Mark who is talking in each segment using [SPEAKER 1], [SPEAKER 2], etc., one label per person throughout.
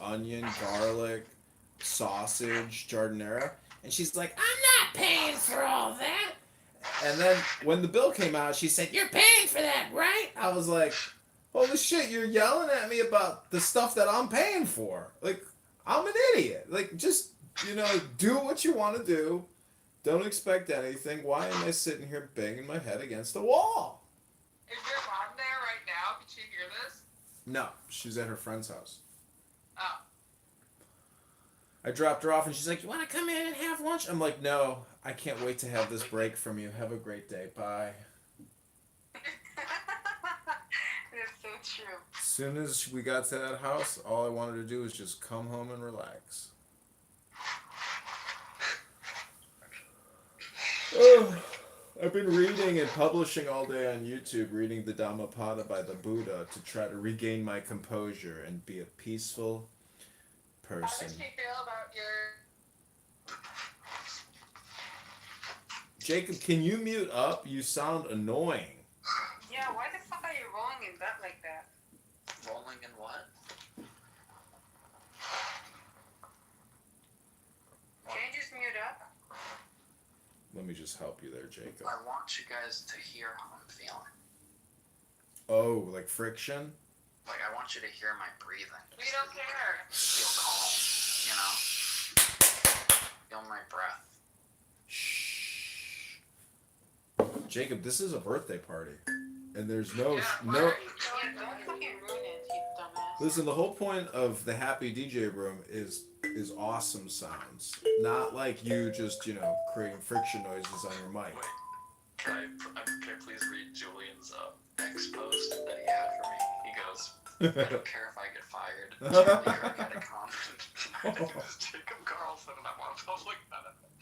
[SPEAKER 1] onion, garlic, sausage, jardinera. And she's like, I'm not paying for all that. And then when the bill came out, she said, You're paying for that, right? I was like, Holy shit, you're yelling at me about the stuff that I'm paying for. Like, I'm an idiot. Like, just, do what you want to do. Don't expect anything. Why am I sitting here banging my head against the wall?
[SPEAKER 2] Is your mom there right now? Can she hear this?
[SPEAKER 1] No, she's at her friend's house.
[SPEAKER 2] Oh.
[SPEAKER 1] I dropped her off and she's like, You want to come in and have lunch? I'm like, No, I can't wait to have this break from you. Have a great day. Bye.
[SPEAKER 3] That's so true.
[SPEAKER 1] As soon as we got to that house, all I wanted to do was just come home and relax. Oh, I've been reading and publishing all day on YouTube, reading the Dhammapada by the Buddha to try to regain my composure and be a peaceful
[SPEAKER 2] How
[SPEAKER 1] person.
[SPEAKER 2] does she feel about your...
[SPEAKER 1] Jacob, can you mute up? You sound annoying.
[SPEAKER 3] Yeah, why the fuck are you rolling in that like that?
[SPEAKER 4] Rolling in what?
[SPEAKER 3] Can you just mute up?
[SPEAKER 1] Let me just help you there, Jacob.
[SPEAKER 4] I want you guys to hear how I'm feeling.
[SPEAKER 1] Oh, like friction?
[SPEAKER 4] Like, I want you to hear my breathing.
[SPEAKER 2] We don't care.
[SPEAKER 4] Feel calm, Feel my breath.
[SPEAKER 1] Shh. Jacob, this is a birthday party. And there's no...
[SPEAKER 2] Yeah, why
[SPEAKER 1] no.
[SPEAKER 2] are you
[SPEAKER 3] Yeah,
[SPEAKER 2] doing
[SPEAKER 3] don't
[SPEAKER 2] that?
[SPEAKER 3] fucking ruin it, you dumbass.
[SPEAKER 1] Listen, the whole point of the happy DJ room is awesome sounds. Not like you just, creating friction noises on your mic.
[SPEAKER 4] Wait, can I please read Julian's ex post that he had for me? He goes, I don't care if I get fired. Charlie Kirk had a comment. It was Jacob Carlson and I'm on public benefit.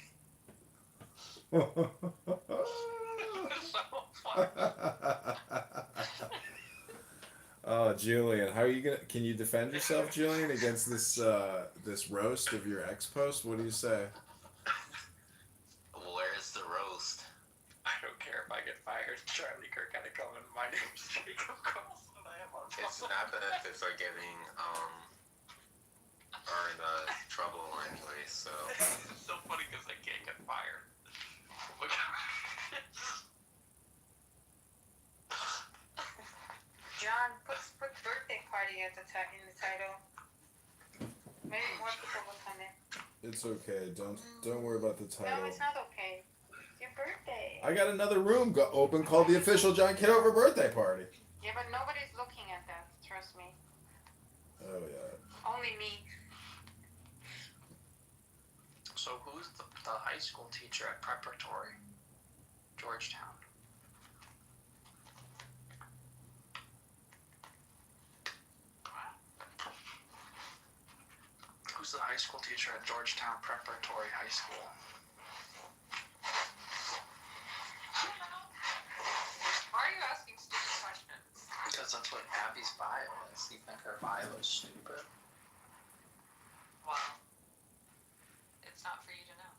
[SPEAKER 4] So funny.
[SPEAKER 1] Oh, Julian, how are you gonna? Can you defend yourself, Julian, against this this roast of your ex post? What do you say?
[SPEAKER 4] Where's the roast? I don't care if I get fired. Charlie Kirk had a comment. My name's Jacob Carlson and I am on public.
[SPEAKER 5] It's not benefits are getting are in trouble anyway, so.
[SPEAKER 4] It's so funny because I can't get fired. Oh my God.
[SPEAKER 3] John, put birthday party at in the title. Maybe more people will come in.
[SPEAKER 1] It's okay. Don't worry about the title.
[SPEAKER 3] No, it's not okay. It's your birthday.
[SPEAKER 1] I got another room open called the official John Kitover birthday party.
[SPEAKER 3] Yeah, but nobody's looking at that. Trust me.
[SPEAKER 1] Oh yeah.
[SPEAKER 3] Only me.
[SPEAKER 4] So who's the high school teacher at Preparatory? Georgetown. Who's the high school teacher at Georgetown Preparatory High School?
[SPEAKER 2] Why are you asking stupid questions?
[SPEAKER 4] Because that's what Abby's bio is. You think her bio is stupid?
[SPEAKER 2] Well, it's not for you to know.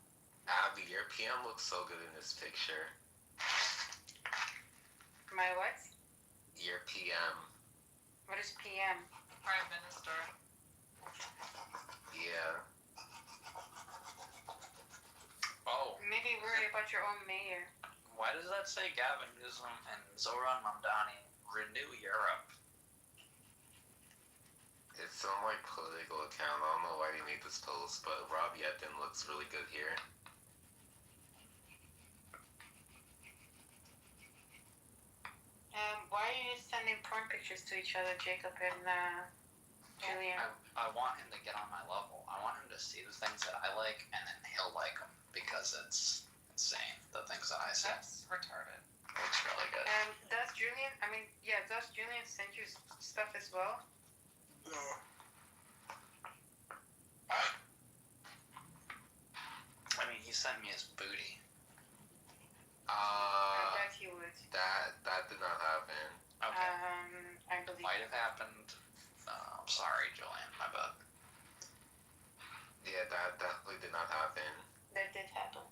[SPEAKER 5] Abby, your PM looks so good in this picture.
[SPEAKER 3] My what?
[SPEAKER 5] Your PM.
[SPEAKER 3] What is PM?
[SPEAKER 2] Prime Minister.
[SPEAKER 5] Yeah.
[SPEAKER 4] Oh,
[SPEAKER 3] Maybe worry about your own mayor.
[SPEAKER 4] why does that say Gavin Newsom and Zoran Mamdani renew Europe?
[SPEAKER 5] It's some political account. I don't know why they made this post, but Rob Yetton looks really good here.
[SPEAKER 3] Why are you sending porn pictures to each other, Jacob and Julian?
[SPEAKER 4] I want him to get on my level. I want him to see the things that I like, and then he'll like them because it's insane. The things that I say.
[SPEAKER 2] That's retarded.
[SPEAKER 4] It's really good.
[SPEAKER 3] Does Julian send you stuff as well?
[SPEAKER 4] No. I mean, he sent me his booty.
[SPEAKER 3] I bet he would.
[SPEAKER 5] That did not happen.
[SPEAKER 4] Okay.
[SPEAKER 3] I believe.
[SPEAKER 4] Might have happened. I'm sorry, Julian. My bad.
[SPEAKER 5] Yeah, that definitely did not happen.
[SPEAKER 3] That did happen.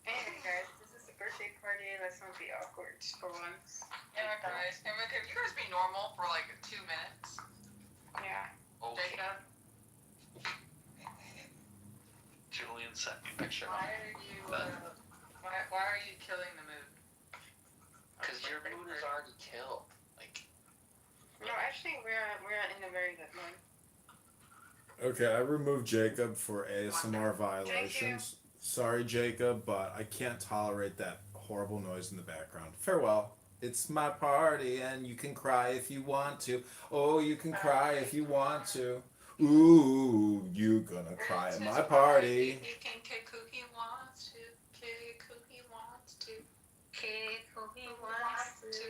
[SPEAKER 3] Anyway, guys, this is a birthday party. Let's not be awkward for once.
[SPEAKER 2] Yeah, guys. Can you guys be normal for like 2 minutes?
[SPEAKER 3] Yeah.
[SPEAKER 4] Okay.
[SPEAKER 2] Jacob,
[SPEAKER 4] Julian sent me a picture of
[SPEAKER 2] why are you why are you killing the mood?
[SPEAKER 4] because your mood is already killed. Like,
[SPEAKER 3] No, actually, we're in a very good mood.
[SPEAKER 1] Okay, I removed Jacob for ASMR violations. Sorry, Jacob, but I can't tolerate that horrible noise in the background. Farewell. It's my party, and you can cry if you want to. Oh, you can cry if you want to. Ooh, you gonna cry at my party.
[SPEAKER 2] You can kick who he wants to. Kick who he wants to.
[SPEAKER 3] Kid who he wants to.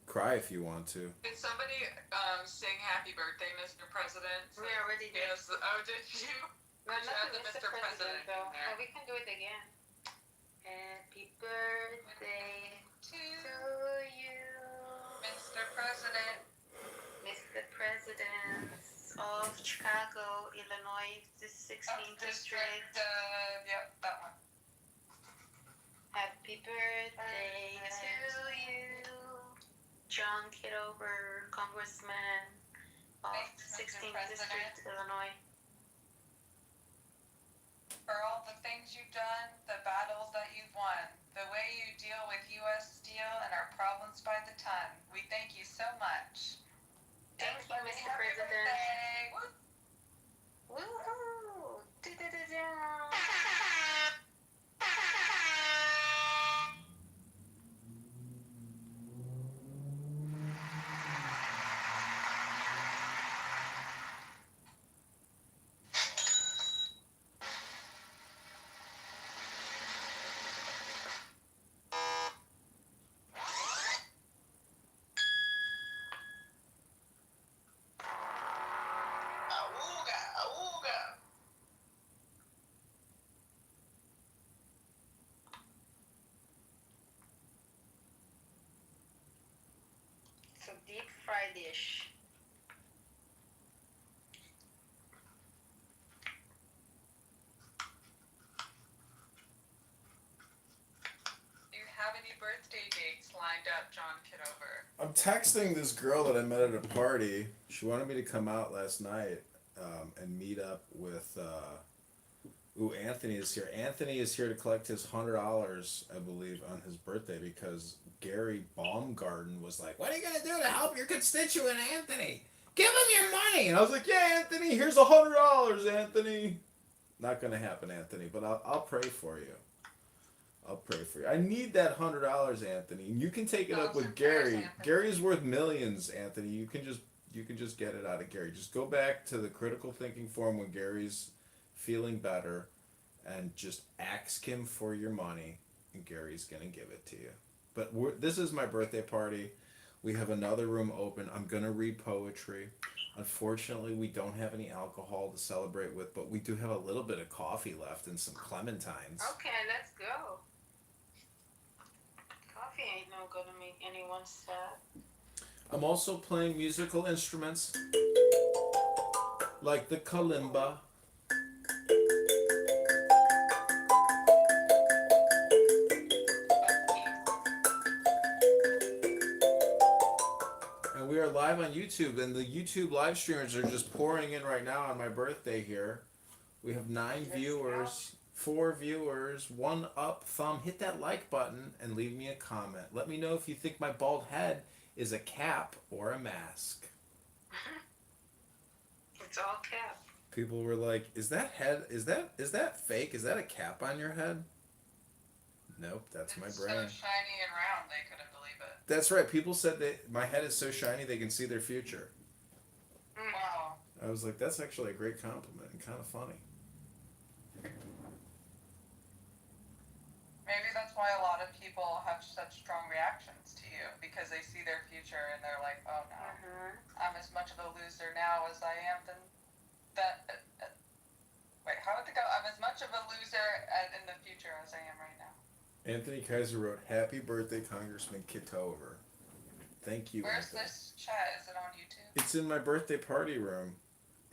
[SPEAKER 1] Cry if you want to.
[SPEAKER 2] Did somebody sing Happy Birthday, Mr. President?
[SPEAKER 3] We already did.
[SPEAKER 2] Yes. Oh, did you?
[SPEAKER 3] No,
[SPEAKER 2] We should
[SPEAKER 3] not
[SPEAKER 2] have
[SPEAKER 3] the
[SPEAKER 2] the
[SPEAKER 3] Mr. President,
[SPEAKER 2] in
[SPEAKER 3] though.
[SPEAKER 2] there.
[SPEAKER 3] Oh, we can do it again. Happy birthday
[SPEAKER 2] To
[SPEAKER 3] to you,
[SPEAKER 2] Mr. President.
[SPEAKER 3] Mr. President of Chicago, Illinois, the 16th district.
[SPEAKER 2] Yep, that one.
[SPEAKER 3] Happy birthday to you, John Kitover, Congressman of
[SPEAKER 2] Thanks, Mr.
[SPEAKER 3] 16th
[SPEAKER 2] President.
[SPEAKER 3] District, Illinois.
[SPEAKER 2] For all the things you've done, the battles that you've won, the way you deal with U.S. Steel and our problems by the ton. We thank you so much.
[SPEAKER 3] Thank you,
[SPEAKER 2] Everybody,
[SPEAKER 3] Mr.
[SPEAKER 2] happy
[SPEAKER 3] President.
[SPEAKER 2] birthday. Woo!
[SPEAKER 3] Woohoo! Da-da-da-da.
[SPEAKER 4] Auga, auga.
[SPEAKER 3] So deep fried dish.
[SPEAKER 2] Do you have any birthday dates lined up, John Kitover?
[SPEAKER 1] I'm texting this girl that I met at a party. She wanted me to come out last night and meet up with. Anthony is here. Anthony is here to collect his $100, I believe, on his birthday because Gary Baumgarten was like, "What are you gonna do to help your constituent, Anthony? Give him your money." And I was like, "Yeah, Anthony, here's $100, Anthony." Not gonna happen, Anthony, but I'll pray for you. I'll pray for you. I need that $100, Anthony. And you can take it up with Gary.
[SPEAKER 2] Anthony.
[SPEAKER 1] Gary's worth millions, Anthony. You can just get it out of Gary. Just go back to the critical thinking forum when Gary's feeling better, and just ask him for your money, and Gary's gonna give it to you. But this is my birthday party. We have another room open. I'm gonna read poetry. Unfortunately, we don't have any alcohol to celebrate with, but we do have a little bit of coffee left and some clementines.
[SPEAKER 3] Okay, let's go. Coffee ain't no gonna make anyone sad.
[SPEAKER 1] I'm also playing musical instruments like the kalimba. And we are live on YouTube, and the YouTube live streamers are just pouring in right now on my birthday here. We have 9 viewers, 4 viewers, 1 up thumb. Hit that like button and leave me a comment. Let me know if you think my bald head is a cap or a mask.
[SPEAKER 3] It's all cap.
[SPEAKER 1] People were like, is that fake? Is that a cap on your head? Nope, that's my
[SPEAKER 2] It's
[SPEAKER 1] brain.
[SPEAKER 2] so shiny and round, they couldn't believe it.
[SPEAKER 1] That's right. People said that my head is so shiny they can see their future.
[SPEAKER 2] Wow.
[SPEAKER 1] I was like, that's actually a great compliment and kind of funny.
[SPEAKER 2] Maybe that's why a lot of people have such strong reactions to you, because they see their future and they're like, oh no, I'm as much of a loser now as I am wait, how would it go? I'm as much of a loser in the future as I am right now.
[SPEAKER 1] Anthony Kaiser wrote, "Happy birthday, Congressman Kitover." Thank you,
[SPEAKER 2] Where's
[SPEAKER 1] Anthony.
[SPEAKER 2] this chat? Is it on YouTube?
[SPEAKER 1] It's in my birthday party room.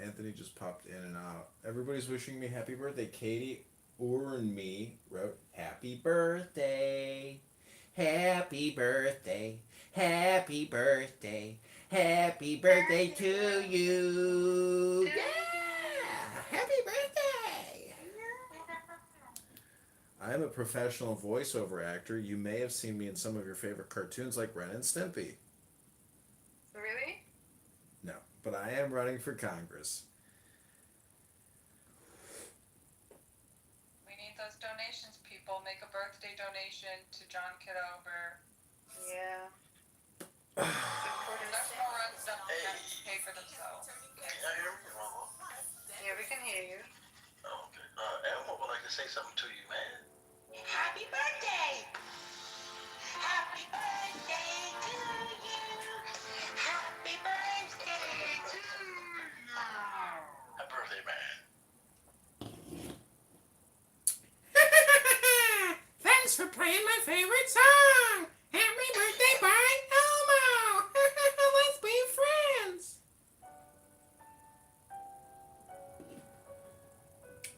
[SPEAKER 1] Anthony just popped in and out. Everybody's wishing me happy birthday. Katie, Or me wrote happy birthday, happy birthday, happy birthday, happy birthday to you. Yeah, happy birthday. I'm a professional voiceover actor. You may have seen me in some of your favorite cartoons like Ren and Stimpy.
[SPEAKER 3] Really?
[SPEAKER 1] No, but I am running for Congress.
[SPEAKER 2] We need those donations, people. Make a birthday donation to John Kitover.
[SPEAKER 3] Yeah. Support
[SPEAKER 2] There's
[SPEAKER 3] us.
[SPEAKER 2] more runs don't have to pay for themselves.
[SPEAKER 6] Can y'all hear me? Mama?
[SPEAKER 3] Yeah, we can hear you.
[SPEAKER 6] Oh, okay. Elmo would like to say something to you, man.
[SPEAKER 7] Happy birthday! Happy birthday to you! Happy birthday to you!
[SPEAKER 6] Happy birthday, man.
[SPEAKER 1] Thanks for playing my favorite song. Happy birthday by Elmo. Let's be friends.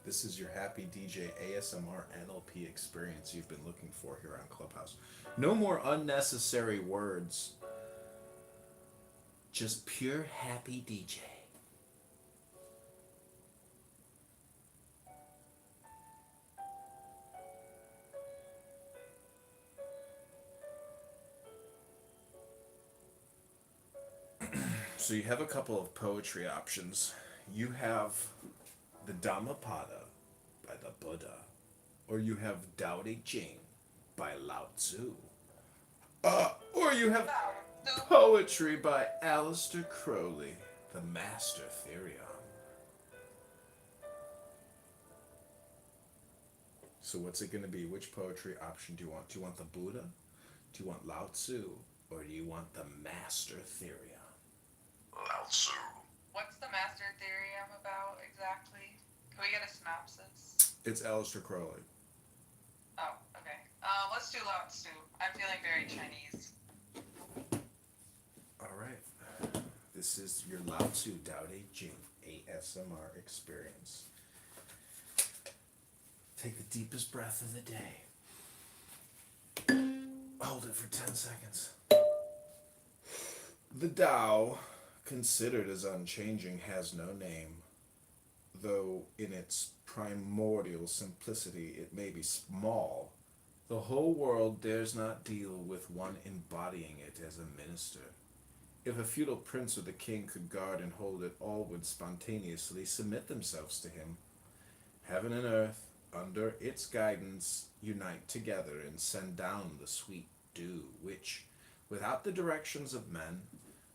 [SPEAKER 1] This is your happy DJ ASMR NLP experience you've been looking for here on Clubhouse. No more unnecessary words. Just pure happy DJ. So you have a couple of poetry options. You have the Dhammapada by the Buddha, or you have Tao Te Ching by Lao Tzu, or you have poetry by Aleister Crowley, the Master Therion. So what's it going to be? Which poetry option do you want? Do you want the Buddha? Do you want Lao Tzu? Or do you want the Master Therion?
[SPEAKER 6] Lao Tzu.
[SPEAKER 2] What's the Master Theorem about exactly? Can we get a synopsis?
[SPEAKER 1] It's Aleister Crowley.
[SPEAKER 2] Oh, okay. Let's do Lao Tzu. I'm feeling very Chinese.
[SPEAKER 1] All right. This is your Lao Tzu Tao Te Ching ASMR experience. Take the deepest breath of the day. Hold it for 10 seconds. The Tao, considered as unchanging, has no name, though in its primordial simplicity it may be small. The whole world dares not deal with one embodying it as a minister. If a feudal prince or the king could guard and hold it, all would spontaneously submit themselves to him. Heaven and earth, under its guidance, unite together and send down the sweet dew, which, without the directions of men,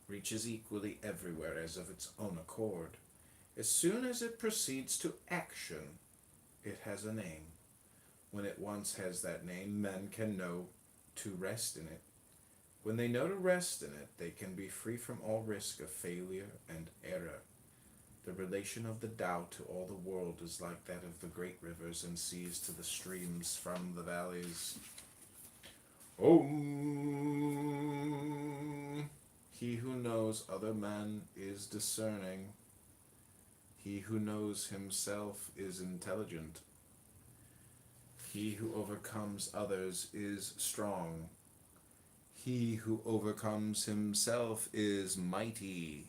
[SPEAKER 1] reaches equally everywhere as of its own accord. As soon as it proceeds to action, it has a name. When it once has that name, men can know to rest in it. When they know to rest in it, they can be free from all risk of failure and error. The relation of the Tao to all the world is like that of the great rivers and seas to the streams from the valleys. Om. He who knows other men is discerning. He who knows himself is intelligent. He who overcomes others is strong. He who overcomes himself is mighty.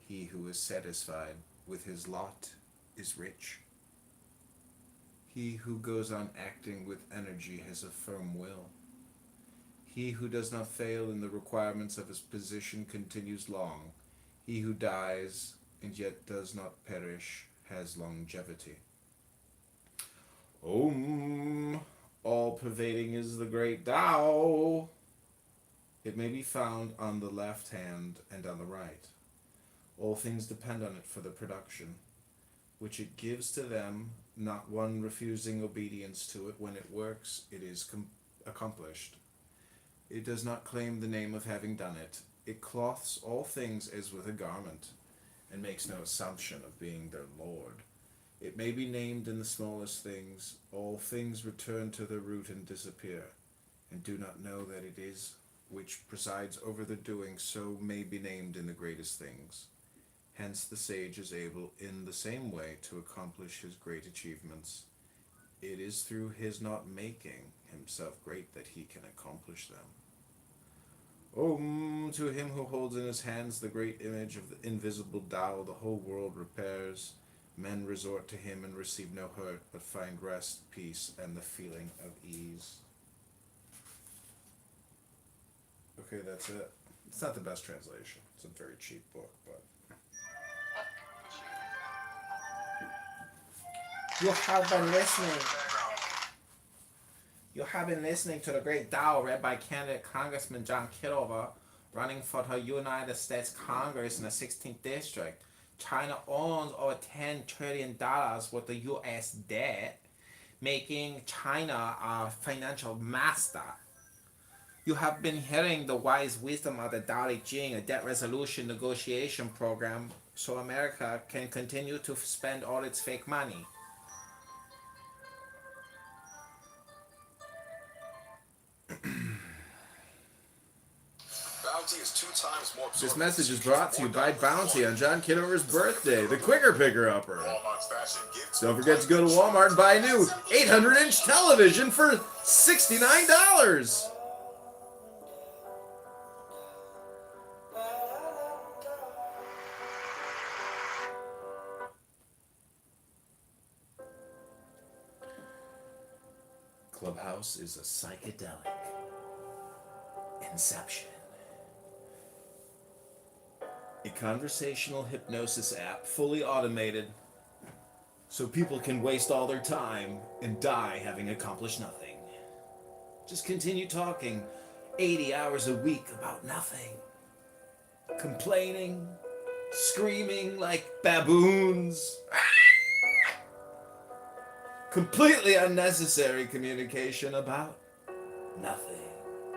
[SPEAKER 1] He who is satisfied with his lot is rich. He who goes on acting with energy has a firm will. He who does not fail in the requirements of his position continues long. He who dies and yet does not perish has longevity. Om. All-pervading is the great Tao. It may be found on the left hand and on the right. All things depend on it for the production, which it gives to them, not one refusing obedience to it. When it works, it is accomplished. It does not claim the name of having done it. It cloths all things as with a garment, and makes no assumption of being their lord. It may be named in the smallest things. All things return to their root and disappear, and do not know that it is which presides over the doing, so may be named in the greatest things. Hence, the sage is able in the same way to accomplish his great achievements. It is through his not making himself great that he can accomplish them. Om, to him who holds in his hands the great image of the invisible Tao, the whole world repairs. Men resort to him and receive no hurt, but find rest, peace, and the feeling of ease. Okay, that's it. It's not the best translation. It's a very cheap book, but... You have been listening. You have been listening to The Great Tao, read by candidate Congressman John Kitover, running for the United States Congress in the 16th District. China owns over $10 trillion worth of U.S. debt, making China a financial master. You have been hearing the wise wisdom of the Tao Te Ching, a debt resolution negotiation program, so America can continue to spend all its fake money.
[SPEAKER 8] Bounty is 2 times more
[SPEAKER 1] This message is brought to you by Bounty on John Kitover's birthday, the quicker picker-upper. Don't forget to go to Walmart and buy a new 800-inch television for $69. Clubhouse is a psychedelic inception. A conversational hypnosis app, fully automated, so people can waste all their time and die having accomplished nothing. Just continue talking 80 hours a week about nothing. Complaining, screaming like baboons. Completely unnecessary communication about nothing.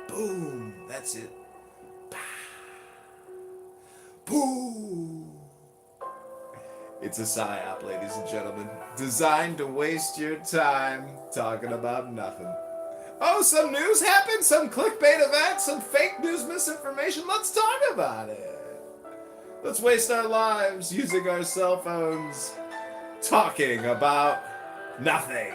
[SPEAKER 1] Boom, that's it. Boo! It's a psyop, ladies and gentlemen, designed to waste your time talking about nothing. Oh, some news happened, some clickbait event, some fake news misinformation. Let's talk about it. Let's waste our lives using our cell phones talking about nothing.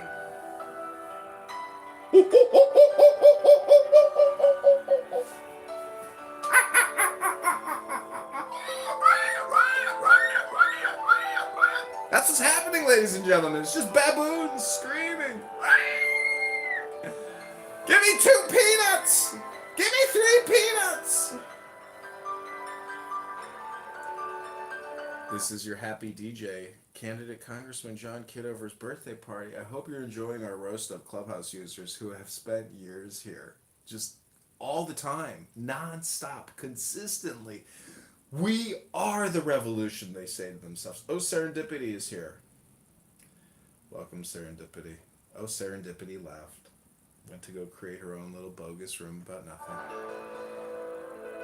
[SPEAKER 1] That's what's happening, ladies and gentlemen. It's just baboons screaming. Give me 2 peanuts! Give me 3 peanuts! This is your happy DJ, candidate Congressman John Kitover's birthday party. I hope you're enjoying our roast of Clubhouse users who have spent years here. Just all the time, non-stop, consistently. We are the revolution, they say to themselves. Oh, Serendipity is here. Welcome, Serendipity. Oh, Serendipity left. Went to go create her own little bogus room about nothing.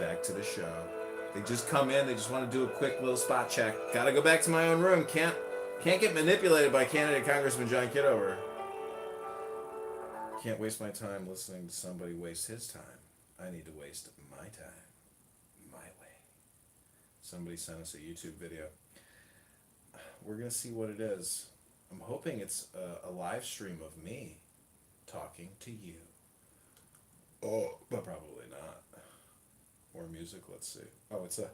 [SPEAKER 1] Back to the show. They just come in, they just want to do a quick little spot check. Gotta go back to my own room. Can't get manipulated by candidate Congressman John Kitover. Can't waste my time listening to somebody waste his time. I need to waste my time. My way. Somebody sent us a YouTube video. We're gonna see what it is. I'm hoping it's a live stream of me talking to you. Oh, but probably not. More music, let's see. Oh, it's a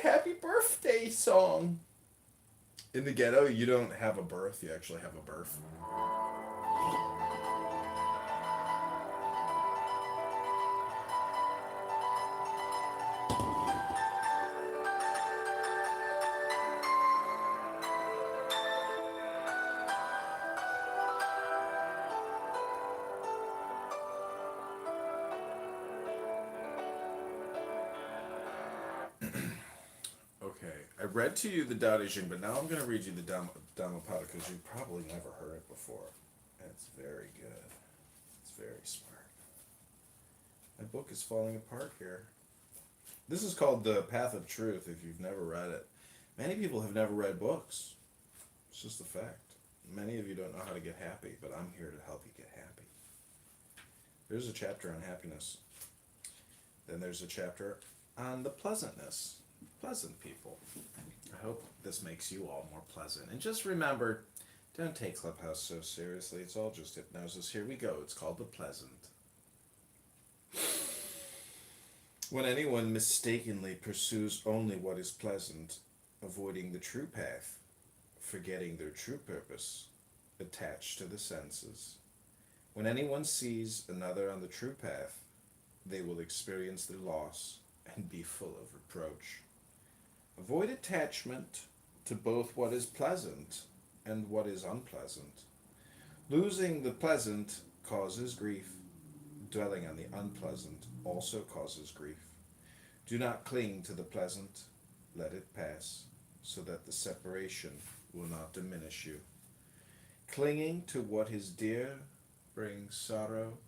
[SPEAKER 1] happy birthday song. In the ghetto, you don't have a birth, you actually have a birth. I read to you the Tao Te Ching, but now I'm going to read you the Dhammapada because you've probably never heard it before. And it's very good. It's very smart. My book is falling apart here. This is called The Path of Truth if you've never read it. Many people have never read books. It's just a fact. Many of you don't know how to get happy, but I'm here to help you get happy. There's a chapter on happiness. Then there's a chapter on the pleasantness. pleasant people. I hope this makes you all more pleasant. And just remember, don't take Clubhouse so seriously. It's all just hypnosis. Here we go. It's called The Pleasant. When anyone mistakenly pursues only what is pleasant, avoiding the true path, forgetting their true purpose, attached to the senses. When anyone sees another on the true path, they will experience their loss and be full of reproach. Avoid attachment to both what is pleasant and what is unpleasant. Losing the pleasant causes grief. Dwelling on the unpleasant also causes grief. Do not cling to the pleasant. Let it pass, so that the separation will not diminish you. Clinging to what is dear brings sorrow.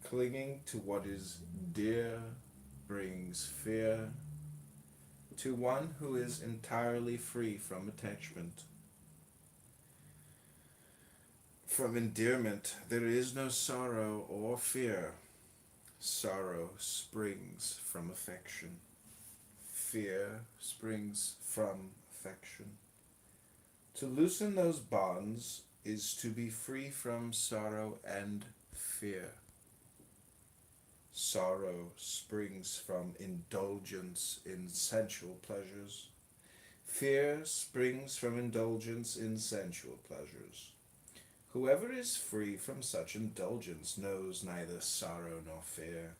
[SPEAKER 1] Clinging to what is dear brings fear. To one who is entirely free from attachment, from endearment, there is no sorrow or fear. Sorrow springs from affection. Fear springs from affection. To loosen those bonds is to be free from sorrow and fear. Sorrow springs from indulgence in sensual pleasures. Fear springs from indulgence in sensual pleasures. Whoever is free from such indulgence knows neither sorrow nor fear.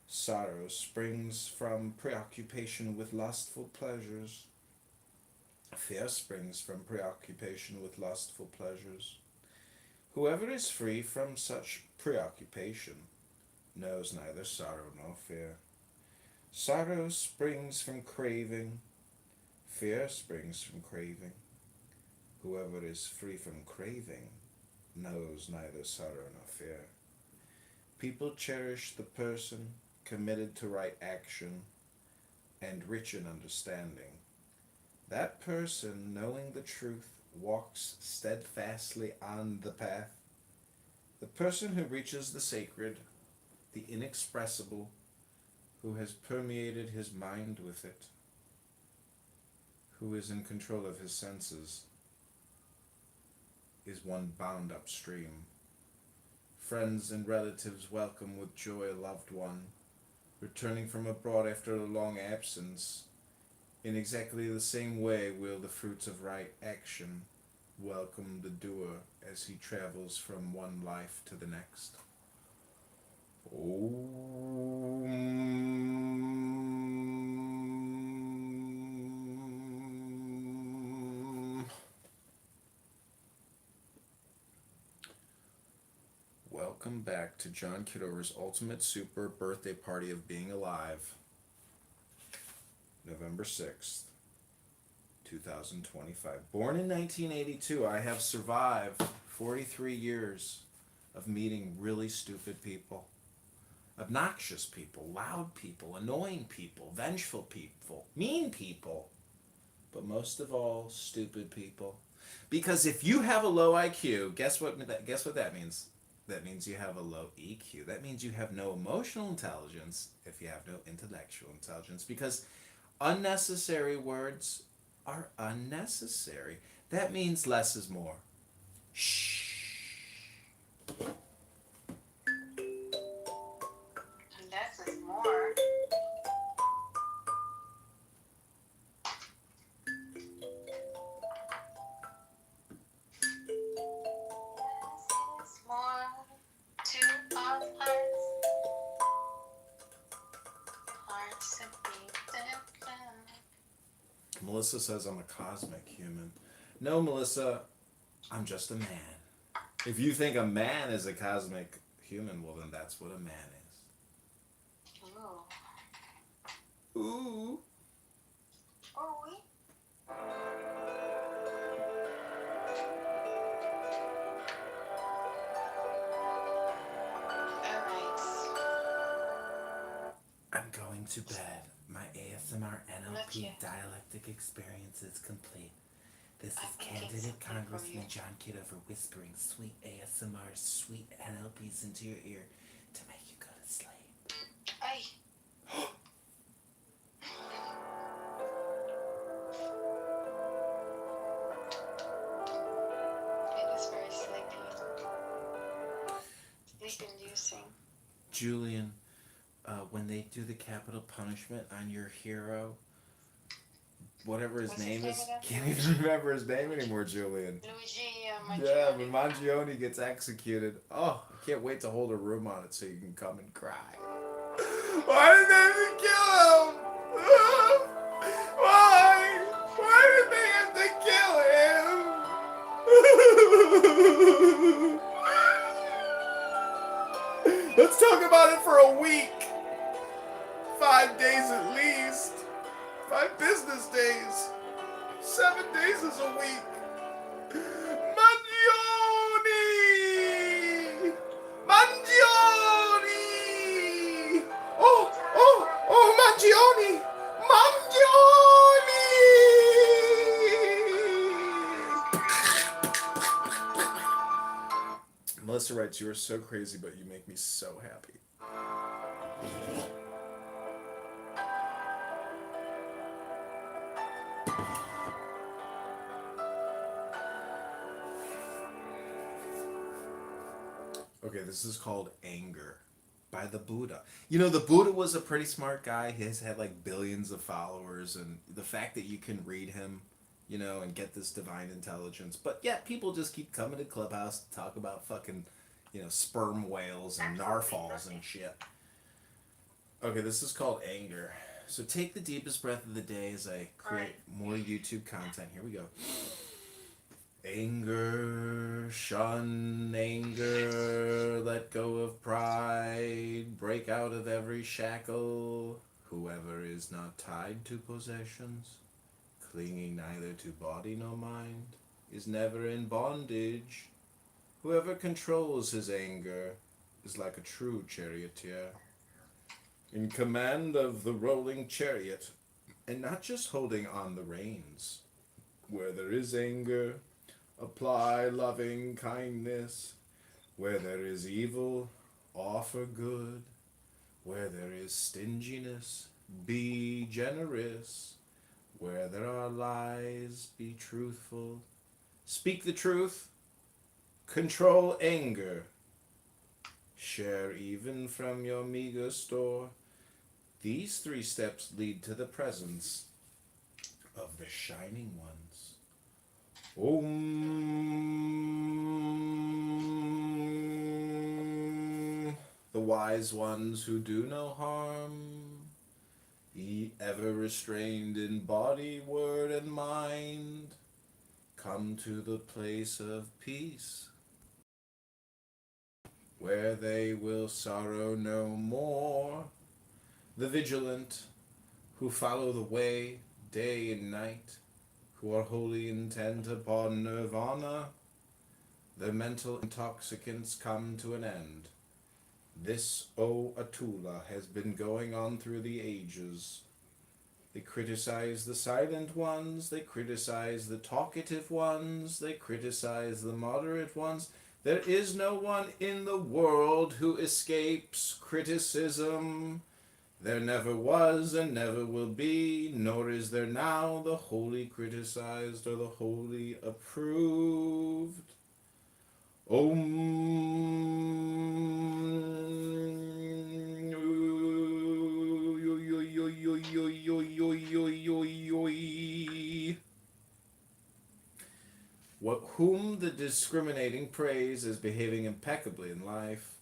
[SPEAKER 1] Sorrow springs from preoccupation with lustful pleasures. Fear springs from preoccupation with lustful pleasures. Whoever is free from such preoccupation knows neither sorrow nor fear. Sorrow springs from craving. Fear springs from craving. Whoever is free from craving knows neither sorrow nor fear. People cherish the person committed to right action and rich in understanding. That person, knowing the truth, walks steadfastly on the path. The person who reaches the sacred, the inexpressible, who has permeated his mind with it, who is in control of his senses, is one bound upstream. Friends and relatives welcome with joy a loved one, returning from abroad after a long absence. In exactly the same way will the fruits of right action welcome the doer as he travels from one life to the next. Welcome back to John Kitover's Ultimate Super Birthday Party of Being Alive, November 6th, 2025. Born in 1982, I have survived 43 years of meeting really stupid people. Obnoxious people, loud people, annoying people, vengeful people, mean people, but most of all, stupid people. Because if you have a low IQ, guess what that means? That means you have a low EQ. That means you have no emotional intelligence if you have no intellectual intelligence. Because unnecessary words are unnecessary. That means less is more. Shh.
[SPEAKER 3] Less is more. Less is more to our hearts. Hearts to beat together.
[SPEAKER 1] Melissa says I'm a cosmic human. No, Melissa, I'm just a man. If you think a man is a cosmic human, well then that's what a man is.
[SPEAKER 3] Ooh.
[SPEAKER 1] Ooh.
[SPEAKER 3] Ooh.
[SPEAKER 1] I'm going to bed. My ASMR
[SPEAKER 3] Look
[SPEAKER 1] NLP
[SPEAKER 3] here.
[SPEAKER 1] dialectic experience is complete. This
[SPEAKER 3] I
[SPEAKER 1] is
[SPEAKER 3] think it's
[SPEAKER 1] candidate
[SPEAKER 3] something for
[SPEAKER 1] Congressman
[SPEAKER 3] you.
[SPEAKER 1] John Kitover whispering sweet ASMR, sweet NLPs into your ear to make you go to sleep.
[SPEAKER 3] Ay.
[SPEAKER 1] Julian, when they do the capital punishment on your hero, whatever his
[SPEAKER 3] What's
[SPEAKER 1] name
[SPEAKER 3] his
[SPEAKER 1] is,
[SPEAKER 3] name again?
[SPEAKER 1] can't even remember his name anymore, Julian.
[SPEAKER 3] Luigi
[SPEAKER 1] Yeah,
[SPEAKER 3] Mangione.
[SPEAKER 1] when Mangione gets executed, oh, I can't wait to hold a room on it so you can come and cry. Why did they have to kill him? Why? Why did they have to kill him? Let's talk about it for a week. 5 days at least. 5 business days. 7 days is a week. Mangione! Mangione! Oh, oh, oh, Mangione! Mangione! Melissa writes, you are so crazy, but you make me so happy. Okay, this is called Anger by the Buddha. You know, the Buddha was a pretty smart guy. He has had like billions of followers, and the fact that you can read him, you know, and get this divine intelligence. But yeah, people just keep coming to Clubhouse to talk about fucking, you know, sperm whales and narwhals and shit. Okay, this is called Anger. So take the deepest breath of the day as I create more YouTube content. Here we go. Anger, shun anger, let go of pride, break out of every shackle. Whoever is not tied to possessions, clinging neither to body nor mind, is never in bondage. Whoever controls his anger is like a true charioteer, in command of the rolling chariot, and not just holding on the reins. Where there is anger, apply loving kindness. Where there is evil, offer good. Where there is stinginess, be generous. Where there are lies, be truthful. Speak the truth. Control anger. Share even from your meager store. These 3 steps lead to the presence of the shining ones. Om. The wise ones who do no harm, ever restrained in body, word, and mind, come to the place of peace, where they will sorrow no more. The vigilant, who follow the way day and night, who are wholly intent upon nirvana, their mental intoxicants come to an end. This, O Atula, has been going on through the ages. They criticize the silent ones, they criticize the talkative ones, they criticize the moderate ones. There is no one in the world who escapes criticism. There never was and never will be, nor is there now the wholly criticized or the wholly approved. Whom the discriminating praise as behaving impeccably in life,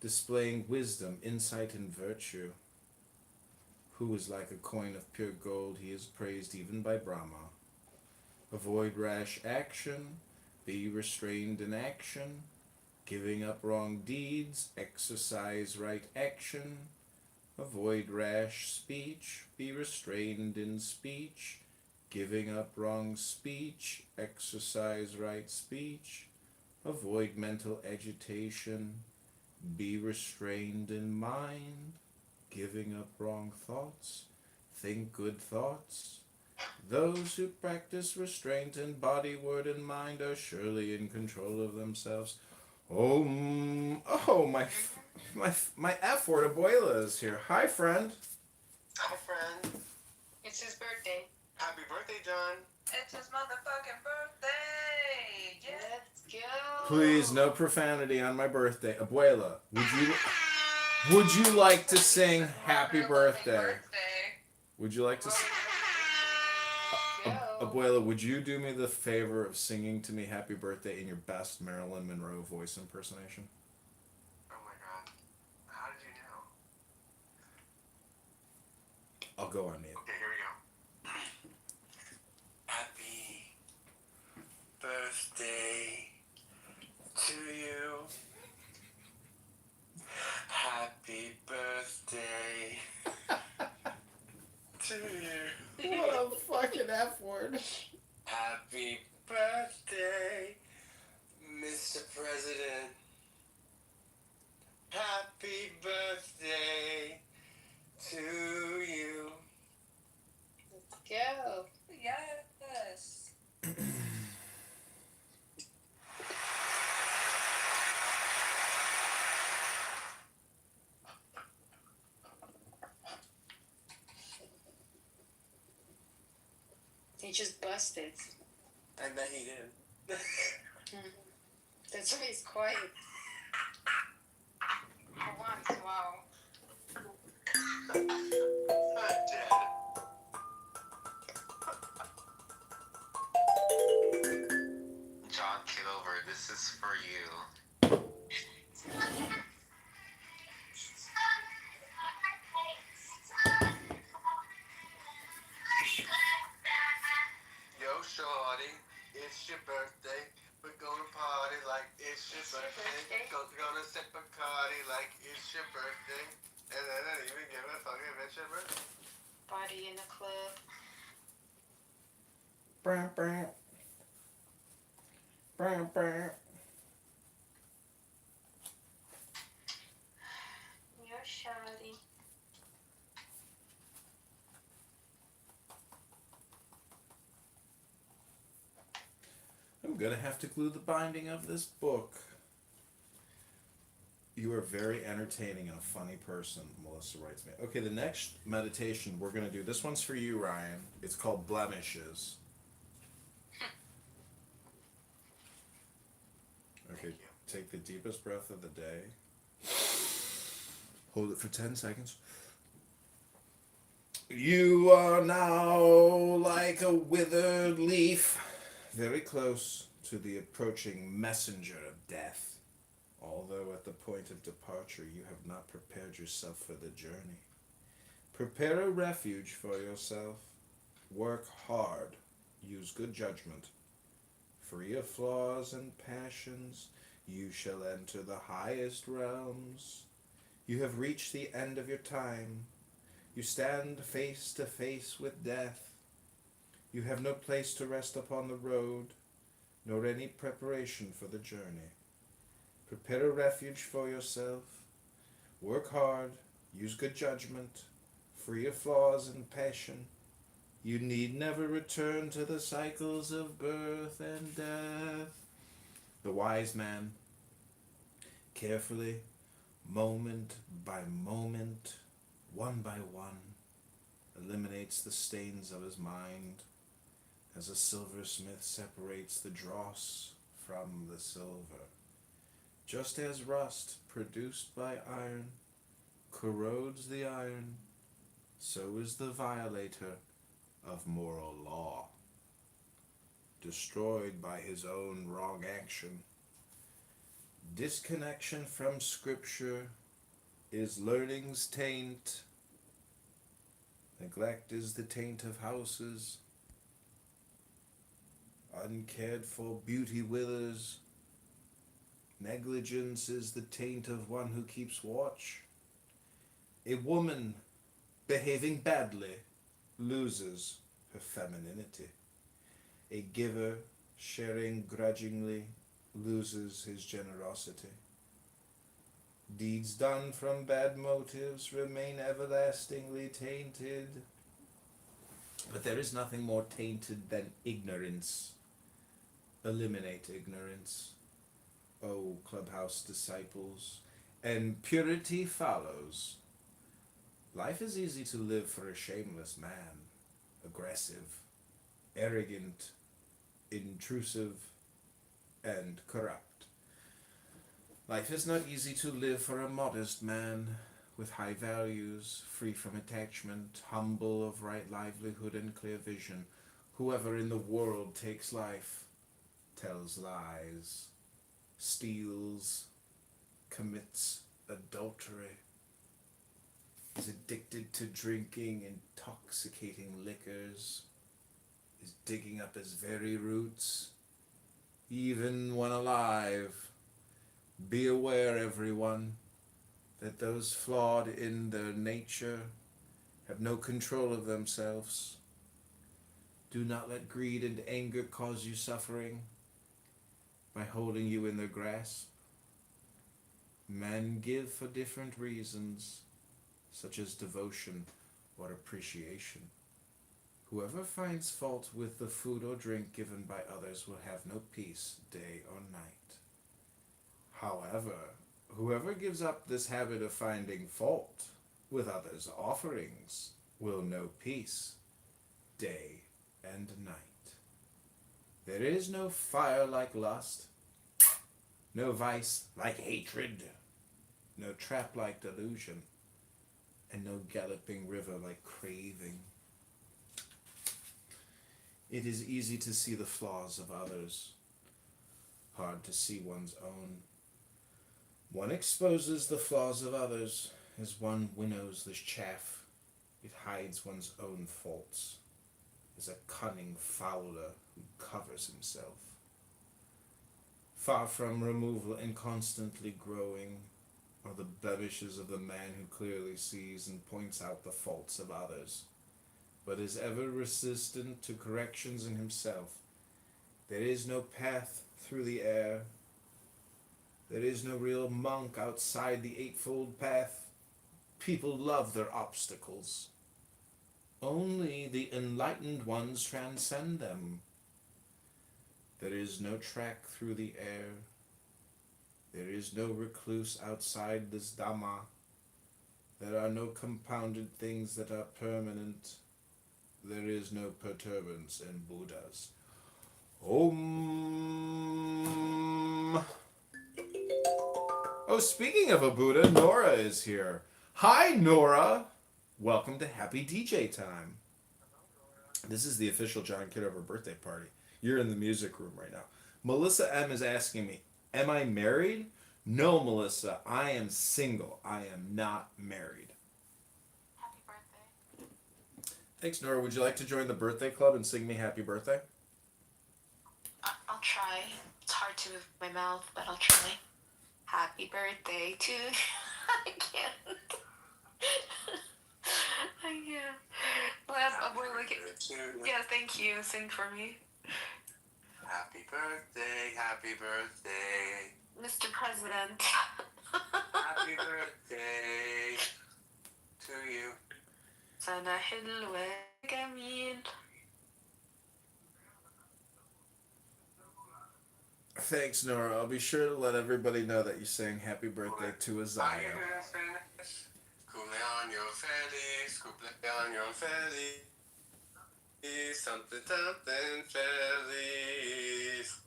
[SPEAKER 1] displaying wisdom, insight, and virtue. Who is like a coin of pure gold, he is praised even by Brahma. Avoid rash action, be restrained in action, giving up wrong deeds, exercise right action. Avoid rash speech, be restrained in speech, giving up wrong speech, exercise right speech. Avoid mental agitation, be restrained in mind, giving up wrong thoughts, think good thoughts. Those who practice restraint in body, word, and mind are surely in control of themselves. Oh, my F word abuela is here. Hi, friend.
[SPEAKER 6] Hi, friend.
[SPEAKER 3] It's his birthday.
[SPEAKER 6] Happy birthday, John.
[SPEAKER 2] It's his motherfucking birthday! Yeah.
[SPEAKER 3] Let's go.
[SPEAKER 1] Please, no profanity on my birthday. Abuela, would you... Would you like to sing Happy Birthday?
[SPEAKER 2] Birthday.
[SPEAKER 1] Would you like to sing? Abuela, would you do me the favor of singing to me Happy Birthday in your best Marilyn Monroe voice impersonation?
[SPEAKER 5] Oh my god. How did you know?
[SPEAKER 1] I'll go on mute.
[SPEAKER 5] Okay, here we go. Happy birthday to you. Happy birthday to you.
[SPEAKER 1] What a fucking F word.
[SPEAKER 5] Happy birthday, Mr. President. Happy birthday to you.
[SPEAKER 3] Let's go.
[SPEAKER 2] Yes.
[SPEAKER 3] He just busted.
[SPEAKER 5] I bet he did.
[SPEAKER 3] That's why he's quiet. For once, wow.
[SPEAKER 5] I'm dead. John Kitover, this is for you. Yo, shorty, it's your birthday. We're gonna party like it's your birthday. Gonna sip Bacardi like it's your birthday. And then I didn't even give a fuck if it's your birthday.
[SPEAKER 3] Party in the club.
[SPEAKER 1] Brr, brr. Brr, brr.
[SPEAKER 3] You're shoddy.
[SPEAKER 1] I'm gonna have to glue the binding of this book. You are very entertaining and a funny person, Melissa writes me. Okay, the next meditation we're gonna do, this one's for you, Ryan. It's called Blemishes. Okay, take the deepest breath of the day. Hold it for 10 seconds. You are now like a withered leaf, very close to the approaching messenger of death. Although at the point of departure you have not prepared yourself for the journey. Prepare a refuge for yourself. Work hard. Use good judgment. Free of flaws and passions, you shall enter the highest realms. You have reached the end of your time. You stand face to face with death. You have no place to rest upon the road, nor any preparation for the journey. Prepare a refuge for yourself. Work hard. Use good judgment. Free of flaws and passion. You need never return to the cycles of birth and death. The wise man, carefully, moment by moment, one by one, eliminates the stains of his mind, as a silversmith separates the dross from the silver. Just as rust produced by iron corrodes the iron, so is the violator of moral law, destroyed by his own wrong action. Disconnection from Scripture is learning's taint. Neglect is the taint of houses. Uncared for beauty withers. Negligence is the taint of one who keeps watch. A woman behaving badly loses her femininity. A giver sharing grudgingly loses his generosity. Deeds done from bad motives remain everlastingly tainted. But there is nothing more tainted than ignorance. Eliminate ignorance, O Clubhouse disciples, and purity follows. Life is easy to live for a shameless man, aggressive, arrogant, intrusive, and corrupt. Life is not easy to live for a modest man, with high values, free from attachment, humble of right livelihood and clear vision. Whoever in the world takes life, tells lies, steals, commits adultery, is addicted to drinking intoxicating liquors, is digging up his very roots, even when alive. Be aware, everyone, that those flawed in their nature have no control of themselves. Do not let greed and anger cause you suffering by holding you in their grasp. Men give for different reasons, such as devotion or appreciation. Whoever finds fault with the food or drink given by others will have no peace day or night. However, whoever gives up this habit of finding fault with others' offerings will know peace day and night. There is no fire like lust, no vice like hatred, no trap like delusion, and no galloping river like craving. It is easy to see the flaws of others, hard to see one's own. One exposes the flaws of others as one winnows the chaff. It hides one's own faults, as a cunning fowler who covers himself. Far from removal and constantly growing are the blemishes of the man who clearly sees and points out the faults of others, but is ever resistant to corrections in himself. There is no path through the air. There is no real monk outside the eightfold path. People love their obstacles. Only the enlightened ones transcend them. There is no track through the air. There is no recluse outside this Dhamma. There are no compounded things that are permanent. There is no perturbance in Buddhas. Om. Oh, speaking of a Buddha, Nora is here. Hi, Nora. Welcome to Happy DJ Time. This is the official John Kitover birthday party. You're in the music room right now. Melissa M is asking me, am I married? No, Melissa, I am single. I am not married.
[SPEAKER 3] Happy birthday.
[SPEAKER 1] Thanks, Nora. Would you like to join the birthday club and sing me happy birthday?
[SPEAKER 8] I'll try. It's hard to move my mouth, but I'll try. Happy birthday to I can't. I can't. Yeah, thank you. Sing for me.
[SPEAKER 5] Happy birthday,
[SPEAKER 8] Mr. President.
[SPEAKER 5] happy birthday to you.
[SPEAKER 8] سنة حلوة جميل.
[SPEAKER 1] Thanks, Nora. I'll be sure to let everybody know that you sang happy birthday to Azaya.
[SPEAKER 5] Cumpleaños feliz, cumpleaños feliz, something feliz.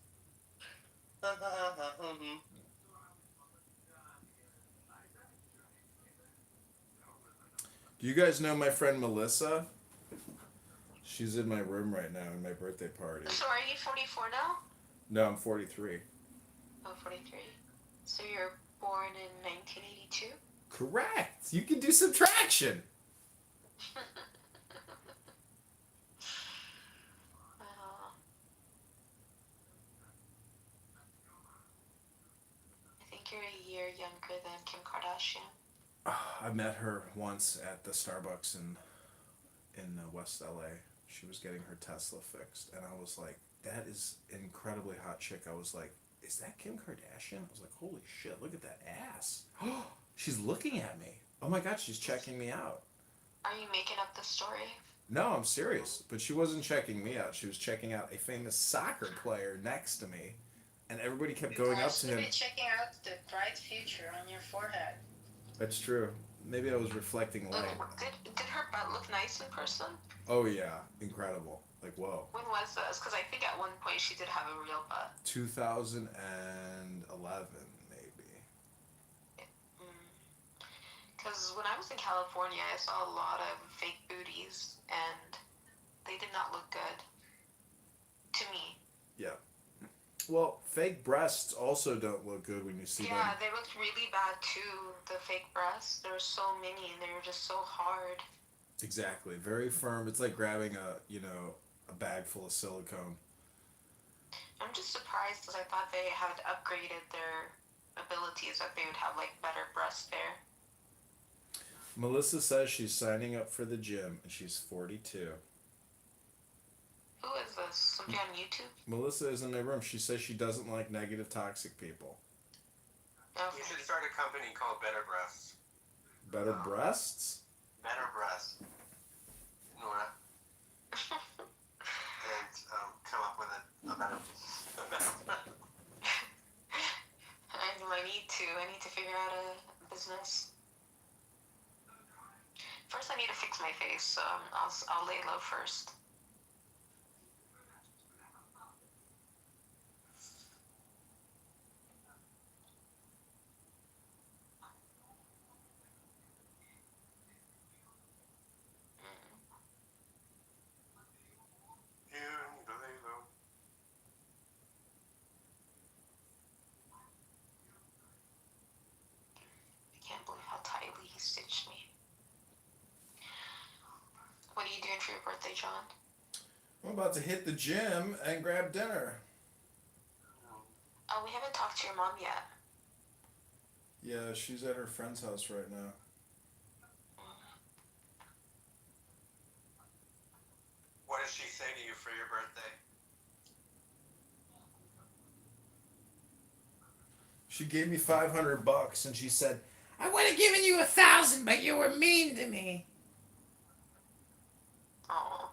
[SPEAKER 1] Do you guys know my friend Melissa? She's in my room right now in my birthday party.
[SPEAKER 8] So are you 44 now?
[SPEAKER 1] No, I'm 43.
[SPEAKER 8] Oh, 43. So you're born in 1982?
[SPEAKER 1] Correct. You can do subtraction.
[SPEAKER 8] I think you're a year younger than Kim Kardashian.
[SPEAKER 1] I met her once at the Starbucks in West LA. She was getting her Tesla fixed, and I was like, that is an incredibly hot chick. I was like, is that Kim Kardashian? I was like, holy shit, look at that ass. She's looking at me. Oh my god, she's checking me out.
[SPEAKER 8] Are you making up the story?
[SPEAKER 1] No, I'm serious. But she wasn't checking me out. She was checking out a famous soccer player next to me. And everybody kept going up to him.
[SPEAKER 3] Checking out the bright future on your forehead.
[SPEAKER 1] That's true. Maybe I was reflecting light.
[SPEAKER 8] Did her butt look nice in person?
[SPEAKER 1] Oh yeah, incredible. Like, whoa.
[SPEAKER 8] When was this? Because I think at one point she did have a real butt.
[SPEAKER 1] 2011, maybe.
[SPEAKER 8] Because when I was in California, I saw a lot of fake booties, and they did not look good to me.
[SPEAKER 1] Yeah. Well, fake breasts also don't look good when you see
[SPEAKER 8] Yeah,
[SPEAKER 1] them.
[SPEAKER 8] they looked really bad too. The fake breasts. There were so many, and they were just so hard.
[SPEAKER 1] Exactly. Very firm. It's like grabbing a bag full of silicone.
[SPEAKER 8] I'm just surprised because I thought they had upgraded their abilities, that they would have like better breasts there.
[SPEAKER 1] Melissa says she's signing up for the gym and she's 42.
[SPEAKER 8] Who is this? Somebody on YouTube?
[SPEAKER 1] Melissa is in the room. She says she doesn't like negative, toxic people.
[SPEAKER 5] You
[SPEAKER 8] Okay.
[SPEAKER 5] should start a company called Better Breasts.
[SPEAKER 1] Better breasts?
[SPEAKER 5] Better Breasts. Nora. And come up with a better.
[SPEAKER 8] I need to figure out a business. First, I need to fix my face, so I'll lay low first.
[SPEAKER 5] You believe them.
[SPEAKER 8] I can't believe how tightly he stitched me. What are you doing for your birthday, John?
[SPEAKER 1] I'm about to hit the gym and grab dinner.
[SPEAKER 8] Oh, we haven't talked to your mom yet.
[SPEAKER 1] Yeah, she's at her friend's house right now.
[SPEAKER 5] What does she say to you for your birthday?
[SPEAKER 1] She gave me $500 and she said, "I would have given you 1,000, but you were mean to me."
[SPEAKER 8] Oh.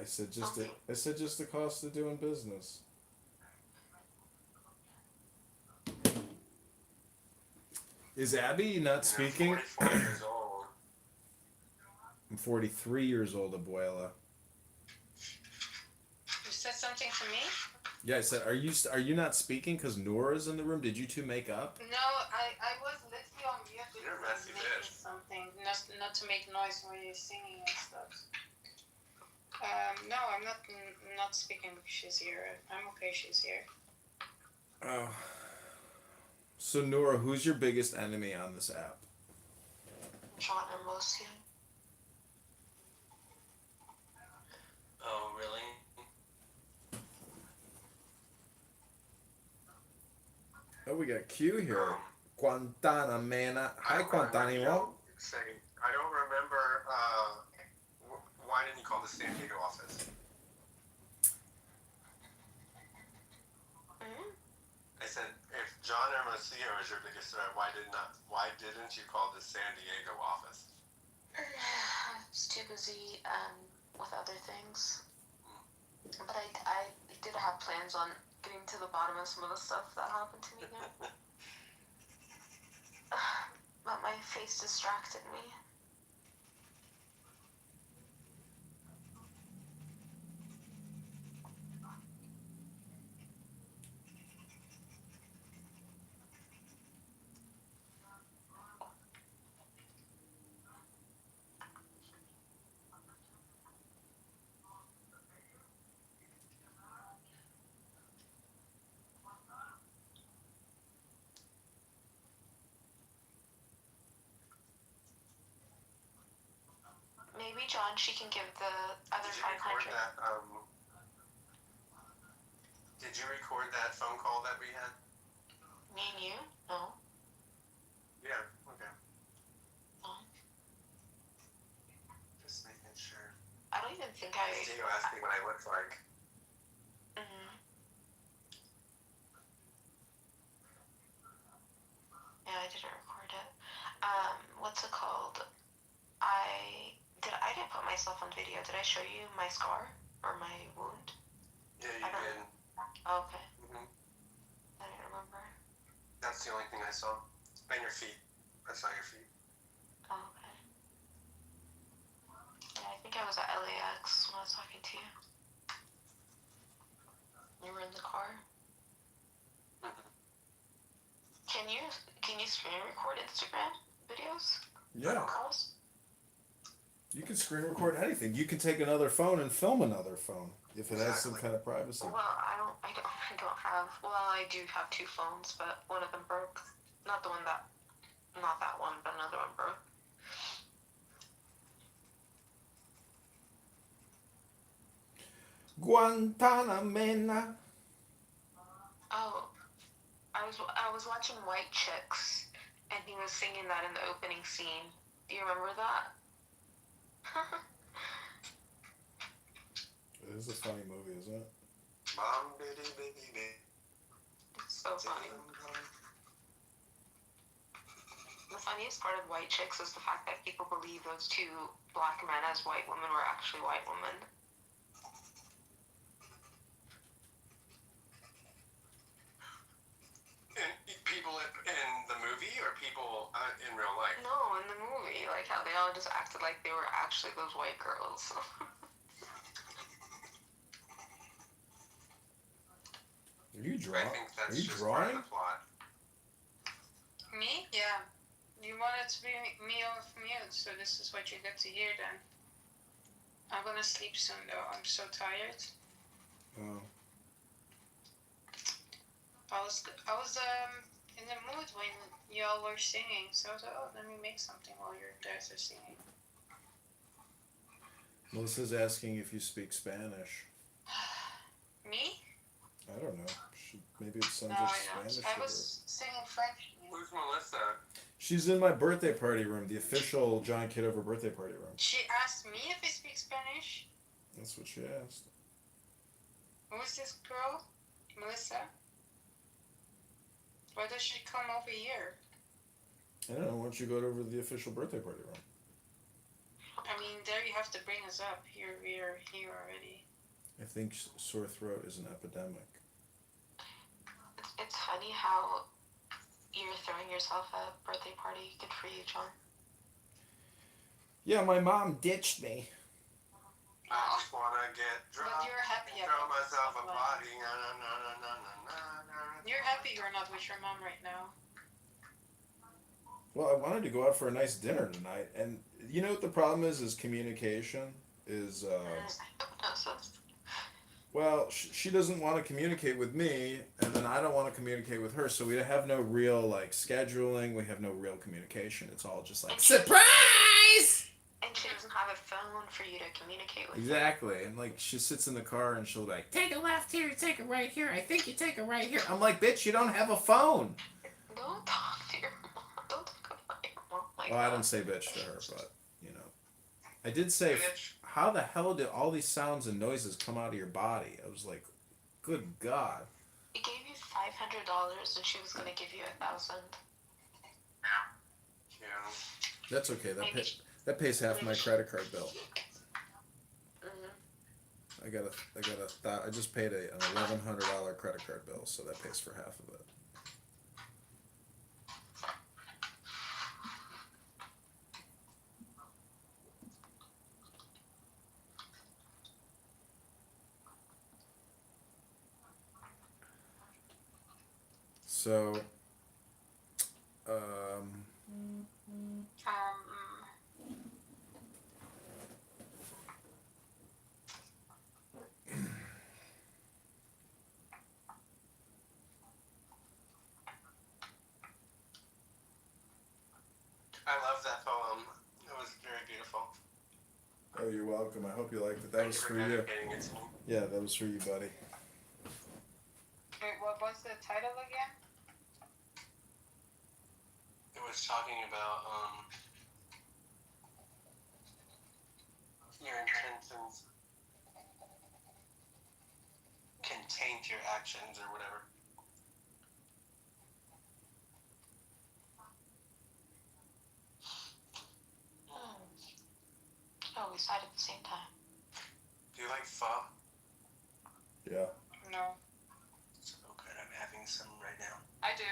[SPEAKER 1] I said just the cost of doing business. Is Abby not speaking?
[SPEAKER 5] You're 44 years old.
[SPEAKER 1] I'm 43 years old, Abuela.
[SPEAKER 3] You said something to me?
[SPEAKER 1] Yeah, I said, are you not speaking because Nora's in the room? Did you two make up?
[SPEAKER 3] No, I was literally on mute because
[SPEAKER 5] You're a
[SPEAKER 3] I was
[SPEAKER 5] messy
[SPEAKER 3] making
[SPEAKER 5] bitch.
[SPEAKER 3] something, not to make noise when you're singing and stuff. No, I'm not speaking because she's here. I'm okay, she's here.
[SPEAKER 1] Oh. So Nora, who's your biggest enemy on this app?
[SPEAKER 8] John and Lucy.
[SPEAKER 6] Oh, really?
[SPEAKER 1] Oh, we got Q here. Guantanamera. Hi,
[SPEAKER 5] I
[SPEAKER 1] Guantanamo.
[SPEAKER 5] don't remember. Why didn't you call the San Diego office? I said, if John Hermosillo is your biggest threat, why didn't you call the San Diego office?
[SPEAKER 8] I was too busy with other things. But I did have plans on getting to the bottom of some of the stuff that happened to me now. But my face distracted me. Maybe John, she can give the other
[SPEAKER 5] Did you record
[SPEAKER 8] 500.
[SPEAKER 5] that? Did you record that phone call that we had?
[SPEAKER 8] Me and you? No.
[SPEAKER 5] Yeah. Okay.
[SPEAKER 8] No.
[SPEAKER 5] Just making sure.
[SPEAKER 8] I don't even think I.
[SPEAKER 5] Diego asked me what I looked like.
[SPEAKER 8] Yeah, I didn't record it. What's it called? I didn't put myself on video. Did I show you my scar or my wound?
[SPEAKER 5] Yeah, you
[SPEAKER 8] I don't-
[SPEAKER 5] did.
[SPEAKER 8] Oh, okay.
[SPEAKER 5] Mm-hmm.
[SPEAKER 8] I didn't remember.
[SPEAKER 5] That's the only thing I saw. And your feet. I saw your feet.
[SPEAKER 8] Oh, okay. Yeah, I think I was at LAX when I was talking to you. You were in the car.
[SPEAKER 5] Mm-hmm.
[SPEAKER 8] Can you screen record Instagram? videos?
[SPEAKER 1] Yeah.
[SPEAKER 8] Calls?
[SPEAKER 1] You can screen record anything. You can take another phone and film another phone if it has some
[SPEAKER 5] Exactly.
[SPEAKER 1] kind of privacy.
[SPEAKER 8] Well, I don't have. Well, I do have two phones, but one of them broke. Not that one, but another one broke.
[SPEAKER 1] Guantanamera.
[SPEAKER 8] Oh, I was watching White Chicks, and he was singing that in the opening scene. Do you remember that?
[SPEAKER 1] It is a funny movie, isn't it?
[SPEAKER 5] Mom, baby, baby, baby.
[SPEAKER 8] It's so funny. The funniest part of White Chicks is the fact that people believe those two black men as white women were actually white women.
[SPEAKER 5] People in the movie or people in real life?
[SPEAKER 8] No, in the movie, like how they all just acted like they were actually those white girls.
[SPEAKER 1] Are you
[SPEAKER 5] I
[SPEAKER 1] drawing?
[SPEAKER 5] think
[SPEAKER 1] Are
[SPEAKER 5] that's
[SPEAKER 1] you
[SPEAKER 5] just part of
[SPEAKER 1] drawing?
[SPEAKER 5] the plot.
[SPEAKER 3] Me? Yeah. You wanted to be me off mute, so this is what you get to hear then. I'm gonna sleep soon though. I'm so tired.
[SPEAKER 1] Oh.
[SPEAKER 3] I was in the mood when y'all were singing, so I was like, oh, let me make something while you guys are singing.
[SPEAKER 1] Melissa's asking if you speak Spanish.
[SPEAKER 3] Me?
[SPEAKER 1] I don't know. Maybe it sounds
[SPEAKER 3] No,
[SPEAKER 1] like
[SPEAKER 3] I don't.
[SPEAKER 1] Spanish
[SPEAKER 3] I
[SPEAKER 1] to her.
[SPEAKER 3] was singing French.
[SPEAKER 5] Who's Melissa?
[SPEAKER 1] She's in my birthday party room, the official John Kitover birthday party room.
[SPEAKER 3] She asked me if I speak Spanish.
[SPEAKER 1] That's what she asked.
[SPEAKER 3] Who's this girl? Melissa? Why does she come over here?
[SPEAKER 1] I don't know. Why don't you go over to the official birthday party room?
[SPEAKER 3] I mean, there you have to bring us up. Here we are here already.
[SPEAKER 1] I think sore throat is an epidemic.
[SPEAKER 8] It's funny how you're throwing yourself a birthday party. Good for you, John.
[SPEAKER 1] Yeah, my mom ditched me.
[SPEAKER 5] I just wanna get drunk.
[SPEAKER 3] But you're happy
[SPEAKER 5] Throw
[SPEAKER 3] about this.
[SPEAKER 5] myself a
[SPEAKER 3] Like,
[SPEAKER 5] party. Na, na, na, na, na, na, na.
[SPEAKER 3] you're happy you're not with your mom right now.
[SPEAKER 1] Well, I wanted to go out for a nice dinner tonight, and you know what the problem is communication. Well, she doesn't want to communicate with me, and then I don't want to communicate with her, so we have no real, like, scheduling, we have no real communication. It's all just like, SURPRISE!
[SPEAKER 8] And she doesn't have a phone for you to communicate with.
[SPEAKER 1] Exactly, and, like, she sits in the car and she'll be like, take a left here, take a right here, I think you take a right here. I'm like, bitch, you don't have a phone!
[SPEAKER 8] Don't talk to your mom. Don't talk about your mom like
[SPEAKER 1] Well, I
[SPEAKER 8] that.
[SPEAKER 1] don't say bitch to her, but, you know. I did say,
[SPEAKER 5] Bitch.
[SPEAKER 1] how the hell did all these sounds and noises come out of your body? I was like, good God.
[SPEAKER 8] He gave you $500 and she was gonna give you $1,000.
[SPEAKER 5] Yeah.
[SPEAKER 1] That's okay,
[SPEAKER 8] Maybe.
[SPEAKER 1] that pays half my credit card bill.
[SPEAKER 8] Mm-hmm.
[SPEAKER 1] I just paid an $1,100 credit card bill, so that pays for half of it. So,
[SPEAKER 5] I love that poem. It was very beautiful.
[SPEAKER 1] oh, you're welcome. I hope you liked it. That
[SPEAKER 5] Thank
[SPEAKER 1] was
[SPEAKER 5] you
[SPEAKER 1] for
[SPEAKER 5] for
[SPEAKER 1] you.
[SPEAKER 5] dedicating it to me.
[SPEAKER 1] Yeah, that was for you, buddy.
[SPEAKER 3] Wait, what was the title again?
[SPEAKER 5] It was talking about your intentions can taint your actions or whatever.
[SPEAKER 8] Oh, we sighed at the same time.
[SPEAKER 5] Do you like pho?
[SPEAKER 1] Yeah.
[SPEAKER 3] No.
[SPEAKER 5] So good. I'm having some right now.
[SPEAKER 2] I do.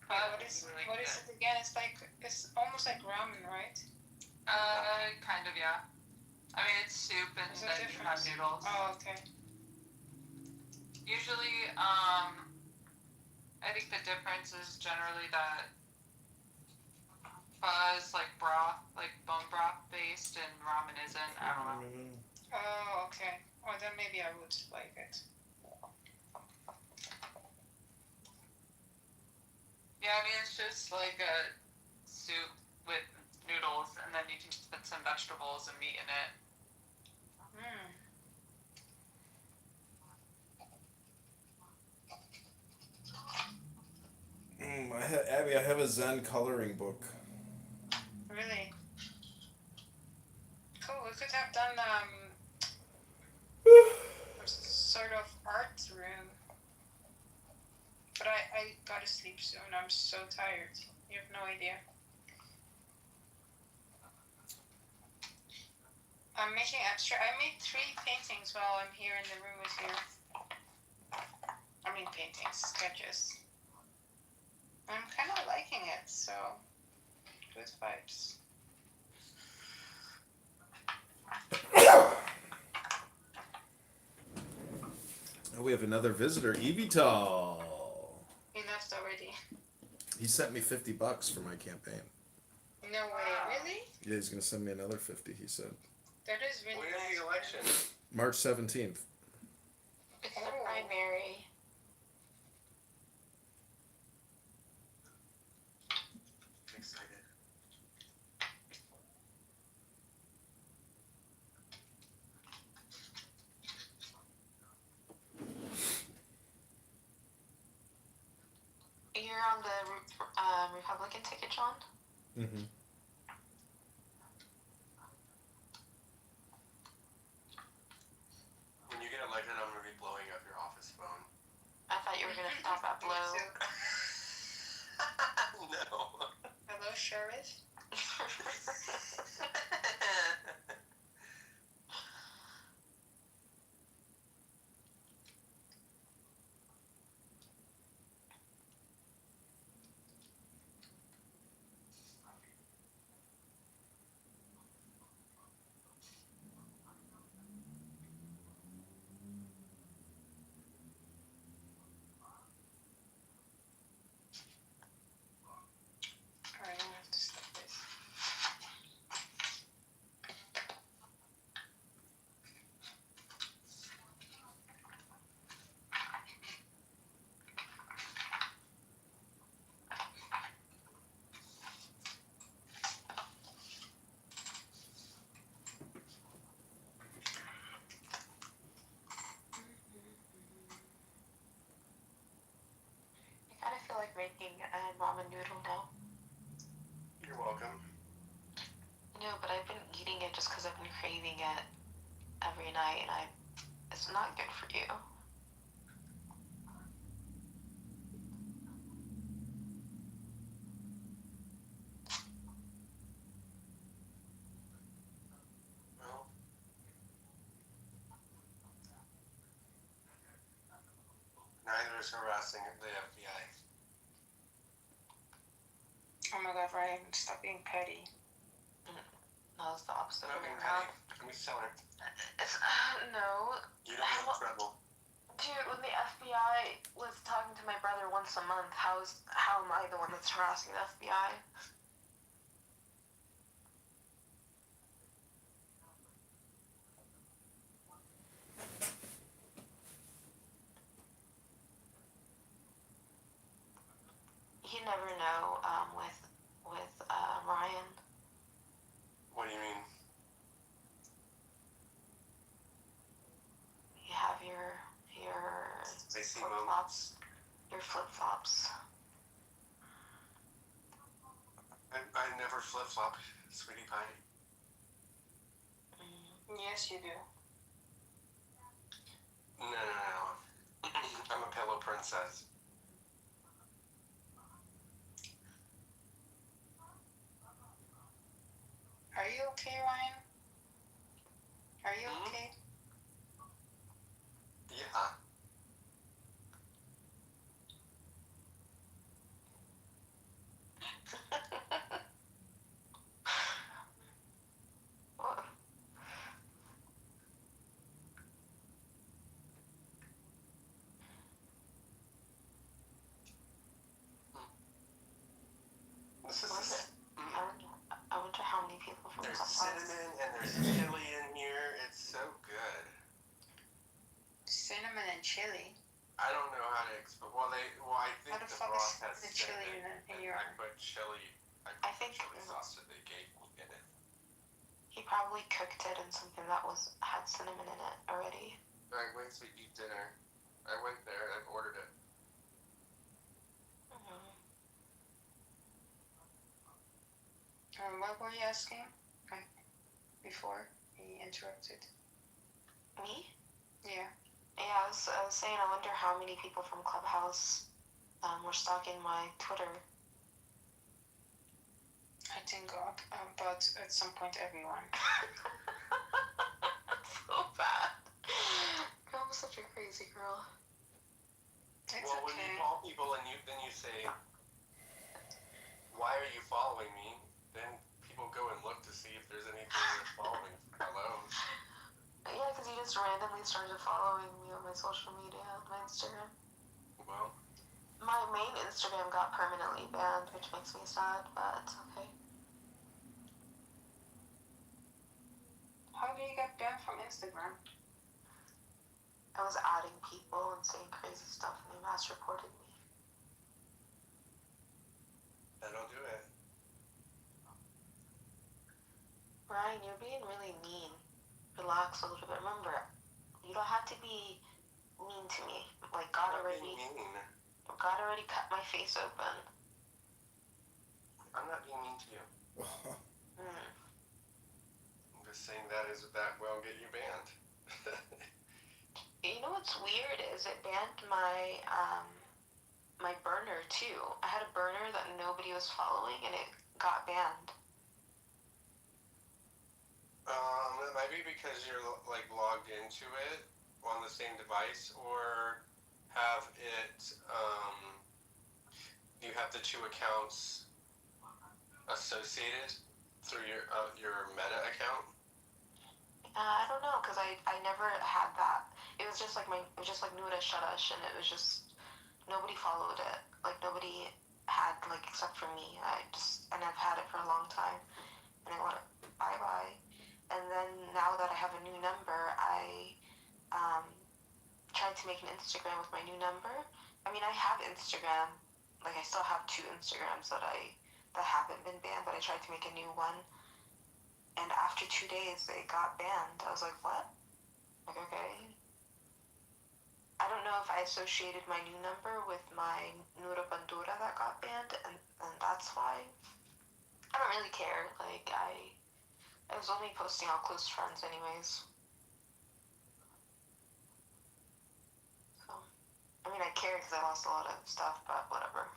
[SPEAKER 3] Wait, what is it again? It's almost like ramen, right?
[SPEAKER 2] Kind of, yeah. I mean, it's soup and
[SPEAKER 3] There's a
[SPEAKER 2] then you have
[SPEAKER 3] difference.
[SPEAKER 2] noodles.
[SPEAKER 3] Oh, okay.
[SPEAKER 2] Usually, I think the difference is generally that pho is like broth, like bone broth based, and ramen isn't. I don't know.
[SPEAKER 3] Oh, okay. Or then maybe I would like it.
[SPEAKER 2] Yeah, I mean, it's just like a soup with noodles, and then you can just put some vegetables and meat in it.
[SPEAKER 3] Hmm.
[SPEAKER 1] Abby, I have a Zen coloring book.
[SPEAKER 3] Really? Cool. We could have done a sort of art room. But I gotta sleep soon. I'm so tired. You have no idea. I'm making abstract. I made 3 paintings while I'm here in the room with you. I mean paintings, sketches. I'm kind of liking it, so good vibes.
[SPEAKER 1] Oh, we have another visitor, Evital.
[SPEAKER 3] He left already.
[SPEAKER 1] He sent me $50 for my campaign.
[SPEAKER 3] No way, really?
[SPEAKER 1] Yeah, he's gonna send me another 50. He said.
[SPEAKER 3] That is really
[SPEAKER 5] When is
[SPEAKER 3] nice.
[SPEAKER 5] the election?
[SPEAKER 1] March 17th.
[SPEAKER 8] It's the primary.
[SPEAKER 5] I'm excited.
[SPEAKER 8] You're on the Republican ticket, John?
[SPEAKER 1] Mm-hmm.
[SPEAKER 5] When you get elected, I'm gonna be blowing up your office phone.
[SPEAKER 8] I thought you were gonna stop at
[SPEAKER 3] Me
[SPEAKER 8] blow.
[SPEAKER 3] too.
[SPEAKER 5] No.
[SPEAKER 3] Hello, Sheriff. Alright, I have to stop this.
[SPEAKER 8] I kind of feel like making a ramen noodle now.
[SPEAKER 5] You're welcome.
[SPEAKER 8] No, but I've been eating it just because I've been craving it every night, and it's not good for you.
[SPEAKER 5] Well, neither is harassing the FBI.
[SPEAKER 3] Oh my god, Ryan, stop being petty.
[SPEAKER 8] No, it's the opposite
[SPEAKER 5] Not
[SPEAKER 8] way
[SPEAKER 5] being
[SPEAKER 8] around.
[SPEAKER 5] petty. I'm just telling her.
[SPEAKER 8] It's no,
[SPEAKER 5] You don't get in trouble.
[SPEAKER 8] dude. When the FBI was talking to my brother once a month, how am I the one that's harassing the FBI? You never know. With Ryan,
[SPEAKER 5] What do you mean?
[SPEAKER 8] you have your
[SPEAKER 5] I see
[SPEAKER 8] flip
[SPEAKER 5] moments.
[SPEAKER 8] flops. Your flip flops.
[SPEAKER 5] I never flip flop, sweetie pie.
[SPEAKER 3] Yes, you do.
[SPEAKER 5] No. I'm a pillow princess.
[SPEAKER 3] Are you okay, Ryan? Are you
[SPEAKER 5] Mhm.
[SPEAKER 3] okay?
[SPEAKER 5] Yeah.
[SPEAKER 8] What?
[SPEAKER 4] Ross has
[SPEAKER 3] the chili
[SPEAKER 4] cinnamon,
[SPEAKER 3] in
[SPEAKER 4] and
[SPEAKER 3] your.
[SPEAKER 4] I put chili.
[SPEAKER 8] I think
[SPEAKER 4] chili sauce that they gave me in it.
[SPEAKER 8] he probably cooked it in something that had cinnamon in it already.
[SPEAKER 4] Alright, wait to eat dinner. I went there. I ordered it.
[SPEAKER 3] What were you asking? Before he interrupted.
[SPEAKER 8] Me?
[SPEAKER 3] Yeah.
[SPEAKER 8] Yeah, I was saying, I wonder how many people from Clubhouse were stalking my Twitter.
[SPEAKER 3] I think but at some point everyone.
[SPEAKER 8] So bad. I'm such a crazy girl.
[SPEAKER 3] It's
[SPEAKER 4] Well, when you
[SPEAKER 3] okay.
[SPEAKER 4] call people and then you say, "Why are you following me?" Then people go and look to see if there's anything they're following. Hello.
[SPEAKER 8] Yeah, because you just randomly started following me on my social media, on my Instagram.
[SPEAKER 4] Well,
[SPEAKER 8] My main Instagram got permanently banned, which makes me sad, but it's okay.
[SPEAKER 3] How did you get banned from Instagram?
[SPEAKER 8] I was adding people and saying crazy stuff, and they mass reported me.
[SPEAKER 4] that'll do it.
[SPEAKER 8] Ryan, you're being really mean. Relax a little bit. Remember, you don't have to be mean to me. Like, God
[SPEAKER 4] I'm not
[SPEAKER 8] already
[SPEAKER 4] being mean.
[SPEAKER 8] cut my face open.
[SPEAKER 4] I'm not being mean to you.
[SPEAKER 8] Mm.
[SPEAKER 4] I'm just saying that will get you banned.
[SPEAKER 8] You know what's weird is it banned my my burner too. I had a burner that nobody was following, and it got banned.
[SPEAKER 4] It might be because you're like logged into it on the same device, or have it. You have the two accounts associated through your Meta account.
[SPEAKER 8] I don't know, because I never had that. It was just like Nuda Shadash, and it was just nobody followed it. Like nobody had, like, except for me. And I've had it for a long time, and I went bye bye. And then now that I have a new number, I tried to make an Instagram with my new number. I mean, I have Instagram. Like, I still have 2 Instagrams that haven't been banned, but I tried to make a new one. And after 2 days, it got banned. I was like, what? Like, okay. I don't know if I associated my new number with my Nura Bandura that got banned, and that's why. I don't really care. Like, I was only posting all close friends anyways. So, I mean, I care because I lost a lot of stuff, but whatever.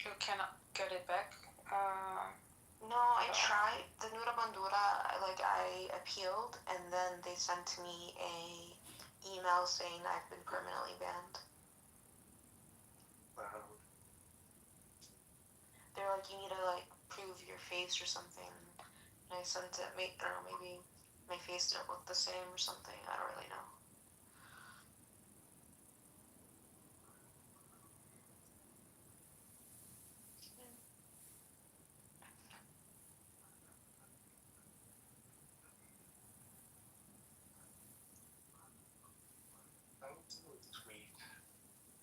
[SPEAKER 3] You cannot get it back.
[SPEAKER 8] No, I tried. The Nura Bandura, I appealed, and then they sent me a email saying I've been permanently banned. They're like, you need to, like, prove your face or something. And I sent it, I don't know, maybe my face didn't look the same or something. I don't really know.
[SPEAKER 4] Tweet.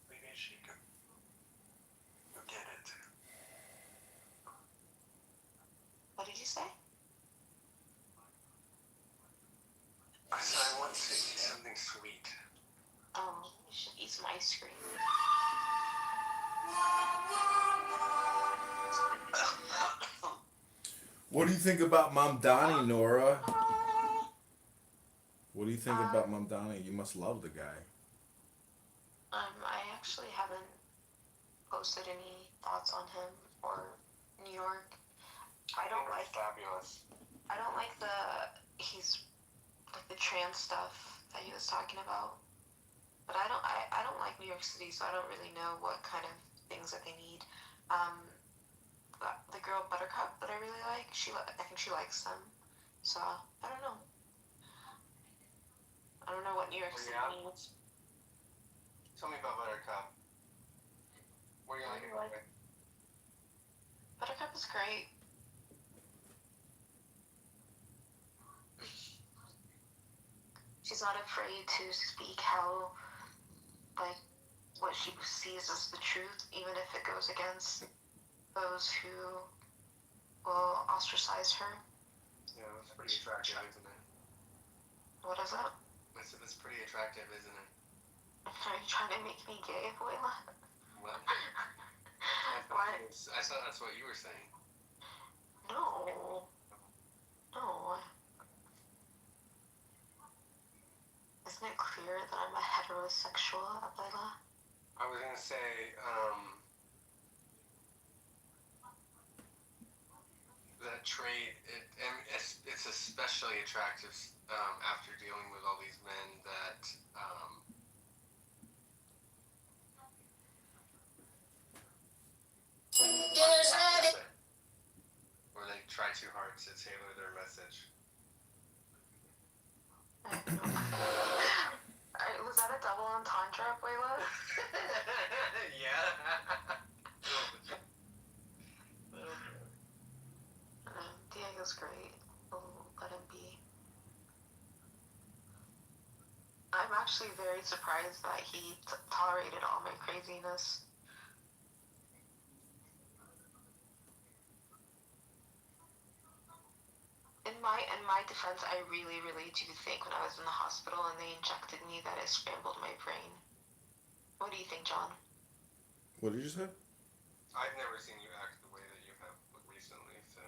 [SPEAKER 4] Maybe she could get it.
[SPEAKER 8] What did you say?
[SPEAKER 4] I said I want to eat something sweet.
[SPEAKER 8] Oh, you should eat some ice cream.
[SPEAKER 1] What do you think about Mamdani, Nora? What do you think about Mamdani? You must love the guy.
[SPEAKER 8] I actually haven't posted any thoughts on him or New York. I don't like
[SPEAKER 4] fabulous.
[SPEAKER 8] I don't like the trans stuff that he was talking about. But I don't like New York City, so I don't really know what kind of things that they need. The girl Buttercup that I really like, I think she likes them. So I don't know. I don't know what New York City needs.
[SPEAKER 4] Tell me about Buttercup. What do you like about it?
[SPEAKER 8] Buttercup is great. she's not afraid to speak how, like, what she sees as the truth, even if it goes against those who will ostracize her.
[SPEAKER 5] Yeah, that's pretty attractive, isn't it?
[SPEAKER 8] What is that?
[SPEAKER 5] That's pretty attractive, isn't it?
[SPEAKER 8] Are you trying to make me gay, Abuela?
[SPEAKER 5] What?
[SPEAKER 8] What?
[SPEAKER 5] I thought that's what you were saying.
[SPEAKER 8] No. No. Isn't it clear that I'm a heterosexual, Abuela?
[SPEAKER 5] I was gonna say, that trait, it's especially attractive after dealing with all these men that where they try too hard to tailor their message.
[SPEAKER 8] Was that a double entendre, Abuela?
[SPEAKER 5] Yeah.
[SPEAKER 8] Diego's great. Let him be. I'm actually very surprised that he tolerated all my craziness. In my defense, I really, really do think when I was in the hospital and they injected me that it scrambled my brain. What do you think, John?
[SPEAKER 1] What did you say?
[SPEAKER 5] I've never seen you act the way that you have recently, so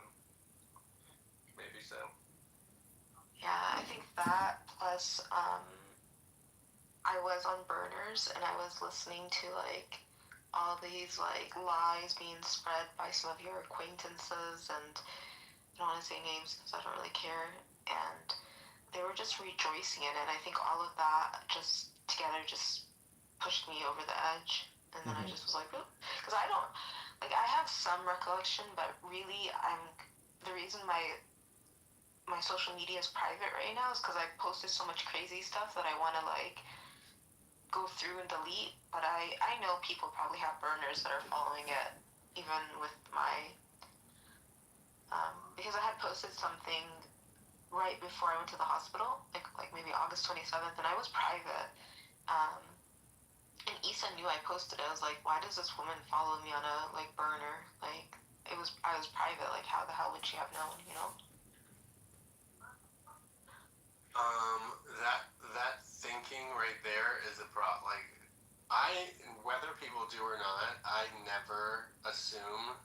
[SPEAKER 5] maybe so.
[SPEAKER 8] Yeah, I think that plus I was on burners and I was listening to like all these like lies being spread by some of your acquaintances, and I don't want to say names because I don't really care, and they were just rejoicing in it. I think all of that just together just pushed me over the edge, and then I just was like, because I don't, like, I have some recollection, but really the reason my social media is private right now is because I posted so much crazy stuff that I want to like go through and delete, but I know people probably have burners that are following it, even with my because I had posted something right before I went to the hospital, like maybe August 27th, and I was private. And Issa knew I posted it. I was like, why does this woman follow me on a like burner? Like I was private. Like how the hell would she have known? You know?
[SPEAKER 5] That thinking right there is a like whether people do or not, I never assume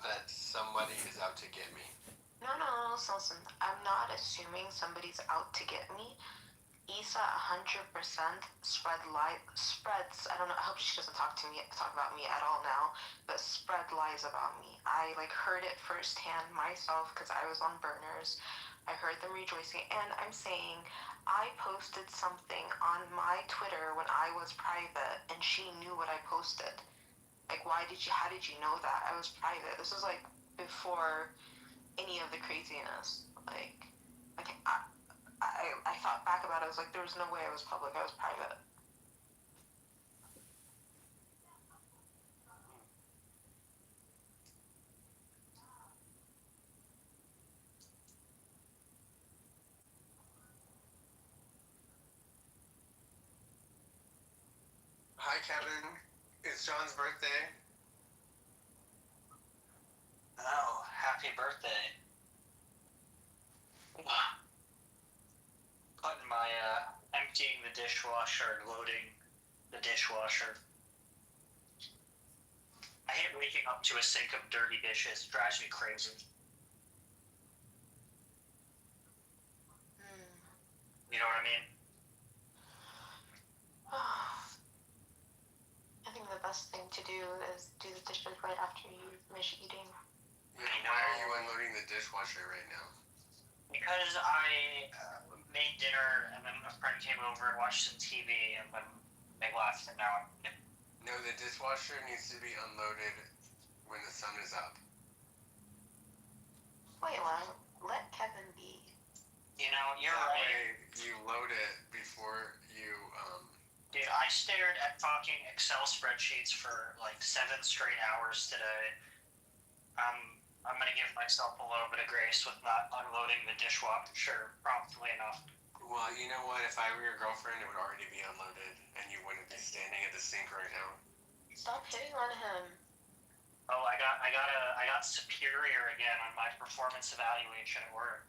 [SPEAKER 5] that somebody is out to get me.
[SPEAKER 8] No, listen. I'm not assuming somebody's out to get me. Issa 100% spreads. I don't know. I hope she doesn't talk about me at all now, but spread lies about me. I like heard it firsthand myself because I was on burners. I heard them rejoicing, and I'm saying I posted something on my Twitter when I was private, and she knew what I posted. Like, how did you know that? I was private. This was like before any of the craziness. Like I thought back about it, I was like, there was no way I was public, I was private.
[SPEAKER 5] Hi, Kevin. It's John's birthday.
[SPEAKER 9] Oh, happy birthday. Putting my, emptying the dishwasher and loading the dishwasher. I hate waking up to a sink of dirty dishes. It drives me crazy. You know what I mean?
[SPEAKER 8] I think the best thing to do is do the dishes right after you finish eating.
[SPEAKER 5] Yeah, why are you unloading the dishwasher right now?
[SPEAKER 9] Because I made dinner and then a friend came over and watched some TV and then they left and now
[SPEAKER 5] No, the dishwasher needs to be unloaded when the sun is up.
[SPEAKER 8] Wait, let Kevin be.
[SPEAKER 9] You know, you're
[SPEAKER 5] that
[SPEAKER 9] right.
[SPEAKER 5] Way you load it before you
[SPEAKER 9] Dude, I stared at fucking Excel spreadsheets for like 7 straight hours today. I'm gonna give myself a little bit of grace with not unloading the dishwasher promptly enough.
[SPEAKER 5] Well, you know what? If I were your girlfriend, it would already be unloaded, and you wouldn't be standing at the sink right now.
[SPEAKER 8] Stop hitting on him.
[SPEAKER 9] Oh, I got superior again on my performance evaluation at work.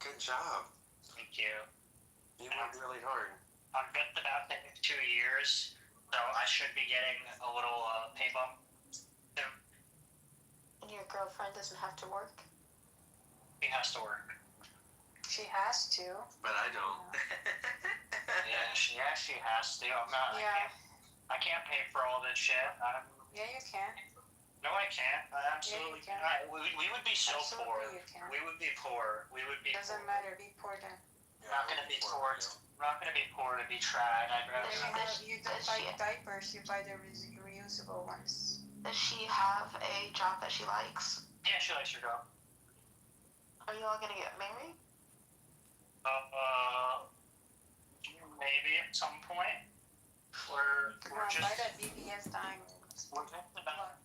[SPEAKER 5] Good job.
[SPEAKER 9] Thank you.
[SPEAKER 5] You worked really hard.
[SPEAKER 9] I've been about 2 years, so I should be getting a little pay bump soon.
[SPEAKER 8] And your girlfriend doesn't have to work?
[SPEAKER 9] He has to work.
[SPEAKER 3] She has to.
[SPEAKER 5] But I don't.
[SPEAKER 9] Yeah, she has to. I'm not.
[SPEAKER 3] Yeah.
[SPEAKER 9] I can't pay for all this shit.
[SPEAKER 3] Yeah, you can.
[SPEAKER 9] No, I can't. I absolutely
[SPEAKER 3] Yeah, you can.
[SPEAKER 9] cannot. We would be so poor.
[SPEAKER 3] Absolutely, you can.
[SPEAKER 9] We would be poor. We would be.
[SPEAKER 3] Doesn't matter. Be poor then.
[SPEAKER 9] We're not gonna be poor. We're not gonna be poor to be tried. I'd rather.
[SPEAKER 3] You don't buy diapers. You buy the reusable ones.
[SPEAKER 8] Does she have a job that she likes?
[SPEAKER 9] Yeah, she likes her job.
[SPEAKER 8] Are you all gonna get married?
[SPEAKER 9] Maybe at some point. We're
[SPEAKER 3] Come on,
[SPEAKER 9] just.
[SPEAKER 3] buy that BBS diamond.
[SPEAKER 9] We're just about.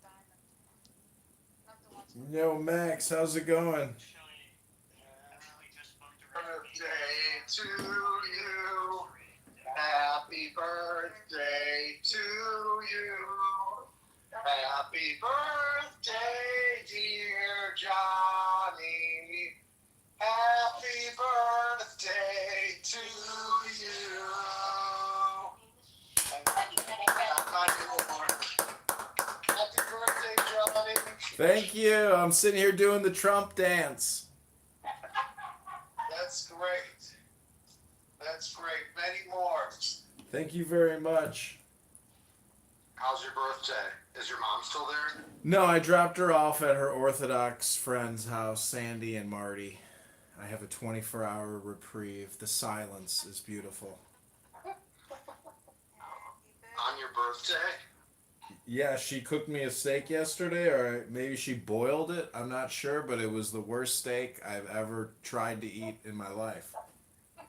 [SPEAKER 3] Not the ones.
[SPEAKER 1] Yo, Max, how's it going?
[SPEAKER 9] Actually just booked a
[SPEAKER 5] Birthday to you. Happy birthday to you. Happy birthday, dear Johnny. Happy birthday to you. Happy birthday, Johnny.
[SPEAKER 1] Thank you. I'm sitting here doing the Trump dance.
[SPEAKER 5] That's great. That's great. Many more.
[SPEAKER 1] Thank you very much.
[SPEAKER 5] How's your birthday? Is your mom still there?
[SPEAKER 1] No, I dropped her off at her Orthodox friend's house, Sandy and Marty. I have a 24-hour reprieve. The silence is beautiful.
[SPEAKER 5] On your birthday?
[SPEAKER 1] Yeah, she cooked me a steak yesterday, or maybe she boiled it. I'm not sure, but it was the worst steak I've ever tried to eat in my life.
[SPEAKER 5] I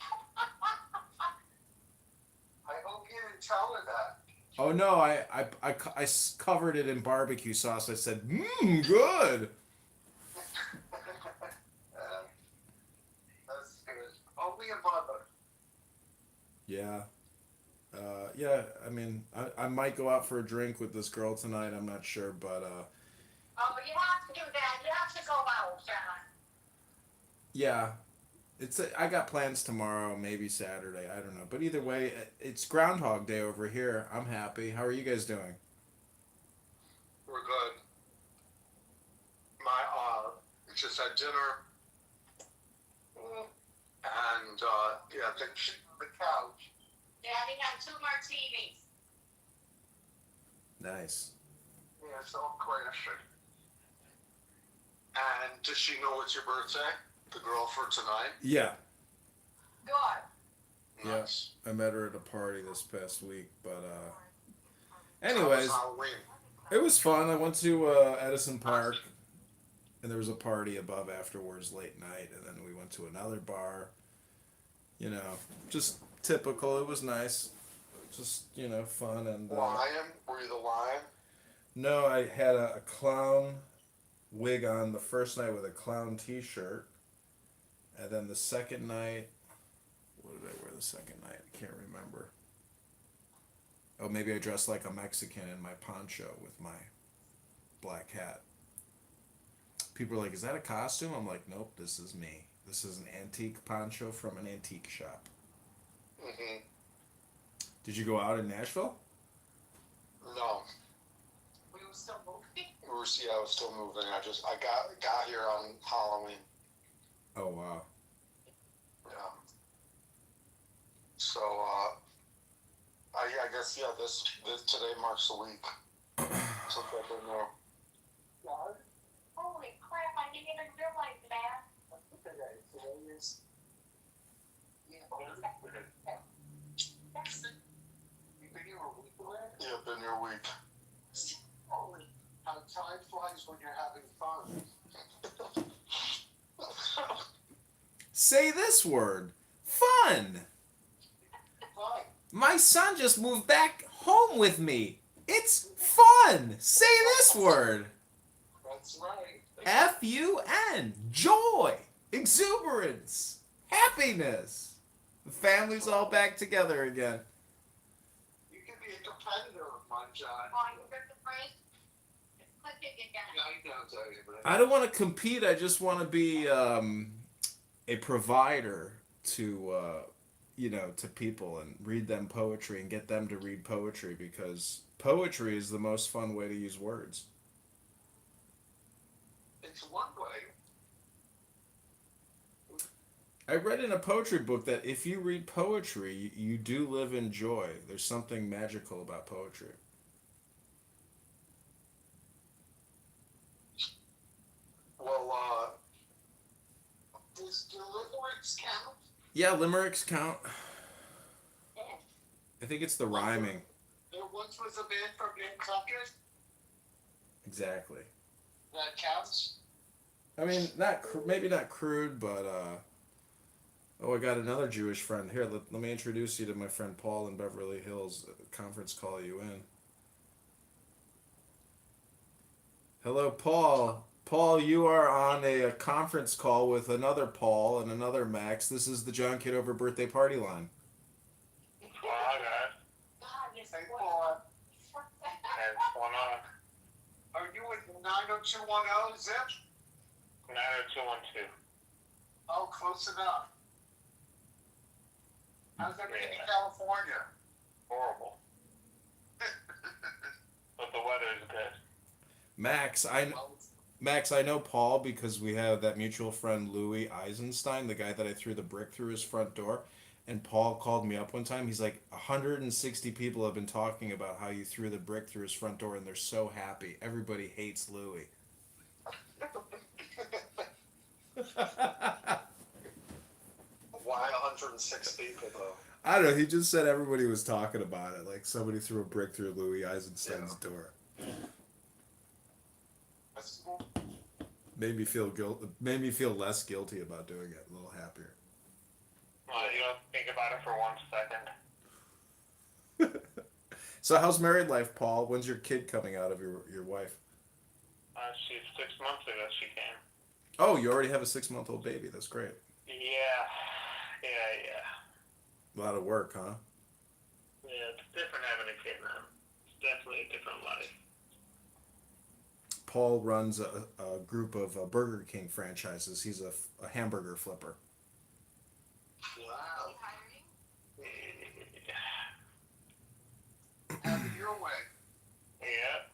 [SPEAKER 5] hope you didn't tell her that.
[SPEAKER 1] Oh no, I covered it in barbecue sauce. I said, good.
[SPEAKER 5] That's good. Only a mother.
[SPEAKER 1] Yeah. Yeah, I mean, I might go out for a drink with this girl tonight. I'm not sure, but
[SPEAKER 7] Oh, you have to do that. You have to go out, John.
[SPEAKER 1] yeah, I got plans tomorrow, maybe Saturday. I don't know, but either way, it's Groundhog Day over here. I'm happy. How are you guys doing?
[SPEAKER 5] We're good. Just had dinner. And, yeah, I think she's on the couch.
[SPEAKER 7] Daddy got 2 martinis.
[SPEAKER 1] Nice.
[SPEAKER 5] Yeah, so I'm crashing. And does she know it's your birthday? The girl for tonight?
[SPEAKER 1] Yeah,
[SPEAKER 7] Good.
[SPEAKER 1] Yeah.
[SPEAKER 5] Nice.
[SPEAKER 1] I met her at a party this past week, but
[SPEAKER 5] How was
[SPEAKER 1] anyways,
[SPEAKER 5] Halloween?
[SPEAKER 1] it was fun. I went to Edison Park, and there was a party above afterwards late night, and then we went to another bar. You know, just typical. It was nice. Just, fun. And
[SPEAKER 5] Lion? Were you the lion?
[SPEAKER 1] no, I had a clown wig on the first night with a clown t-shirt, and then the second night, what did I wear the second night? I can't remember. Oh, maybe I dressed like a Mexican in my poncho with my black hat. People are like, is that a costume? I'm like, nope, this is me. This is an antique poncho from an antique shop.
[SPEAKER 5] Mm-hmm.
[SPEAKER 1] Did you go out in Nashville?
[SPEAKER 5] No.
[SPEAKER 7] We were still moving.
[SPEAKER 5] I was still moving. I got here on Halloween.
[SPEAKER 1] Oh, wow.
[SPEAKER 5] Yeah. So, I guess, yeah, this today marks a week. Since I've been there.
[SPEAKER 7] Holy crap, I didn't even realize that.
[SPEAKER 5] Yeah, been here a week.
[SPEAKER 7] Holy.
[SPEAKER 5] How time flies when you're having fun.
[SPEAKER 1] Say this word. Fun.
[SPEAKER 5] Fun.
[SPEAKER 1] My son just moved back home with me. It's fun. Say this word.
[SPEAKER 5] That's right.
[SPEAKER 1] F-U-N. Joy. Exuberance. Happiness. The family's all back together again.
[SPEAKER 5] You can be a competitor of mine, John.
[SPEAKER 7] Oh, you got the price? Click it again.
[SPEAKER 5] Yeah, I know, tell you, but
[SPEAKER 1] I don't want to compete. I just want to be a provider to to people and read them poetry and get them to read poetry because poetry is the most fun way to use words.
[SPEAKER 5] it's one way.
[SPEAKER 1] I read in a poetry book that if you read poetry, you do live in joy. There's something magical about poetry.
[SPEAKER 5] Well, does deliverance count?
[SPEAKER 1] Yeah, limericks count. I think it's the rhyming.
[SPEAKER 5] There once was a band from Nantucket
[SPEAKER 1] Exactly.
[SPEAKER 5] that counts.
[SPEAKER 1] I mean, maybe not crude, but I got another Jewish friend here. Let me introduce you to my friend Paul in Beverly Hills. Conference call you in. Hello, Paul. Paul, you are on a conference call with another Paul and another Max. This is the John Kitover birthday party line.
[SPEAKER 6] Hi, guys.
[SPEAKER 7] God, yes,
[SPEAKER 5] Hey,
[SPEAKER 7] boy.
[SPEAKER 5] Paul,
[SPEAKER 6] Hey, what's going on?
[SPEAKER 5] are you with 90210 zip?
[SPEAKER 6] 90212.
[SPEAKER 5] Oh, close enough. How's everything in
[SPEAKER 6] Yeah.
[SPEAKER 5] California?
[SPEAKER 6] Horrible. But the weather is good.
[SPEAKER 1] Max, I know Paul because we have that mutual friend Louis Eisenstein, the guy that I threw the brick through his front door. And Paul called me up one time. He's like, 160 people have been talking about how you threw the brick through his front door, and they're so happy. Everybody hates Louis.
[SPEAKER 6] Why 106 people, though?
[SPEAKER 1] I don't know. He just said everybody was talking about it. Like somebody threw a brick through Louis Eisenstein's door.
[SPEAKER 5] That's cool.
[SPEAKER 1] Made me feel less guilty about doing it. A little happier.
[SPEAKER 6] Well, you don't think about it for 1 second.
[SPEAKER 1] So how's married life, Paul? When's your kid coming out of your wife?
[SPEAKER 6] She's 6 months ago she came.
[SPEAKER 1] Oh, you already have a 6-month-old baby. That's great.
[SPEAKER 6] Yeah.
[SPEAKER 1] A lot of work, huh?
[SPEAKER 6] Yeah, it's different having a kid now. It's definitely a different life.
[SPEAKER 1] Paul runs a group of Burger King franchises. He's a hamburger flipper.
[SPEAKER 5] Wow.
[SPEAKER 8] Hiring?
[SPEAKER 5] Have it your way.
[SPEAKER 6] Yeah.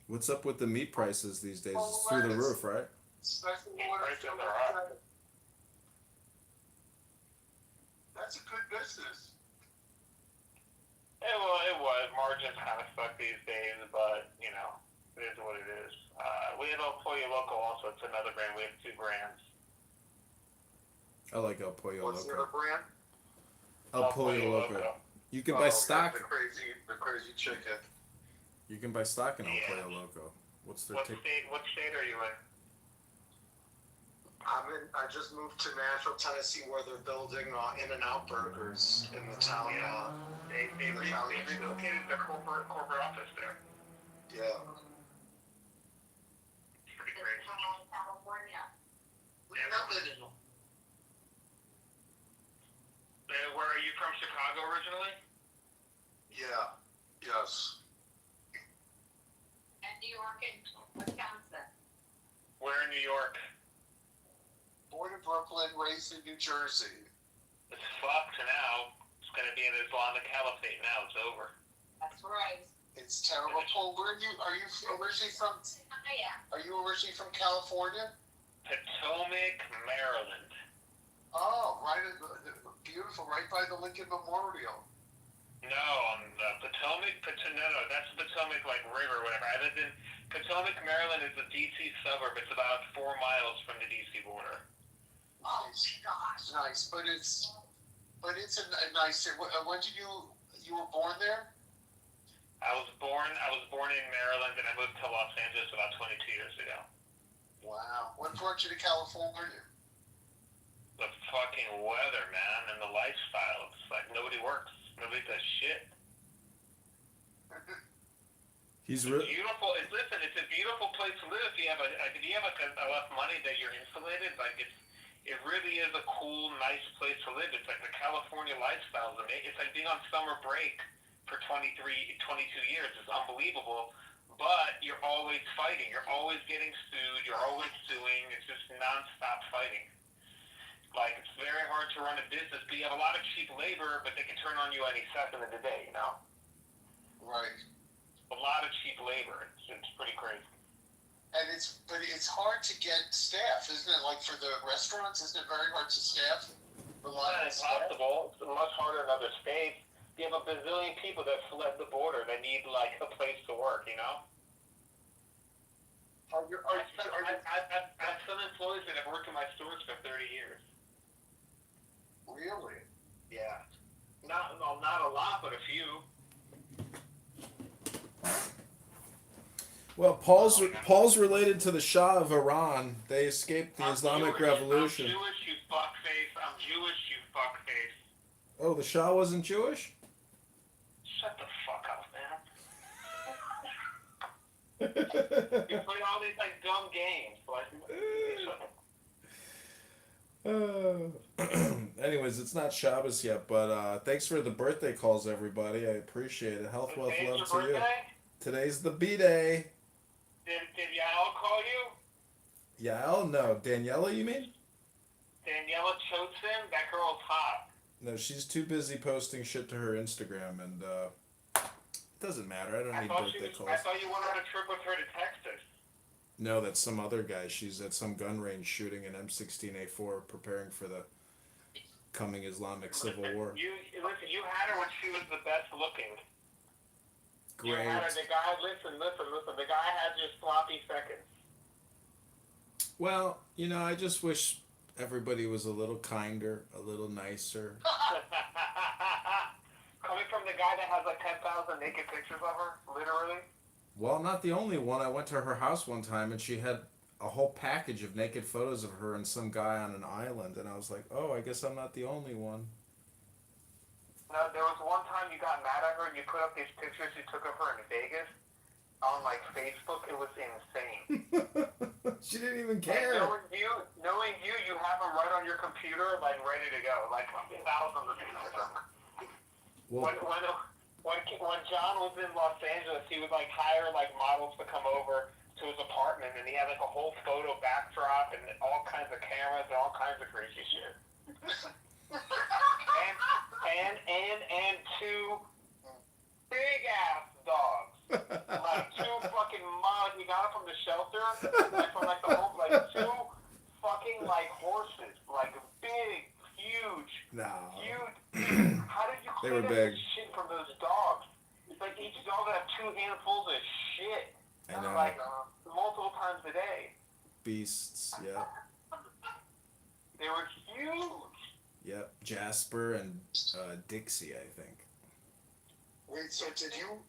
[SPEAKER 1] What's up with the meat prices these days? It's through the roof, right?
[SPEAKER 5] Special
[SPEAKER 6] Yeah,
[SPEAKER 5] order.
[SPEAKER 6] prices are up.
[SPEAKER 5] That's a good business.
[SPEAKER 6] It was. Margins kind of suck these days, but, it is what it is. We have El Pollo Loco also. It's another brand. We have 2 brands.
[SPEAKER 1] I like El Pollo
[SPEAKER 5] What's the
[SPEAKER 1] Loco.
[SPEAKER 5] other brand?
[SPEAKER 1] El Pollo Loco. You can buy
[SPEAKER 5] okay,
[SPEAKER 1] stock.
[SPEAKER 5] The crazy chicken.
[SPEAKER 1] You can buy stock in El
[SPEAKER 6] Yeah.
[SPEAKER 1] Pollo Loco. What's their
[SPEAKER 6] What
[SPEAKER 1] tick?
[SPEAKER 6] state are you in?
[SPEAKER 5] I just moved to Nashville, Tennessee, where they're building In-N-Out burgers in the town.
[SPEAKER 6] They relocated the corporate office there.
[SPEAKER 5] Yeah.
[SPEAKER 6] It's pretty crazy.
[SPEAKER 7] California.
[SPEAKER 6] Where are you from? Chicago originally?
[SPEAKER 5] Yeah. Yes.
[SPEAKER 7] And New York and Wisconsin.
[SPEAKER 6] Where in New York?
[SPEAKER 5] Born in Brooklyn, raised in New Jersey.
[SPEAKER 6] It's fucked now. It's gonna be an Islamic caliphate now. It's over.
[SPEAKER 7] That's right.
[SPEAKER 5] It's terrible. Paul, are you originally from?
[SPEAKER 7] Yeah.
[SPEAKER 5] Are you originally from California?
[SPEAKER 6] Potomac, Maryland.
[SPEAKER 5] Oh, beautiful, right by the Lincoln Memorial.
[SPEAKER 6] No, Potomac, no, that's Potomac like river, whatever. I live in Potomac, Maryland is a DC suburb. It's about 4 miles from the DC border.
[SPEAKER 5] Oh gosh, nice. But it's a nice. When did you were born there?
[SPEAKER 6] I was born in Maryland and I moved to Los Angeles about 22 years ago.
[SPEAKER 5] Wow. What brought you to California?
[SPEAKER 6] The fucking weather, man, and the lifestyle. It's like nobody works. Nobody does shit.
[SPEAKER 1] He's
[SPEAKER 6] It's beautiful. It's a beautiful place to live. If you have enough money that you're insulated, like It really is a cool, nice place to live. It's like the California lifestyle. It's like being on summer break for 23, 22 years. It's unbelievable. But you're always fighting. You're always getting sued. You're always suing. It's just nonstop fighting. Like, it's very hard to run a business, but you have a lot of cheap labor, but they can turn on you any second of the day, you know?
[SPEAKER 5] Right.
[SPEAKER 6] A lot of cheap labor. It's pretty crazy.
[SPEAKER 5] And but it's hard to get staff, isn't it? Like for the restaurants, isn't it very hard to staff?
[SPEAKER 6] It's impossible. It's much harder in other states. You have a bazillion people that fled the border that need, like, a place to work, you know? I've some employees that have worked in my stores for 30 years.
[SPEAKER 5] Really?
[SPEAKER 6] Yeah. Not a lot, but a few.
[SPEAKER 1] Well, Paul's related to the Shah of Iran. They escaped the Islamic Revolution.
[SPEAKER 6] I'm Jewish, you fuckface. I'm Jewish, you fuckface.
[SPEAKER 1] Oh, the Shah wasn't Jewish?
[SPEAKER 6] Shut the fuck up, man. You play all these, like, dumb games.
[SPEAKER 1] Anyways, it's not Shabbos yet, but thanks for the birthday calls, everybody. I appreciate it. Health, wealth,
[SPEAKER 6] Today's
[SPEAKER 1] love
[SPEAKER 6] your
[SPEAKER 1] to you.
[SPEAKER 6] birthday?
[SPEAKER 1] Today's the B-Day.
[SPEAKER 6] Did Yael call you?
[SPEAKER 1] Yael? No. Daniela, you mean?
[SPEAKER 6] Daniela Chosin? That girl's hot.
[SPEAKER 1] No, she's too busy posting shit to her Instagram, and it doesn't matter. I don't need birthday calls.
[SPEAKER 6] I thought you went on a trip with her to Texas.
[SPEAKER 1] No, that's some other guy. She's at some gun range shooting an M16A4, preparing for the coming Islamic Civil War.
[SPEAKER 6] You had her when she was the best looking.
[SPEAKER 1] Great.
[SPEAKER 6] You had her, listen. The guy had your sloppy seconds.
[SPEAKER 1] Well, I just wish everybody was a little kinder, a little nicer.
[SPEAKER 6] Coming from the guy that has like 10,000 naked pictures of her, literally.
[SPEAKER 1] Well, not the only one. I went to her house one time and she had a whole package of naked photos of her and some guy on an island, and I was like, oh, I guess I'm not the only one.
[SPEAKER 6] No, there was one time you got mad at her and you put up these pictures you took of her in Vegas on like Facebook. It was insane.
[SPEAKER 1] She didn't even care.
[SPEAKER 6] Knowing you have them right on your computer, like ready to go, like thousands of pictures. Well, when John was in Los Angeles, he would like hire like models to come over to his apartment, and he had like a whole photo backdrop and all kinds of cameras and all kinds of crazy shit. and two big ass dogs, like two fucking mugs. We got it from the shelter, like from like the home, like two fucking like horses, like big, huge, huge. How did you clean up the shit from those dogs? It's like each dog would have 2 handfuls of shit.
[SPEAKER 1] I know.
[SPEAKER 6] Like multiple times a day.
[SPEAKER 1] Beasts, yeah.
[SPEAKER 6] They were huge.
[SPEAKER 1] Yep, Jasper and Dixie, I think.
[SPEAKER 5] Wait, so did you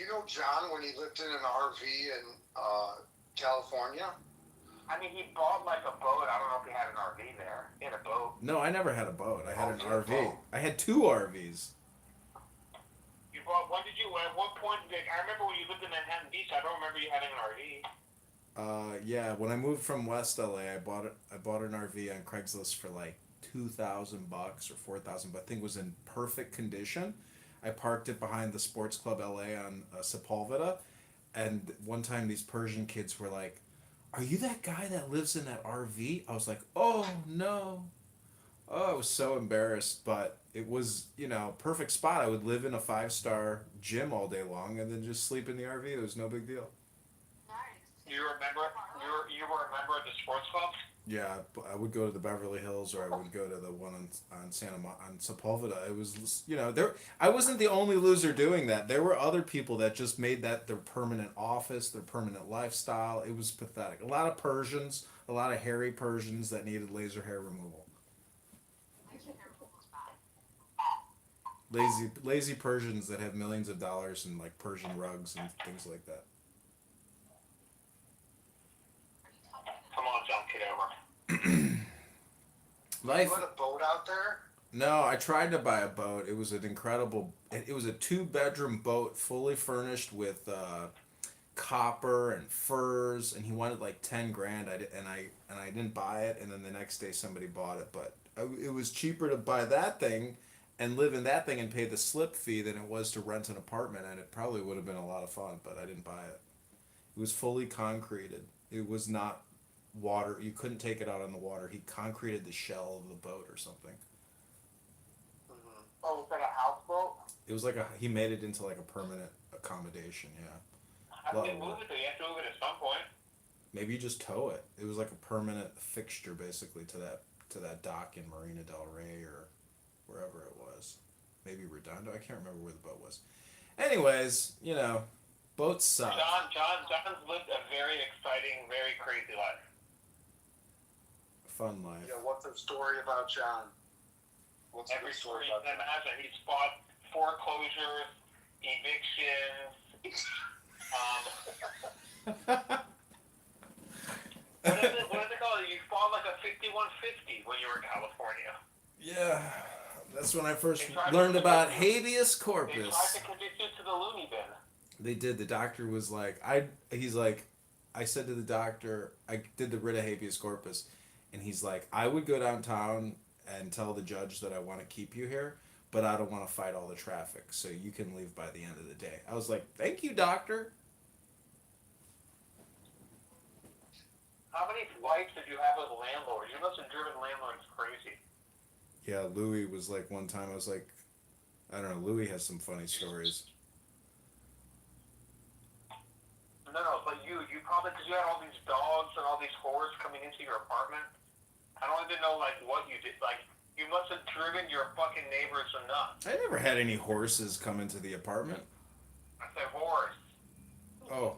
[SPEAKER 5] know John when he lived in an RV in California?
[SPEAKER 6] I mean, he bought like a boat. I don't know if he had an RV there. He had a boat.
[SPEAKER 1] No, I never had a boat. I had an RV. I had 2 RVs.
[SPEAKER 6] You bought? At what point I remember when you lived in Manhattan Beach. I don't remember you having an RV.
[SPEAKER 1] Yeah, when I moved from West LA, I bought an RV on Craigslist for like $2,000 or $4,000, but I think it was in perfect condition. I parked it behind the Sports Club LA on Sepulveda, and one time these Persian kids were like, "Are you that guy that lives in that RV?" I was like, "Oh no." Oh, I was so embarrassed, but it was, perfect spot. I would live in a 5-star gym all day long and then just sleep in the RV. It was no big deal.
[SPEAKER 6] You were a member of the sports club?
[SPEAKER 1] Yeah, I would go to the Beverly Hills, or I would go to the one on Sepulveda. It was, I wasn't the only loser doing that. There were other people that just made that their permanent office, their permanent lifestyle. It was pathetic. A lot of Persians, a lot of hairy Persians that needed laser hair removal. Lazy Persians that have millions of dollars in like Persian rugs and things like that.
[SPEAKER 6] Come on, John Kitover.
[SPEAKER 5] You had a boat out there?
[SPEAKER 1] No, I tried to buy a boat. It was an incredible. It was a 2-bedroom boat, fully furnished with copper and furs, and he wanted like 10 grand. I didn't buy it, and then the next day somebody bought it. But it was cheaper to buy that thing and live in that thing and pay the slip fee than it was to rent an apartment, and it probably would have been a lot of fun, but I didn't buy it. It was fully concreted. It was not water. You couldn't take it out on the water. He concreted the shell of the boat or something.
[SPEAKER 5] Mm-hmm.
[SPEAKER 6] Oh, it's like a houseboat?
[SPEAKER 1] It was like he made it into like a permanent accommodation, yeah.
[SPEAKER 6] How do you move it though? You have to move it at some point.
[SPEAKER 1] Maybe you just tow it. It was like a permanent fixture basically to that dock in Marina del Rey or wherever it was. Maybe Redondo. I can't remember where the boat was. Anyways, boats suck.
[SPEAKER 6] John's lived a very exciting, very crazy life.
[SPEAKER 1] Fun life.
[SPEAKER 5] Yeah, what's the story about John? What's
[SPEAKER 6] Every
[SPEAKER 5] the story
[SPEAKER 6] story you
[SPEAKER 5] about
[SPEAKER 6] can
[SPEAKER 5] John?
[SPEAKER 6] imagine. He's fought foreclosures, evictions. What is it called? You fought like a 5150 when you were in California.
[SPEAKER 1] Yeah, that's when I first
[SPEAKER 6] They tried
[SPEAKER 1] learned
[SPEAKER 6] to
[SPEAKER 1] about
[SPEAKER 6] convict you.
[SPEAKER 1] habeas
[SPEAKER 6] They
[SPEAKER 1] corpus.
[SPEAKER 6] tried to convict you to the loony bin.
[SPEAKER 1] They did. The doctor was like, I said to the doctor, I did the writ of habeas corpus, and he's like, I would go downtown and tell the judge that I want to keep you here, but I don't want to fight all the traffic, so you can leave by the end of the day. I was like, thank you, doctor.
[SPEAKER 6] How many fights did you have with landlords? You must have driven landlords crazy.
[SPEAKER 1] Yeah, Louis was like, one time I was like, I don't know, Louis has some funny stories.
[SPEAKER 6] No, but you probably, because you had all these dogs and all these whores coming into your apartment. I don't even know, like, what you did. Like, you must have driven your fucking neighbors nuts.
[SPEAKER 1] I never had any horses come into the apartment.
[SPEAKER 6] I said whores.
[SPEAKER 1] Oh.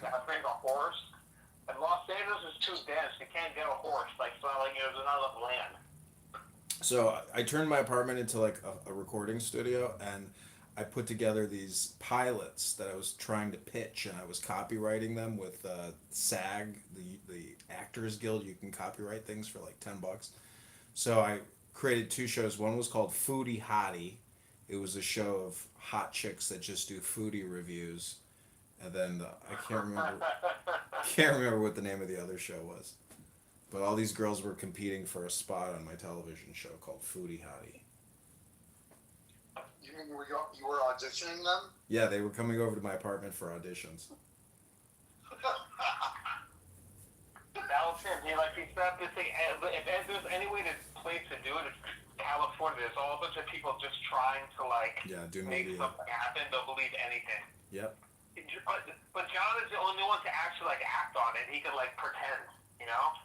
[SPEAKER 6] I bring a horse. And Los Angeles is too dense. You can't get a horse. Like, it's not like there's not enough land.
[SPEAKER 1] So I turned my apartment into like a recording studio, and I put together these pilots that I was trying to pitch, and I was copywriting them with SAG, the Actors Guild. You can copyright things for like $10. So I created two shows. One was called Foodie Hottie. It was a show of hot chicks that just do foodie reviews, and then I can't remember what the name of the other show was. But all these girls were competing for a spot on my television show called Foodie Hottie.
[SPEAKER 5] You mean you were auditioning them?
[SPEAKER 1] Yeah, they were coming over to my apartment for auditions.
[SPEAKER 6] That was him. He set up this thing. If there's any way to place to do it, it's California. There's all a bunch of people just trying to
[SPEAKER 1] do
[SPEAKER 6] make
[SPEAKER 1] media.
[SPEAKER 6] something happen. They'll believe anything.
[SPEAKER 1] Yep.
[SPEAKER 6] But John is the only one to actually act on it. He can pretend, you know.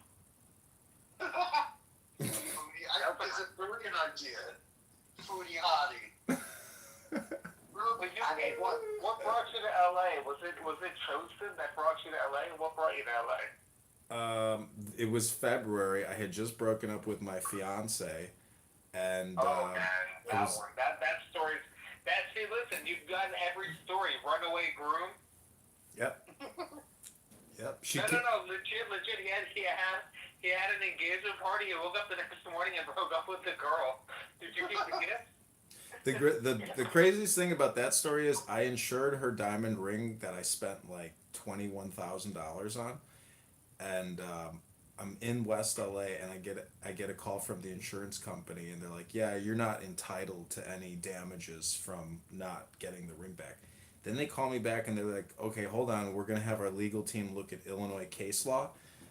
[SPEAKER 5] It's a brilliant idea. Foodie Hottie.
[SPEAKER 6] But what brought you to LA? Was it Chosen that brought you to LA? What brought you to LA?
[SPEAKER 1] It was February. I had just broken up with my fiance, and
[SPEAKER 6] that story's see, listen, you've gotten every story. Runaway groom.
[SPEAKER 1] Yep. Yep.
[SPEAKER 6] No, legit. He had an engagement party. He woke up the next morning and broke up with the girl. Did you keep the gift?
[SPEAKER 1] The craziest thing about that story is I insured her diamond ring that I spent like $21,000 on, and I'm in West LA, and I get a call from the insurance company, and they're like, yeah, you're not entitled to any damages from not getting the ring back. Then they call me back, and they're like, okay, hold on, we're gonna have our legal team look at Illinois case law.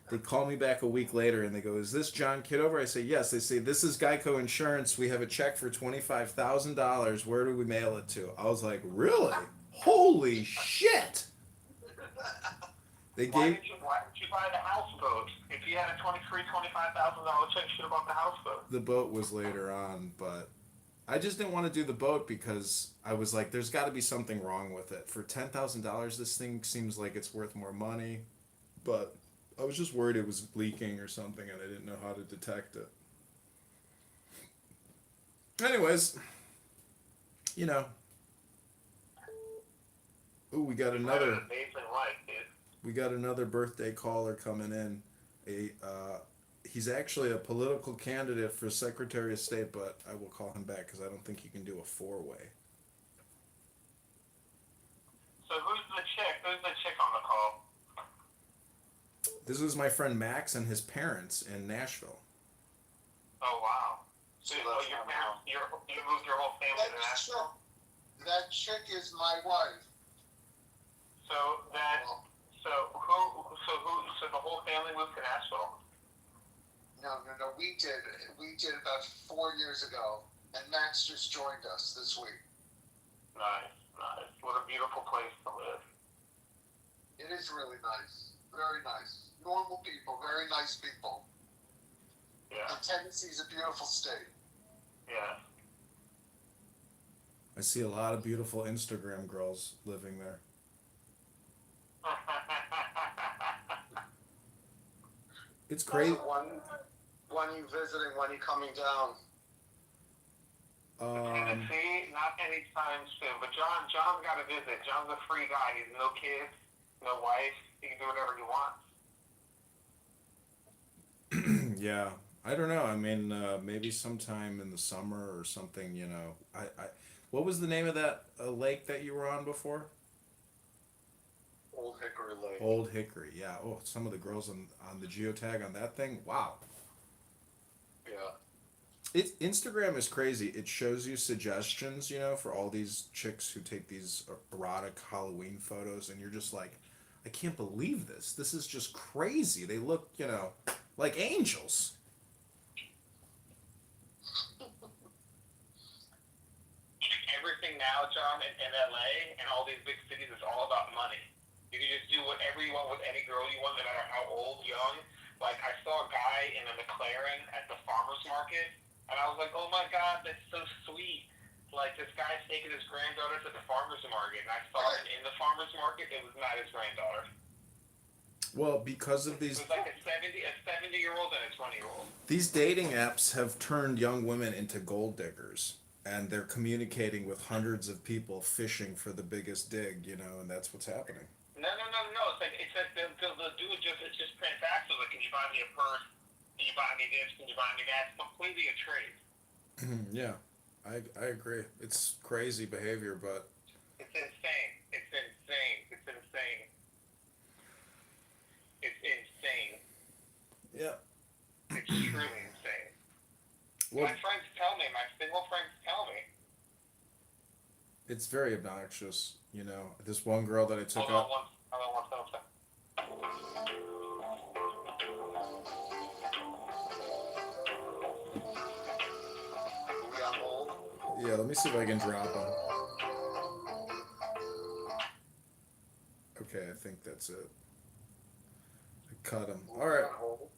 [SPEAKER 1] They call me back a week later, and they go, is this John Kitover? I say, yes. They say, this is Geico Insurance. We have a check for $25,000. Where do we mail it to? I was like, really? Holy shit! Why didn't
[SPEAKER 6] you buy the houseboat? If you had a $25,000 check, you should have bought the houseboat.
[SPEAKER 1] The boat was later on, but I just didn't want to do the boat because I was like, there's got to be something wrong with it. For $10,000, this thing seems like it's worth more money, but I was just worried it was leaking or something, and I didn't know how to detect it. Anyways, Ooh, we got another. We got another birthday caller coming in. He's actually a political candidate for Secretary of State, but I will call him back because I don't think he can do a four-way.
[SPEAKER 6] So who's the chick? Who's the chick on the call?
[SPEAKER 1] This was my friend Max and his parents in Nashville.
[SPEAKER 6] Oh wow. So
[SPEAKER 5] So
[SPEAKER 6] your
[SPEAKER 5] that's
[SPEAKER 6] parents,
[SPEAKER 5] not
[SPEAKER 6] you moved your whole family to
[SPEAKER 5] That
[SPEAKER 6] Nashville.
[SPEAKER 5] chick, that chick is my wife.
[SPEAKER 6] So that
[SPEAKER 5] Well,
[SPEAKER 6] so the whole family moved to Nashville.
[SPEAKER 5] no, we did about 4 years ago, and Max just joined us this week.
[SPEAKER 6] Nice, nice. What a beautiful place to live.
[SPEAKER 5] It is really nice, very nice. Normal people, very nice people.
[SPEAKER 6] Yeah,
[SPEAKER 5] And Tennessee's a beautiful state.
[SPEAKER 6] yeah.
[SPEAKER 1] I see a lot of beautiful Instagram girls living there. It's crazy.
[SPEAKER 5] When you visiting, when you coming down?
[SPEAKER 6] See, not anytime soon. But John's got to visit. John's a free guy. He's no kids, no wife. He can do whatever he wants.
[SPEAKER 1] Yeah, I don't know. I mean, maybe sometime in the summer or something. You know, what was the name of that lake that you were on before?
[SPEAKER 5] Old Hickory Lake.
[SPEAKER 1] Old Hickory. Yeah. Oh, some of the girls on the geotag on that thing. Wow.
[SPEAKER 5] Yeah.
[SPEAKER 1] Instagram is crazy. It shows you suggestions, you know, for all these chicks who take these erotic Halloween photos, and you're just like, I can't believe this. This is just crazy. They look, you know, like angels.
[SPEAKER 6] Everything now, John, in LA and all these big cities is all about money. You can just do whatever you want with any girl you want, no matter how old, young. Like, I saw a guy in a McLaren at the farmer's market, and I was like, oh my God, that's so sweet. Like, this guy's taking his granddaughter to the farmer's market, and I saw him in the farmer's market. It was not his granddaughter.
[SPEAKER 1] Well, because of
[SPEAKER 6] It
[SPEAKER 1] these
[SPEAKER 6] was like a 70-year-old and a 20-year-old.
[SPEAKER 1] these dating apps have turned young women into gold diggers, and they're communicating with hundreds of people fishing for the biggest dig, you know, and that's what's happening.
[SPEAKER 6] No. It's like they'll do it just, it's just transactional. Like, can you buy me a purse? Can you buy me this? Can you buy me that? It's completely a trade.
[SPEAKER 1] Yeah, I agree. It's crazy behavior, but
[SPEAKER 6] It's insane. It's insane. It's insane. It's insane.
[SPEAKER 1] yeah.
[SPEAKER 6] It's truly insane.
[SPEAKER 1] Well,
[SPEAKER 6] My friends tell me, my single friends tell me.
[SPEAKER 1] it's very obnoxious, you know. This one girl that I took out.
[SPEAKER 6] Hold on one second.
[SPEAKER 5] We on hold.
[SPEAKER 1] Yeah, let me see if I can drop him. Okay, I think that's it. I cut him. All right.
[SPEAKER 5] On hold.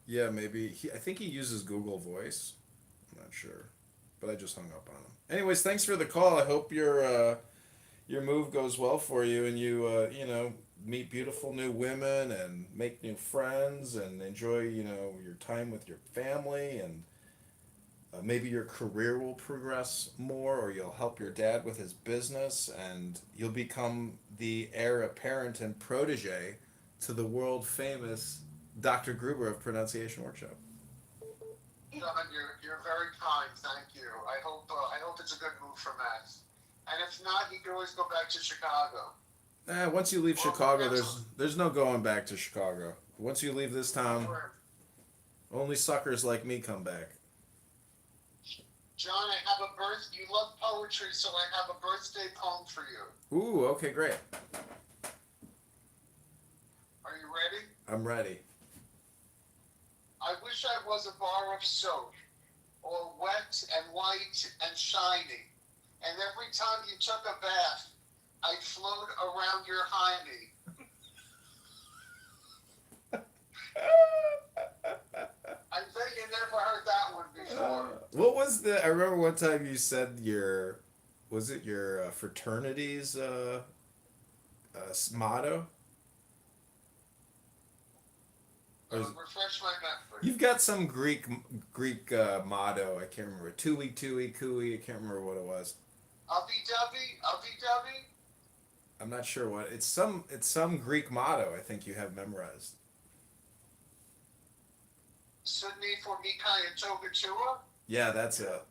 [SPEAKER 1] Yeah, maybe I think he uses Google Voice. I'm not sure, but I just hung up on him. Anyways, thanks for the call. I hope your move goes well for you, and you you know, meet beautiful new women and make new friends and enjoy, you know, your time with your family, and maybe your career will progress more, or you'll help your dad with his business, and you'll become the heir apparent and protege to the world famous Dr. Gruber of Pronunciation Workshop.
[SPEAKER 5] John, you're very kind. Thank you. I hope it's a good move for Max. And if not, he can always go back to Chicago.
[SPEAKER 1] Once you leave Chicago, there's no going back to Chicago. Once you leave this town, only suckers like me come back.
[SPEAKER 5] John, I have a birth. You love poetry, so I have a birthday poem for you.
[SPEAKER 1] Ooh, okay, great.
[SPEAKER 5] Are you ready?
[SPEAKER 1] I'm ready.
[SPEAKER 5] I wish I was a bar of soap, all wet and white and shiny. And every time you took a bath, I'd float around your hiney. I bet you never heard that one before.
[SPEAKER 1] What was the? I remember one time you said was it your fraternity's motto?
[SPEAKER 5] Refresh my memory.
[SPEAKER 1] You've got some Greek motto. I can't remember. Tui tui kui. I can't remember what it was.
[SPEAKER 5] Ubby-dubby?
[SPEAKER 1] I'm not sure what it's some Greek motto. I think you have memorized.
[SPEAKER 5] Sydney for Mikai and Togachua?
[SPEAKER 1] Yeah, that's it.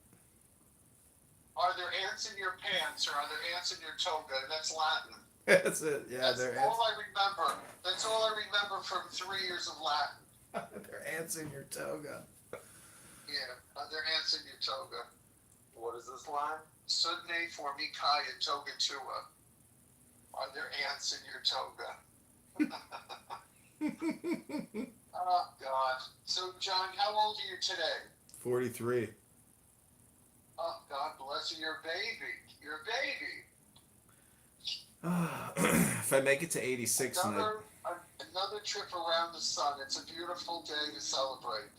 [SPEAKER 5] Are there ants in your pants or are there ants in your toga? That's Latin.
[SPEAKER 1] That's it. Yeah,
[SPEAKER 5] That's
[SPEAKER 1] they're
[SPEAKER 5] all I remember. That's all I remember from 3 years of Latin.
[SPEAKER 1] they're ants in your toga.
[SPEAKER 5] Yeah, they're ants in your toga. What is this line? Sudne formicaya toga tua. Are there ants in your toga? Oh, God. So, John, how old are you today?
[SPEAKER 1] 43.
[SPEAKER 5] Oh, God bless you. You're a baby. You're a baby.
[SPEAKER 1] If I make it to 86 and
[SPEAKER 5] Another trip around the sun. It's a beautiful day to celebrate.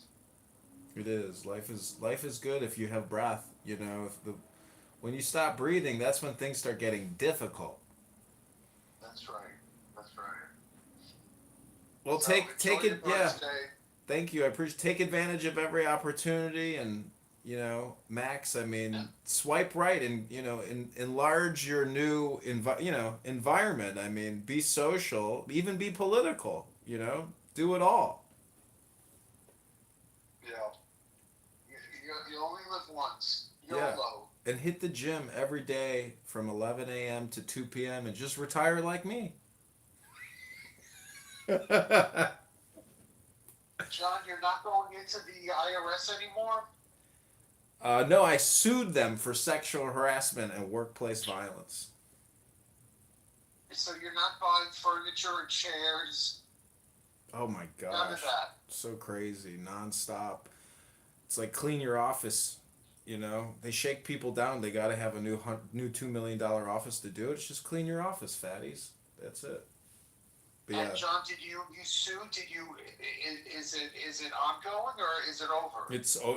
[SPEAKER 1] it is. Life is good if you have breath. You know, when you stop breathing, that's when things start getting difficult.
[SPEAKER 5] That's right. That's right.
[SPEAKER 1] Well,
[SPEAKER 5] So,
[SPEAKER 1] take
[SPEAKER 5] enjoy your
[SPEAKER 1] it. Yeah.
[SPEAKER 5] birthday.
[SPEAKER 1] Thank you. I appreciate. Take advantage of every opportunity, and Max. I mean, swipe right, and enlarge your new environment. I mean, be social, even be political. Do it all.
[SPEAKER 5] Yeah. You only live once.
[SPEAKER 1] Yeah.
[SPEAKER 5] YOLO.
[SPEAKER 1] And hit the gym every day from 11 a.m. to 2 p.m. and just retire like me.
[SPEAKER 5] John, you're not going into the IRS anymore?
[SPEAKER 1] No, I sued them for sexual harassment and workplace violence.
[SPEAKER 5] So you're not buying furniture and chairs?
[SPEAKER 1] Oh my gosh.
[SPEAKER 5] None of that.
[SPEAKER 1] So crazy, nonstop. It's like clean your office. They shake people down. They got to have a new $2 million office to do it. It's just clean your office, fatties. That's it. But
[SPEAKER 5] And
[SPEAKER 1] yeah,
[SPEAKER 5] John, did you sue? Is it ongoing or is it over?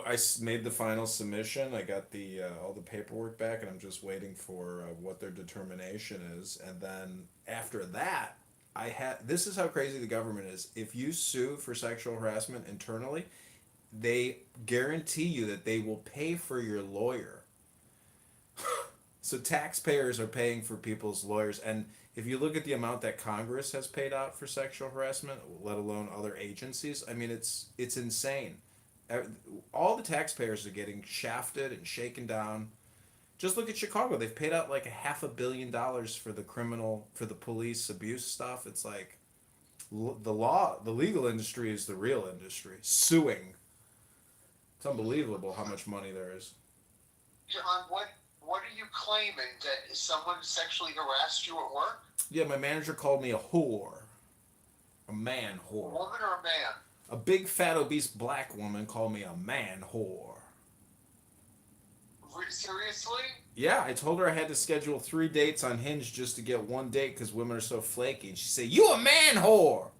[SPEAKER 1] I made the final submission. I got the all the paperwork back, and I'm just waiting for what their determination is. And then after that, this is how crazy the government is. If you sue for sexual harassment internally, they guarantee you that they will pay for your lawyer. So taxpayers are paying for people's lawyers, and if you look at the amount that Congress has paid out for sexual harassment, let alone other agencies, I mean it's insane. All the taxpayers are getting shafted and shaken down. Just look at Chicago; they've paid out like $500 million for the police abuse stuff. It's like the legal industry is the real industry. Suing. It's unbelievable how much money there is.
[SPEAKER 5] John, what are you claiming? That someone sexually harassed you at work?
[SPEAKER 1] Yeah, my manager called me a whore. A man
[SPEAKER 5] A
[SPEAKER 1] whore.
[SPEAKER 5] woman or a man?
[SPEAKER 1] A big fat obese black woman called me a man whore.
[SPEAKER 5] Seriously?
[SPEAKER 1] Yeah, I told her I had to schedule 3 dates on Hinge just to get one date because women are so flaky. And she said, "You a man whore."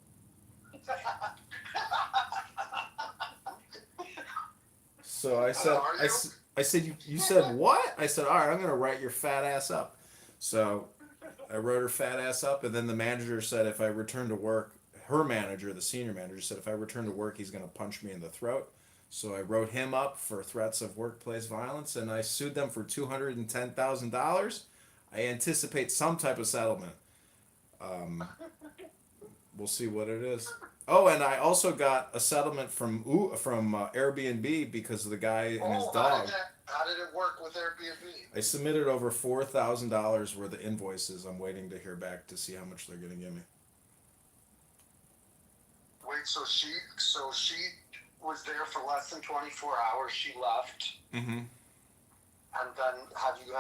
[SPEAKER 1] So I said, you said what? I said, all right, I'm going to write your fat ass up. So I wrote her fat ass up, and then the manager said if I return to work, her manager, the senior manager, said if I return to work, he's going to punch me in the throat. So I wrote him up for threats of workplace violence, and I sued them for $210,000. I anticipate some type of settlement. We'll see what it is. Oh, and I also got a settlement from Airbnb because of the guy and his dog.
[SPEAKER 5] How did it work with Airbnb?
[SPEAKER 1] I submitted over $4,000 worth of invoices. I'm waiting to hear back to see how much they're going to give me.
[SPEAKER 5] Wait, so she was there for less than 24 hours. She left.
[SPEAKER 1] Mm-hmm.
[SPEAKER 5] And then have you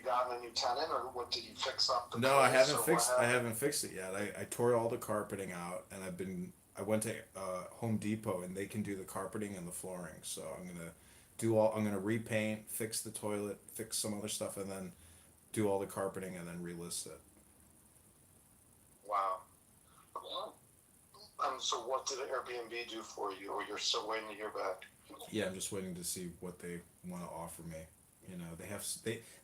[SPEAKER 5] gotten a new tenant, or what, did you fix up the
[SPEAKER 1] No,
[SPEAKER 5] place,
[SPEAKER 1] I haven't
[SPEAKER 5] or
[SPEAKER 1] fixed.
[SPEAKER 5] what
[SPEAKER 1] I
[SPEAKER 5] happened?
[SPEAKER 1] haven't fixed it yet. I tore all the carpeting out, and I went to Home Depot, and they can do the carpeting and the flooring. So I'm gonna repaint, fix the toilet, fix some other stuff, and then do all the carpeting, and then relist it.
[SPEAKER 5] Wow. So what did Airbnb do for you, or you're still waiting to hear back?
[SPEAKER 1] Yeah, I'm just waiting to see what they want to offer me.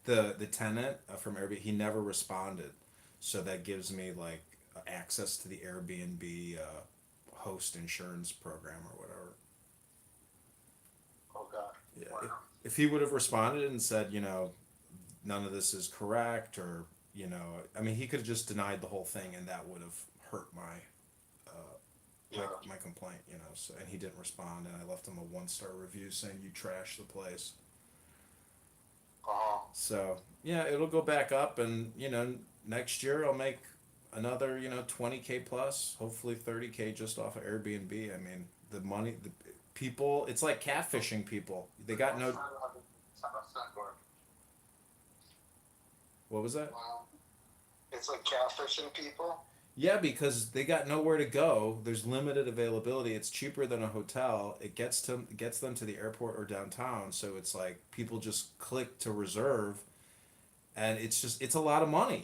[SPEAKER 1] The tenant from Airbnb, he never responded, so that gives me like access to the Airbnb host insurance program or whatever.
[SPEAKER 5] Oh God.
[SPEAKER 1] Yeah.
[SPEAKER 5] Wow.
[SPEAKER 1] If he would have responded and said, none of this is correct, or I mean, he could have just denied the whole thing, and that would have hurt my complaint, So, and he didn't respond, and I left him a 1-star review saying you trashed the place.
[SPEAKER 5] Uh-huh.
[SPEAKER 1] So yeah, it'll go back up, and next year I'll make another 20K plus, hopefully 30K just off of Airbnb. I mean, the money, the people, it's like catfishing people. They got no. What was that?
[SPEAKER 5] Wow. It's like catfishing people.
[SPEAKER 1] Yeah, because they got nowhere to go. There's limited availability. It's cheaper than a hotel. It gets them to the airport or downtown. So it's like people just click to reserve, and it's a lot of money,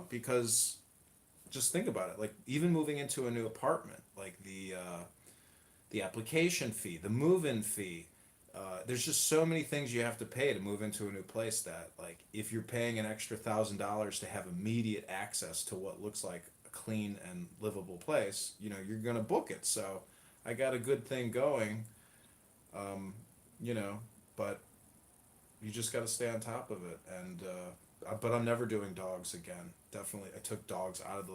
[SPEAKER 1] because just think about it. Like even moving into a new apartment, like the application fee, the move-in fee. There's just so many things you have to pay to move into a new place that, like, if you're paying an extra $1,000 to have immediate access to what looks like a clean and livable place, you're gonna book it. So, I got a good thing going, um, you know, but you just got to stay on top of it. And but I'm never doing dogs again. Definitely, I took dogs out of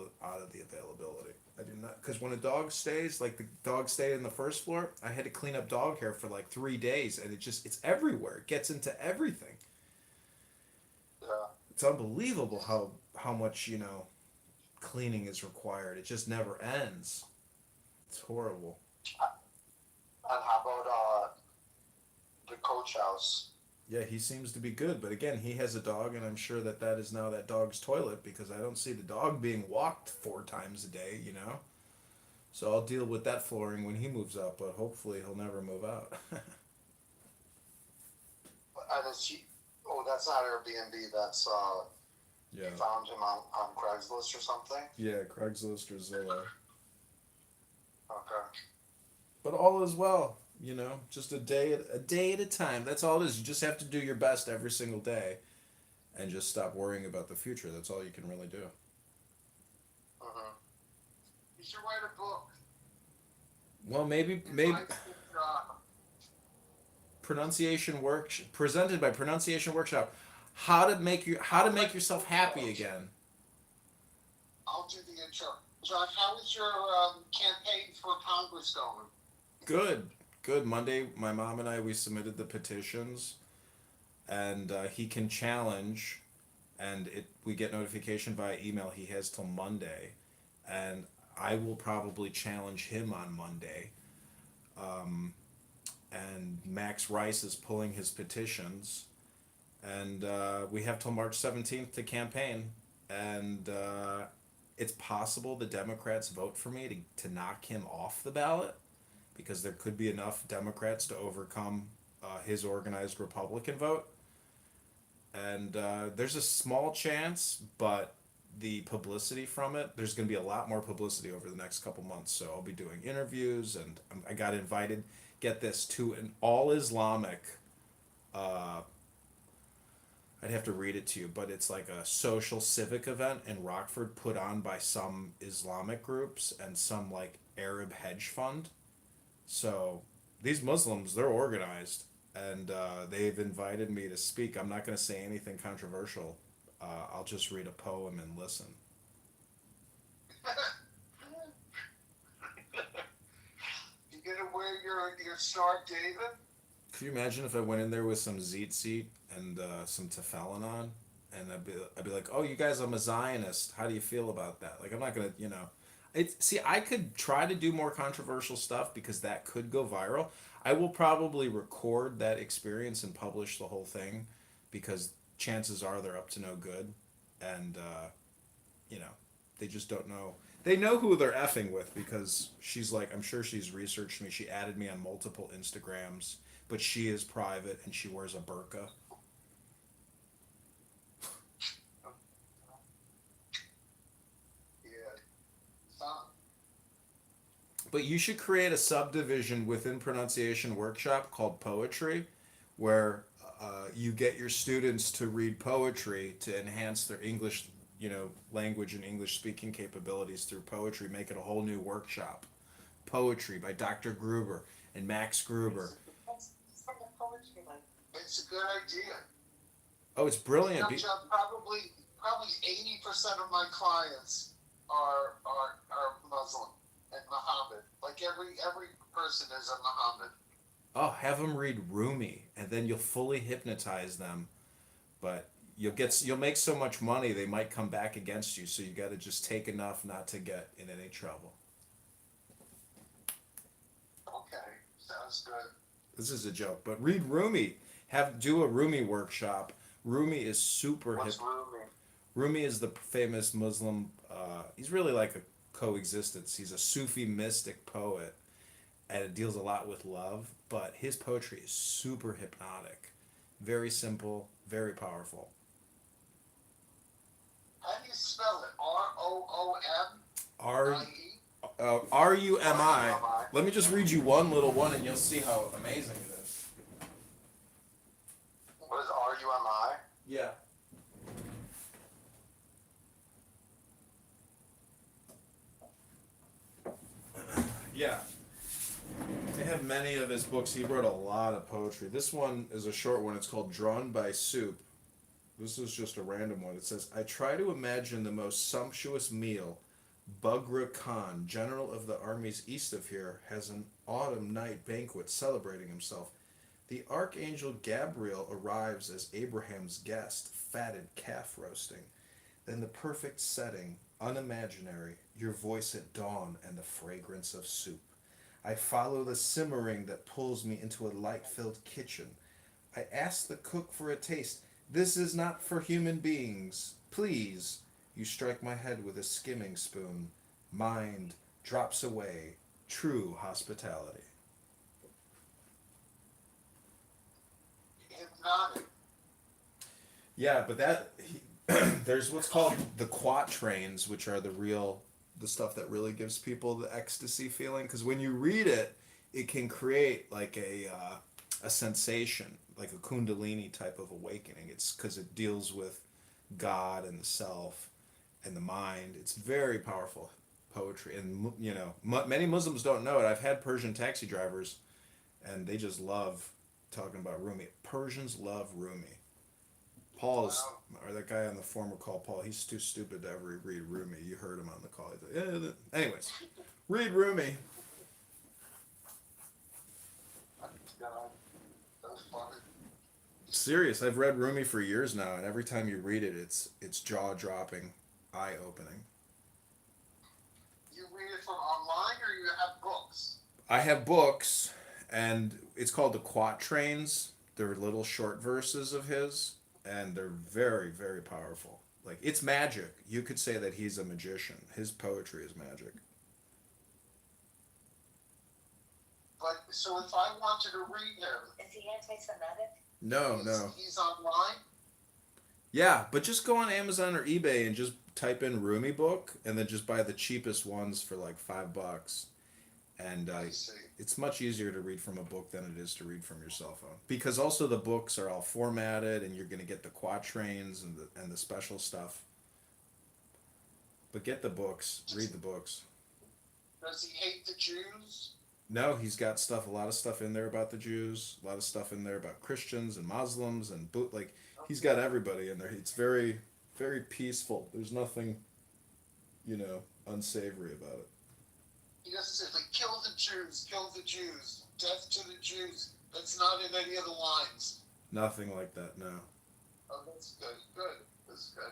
[SPEAKER 1] the availability. I did not, because when a dog stays, like the dog stayed in the first floor, I had to clean up dog hair for like 3 days, and it's everywhere. It gets into everything.
[SPEAKER 5] Yeah.
[SPEAKER 1] It's unbelievable how much cleaning is required. It just never ends. It's horrible.
[SPEAKER 5] And how about the coach house?
[SPEAKER 1] Yeah, he seems to be good, but again, he has a dog, and I'm sure that is now that dog's toilet, because I don't see the dog being walked 4 times a day. So I'll deal with that flooring when he moves out, but hopefully he'll never move out.
[SPEAKER 5] And is he? Oh, that's not Airbnb. That's
[SPEAKER 1] Yeah.
[SPEAKER 5] you found him on Craigslist or something.
[SPEAKER 1] Yeah, Craigslist or Zillow.
[SPEAKER 5] Okay.
[SPEAKER 1] But all is well, just a day at a time. That's all it is. You just have to do your best every single day, and just stop worrying about the future. That's all you can really do.
[SPEAKER 5] Mm-hmm. You should write a book.
[SPEAKER 1] Well, maybe pronunciation work presented by Pronunciation Workshop. How to make yourself happy again.
[SPEAKER 5] I'll do the intro. Josh, how is your campaign for Congress going?
[SPEAKER 1] Good. Monday, my mom and we submitted the petitions, and he can challenge, and we get notification via email. He has till Monday, and I will probably challenge him on Monday. And Max Rice is pulling his petitions, and we have till March 17th to campaign, and it's possible the Democrats vote for me to knock him off the ballot, because there could be enough Democrats to overcome his organized Republican vote. And there's a small chance, but the publicity from it, there's going to be a lot more publicity over the next couple months. So I'll be doing interviews, and I got invited, get this, to an all Islamic, I'd have to read it to you, but it's like a social civic event in Rockford, put on by some Islamic groups and some like Arab hedge fund. So these Muslims, they're organized, and they've invited me to speak. I'm not going to say anything controversial. I'll just read a poem and listen.
[SPEAKER 5] You gonna wear your Star of David?
[SPEAKER 1] Could you imagine if I went in there with some tzitzit and some tefillin on, and I'd be like, "Oh, you guys, I'm a Zionist. How do you feel about that?" Like, I'm not gonna, See, I could try to do more controversial stuff, because that could go viral. I will probably record that experience and publish the whole thing, because chances are they're up to no good, and they just don't know. They know who they're effing with, because she's like, I'm sure she's researched me. She added me on multiple Instagrams, but she is private and she wears a burqa. But you should create a subdivision within Pronunciation Workshop called Poetry, where you get your students to read poetry to enhance their English, language and English speaking capabilities through poetry. Make it a whole new workshop. Poetry by Dr. Gruber and Max Gruber.
[SPEAKER 5] It's a good idea.
[SPEAKER 1] Oh, it's brilliant.
[SPEAKER 5] Probably 80% of my clients are Muslim and Muhammad. Like every person is a Muhammad.
[SPEAKER 1] Oh, have them read Rumi, and then you'll fully hypnotize them. But you'll make so much money they might come back against you. So you got to just take enough not to get in any trouble.
[SPEAKER 5] Okay, sounds good.
[SPEAKER 1] This is a joke, but read Rumi. Do a Rumi workshop. Rumi is super hip.
[SPEAKER 5] What's Rumi?
[SPEAKER 1] Rumi is the famous Muslim. He's really like a coexistence. He's a Sufi mystic poet, and it deals a lot with love. But his poetry is super hypnotic, very simple, very powerful.
[SPEAKER 5] How do you spell it? R-O-O-M?
[SPEAKER 1] R
[SPEAKER 5] I-E?
[SPEAKER 1] Rumi. Let me just read you one little one, and you'll see how amazing it is.
[SPEAKER 5] What is R-U-M-I?
[SPEAKER 1] Yeah. Yeah. They have many of his books. He wrote a lot of poetry. This one is a short one. It's called Drawn by Soup. This is just a random one. It says, I try to imagine the most sumptuous meal. Bughra Khan, general of the armies east of here, has an autumn night banquet celebrating himself. The archangel Gabriel arrives as Abraham's guest, fatted calf roasting. Then the perfect setting, unimaginary, your voice at dawn and the fragrance of soup. I follow the simmering that pulls me into a light-filled kitchen. I ask the cook for a taste. This is not for human beings. Please. You strike my head with a skimming spoon. Mind drops away. True hospitality.
[SPEAKER 5] Hypnotic.
[SPEAKER 1] Yeah, but there's what's called the quatrains, which are the stuff that really gives people the ecstasy feeling. Because when you read it, it can create like a sensation, like a kundalini type of awakening. It's because it deals with God and the self and the mind. It's very powerful poetry, and many Muslims don't know it. I've had Persian taxi drivers, and they just love talking about Rumi. Persians love Rumi. Or that guy on the former call, Paul, he's too stupid to ever read Rumi. You heard him on the call. He's like, yeah. Anyways, read Rumi.
[SPEAKER 5] That's funny.
[SPEAKER 1] Serious, I've read Rumi for years now, and every time you read it, it's jaw-dropping, eye-opening.
[SPEAKER 5] You read it from online or you have books?
[SPEAKER 1] I have books, and it's called the quatrains. They're little short verses of his, and they're very, very powerful. Like, it's magic. You could say that he's a magician. His poetry is magic.
[SPEAKER 5] But, so if I wanted to read him...
[SPEAKER 7] Is he anti-Semitic?
[SPEAKER 1] No.
[SPEAKER 5] He's online?
[SPEAKER 1] Yeah, but just go on Amazon or eBay and just type in Rumi book, and then just buy the cheapest ones for like $5. And
[SPEAKER 5] I see.
[SPEAKER 1] it's much easier to read from a book than it is to read from your cell phone. Because also the books are all formatted, and you're going to get the quatrains and the special stuff. But get the books. Read the books.
[SPEAKER 5] Does he hate the Jews?
[SPEAKER 1] No, he's got a lot of stuff in there about the Jews, a lot of stuff in there about Christians and Muslims and he's got everybody in there. It's very, very peaceful. There's nothing, unsavory about it.
[SPEAKER 5] He doesn't say, like, kill the Jews, death to the Jews. That's not in any of the lines.
[SPEAKER 1] Nothing like that, no.
[SPEAKER 5] Oh, that's good. That's good.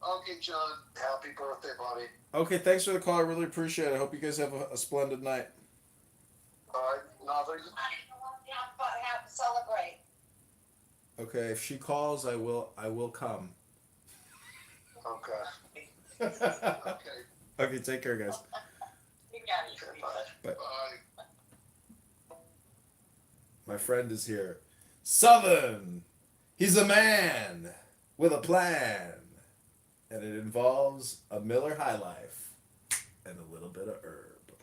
[SPEAKER 5] Okay, John. Happy birthday, buddy.
[SPEAKER 1] Okay, thanks for the call. I really appreciate it. I hope you guys have a splendid night.
[SPEAKER 5] All right, nothing.
[SPEAKER 7] I don't want to have to celebrate.
[SPEAKER 1] Okay, if she calls, I will come.
[SPEAKER 5] Okay.
[SPEAKER 1] Okay. Okay, take care, guys.
[SPEAKER 7] You got it.
[SPEAKER 5] Bye. Bye.
[SPEAKER 1] My friend is here. Southern! He's a man with a plan. And it involves a Miller High Life and a little bit of herb.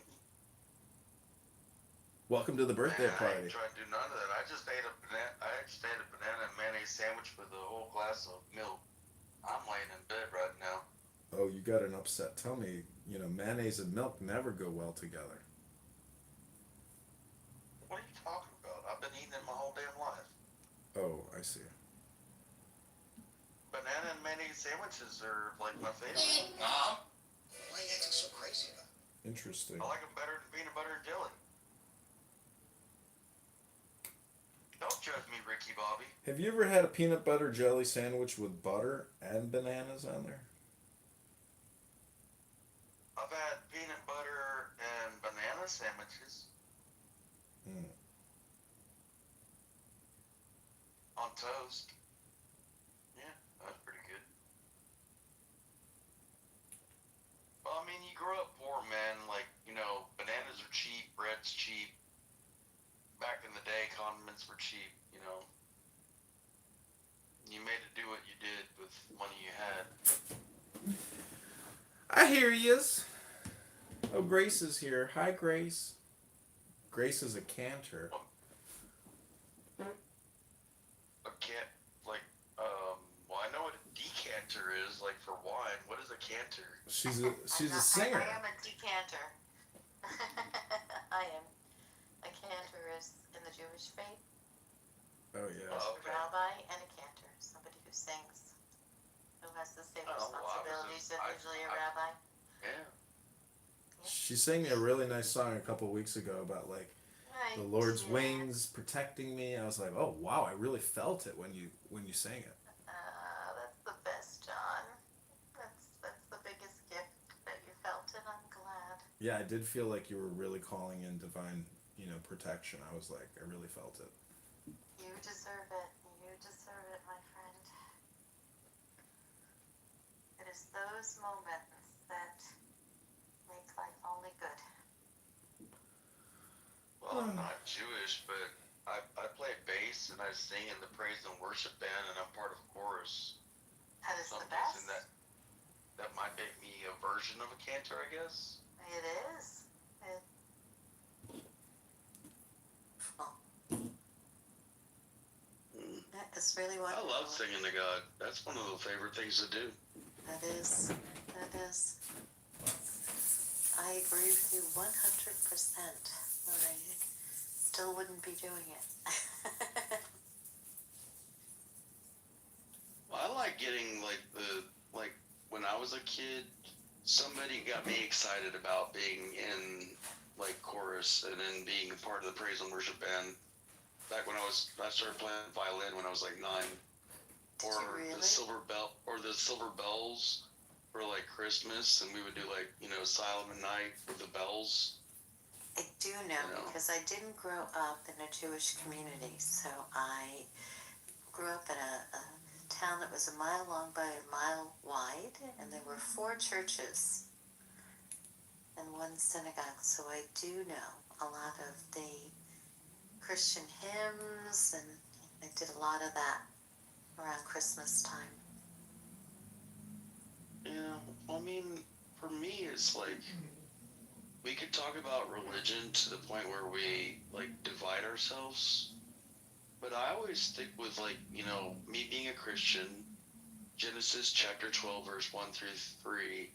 [SPEAKER 1] Welcome to the birthday
[SPEAKER 10] Man, I
[SPEAKER 1] party.
[SPEAKER 10] ain't trying to do none of that. I just ate a banana and mayonnaise sandwich with a whole glass of milk. I'm laying in bed right now.
[SPEAKER 1] Oh, you got an upset tummy. Mayonnaise and milk never go well together.
[SPEAKER 10] What are you talking about? I've been eating it my whole damn life.
[SPEAKER 1] Oh, I see.
[SPEAKER 10] Banana and mayonnaise sandwiches are like my favorite.
[SPEAKER 5] Mom, why are you acting so crazy about it?
[SPEAKER 1] Interesting.
[SPEAKER 10] I like them better than peanut butter and jelly. Don't judge me, Ricky Bobby. Bobby.
[SPEAKER 1] Have you ever had a peanut butter jelly sandwich with butter and bananas on there?
[SPEAKER 10] I've had peanut butter and banana sandwiches
[SPEAKER 1] Hmm.
[SPEAKER 10] on toast. Yeah, that's pretty good. Well, I mean, you grow up poor, man. Like, bananas are cheap, bread's cheap. Back in the day, condiments were cheap, You made it do what you did with money you had.
[SPEAKER 1] I hear yous. Oh, Grace is here. Hi, Grace. Grace is a cantor.
[SPEAKER 10] A can well, I know what a decanter is, like for wine. What is a canter?
[SPEAKER 1] She's a singer.
[SPEAKER 8] I am a decanter. I am. A cantor is in the Jewish faith.
[SPEAKER 1] Oh yeah.
[SPEAKER 8] There's
[SPEAKER 10] Okay.
[SPEAKER 8] a rabbi and a cantor, somebody who sings, who has the same responsibilities as usually a rabbi.
[SPEAKER 10] Yeah.
[SPEAKER 1] She sang me a really nice song a couple weeks ago about like
[SPEAKER 8] Right.
[SPEAKER 1] the Lord's
[SPEAKER 8] yeah.
[SPEAKER 1] wings protecting me. I was like, oh wow, I really felt it when you sang it.
[SPEAKER 8] That's the best, John. That's the biggest gift that you felt, and I'm glad.
[SPEAKER 1] Yeah, I did feel like you were really calling in divine, protection. I was like, I really felt it.
[SPEAKER 8] You deserve it. You deserve it, my friend. It is those moments that make life only good.
[SPEAKER 10] Well, I'm not Jewish, but I play bass and I sing in the praise and worship band, and I'm part of chorus.
[SPEAKER 8] That is
[SPEAKER 10] So
[SPEAKER 8] the
[SPEAKER 10] I'm guessing
[SPEAKER 8] best.
[SPEAKER 10] that might make me a version of a cantor, I guess.
[SPEAKER 8] It is. That's really what.
[SPEAKER 10] I love singing to God. That's one of the favorite things to do.
[SPEAKER 8] That is. I agree with you 100%. I still wouldn't be doing it.
[SPEAKER 10] Well, I like getting like when I was a kid, somebody got me excited about being in like chorus and then being a part of the praise and worship band. Back when I started playing violin when I was like 9.
[SPEAKER 8] Did you really?
[SPEAKER 10] The silver bells for like Christmas, and we would do like Silent Night with the bells.
[SPEAKER 8] I do know because I didn't grow up in a Jewish community, so I grew up in a town that was a mile long by a mile wide, and there were 4 churches and 1 synagogue, so I do know a lot of the Christian hymns, and I did a lot of that around Christmas time.
[SPEAKER 10] Yeah, I mean, for me, it's like we could talk about religion to the point where we like divide ourselves, but I always stick with like me being a Christian. Genesis chapter 12 verse 1 through 3.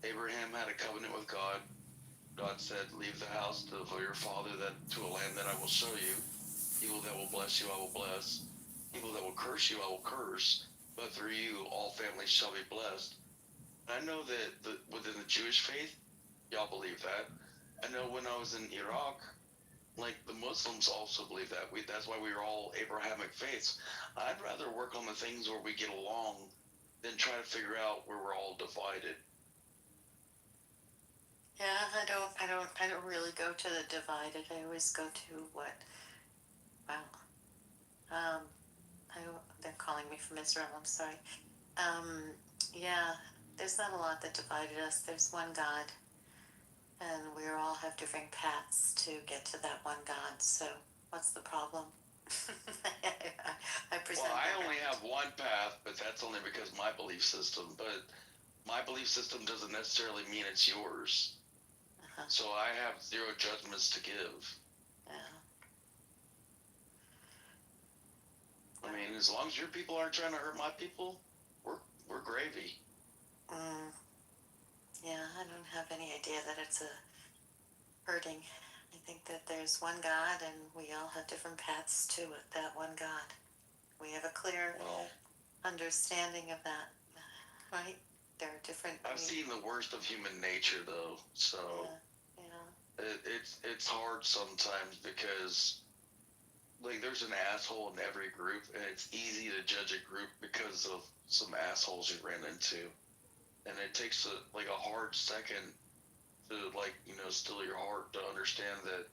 [SPEAKER 10] Abraham had a covenant with God. God said, "Leave the house of your father to a land that I will show you. People that will bless you, I will bless. People that will curse you, I will curse. But through you, all families shall be blessed." I know that within the Jewish faith, y'all believe that. I know when I was in Iraq, like the Muslims also believe that. That's why we are all Abrahamic faiths. I'd rather work on the things where we get along than try to figure out where we're all divided.
[SPEAKER 8] Yeah, I don't really go to the divided. I always go to what? Wow. They're calling me from Israel. I'm sorry. Yeah, there's not a lot that divided us. There's one God, and we all have different paths to get to that one God. So, what's the problem? I present.
[SPEAKER 10] Well, I only have one path, but that's only because my belief system. But my belief system doesn't necessarily mean it's yours.
[SPEAKER 8] Uh-huh.
[SPEAKER 10] So I have 0 judgments to give.
[SPEAKER 8] Yeah.
[SPEAKER 10] I mean, as long as your people aren't trying to hurt my people, we're gravy.
[SPEAKER 8] Yeah, I don't have any idea that it's a hurting. I think that there's one God, and we all have different paths to it, that one God. We have a clear understanding of that, right? There are different.
[SPEAKER 10] I've seen the worst of human nature, though, so
[SPEAKER 8] Yeah.
[SPEAKER 10] it's hard sometimes because like there's an asshole in every group, and it's easy to judge a group because of some assholes you ran into, and it takes a hard second to still your heart to understand that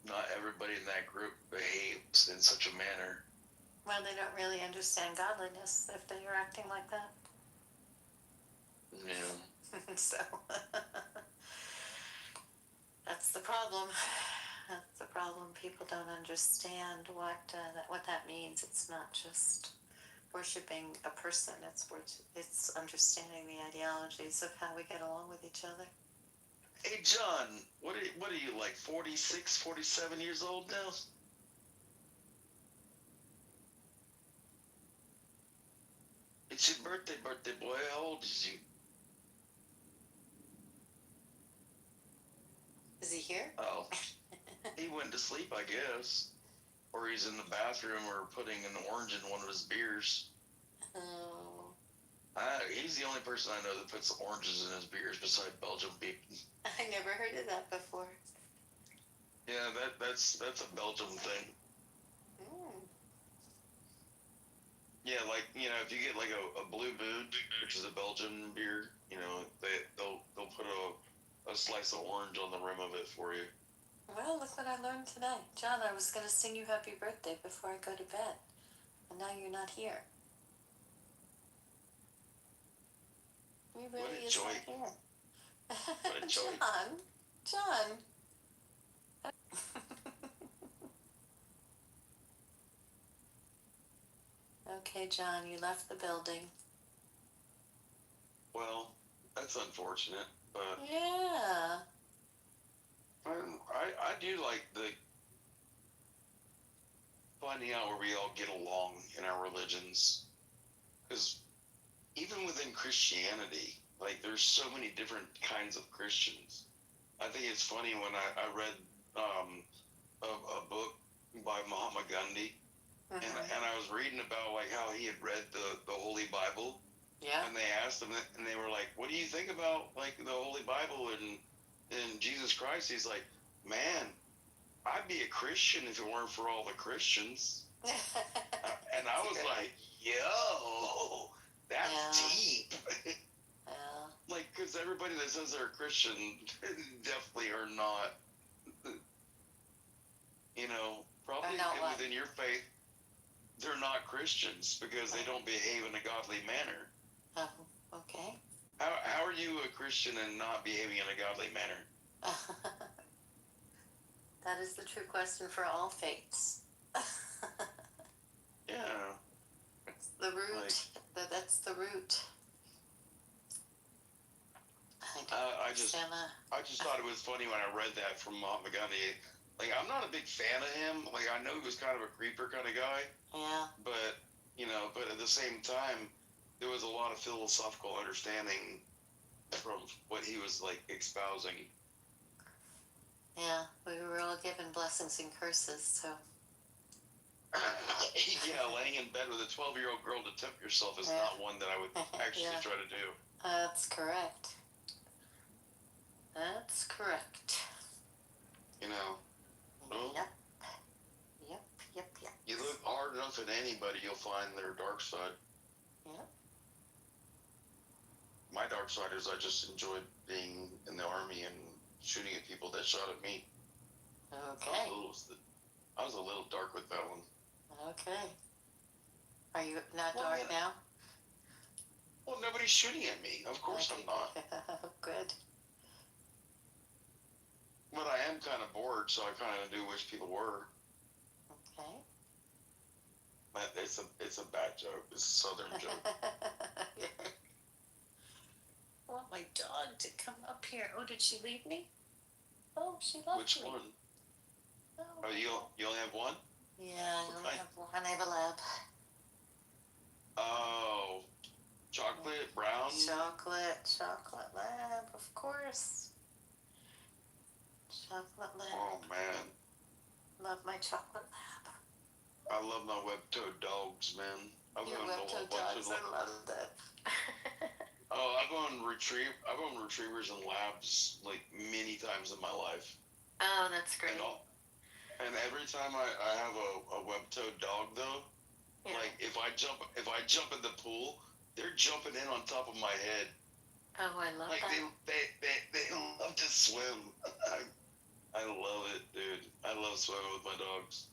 [SPEAKER 10] not everybody in that group behaves in such a manner.
[SPEAKER 11] Well, they don't really understand godliness if they're acting like that.
[SPEAKER 10] Yeah.
[SPEAKER 11] So that's the problem. That's the problem. People don't understand what that means. It's not just worshiping a person. It's understanding the ideologies of how we get along with each other.
[SPEAKER 10] Hey, John, what are you, like 46, 47 years old now? It's your birthday boy. How old is you?
[SPEAKER 11] Is he here?
[SPEAKER 10] Oh, he went to sleep, I guess. Or he's in the bathroom or putting an orange in one of his beers.
[SPEAKER 11] Oh.
[SPEAKER 10] He's the only person I know that puts oranges in his beers besides Belgian people.
[SPEAKER 11] I never heard of that before.
[SPEAKER 10] Yeah, that's a Belgium thing.
[SPEAKER 11] Mm.
[SPEAKER 10] Yeah, like, if you get like a Blue Moon, which is a Belgian beer, they'll put a slice of orange on the rim of it for you.
[SPEAKER 11] Well, look what I learned today. John, I was going to sing you happy birthday before I go to bed. And now you're not here. He really is not here.
[SPEAKER 10] What a joy.
[SPEAKER 11] John. Okay, John, you left the building.
[SPEAKER 10] Well, that's unfortunate, but
[SPEAKER 11] Yeah.
[SPEAKER 10] I do like the finding out where we all get along in our religions, because even within Christianity, like there's so many different kinds of Christians. I think it's funny when I read a book by Mahatma Gandhi, and I was reading about like how he had read the Holy Bible.
[SPEAKER 11] Yeah.
[SPEAKER 10] And they asked him, and they were like, "What do you think about like the Holy Bible and Jesus Christ?" He's like, "Man, I'd be a Christian if it weren't for all the Christians." And I was like, "Yo, that's deep."
[SPEAKER 11] Yeah.
[SPEAKER 10] Like, because everybody that says they're a Christian definitely are not. Probably within your faith, they're not Christians because they don't behave in a godly manner.
[SPEAKER 11] Oh, okay.
[SPEAKER 10] How are you a Christian and not behaving in a godly manner?
[SPEAKER 11] That is the true question for all faiths.
[SPEAKER 10] Yeah.
[SPEAKER 11] It's the root. That's the root.
[SPEAKER 10] I just thought it was funny when I read that from Mahatma Gandhi. Like, I'm not a big fan of him. Like, I know he was kind of a creeper kind of guy.
[SPEAKER 11] Yeah.
[SPEAKER 10] But at the same time, there was a lot of philosophical understanding from what he was like espousing.
[SPEAKER 11] Yeah, we were all given blessings and curses, so.
[SPEAKER 10] Yeah, laying in bed with a 12-year-old girl to tempt yourself is not one that I would actually try to do.
[SPEAKER 11] That's correct. That's correct.
[SPEAKER 10] Well,
[SPEAKER 11] Yep.
[SPEAKER 10] You look hard enough at anybody, you'll find their dark side.
[SPEAKER 11] Yep.
[SPEAKER 10] My dark side is I just enjoyed being in the army and shooting at people that shot at me.
[SPEAKER 11] Okay.
[SPEAKER 10] I was a little dark with that one.
[SPEAKER 11] Okay. Are you not dark now?
[SPEAKER 10] Well, nobody's shooting at me. Of course I'm not.
[SPEAKER 11] Good.
[SPEAKER 10] But I am kind of bored, so I kind of do wish people were.
[SPEAKER 11] Okay.
[SPEAKER 10] But it's a bad joke. It's a southern joke.
[SPEAKER 11] I want my dog to come up here. Oh, did she leave me? Oh, she left me.
[SPEAKER 10] Which one? Oh, you only have one?
[SPEAKER 11] Yeah, I only have one. I have a lab.
[SPEAKER 10] Oh, chocolate, brown?
[SPEAKER 11] Chocolate lab, of course. Chocolate lab.
[SPEAKER 10] Oh, man.
[SPEAKER 11] Love my chocolate lab.
[SPEAKER 10] I love my web-toed dogs, man.
[SPEAKER 11] Your web-toed dogs, I love that.
[SPEAKER 10] Oh, I've owned retrievers and labs like many times in my life.
[SPEAKER 11] Oh, that's great.
[SPEAKER 10] And every time I have a web-toed dog though,
[SPEAKER 11] Yeah.
[SPEAKER 10] like if I jump in the pool, they're jumping in on top of my head.
[SPEAKER 11] Oh, I love
[SPEAKER 10] Like
[SPEAKER 11] that.
[SPEAKER 10] they love to swim. I love it, dude. I love swimming with my dogs.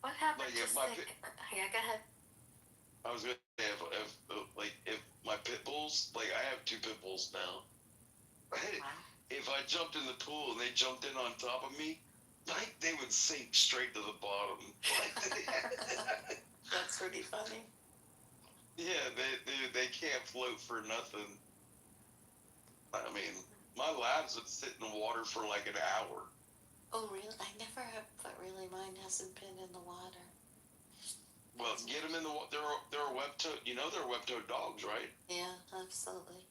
[SPEAKER 11] What happened
[SPEAKER 10] Like
[SPEAKER 11] to
[SPEAKER 10] if my
[SPEAKER 11] sick? Yeah, go ahead.
[SPEAKER 10] I was gonna say if my pit bulls, like I have two pit bulls now.
[SPEAKER 11] Wow.
[SPEAKER 10] If I jumped in the pool and they jumped in on top of me, like they would sink straight to the bottom.
[SPEAKER 11] That's pretty funny.
[SPEAKER 10] Yeah, they can't float for nothing. I mean, my labs would sit in the water for like an hour.
[SPEAKER 11] Oh, really? I never have, but really mine hasn't been in the water.
[SPEAKER 10] Well, get them in the water. They're web-toed. You know they're web-toed dogs, right?
[SPEAKER 11] Yeah, absolutely.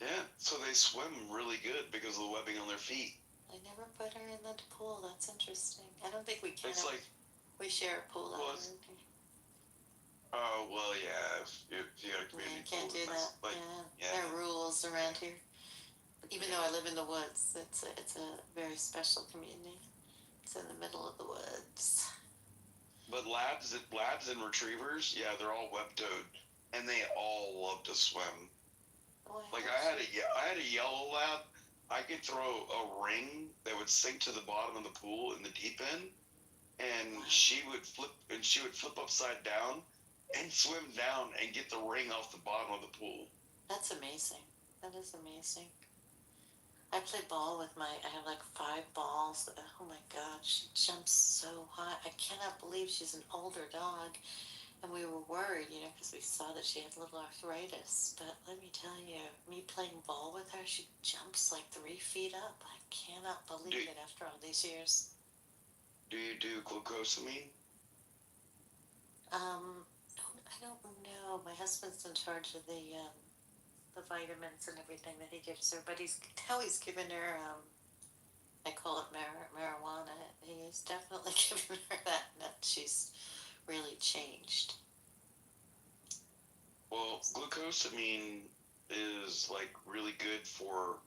[SPEAKER 10] Yeah. So they swim really good because of the webbing on their feet.
[SPEAKER 11] I never put her in the pool. That's interesting. I don't think we can.
[SPEAKER 10] It's like,
[SPEAKER 11] We share a pool
[SPEAKER 10] well,
[SPEAKER 11] out here.
[SPEAKER 10] oh well, yeah. If you got a
[SPEAKER 11] Yeah,
[SPEAKER 10] community
[SPEAKER 11] you can't
[SPEAKER 10] pool,
[SPEAKER 11] do
[SPEAKER 10] that's
[SPEAKER 11] that.
[SPEAKER 10] like,
[SPEAKER 11] Yeah.
[SPEAKER 10] yeah.
[SPEAKER 11] There are rules around here. Even though I live in the woods, it's a very special community. It's in the middle of the woods.
[SPEAKER 10] But labs and retrievers, yeah, they're all web-toed, and they all love to swim.
[SPEAKER 11] Oh,
[SPEAKER 10] Like I had a yellow lab. I could throw a ring that would sink to the bottom of the pool in the deep end, and
[SPEAKER 11] Wow.
[SPEAKER 10] she would flip upside down and swim down and get the ring off the bottom of the pool.
[SPEAKER 11] That's amazing. That is amazing. I play ball with I have like 5 balls. Oh my God, she jumps so high. I cannot believe she's an older dog. And we were worried, because we saw that she had a little arthritis. But let me tell you, me playing ball with her, she jumps like 3 feet up. I cannot believe it after all these years.
[SPEAKER 10] Do you do glucosamine?
[SPEAKER 11] I don't know. My husband's in charge of the vitamins and everything that he gives her. But he's given her, I call it marijuana. He's definitely given her that she's really changed.
[SPEAKER 10] Well, glucosamine is like really good for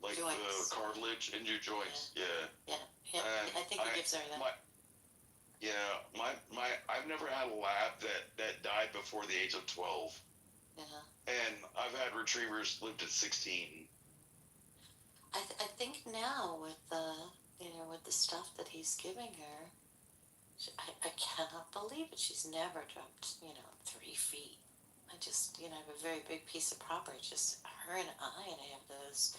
[SPEAKER 10] like
[SPEAKER 11] Joints.
[SPEAKER 10] the cartilage in your joints. Yeah.
[SPEAKER 11] Yeah. I think he gives her that.
[SPEAKER 10] I've never had a lab that died before the age of 12,
[SPEAKER 11] Yeah.
[SPEAKER 10] and I've had retrievers lived at 16.
[SPEAKER 11] I think now with with the stuff that he's giving her, I cannot believe it. She's never jumped 3 feet. I just have a very big piece of property, just her and I have those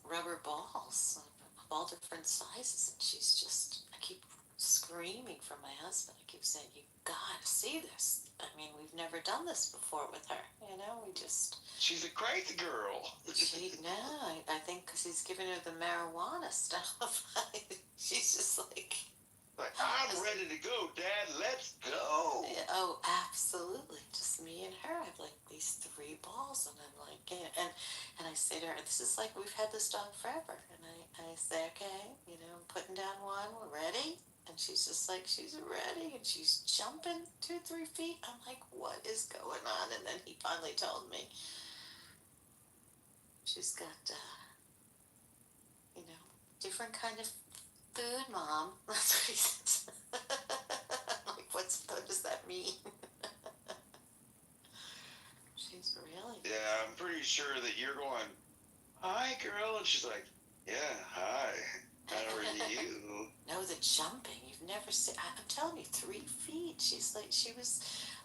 [SPEAKER 11] rubber balls of all different sizes, and I keep screaming for my husband. I keep saying, "You gotta see this." I mean, we've never done this before with her. We just.
[SPEAKER 10] She's a crazy girl.
[SPEAKER 11] I think because he's giving her the marijuana stuff, she's just like.
[SPEAKER 10] I'm ready to go, Dad. Let's go.
[SPEAKER 11] Yeah, oh, absolutely. Just me and her. I have like these 3 balls, and I'm like, and I say to her, "This is like we've had this dog forever." And I say, "Okay, I'm putting down one. We're ready." And she's just like, she's ready, and she's jumping 2, 3 feet. I'm like, what is going on? And then he finally told me she's got, different kind of food, Mom. That's what he says. I'm like, what does that mean? She's really.
[SPEAKER 10] Yeah, I'm pretty sure that you're going, "Hi, girl," and she's like, "Yeah, hi. How are you?"
[SPEAKER 11] No, the jumping. You've never seen. I'm telling you, 3 feet. She's like, she was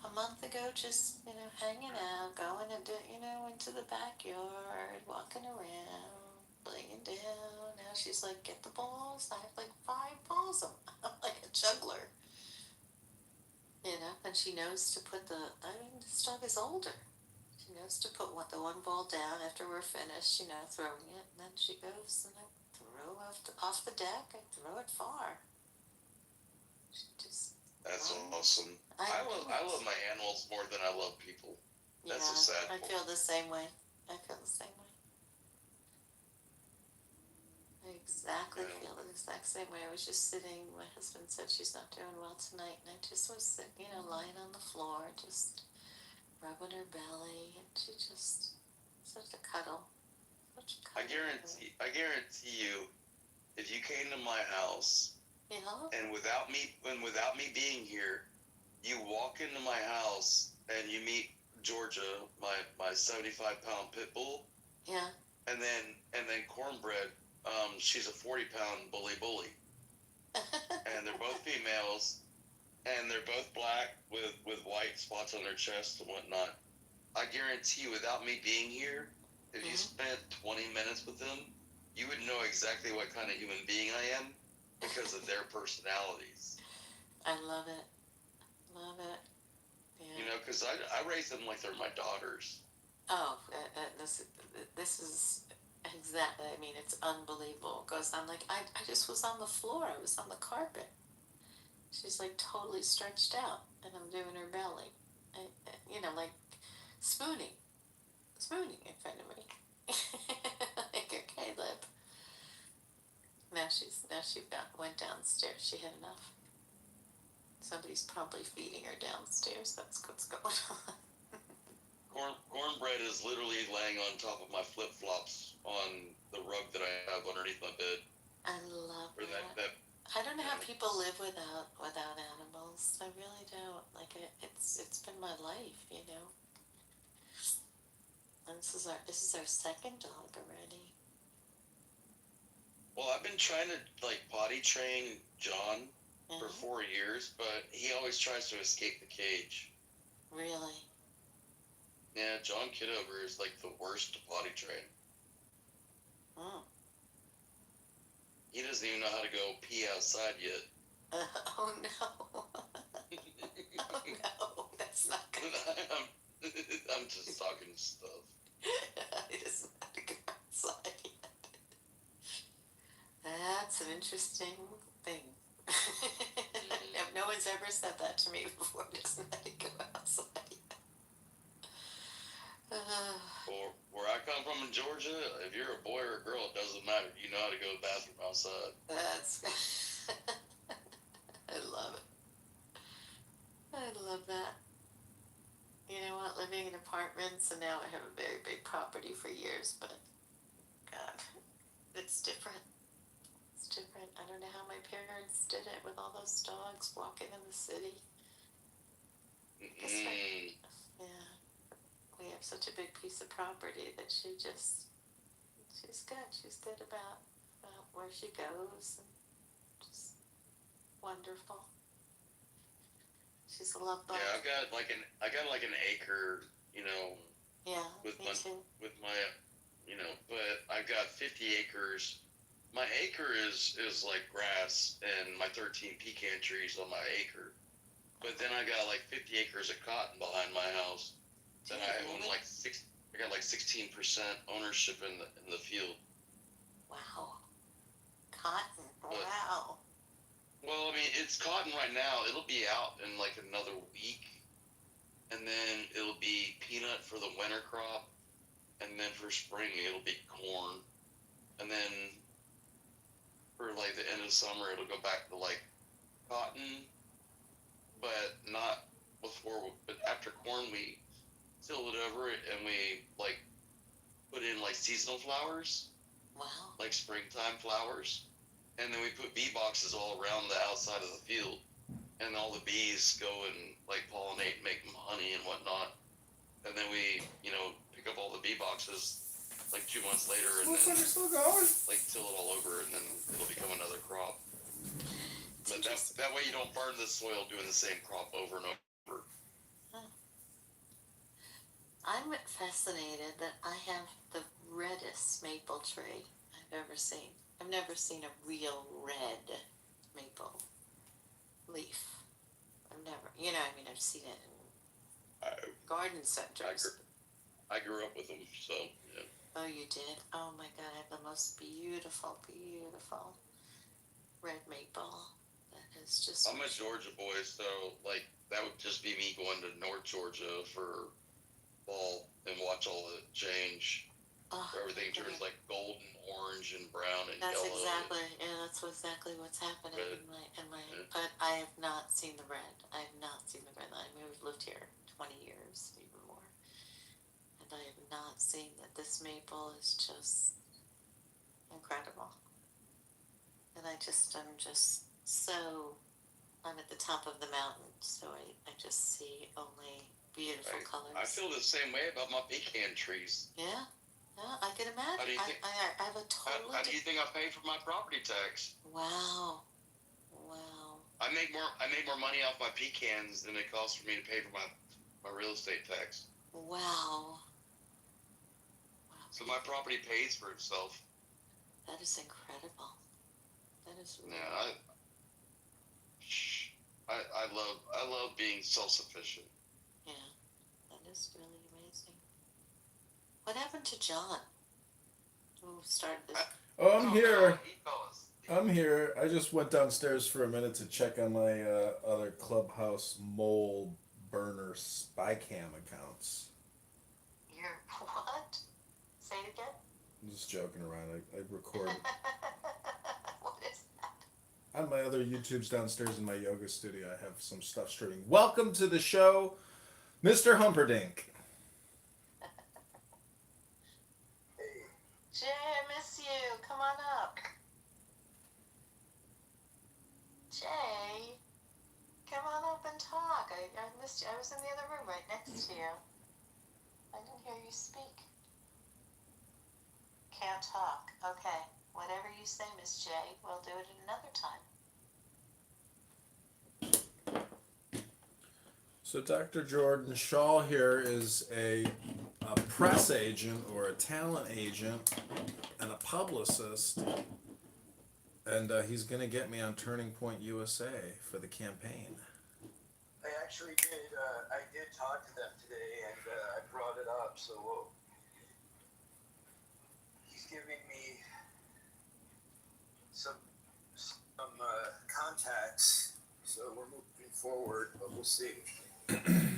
[SPEAKER 11] a month ago just, hanging out, going into, into the backyard, walking around, laying down. Now she's like, get the balls. I have like 5 balls. I'm like a juggler. And she knows to put this dog is older. She knows to put the one ball down after we're finished, throwing it. And then she goes and I throw off the deck. I throw it far. She just.
[SPEAKER 10] That's awesome. I love my animals more than I love people. That's so sad.
[SPEAKER 11] I feel the same way. I feel the exact same way. I was just sitting. My husband said she's not doing well tonight, and I just was sitting, lying on the floor, just rubbing her belly, and she just such a cuddle, such a
[SPEAKER 10] I guarantee you, if you came to my house
[SPEAKER 11] Yeah.
[SPEAKER 10] and without me being here, you walk into my house and you meet Georgia, my 75-pound pit bull,
[SPEAKER 11] Yeah.
[SPEAKER 10] and then Cornbread, she's a 40-pound bully, and they're both females, and they're both black with white spots on their chest and whatnot. I guarantee you, without me being here, if you spent 20 minutes with them, you would know exactly what kind of human being I am because of their personalities.
[SPEAKER 11] I love it. Love it. Yeah.
[SPEAKER 10] You know, because I raise them like they're my daughters.
[SPEAKER 11] Oh, this is exactly. I mean, it's unbelievable. Because I'm like, I just was on the floor. I was on the carpet. She's like totally stretched out, and I'm doing her belly. Like spooning in front of me. Like, okay, lip. Now she went downstairs. She had enough. Somebody's probably feeding her downstairs. That's what's going on.
[SPEAKER 10] Cornbread is literally laying on top of my flip flops on the rug that I have underneath my bed.
[SPEAKER 11] I love
[SPEAKER 10] Or
[SPEAKER 11] that. I don't know how people live without animals. I really don't. Like it's been my life, you know. And this is our second dog already.
[SPEAKER 10] Well, I've been trying to like potty train John for 4 years, but he always tries to escape the cage.
[SPEAKER 11] Really?
[SPEAKER 10] Yeah, John Kitover is like the worst to potty train.
[SPEAKER 11] Oh.
[SPEAKER 10] He doesn't even know how to go pee outside yet.
[SPEAKER 11] Oh no. Oh no, that's not good.
[SPEAKER 10] I'm just talking stuff.
[SPEAKER 11] He doesn't have to go outside yet. That's an interesting thing. No one's ever said that to me before. Doesn't have to go outside yet.
[SPEAKER 10] Where I come from in Georgia, if you're a boy or a girl, it doesn't matter. You know how to go to the bathroom outside.
[SPEAKER 11] That's. I love it. I love that. You know what? Living in apartments, and now I have a very big property for years, but God, it's different. It's different. I don't know how my parents did it with all those dogs walking in the city. Yeah. We have such a big piece of property that she's good. She's good about where she goes, and just wonderful. She's a love bug.
[SPEAKER 10] Yeah, I got like an acre, you know.
[SPEAKER 11] Yeah,
[SPEAKER 10] with
[SPEAKER 11] me
[SPEAKER 10] my,
[SPEAKER 11] too.
[SPEAKER 10] With my, you know, but I've got 50 acres. My acre is like grass, and my 13 pecan trees on my acre. But then I got like 50 acres of cotton behind my house. Then I own like I got like 16% ownership in the field.
[SPEAKER 11] Wow. Cotton. Wow.
[SPEAKER 10] Well, I mean, it's cotton right now. It'll be out in like another week. And then it'll be peanut for the winter crop. And then for spring, it'll be corn. And then for like the end of summer, it'll go back to like cotton. But not before, but after corn, we till it over and we like put in like seasonal flowers.
[SPEAKER 11] Wow.
[SPEAKER 10] Like springtime flowers. And then we put bee boxes all around the outside of the field, and all the bees go and like pollinate, and make them honey and whatnot. And then we, you know, pick up all the bee boxes like 2 months later, and then
[SPEAKER 1] still going.
[SPEAKER 10] like till it all over, and then it'll become another crop. But that way you don't burn the soil doing the same crop over and over.
[SPEAKER 11] I'm fascinated that I have the reddest maple tree I've ever seen. I've never seen a real red maple leaf. I've never, I've seen it in garden centers.
[SPEAKER 10] I grew up with them, so yeah.
[SPEAKER 11] Oh, you did? Oh my God, I have the most beautiful red maple. That is just.
[SPEAKER 10] I'm a Georgia boy, so like that would just be me going to North Georgia for fall and watch all the change. Everything turns like golden, orange, and brown and
[SPEAKER 11] that's
[SPEAKER 10] yellow.
[SPEAKER 11] That's exactly what's happening in my. But I have not seen the red. I have not seen the red. I mean, we've lived here 20 years, even more, and I have not seen that. This maple is just incredible. And I'm just so, I'm at the top of the mountain, so I just see only beautiful colors.
[SPEAKER 10] I feel the same way about my pecan trees.
[SPEAKER 11] Yeah, I can imagine.
[SPEAKER 10] How do you think,
[SPEAKER 11] I have a totally.
[SPEAKER 10] how do you think I pay for my property tax?
[SPEAKER 11] Wow.
[SPEAKER 10] I make more money off my pecans than it costs for me to pay for my real estate tax.
[SPEAKER 11] Wow.
[SPEAKER 10] So my property pays for itself.
[SPEAKER 11] That is incredible. That is really.
[SPEAKER 10] Yeah, I love being self-sufficient.
[SPEAKER 11] Yeah, that is really amazing. What happened to John? Who started this?
[SPEAKER 1] Oh, I'm here.
[SPEAKER 4] He fell asleep.
[SPEAKER 1] I'm here. I just went downstairs for a minute to check on my other Clubhouse mole burner spy cam accounts.
[SPEAKER 11] You're what? Say it again.
[SPEAKER 1] I'm just joking around. I record
[SPEAKER 11] What is that?
[SPEAKER 1] on my other YouTubes downstairs in my yoga studio. I have some stuff streaming. Welcome to the show, Mr. Humperdinck.
[SPEAKER 11] Jay, I miss you. Come on up. Jay, come on up and talk. I missed you. I was in the other room right next to you. I didn't hear you speak. Can't talk. Okay. Whatever you say, Miss J, we'll do it another time.
[SPEAKER 1] So Dr. Jordan Shaw here is a press agent or a talent agent and a publicist, and he's going to get me on Turning Point USA for the campaign.
[SPEAKER 5] I actually did. I did talk to them today, and I brought it up. So he's giving me some contacts. So we're moving forward, but we'll see.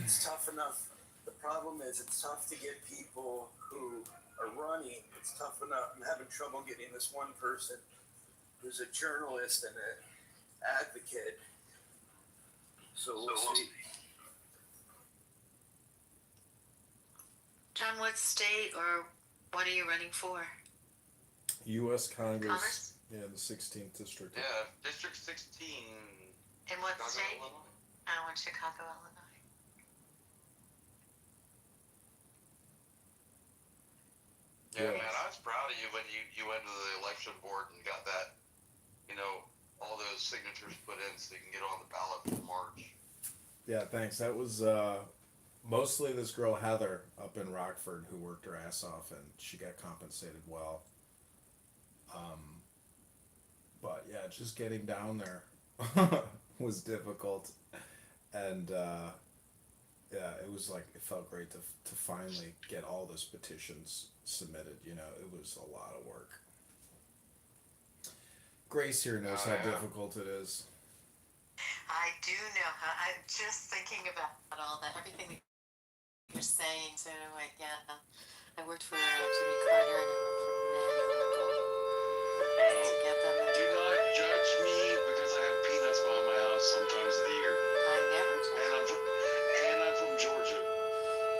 [SPEAKER 5] It's tough enough. The problem is it's tough to get people who are running. It's tough enough. I'm having trouble getting this one person who's a journalist and an advocate. So we'll see.
[SPEAKER 11] John, what state or what are you running for?
[SPEAKER 1] U.S. Congress.
[SPEAKER 11] Congress?
[SPEAKER 1] Yeah, the 16th district.
[SPEAKER 4] Yeah, District 16.
[SPEAKER 11] In what
[SPEAKER 4] Chicago,
[SPEAKER 11] state?
[SPEAKER 4] Illinois.
[SPEAKER 11] Oh, in Chicago, Illinois.
[SPEAKER 4] Yeah,
[SPEAKER 1] Yeah.
[SPEAKER 4] man, I was proud of you when you went to the election board and got that, all those signatures put in so you can get on the ballot for March.
[SPEAKER 1] Yeah, thanks. That was mostly this girl Heather up in Rockford who worked her ass off, and she got compensated well. But yeah, just getting down there was difficult, and yeah, it felt great to finally get all those petitions submitted. It was a lot of work. Grace here knows how difficult it is.
[SPEAKER 11] I do know how. I'm just thinking about all that, everything that you're saying. So, I worked for Jimmy Carter and I worked for Nanny to get them.
[SPEAKER 10] Do not judge me because I have peanuts behind my house sometimes of the year.
[SPEAKER 11] I never told
[SPEAKER 10] And I'm from Georgia.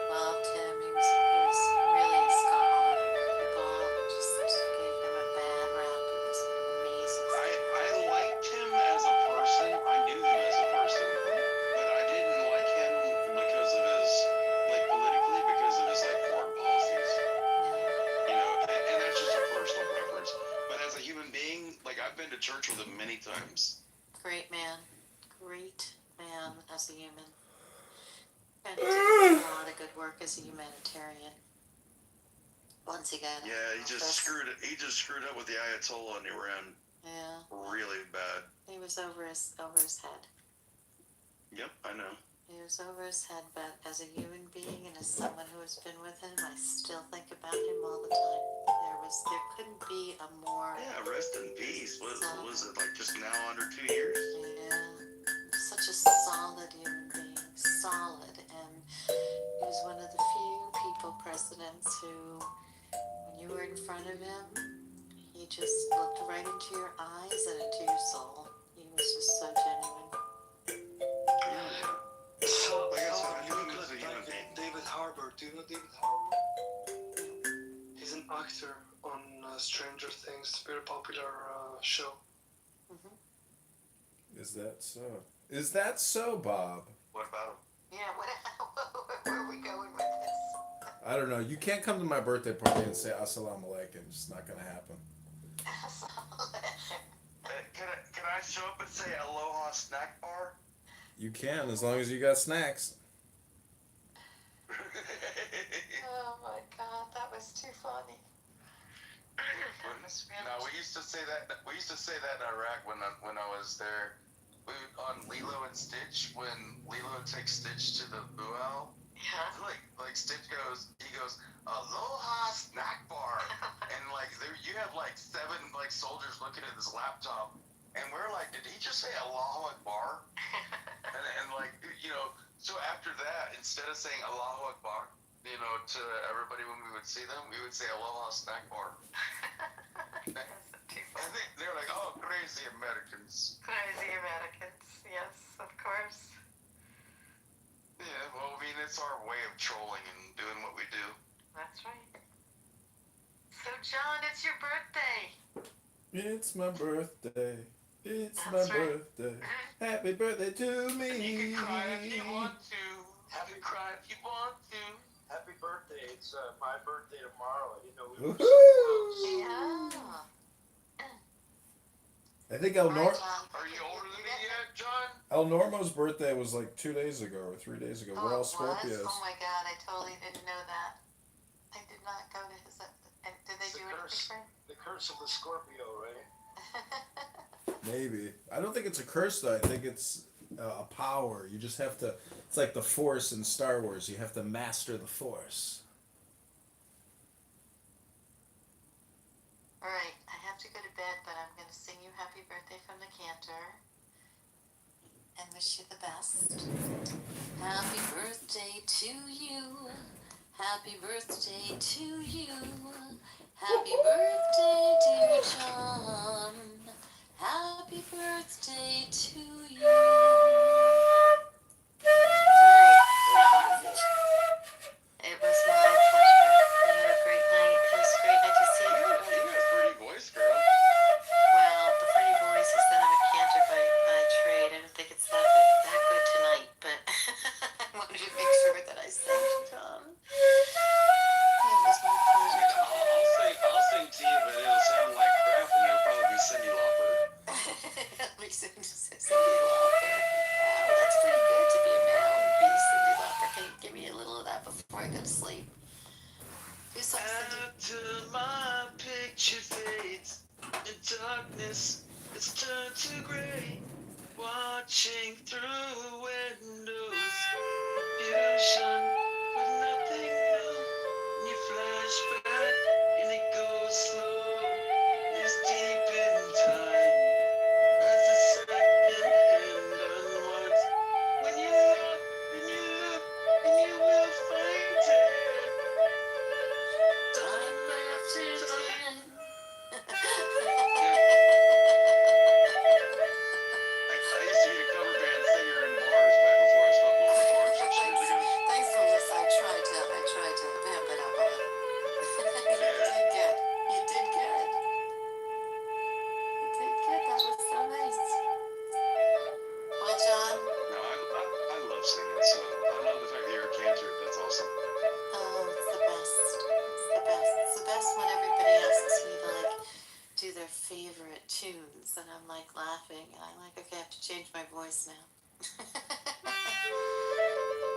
[SPEAKER 11] Well, Tim, he was really a scholar. People just gave him a bad rap. He was an amazing scholar.
[SPEAKER 10] I liked him as a person. I knew him as a person, but I didn't like him because of his, politically, because of his, foreign policies. And that's just a personal preference. But as a human being, I've been to church with him many times.
[SPEAKER 11] Great man as a human. And he did a lot of good work as a humanitarian. Once he got
[SPEAKER 10] Yeah, he just screwed up with the Ayatollah in Iran really bad.
[SPEAKER 11] He was over his head.
[SPEAKER 10] Yep, I know.
[SPEAKER 11] He was over his head, but as a human being and as someone who has been with him, I still think about him all the time. There couldn't be a more.
[SPEAKER 10] Yeah, rest in peace. Was it just now under 2 years?
[SPEAKER 11] Yeah, such a solid human being, solid, and he was one of the few presidents who, when you were in front of him, he just looked right into your eyes and into your soul. He was just so genuine.
[SPEAKER 10] Like I said, I knew him as a human being.
[SPEAKER 5] David Harbour. Do you know David Harbour? He's an actor on Stranger Things, very popular show.
[SPEAKER 1] Is that so? Is that so, Bob?
[SPEAKER 4] What about him?
[SPEAKER 11] Yeah, where are we going with this?
[SPEAKER 1] I don't know. You can't come to my birthday party and say assalamu alaikum. It's just not gonna happen.
[SPEAKER 10] Can I show up and say Aloha Snack Bar?
[SPEAKER 1] You can, as long as you got snacks.
[SPEAKER 11] Oh my god, that was too funny.
[SPEAKER 10] No, we used to say that. We used to say that in Iraq when I was there. On Lilo and Stitch, when Lilo takes Stitch to the Buow,
[SPEAKER 11] Yeah.
[SPEAKER 10] like Stitch he goes, Aloha Snack Bar, and like you have like 7 like soldiers looking at his laptop, and we're like, did he just say Allahu Akbar? and like so after that, instead of saying Allahu Akbar, to everybody when we would see them, we would say Aloha Snack Bar. I think they're like, oh, crazy Americans.
[SPEAKER 11] Crazy Americans, yes, of course.
[SPEAKER 10] Yeah, well, I mean, it's our way of trolling and doing what we do.
[SPEAKER 11] That's right. So, John, it's your birthday.
[SPEAKER 1] It's my birthday. It's
[SPEAKER 11] That's
[SPEAKER 1] my
[SPEAKER 11] right.
[SPEAKER 1] birthday. Happy birthday to me.
[SPEAKER 10] You can cry if you want to. Happy cry if you want to.
[SPEAKER 6] Happy birthday. It's my birthday tomorrow. I didn't know we were
[SPEAKER 1] Woohoo!
[SPEAKER 6] so close.
[SPEAKER 11] Yeah.
[SPEAKER 1] I think
[SPEAKER 10] Are you older than me yet, John?
[SPEAKER 1] El Normo's birthday was like 2 days ago or 3 days ago. We're all Scorpios.
[SPEAKER 11] Oh my god, I totally didn't know that. I did not go to his. Did they
[SPEAKER 6] It's
[SPEAKER 11] do
[SPEAKER 6] the
[SPEAKER 11] anything
[SPEAKER 6] curse.
[SPEAKER 11] for him?
[SPEAKER 6] The curse of the Scorpio, right?
[SPEAKER 1] Maybe. I don't think it's a curse though. I think it's a power. You just have to. It's like the Force in Star Wars. You have to master the Force.
[SPEAKER 11] Alright, I have to go to bed, but I'm going to sing you happy birthday from the cantor and wish you the best. Happy birthday to you. Happy birthday to you. Happy birthday, dear John. Happy birthday to you. It was my pleasure. You had a great night. It was great night to see you.
[SPEAKER 10] You got a pretty voice, girl.
[SPEAKER 11] Well, the pretty voice is that I'm a cantor by trade. I don't think it's that good tonight, but I wanted to make sure that I sang, Tom. It was my pleasure.
[SPEAKER 10] I'll sing to you, but it'll sound like crap, and it'll probably be Cyndi Lauper.
[SPEAKER 11] At least it was Cyndi Lauper. Wow, that's pretty good to be a male and be Cyndi Lauper. Can you give me a little of that before I go to sleep? Do something.
[SPEAKER 10] After my picture fades in darkness, it's turned to gray. Watching through windows, the ocean with nothing new. And you flash back and it goes slow. It's deep in time as the second hand unwinds. When you look and you look and you will find it.
[SPEAKER 11] Time after time.
[SPEAKER 10] I used to be a cover band singer in bars back before I stopped going to bars 6 years ago.
[SPEAKER 11] Thanks, Melissa. I tried to vamp it up a little. You did good. You did good. You did good. That was so nice. Well, John.
[SPEAKER 10] No, I love singing, so I love the fact that you're a cancer. That's awesome.
[SPEAKER 11] Oh, it's the best. It's the best. It's the best when everybody asks me to like do their favorite tunes, and I'm like laughing, and I'm like, okay, I have to change my voice now.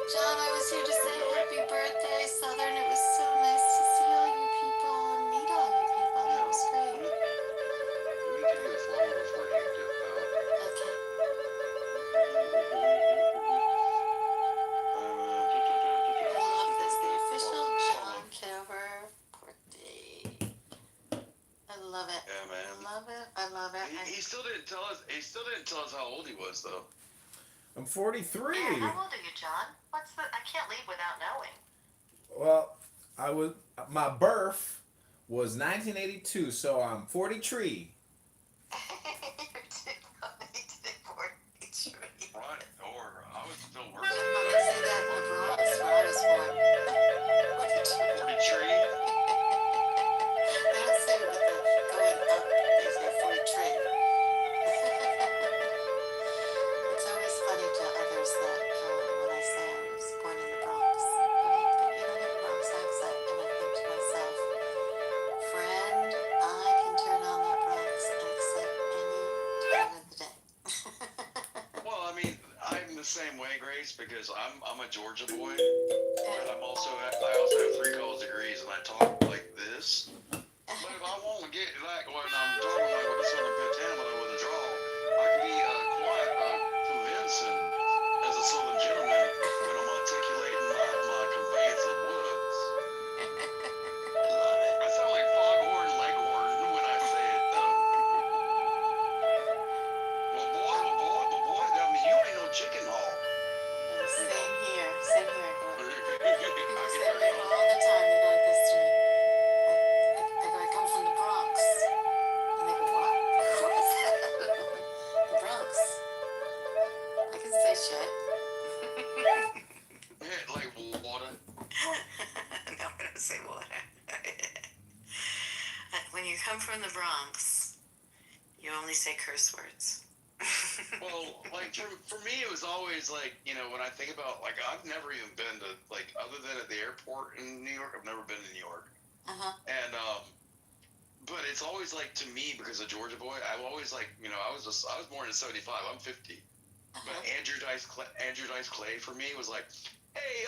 [SPEAKER 11] John, I was here to say happy birthday, Southern. It was so nice to see all you people and meet all you people. That was great.
[SPEAKER 10] Let me give you a flower before you dip out.
[SPEAKER 11] Okay. I love this. The official John Kitover birthday. I love it.
[SPEAKER 10] Yeah, man.
[SPEAKER 11] I love it. I love it.
[SPEAKER 10] He still didn't tell us. He still didn't tell us how old he was, though.
[SPEAKER 1] I'm 43.
[SPEAKER 11] Yeah, how old are you, John? I can't leave without knowing.
[SPEAKER 1] Well, my birth was 1982, so I'm 43.
[SPEAKER 10] Right, or I was still
[SPEAKER 11] I'm
[SPEAKER 10] working.
[SPEAKER 11] gonna say that when I was born.
[SPEAKER 10] 43? funny, Grace, because I'm a Georgia boy, but I also have 3 college degrees, and I talk like this. But if I want to get like when I'm talking like with a southern pentameter with a drawl, I can be quite convincing as a southern gentleman when I'm articulating my conveyance of words.
[SPEAKER 11] I love it.
[SPEAKER 10] I sound like Foghorn Leghorn when I say it, though. Well, boy, I mean, you ain't no chicken hawk.
[SPEAKER 11] Same here. Same here. People
[SPEAKER 10] I
[SPEAKER 11] say
[SPEAKER 10] can
[SPEAKER 11] to me
[SPEAKER 10] hear
[SPEAKER 11] all the time, they go like this to me. I go, I come from the Bronx. And they go, what? What's that? The Bronx. I can say shit.
[SPEAKER 10] like water.
[SPEAKER 11] No, I don't say water. When you come from the Bronx, you only say curse words.
[SPEAKER 10] Well, like for me, it was always like, you know, when I think about, like, I've never even been to, like, other than at the airport in New York, I've never been to New York. And but it's always like, to me, because of Georgia boy, I've always like, you know, I was born in '75. I'm 50. But Andrew Dice Clay for me was like, hey, hey,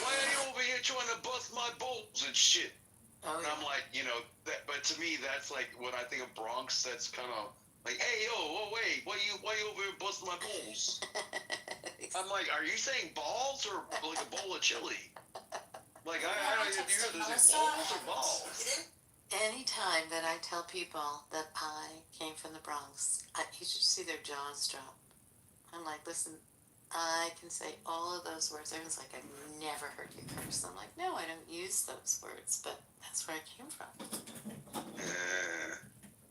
[SPEAKER 10] why are you over here trying to bust my bolts and shit?
[SPEAKER 11] Oh,
[SPEAKER 10] And I'm like, you know, that. But to me, that's like when I think of Bronx. That's kind of like, hey, wait, why you over here busting my balls? I'm like, are you saying balls or like a bowl of chili? Like, I don't even hear this. Balls or balls?
[SPEAKER 11] Anytime that I tell people that I came from the Bronx, you should see their jaws drop. I'm like, listen, I can say all of those words. Everyone's like, I've never heard you curse. I'm like, no, I don't use those words, but that's where I came from.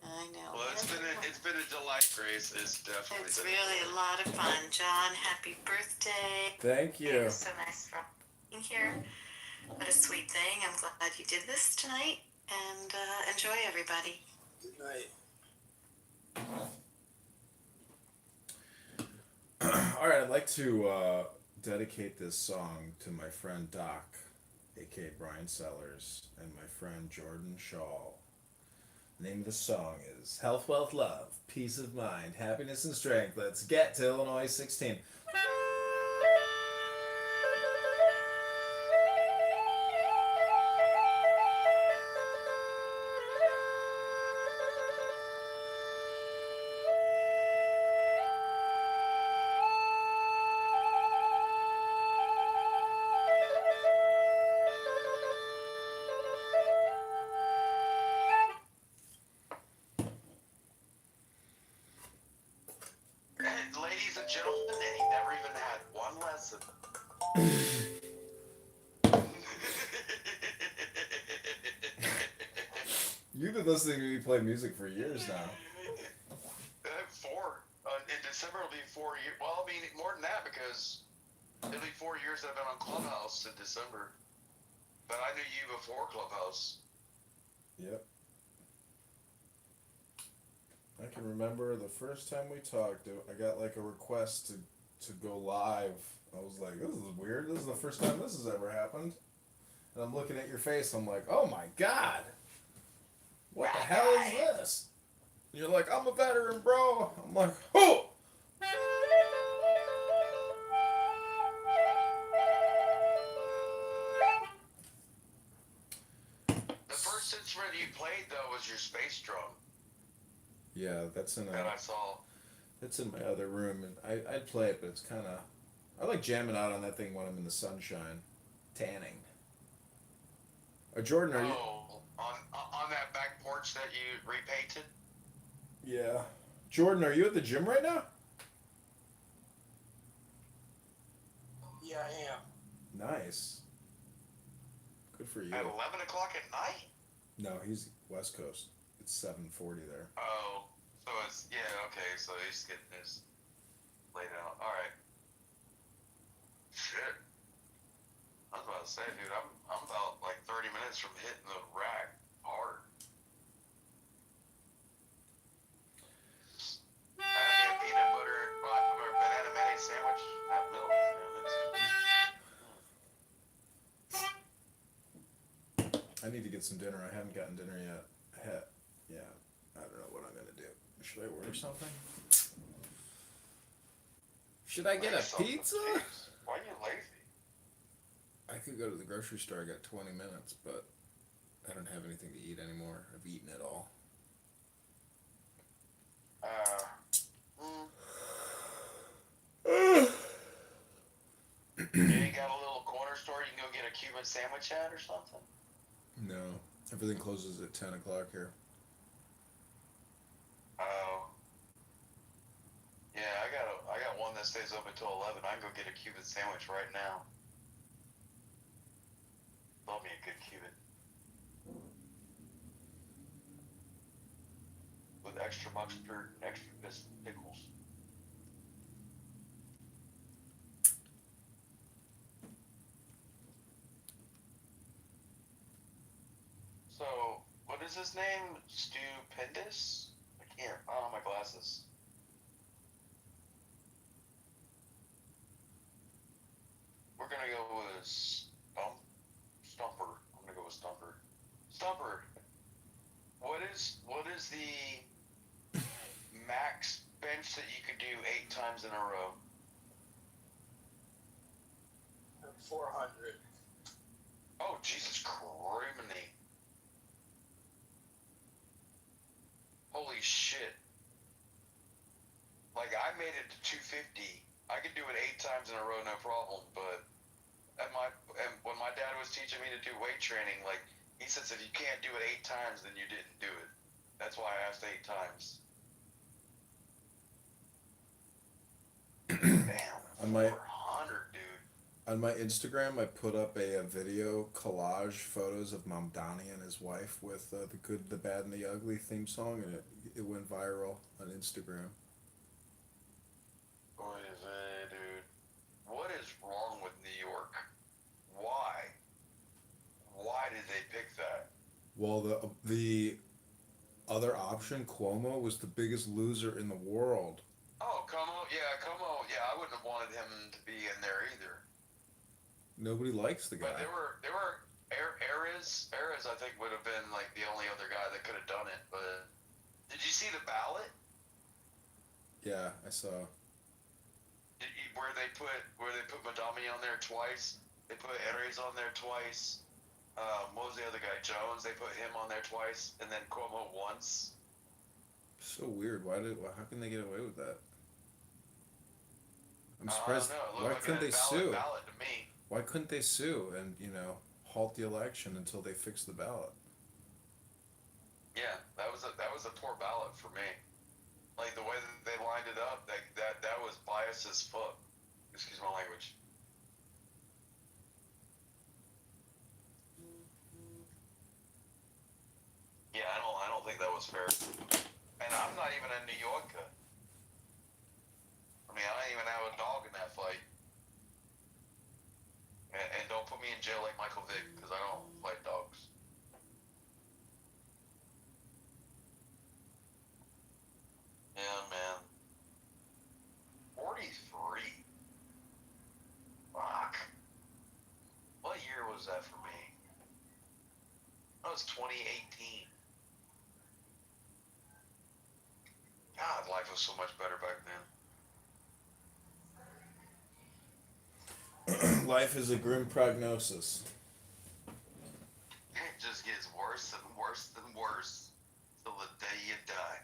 [SPEAKER 11] I know.
[SPEAKER 10] Well, it's been a delight, Grace. It's definitely.
[SPEAKER 11] It's really a lot of fun. John, happy birthday.
[SPEAKER 1] Thank you.
[SPEAKER 11] It was so nice for being here. What a sweet thing. I'm glad you did this tonight. And enjoy, everybody.
[SPEAKER 5] Good night.
[SPEAKER 1] All right, I'd like to dedicate this song to my friend Doc, aka Brian Sellers, and my friend Jordan Shaw. The name of the song is Health, Wealth, Love, Peace of Mind, Happiness, and Strength. Let's get to Illinois 16.
[SPEAKER 10] Ladies and gentlemen, and he never even had one lesson.
[SPEAKER 1] You've been listening to me play music for years now.
[SPEAKER 10] 4. In December it'll be 4 years. Well, I mean, more than that, because it'll be 4 years I've been on Clubhouse in December. But I knew you before Clubhouse.
[SPEAKER 1] Yep. I can remember the first time we talked, I got like a request to go live. I was like, this is weird. This is the first time this has ever happened. And I'm looking at your face. I'm like, oh my God. What the hell is this? And you're like, I'm a veteran, bro. I'm like, oh!
[SPEAKER 10] The first instrument you played, though, was your space drum.
[SPEAKER 1] Yeah, that's in
[SPEAKER 10] that I saw.
[SPEAKER 1] That's in my other room, and I'd play it, but it's kind of, I like jamming out on that thing when I'm in the sunshine, tanning. Jordan, are you?
[SPEAKER 10] On that back porch that you repainted?
[SPEAKER 1] Yeah. Jordan, are you at the gym right now?
[SPEAKER 5] Yeah, I am.
[SPEAKER 1] Nice. Good for you.
[SPEAKER 10] At 11 o'clock at night?
[SPEAKER 1] No, he's West Coast. It's 7:40 there.
[SPEAKER 10] Oh, so it's, yeah, okay, so he's getting his laid out. Alright. Shit. I was about to say, dude, I'm about like 30 minutes from hitting the rack hard. I had a peanut butter, or banana mayonnaise sandwich, that milk.
[SPEAKER 1] I need to get some dinner. I haven't gotten dinner yet. Yeah, I don't know what I'm gonna do. Should I order something? Should I get
[SPEAKER 10] Make
[SPEAKER 1] a
[SPEAKER 10] yourself some
[SPEAKER 1] pizza?
[SPEAKER 10] cheese. Why are you lazy?
[SPEAKER 1] I could go to the grocery store. I got 20 minutes, but I don't have anything to eat anymore. I've eaten it all.
[SPEAKER 10] You ain't got a little corner store you can go get a Cuban sandwich at or something?
[SPEAKER 1] No, everything closes at 10 o'clock here.
[SPEAKER 10] Oh. Yeah, I got one that stays open till 11. I can go get a Cuban sandwich right now. Love me a good Cuban. With extra mustard and extra pickles. So, what is his name? Stupendous? I can't. I don't have my glasses. We're gonna go with Stumper. I'm gonna go with Stumper. Stumper. What is the max bench that you could do 8 times in a row?
[SPEAKER 6] 400.
[SPEAKER 10] Oh, Jesus criminy. Holy shit. Like, I made it to 250. I could do it 8 times in a row, no problem, but when my dad was teaching me to do weight training, like, he says if you can't do it 8 times, then you didn't do it. That's why I asked 8 times. Damn,
[SPEAKER 1] On my
[SPEAKER 10] 400, dude.
[SPEAKER 1] on my Instagram, I put up a video collage photos of Mom Donnie and his wife with the Good, the Bad, and the Ugly theme song, and it went viral on Instagram.
[SPEAKER 10] What is it, dude? What is wrong with New York? Why? Why did they pick that?
[SPEAKER 1] Well, the other option, Cuomo, was the biggest loser in the world.
[SPEAKER 10] Oh, Como, yeah, I wouldn't have wanted him to be in there either.
[SPEAKER 1] Nobody likes the guy.
[SPEAKER 10] But there were Ares, I think would have been like the only other guy that could have done it. But did you see the ballot?
[SPEAKER 1] Yeah, I saw.
[SPEAKER 10] Where they put Madami on there twice. They put Ares on there twice. What was the other guy? Jones. They put him on there twice, and then Cuomo once.
[SPEAKER 1] So weird. How can they get away with that? I'm
[SPEAKER 10] I
[SPEAKER 1] surprised.
[SPEAKER 10] don't know. It looked
[SPEAKER 1] Why
[SPEAKER 10] like
[SPEAKER 1] couldn't
[SPEAKER 10] a
[SPEAKER 1] they sue?
[SPEAKER 10] ballot to me.
[SPEAKER 1] Why couldn't they sue and halt the election until they fix the ballot?
[SPEAKER 10] Yeah, that was a poor ballot for me. Like the way that they lined it up, that was biased as fuck. Excuse my language. Yeah, I don't think that was fair. And I'm not even a New Yorker. I mean, I don't even have a dog in that fight. And don't put me in jail like Michael Vick, because I don't fight dogs. Yeah, man. 43? Fuck. What year was that for me? That was 2018. God, life was so much better back then.
[SPEAKER 1] Life is a grim prognosis.
[SPEAKER 10] It just gets worse and worse and worse till the day you die.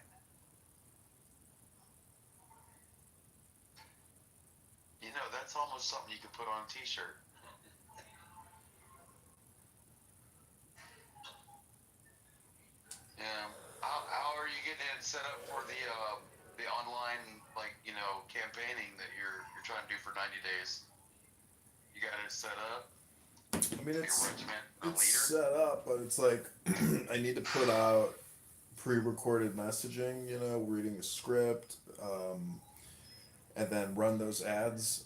[SPEAKER 10] You know, that's almost something you could put on a t-shirt. Yeah. How are you getting it set up for the online campaigning that you're trying to do for 90 days? You got it set up?
[SPEAKER 1] I mean,
[SPEAKER 10] Your
[SPEAKER 1] it's
[SPEAKER 10] regiment, a leader?
[SPEAKER 1] set up, but it's like I need to put out pre-recorded messaging. Reading the script, and then run those ads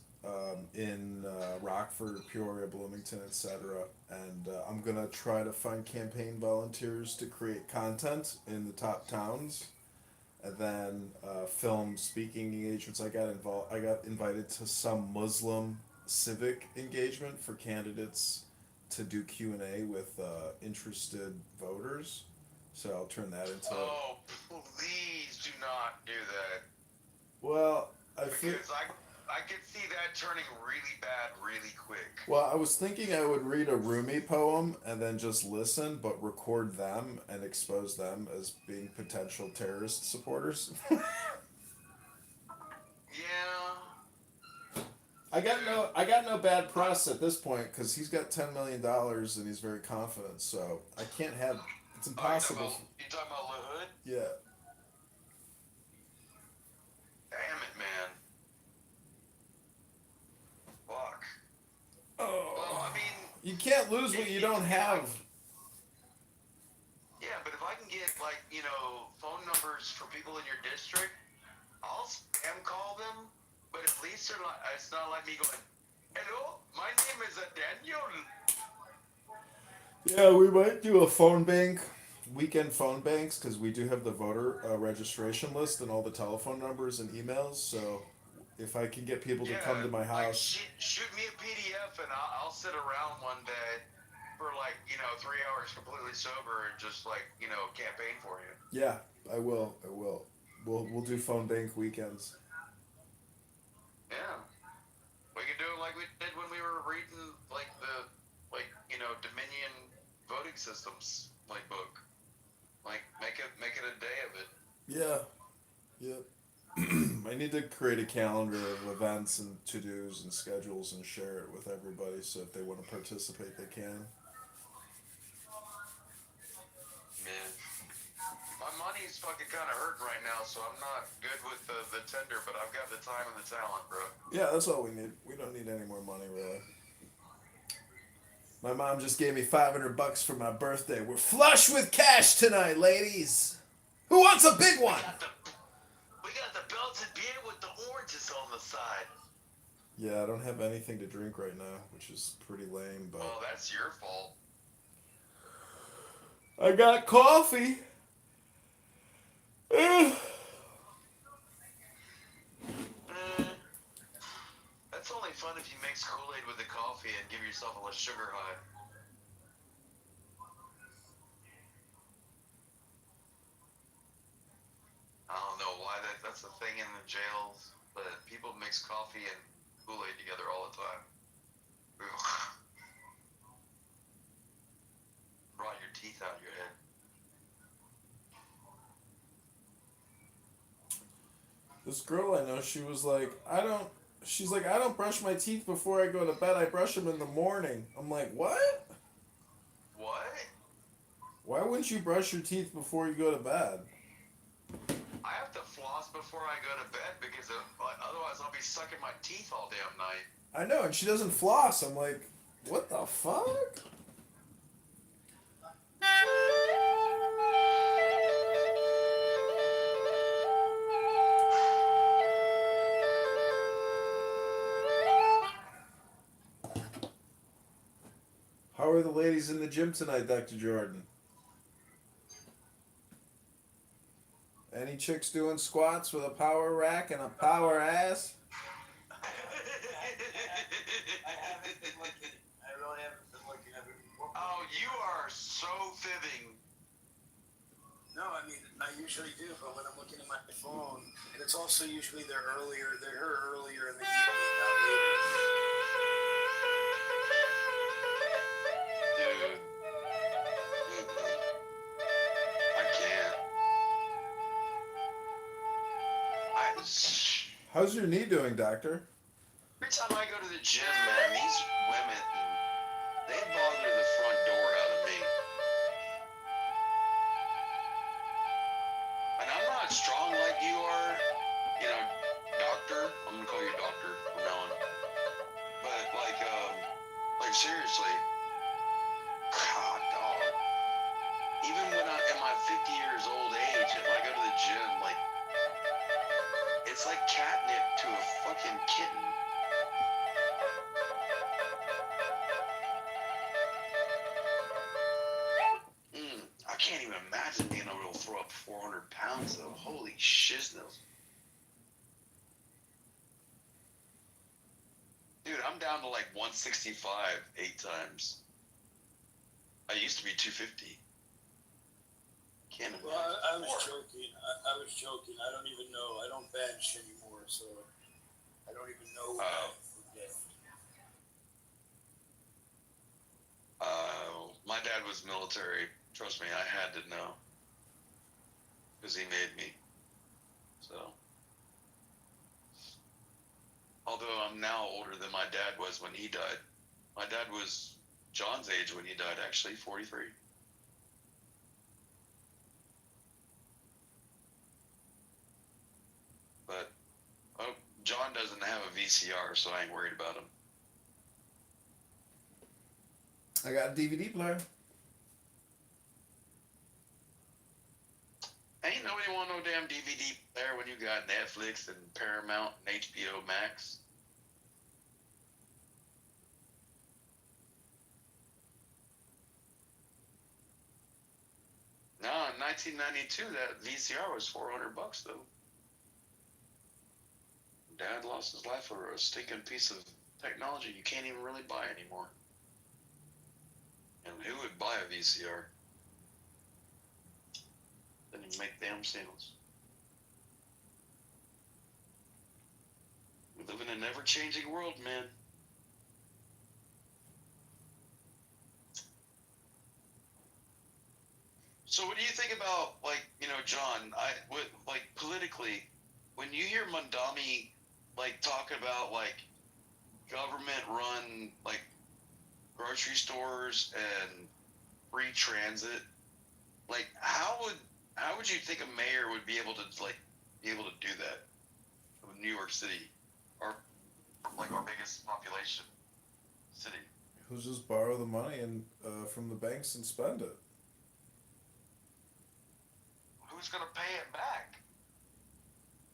[SPEAKER 1] in Rockford, Peoria, Bloomington, etc. And I'm gonna try to find campaign volunteers to create content in the top towns, and then film speaking engagements. I got invited to some Muslim civic engagement for candidates to do Q&A with interested voters. So I'll turn that into.
[SPEAKER 10] Oh, please do not do that.
[SPEAKER 1] Well, I feel.
[SPEAKER 10] Because I could see that turning really bad really quick.
[SPEAKER 1] Well, I was thinking I would read a Rumi poem and then just listen, but record them and expose them as being potential terrorist supporters.
[SPEAKER 10] Yeah.
[SPEAKER 1] I got no bad press at this point because he's got $10 million and he's very confident. So I can't have. It's impossible.
[SPEAKER 10] You talking about La Hood?
[SPEAKER 1] Yeah.
[SPEAKER 10] Damn it, man. Fuck.
[SPEAKER 1] Oh.
[SPEAKER 10] Well, I mean,
[SPEAKER 1] You can't lose what you don't have.
[SPEAKER 10] yeah, but if I can get like phone numbers for people in your district, I'll spam call them. But at least it's not like me going, "Hello, my name is Daniel."
[SPEAKER 1] Yeah, we might do a phone bank, weekend phone banks, because we do have the voter registration list and all the telephone numbers and emails. So if I can get people to come to my house.
[SPEAKER 10] Shoot me a PDF and I'll sit around one day for 3 hours completely sober and just campaign for you.
[SPEAKER 1] Yeah, I will. We'll do phone bank weekends.
[SPEAKER 10] Yeah. We can do it like we did when we were reading the Dominion voting systems book. Make it a day of it.
[SPEAKER 1] Yeah. I need to create a calendar of events and to-dos and schedules and share it with everybody so if they want to participate they can.
[SPEAKER 10] Man. My money's fucking kind of hurting right now, so I'm not good with the tender, but I've got the time and the talent, bro.
[SPEAKER 1] Yeah, that's all we need. We don't need any more money, really. My mom just gave me $500 for my birthday. We're flush with cash tonight, ladies. Who wants a big one?
[SPEAKER 10] We got the belted beer with the oranges on the side.
[SPEAKER 1] Yeah, I don't have anything to drink right now, which is pretty lame, but...
[SPEAKER 10] Well, that's your fault.
[SPEAKER 1] I got coffee.
[SPEAKER 10] That's only fun if you mix Kool-Aid with the coffee and give yourself a sugar high. I don't know why that's a thing in the jails, but people mix coffee and Kool-Aid together all the time. Rot your teeth out of your head.
[SPEAKER 1] This girl I know, she was like, I don't brush my teeth before I go to bed. I brush them in the morning. I'm like, what?
[SPEAKER 10] What?
[SPEAKER 1] Why wouldn't you brush your teeth before you go to bed?
[SPEAKER 10] I have to floss before I go to bed because otherwise I'll be sucking my teeth all damn night.
[SPEAKER 1] I know, and she doesn't floss. I'm like, what the fuck? How are the ladies in the gym tonight, Dr. Jordan? Any chicks doing squats with a power rack and a power ass?
[SPEAKER 5] I haven't been looking. I really haven't been looking at it.
[SPEAKER 10] Oh, you are so fibbing.
[SPEAKER 5] No, I mean, I usually do, but when I'm looking at my phone, and it's also usually they're her earlier in the evening, not later.
[SPEAKER 10] Dude. I can't.
[SPEAKER 1] How's your knee doing, doctor?
[SPEAKER 10] Every time I go to the gym, man, these women, they bother the front door out of me. And I'm not strong like you are, doctor. I'm gonna call you doctor from now on. But seriously, God, dog. Even when I'm at my 50 years old age, if I go to the gym, it's like catnip to a fucking kitten. I can't even imagine being able to throw up 400 pounds though. Holy shizness. Dude, I'm down to 165 8 times. I used to be 250. Can't imagine.
[SPEAKER 5] Well, I was joking. I was joking. I don't even know. I don't bench anymore, so. I don't even know
[SPEAKER 10] my dad was military. Trust me, I had to know. Because he made me. So. Although I'm now older than my dad was when he died. My dad was John's age when he died, actually, 43. But John doesn't have a VCR, so I ain't worried about him.
[SPEAKER 1] I got a DVD player.
[SPEAKER 10] Ain't nobody want no damn DVD player when you got Netflix and Paramount and HBO Max. No, in 1992, that VCR was $400 though. Dad lost his life for a stinking piece of technology you can't even really buy anymore. And who would buy a VCR? Didn't even make damn sales. We live in an ever-changing world, man. So what do you think about, like, you know, John, like, politically, when you hear Mondami, like, talk about, like, government-run, like, grocery stores and free transit, like, how would you think a mayor would be able to do that in New York City, or like our biggest population city?
[SPEAKER 1] Who's just borrow the money and from the banks and spend it?
[SPEAKER 10] Who's gonna pay it back?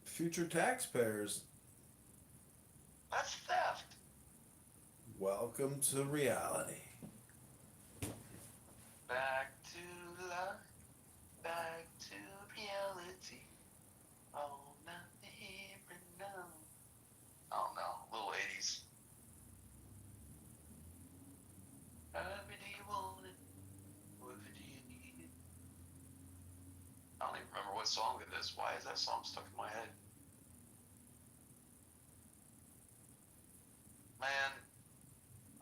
[SPEAKER 1] Future taxpayers.
[SPEAKER 10] That's theft.
[SPEAKER 1] Welcome to reality.
[SPEAKER 10] Back to life, back to reality. Oh, not here and now. I don't know, little 80s. However do you want it? Whatever do you need it? I don't even remember what song it is. Why is that song stuck in my head? Man,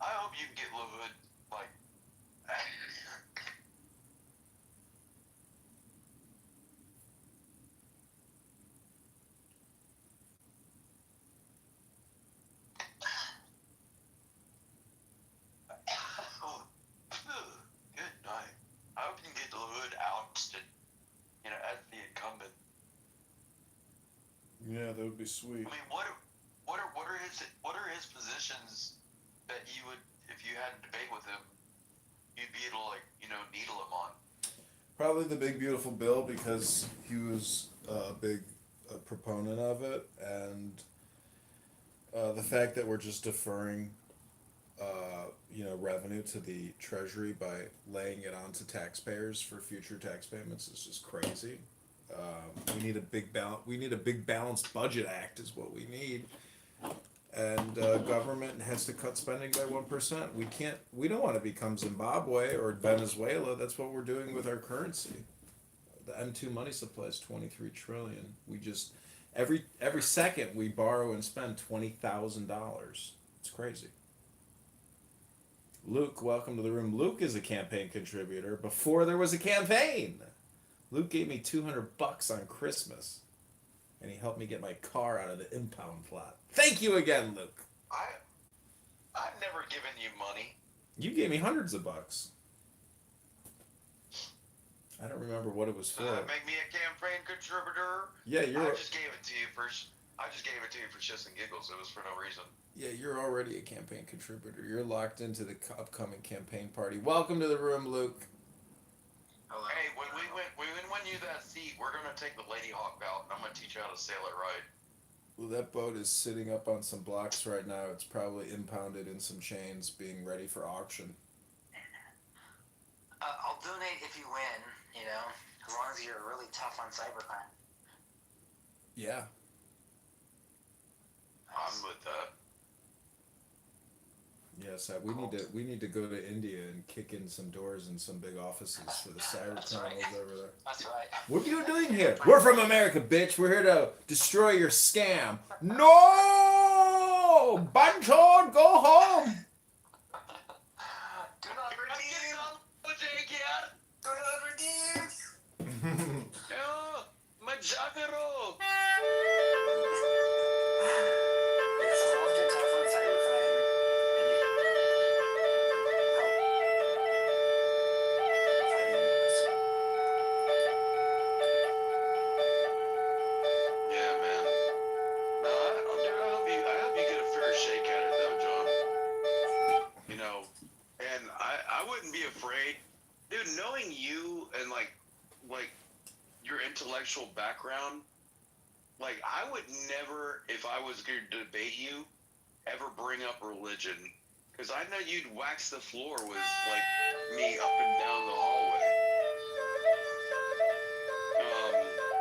[SPEAKER 10] I hope you can get Lil Hood, like, good night. I hope you can get Lil Hood ousted, you know, as the incumbent.
[SPEAKER 1] Yeah, that would be sweet.
[SPEAKER 10] I mean, what are his positions that you would, if you had a debate with him, you'd be able to, like, you know, needle him on?
[SPEAKER 1] Probably the big beautiful bill because he was a big proponent of it, and the fact that we're just deferring, revenue to the treasury by laying it onto taxpayers for future tax payments is just crazy. We need a big balanced budget act is what we need, and government has to cut spending by 1%. We don't want to become Zimbabwe or Venezuela. That's what we're doing with our currency. The M2 money supply is 23 trillion. We just every second we borrow and spend $20,000. It's crazy. Luke, welcome to the room. Luke is a campaign contributor before there was a campaign. Luke gave me $200 on Christmas, and he helped me get my car out of the impound plot. Thank you again, Luke.
[SPEAKER 10] I've never given you money.
[SPEAKER 1] You gave me hundreds of bucks. I don't remember what it was for.
[SPEAKER 10] Make me a campaign contributor.
[SPEAKER 1] Yeah,
[SPEAKER 10] I just gave it to you for shits and giggles. It was for no reason.
[SPEAKER 1] Yeah, you're already a campaign contributor. You're locked into the upcoming campaign party. Welcome to the room, Luke.
[SPEAKER 10] Hello. Hey, when we win you that seat, we're gonna take the Lady Hawk out, and I'm gonna teach you how to sail it right.
[SPEAKER 1] Well, that boat is sitting up on some blocks right now. It's probably impounded in some chains, being ready for auction.
[SPEAKER 9] I'll donate if you win, you know, as long as you're really tough on cybercrime.
[SPEAKER 1] Yeah.
[SPEAKER 10] I'm with that.
[SPEAKER 1] Yes, we need to go to India and kick in some doors in some big offices for the cyber criminals over there.
[SPEAKER 9] That's right.
[SPEAKER 1] What are you doing here? We're from America, bitch. We're here to destroy your scam. No! home. Banton, go home.
[SPEAKER 4] Do not redeem. Do not redeem.
[SPEAKER 10] Yeah, Majagaro. Yeah, man. No, I hope you get a fair shake at it, though, John. You know, and I wouldn't be afraid, dude. Knowing you and like your intellectual background, like I would never, if I was going to debate you, ever bring up religion, because I know you'd wax the floor with like me up and down the hallway.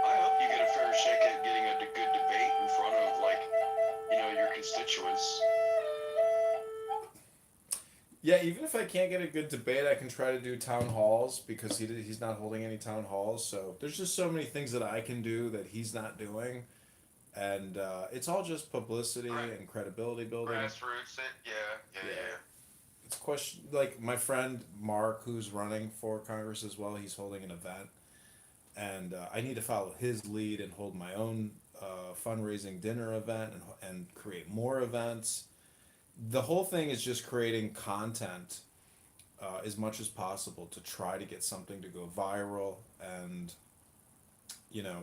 [SPEAKER 10] I hope you get a fair shake at getting a good debate in front of your constituents.
[SPEAKER 1] Yeah, even if I can't get a good debate, I can try to do town halls because he's not holding any town halls. So there's just so many things that I can do that he's not doing, and it's all just publicity and credibility building.
[SPEAKER 5] Grassroots, yeah.
[SPEAKER 1] It's question like my friend Mark, who's running for Congress as well. He's holding an event, and I need to follow his lead and hold my own fundraising dinner event and create more events. The whole thing is just creating content as much as possible to try to get something to go viral and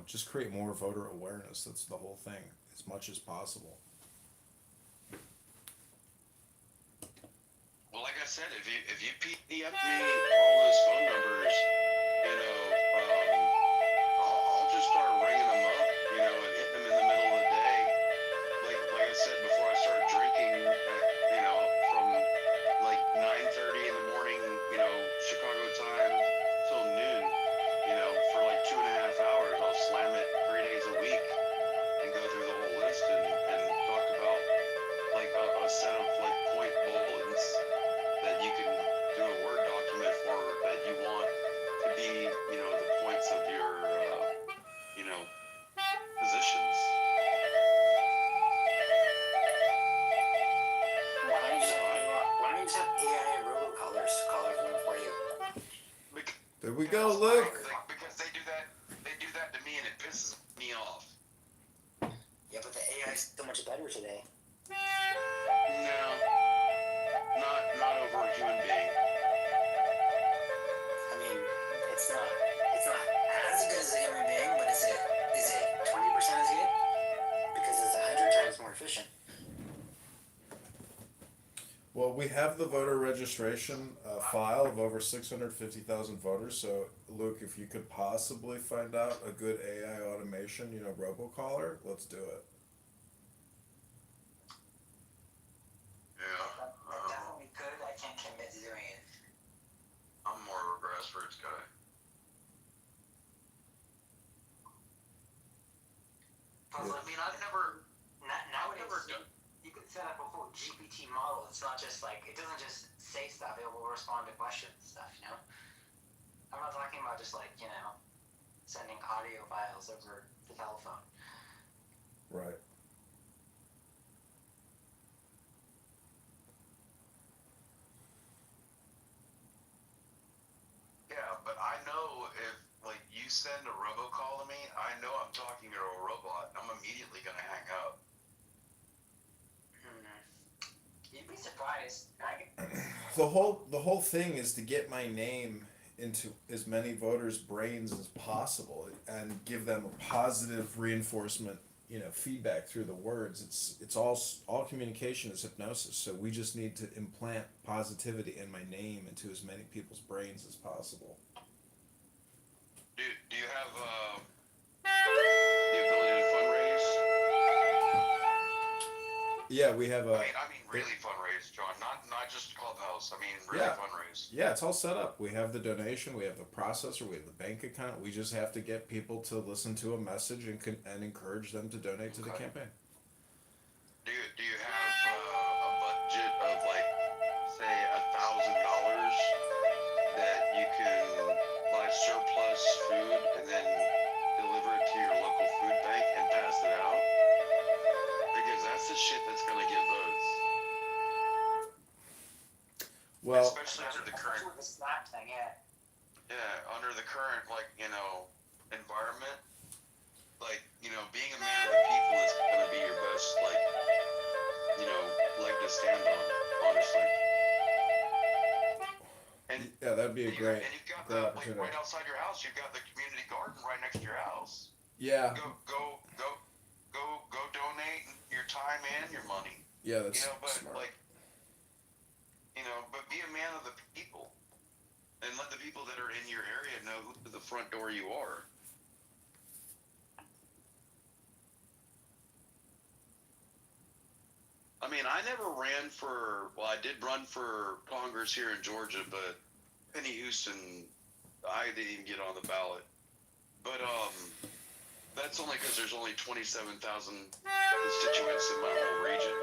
[SPEAKER 1] just create more voter awareness. That's the whole thing, as much as possible.
[SPEAKER 10] Well, like I said, if you PDF me all those phone numbers, I'll just start ringing them up, and hitting them in the middle of the day. Like I said before, I started drinking, from like 9:30 in the morning, Chicago time till noon, for like 2.5 hours. I'll slam it 3 days a week and go through the whole list and talk about like a set of like point bulletins that you can do a Word document for that you want to be, the points of your, positions.
[SPEAKER 9] Why don't you just have AI robocallers call everyone for you?
[SPEAKER 1] There we go, Luke.
[SPEAKER 5] Because they do that to me and it pisses me off.
[SPEAKER 9] Yeah, but the AI is so much better today.
[SPEAKER 10] No, not over a human being.
[SPEAKER 9] I mean, it's not as good as a human being, but is it 20% as good? Because it's 100 times more efficient.
[SPEAKER 1] Well, we have the voter registration file of over 650,000 voters. So, Luke, if you could possibly find out a good AI automation, robocaller, let's do it.
[SPEAKER 5] Yeah.
[SPEAKER 9] I definitely could. I can't commit to doing it.
[SPEAKER 5] I'm more of a grassroots guy.
[SPEAKER 9] Because, I mean, I've never... Nowadays, you could set up a whole GPT model. It's not just like... It doesn't just say stuff. It will respond to questions and stuff, I'm not talking about just like, sending audio files over the telephone.
[SPEAKER 1] Right.
[SPEAKER 5] Yeah, but I know if you send a robocall to me, I know I'm talking to a robot. I'm immediately gonna hang up.
[SPEAKER 9] You'd be surprised.
[SPEAKER 1] The whole thing is to get my name into as many voters' brains as possible and give them a positive reinforcement, feedback through the words. It's all communication is hypnosis. So we just need to implant positivity in my name into as many people's brains as possible.
[SPEAKER 10] Do you have the ability to fundraise?
[SPEAKER 1] Yeah, we have a.
[SPEAKER 5] I mean, really fundraise, John. Not just Clubhouse. I mean, really
[SPEAKER 1] Yeah.
[SPEAKER 5] fundraise.
[SPEAKER 1] Yeah, it's all set up. We have the donation, we have the processor, we have the bank account. We just have to get people to listen to a message and encourage them to donate to the campaign.
[SPEAKER 10] Do you have a budget of say $1,000 that you can buy surplus food and then deliver it to your local food bank and pass it out? Because that's the shit that's gonna get votes.
[SPEAKER 1] Well,
[SPEAKER 10] especially under the current,
[SPEAKER 9] Especially with the snap thing, yeah.
[SPEAKER 10] under the current, like, environment, like, being a man of the people is gonna be your best, like, leg to stand on, honestly. And
[SPEAKER 1] yeah, that'd be a great,
[SPEAKER 10] and you've got
[SPEAKER 1] great
[SPEAKER 10] the, like,
[SPEAKER 1] opportunity.
[SPEAKER 10] right outside your house, you've got the community garden right next to your house.
[SPEAKER 1] Yeah,
[SPEAKER 10] Go donate your time and your money.
[SPEAKER 1] yeah, that's
[SPEAKER 10] But
[SPEAKER 1] smart.
[SPEAKER 10] like, but be a man of the people, and let the people that are in your area know who to the front door you are. I mean, I never ran for. Well, I did run for Congress here in Georgia, but Penny Houston, I didn't even get on the ballot. But that's only because there's only 27,000 constituents in my whole region,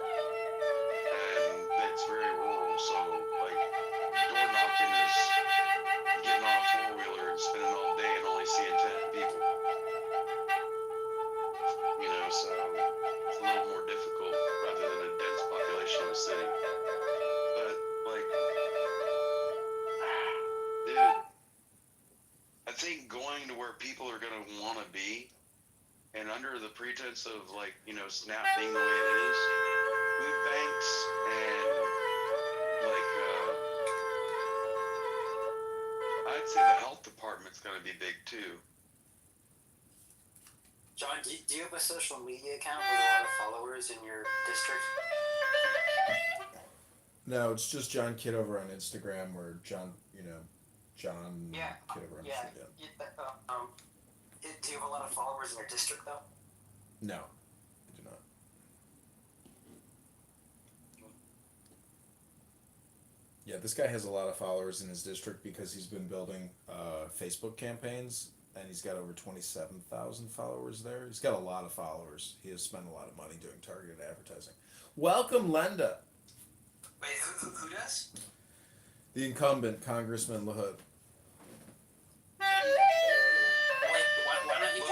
[SPEAKER 10] and it's very rural. So, like, door knocking is getting on a four-wheeler and spending all day and only seeing 10 people. So it's a little more difficult rather than a dense population of a city. But, like, dude, I think going to where people are going to want to be, and under the pretense of, like, SNAP being the way it is, food banks and, like, I'd say the health department's going to be big too.
[SPEAKER 9] John, do you have a social media account with a lot of followers in your district?
[SPEAKER 1] No, it's just John Kitover on Instagram, or John
[SPEAKER 9] Yeah.
[SPEAKER 1] Kitover on
[SPEAKER 9] Yeah.
[SPEAKER 1] Instagram.
[SPEAKER 9] Do you have a lot of followers in your district, though?
[SPEAKER 1] No, I do not. Yeah, this guy has a lot of followers in his district because he's been building Facebook campaigns, and he's got over 27,000 followers there. He's got a lot of followers. He has spent a lot of money doing targeted advertising. Welcome, Lenda.
[SPEAKER 9] Wait, who does?
[SPEAKER 1] The incumbent, Congressman LaHood.
[SPEAKER 9] Why don't you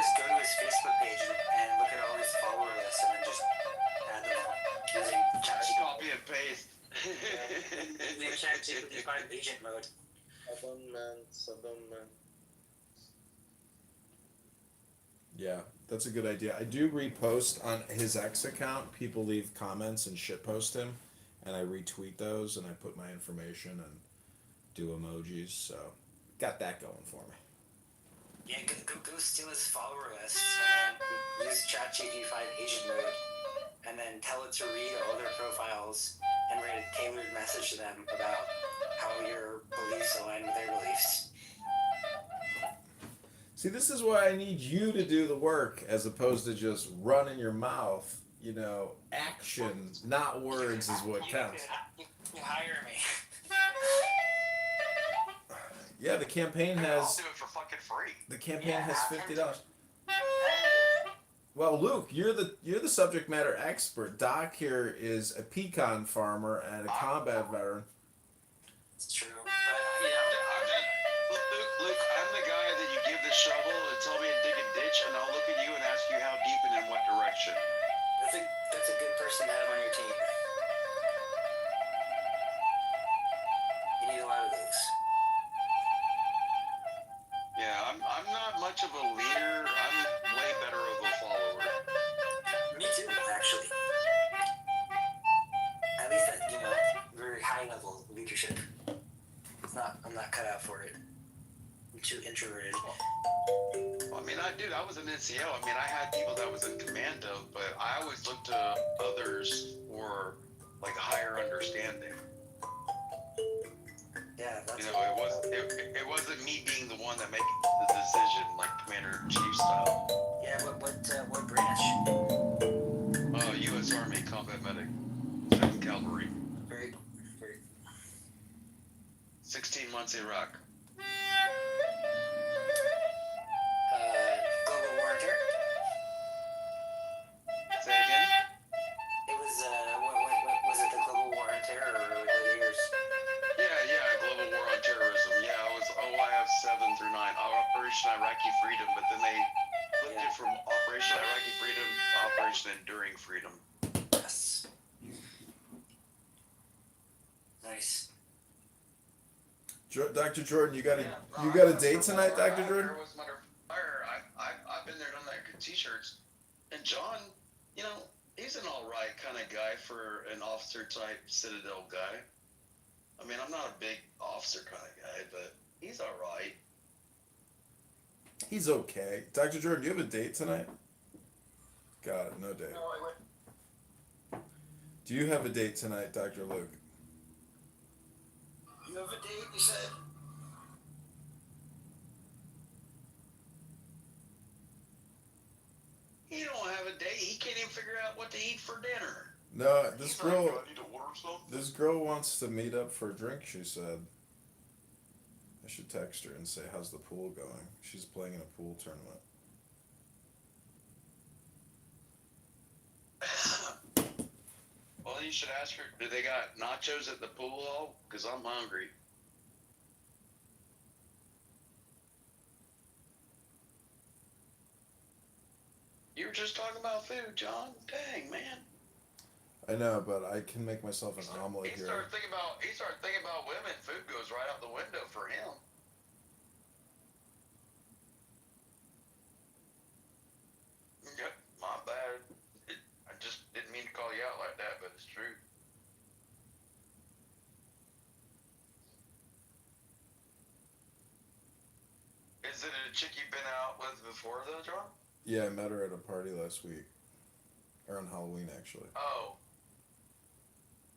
[SPEAKER 9] just go to his Facebook page and look at all his follower lists and then just add them all using ChatGPT.
[SPEAKER 10] Copy and paste.
[SPEAKER 9] Using ChatGPT 5 agent mode.
[SPEAKER 5] Southern man.
[SPEAKER 1] Yeah, that's a good idea. I do repost on his X account. People leave comments and shitpost him, and I retweet those, and I put my information and do emojis. So, got that going for me.
[SPEAKER 9] Yeah, go steal his follower list and use ChatGPT 5 agent mode, and then tell it to read all their profiles and write a tailored message to them about how your beliefs align with their beliefs.
[SPEAKER 1] See, this is why I need you to do the work as opposed to just running your mouth. Action, not words, is what counts.
[SPEAKER 9] You hire me.
[SPEAKER 1] Yeah, the campaign
[SPEAKER 10] I'll
[SPEAKER 1] has
[SPEAKER 10] do it for fucking free.
[SPEAKER 1] the campaign has $50. Well, Luke, you're the subject matter expert. Doc here is a pecan farmer and a combat veteran.
[SPEAKER 9] It's true.
[SPEAKER 10] Luke, I'm the guy that you give the shovel and tell me to dig a ditch, and I'll look at you and ask you how deep and in what direction.
[SPEAKER 9] That's a good person to have on your team. You need a lot of those.
[SPEAKER 10] Yeah, I'm not much of a leader. I'm way better of a follower.
[SPEAKER 9] Me too, actually. At least at, very high level leadership. I'm not cut out for it. I'm too introverted.
[SPEAKER 10] Well, I mean, I was an NCO. I mean, I had people that I was in command of, but I always looked to others for, like, higher understanding.
[SPEAKER 9] Yeah, that's
[SPEAKER 10] it wasn't me being the one that made the decision, like Commander-in-Chief style.
[SPEAKER 9] Yeah, what branch?
[SPEAKER 10] U.S. Army combat medic, 2nd Cavalry.
[SPEAKER 9] Very.
[SPEAKER 10] 16 months Iraq.
[SPEAKER 9] Global War on Terror?
[SPEAKER 10] Say again?
[SPEAKER 9] It was, what was it, the Global War on Terror, or later years?
[SPEAKER 10] Yeah, Global War on Terrorism. Yeah, I was OIF 7 through 9, Operation Iraqi Freedom, but then they flipped it from Operation Iraqi Freedom to Operation Enduring Freedom.
[SPEAKER 9] Yes. Nice.
[SPEAKER 1] Dr. Jordan, you got a
[SPEAKER 10] Yeah,
[SPEAKER 1] you got a date tonight, Dr. Jordan?
[SPEAKER 10] Was under fire. I've been there, done that. Good t-shirts. And John, you know, he's an all right kind of guy for an officer type Citadel guy. I mean, I'm not a big officer kind of guy, but he's all right.
[SPEAKER 1] He's okay. Dr. Jordan, do you have a date tonight? Got it, no date.
[SPEAKER 6] No, I went.
[SPEAKER 1] Do you have a date tonight, Dr. Luke?
[SPEAKER 9] You have a date, you said?
[SPEAKER 10] He don't have a date. He can't even figure out what to eat for dinner.
[SPEAKER 1] No, this
[SPEAKER 5] He's like,
[SPEAKER 1] girl
[SPEAKER 5] I need to order something.
[SPEAKER 1] this girl wants to meet up for a drink, she said. I should text her and say, how's the pool going? She's playing in a pool tournament.
[SPEAKER 10] Well, you should ask her, do they got nachos at the pool hall? Because I'm hungry. You were just talking about food, John. Dang, man.
[SPEAKER 1] I know, but I can make myself an omelet
[SPEAKER 10] He
[SPEAKER 1] here.
[SPEAKER 10] started thinking about women. Food goes right out the window for him. Yep, my bad. I just didn't mean to call you out like that, but it's true. Is it a chick you've been out with before, though, John?
[SPEAKER 1] Yeah, I met her at a party last week. Or on Halloween, actually.
[SPEAKER 10] Oh.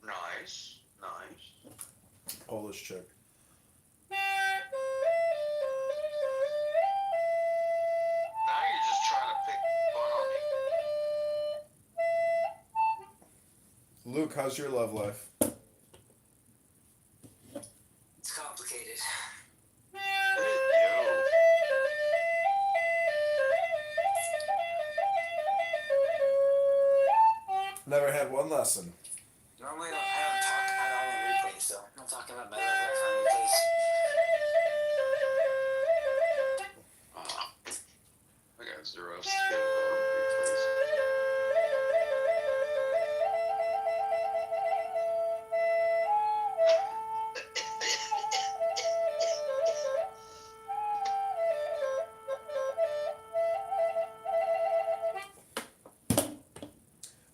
[SPEAKER 10] Nice. Nice.
[SPEAKER 1] Polish chick.
[SPEAKER 10] Now you're just trying to pick fun on me.
[SPEAKER 1] Luke, how's your love life?
[SPEAKER 9] It's complicated.
[SPEAKER 10] Yo.
[SPEAKER 1] Never had one lesson.
[SPEAKER 9] Normally, I don't talk. I don't replays, so I'm not talking about my love life on replays.
[SPEAKER 10] I got zero skill on replays.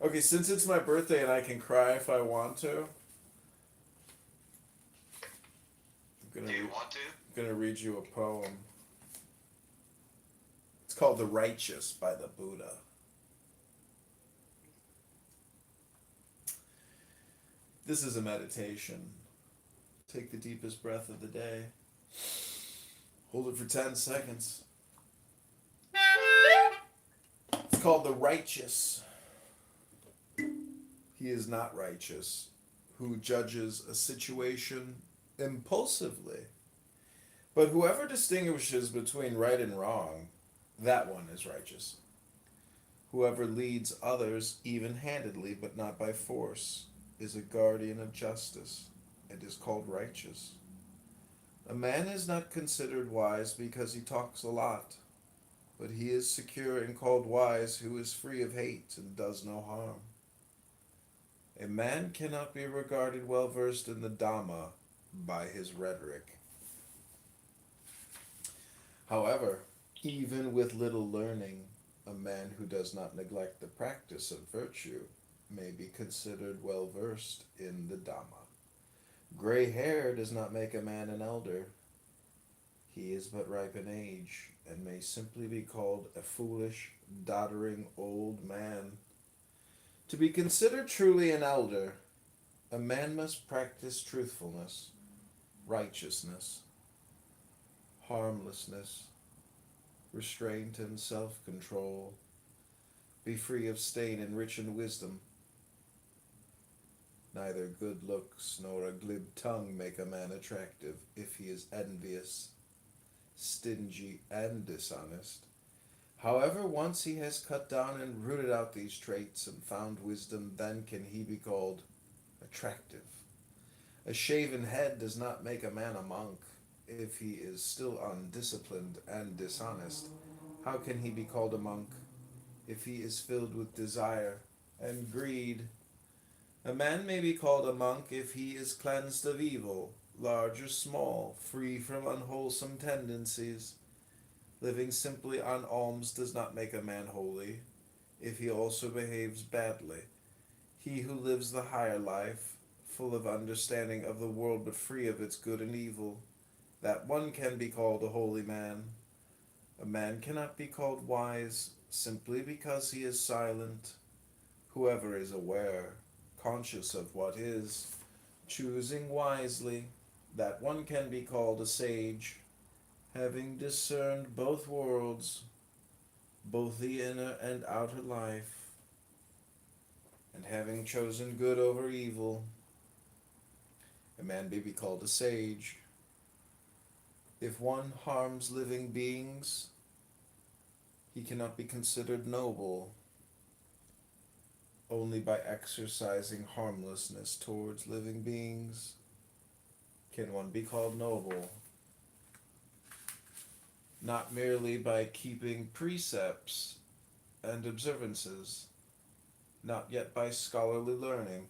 [SPEAKER 1] Okay, since it's my birthday and I can cry if I want to, I'm
[SPEAKER 10] Do you want to?
[SPEAKER 1] gonna read you a poem. It's called The Righteous by the Buddha. This is a meditation. Take the deepest breath of the day. Hold it for 10 seconds. It's called The Righteous. He is not righteous, who judges a situation impulsively. But whoever distinguishes between right and wrong, that one is righteous. Whoever leads others even-handedly, but not by force, is a guardian of justice and is called righteous. A man is not considered wise because he talks a lot, but he is secure and called wise who is free of hate and does no harm. A man cannot be regarded well versed in the Dhamma by his rhetoric. However, even with little learning, a man who does not neglect the practice of virtue may be considered well versed in the Dhamma. Gray hair does not make a man an elder. He is but ripe in age, and may simply be called a foolish, doddering old man. To be considered truly an elder, a man must practice truthfulness, righteousness, harmlessness, restraint and self-control, be free of stain and rich in wisdom. Neither good looks nor a glib tongue make a man attractive if he is envious, stingy, and dishonest. However, once he has cut down and rooted out these traits and found wisdom, then can he be called attractive. A shaven head does not make a man a monk. If he is still undisciplined and dishonest, how can he be called a monk? If he is filled with desire and greed, A man may be called a monk if he is cleansed of evil, large or small, free from unwholesome tendencies. Living simply on alms does not make a man holy, if he also behaves badly. He who lives the higher life, full of understanding of the world but free of its good and evil, that one can be called a holy man. A man cannot be called wise simply because he is silent. Whoever is aware, conscious of what is, choosing wisely, that one can be called a sage, having discerned both worlds, both the inner and outer life, and having chosen good over evil, a man may be called a sage. If one harms living beings, he cannot be considered noble. Only by exercising harmlessness towards living beings can one be called noble. Not merely by keeping precepts and observances, not yet by scholarly learning,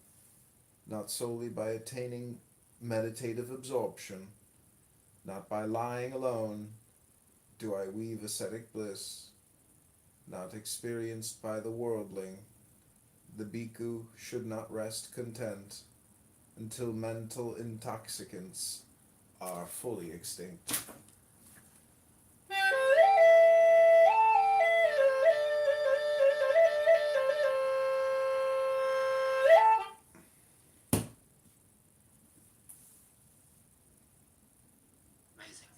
[SPEAKER 1] not solely by attaining meditative absorption, not by lying alone, do I weave ascetic bliss, not experienced by the worldling. The bhikkhu should not rest content until mental intoxicants are fully extinct.
[SPEAKER 9] Amazing.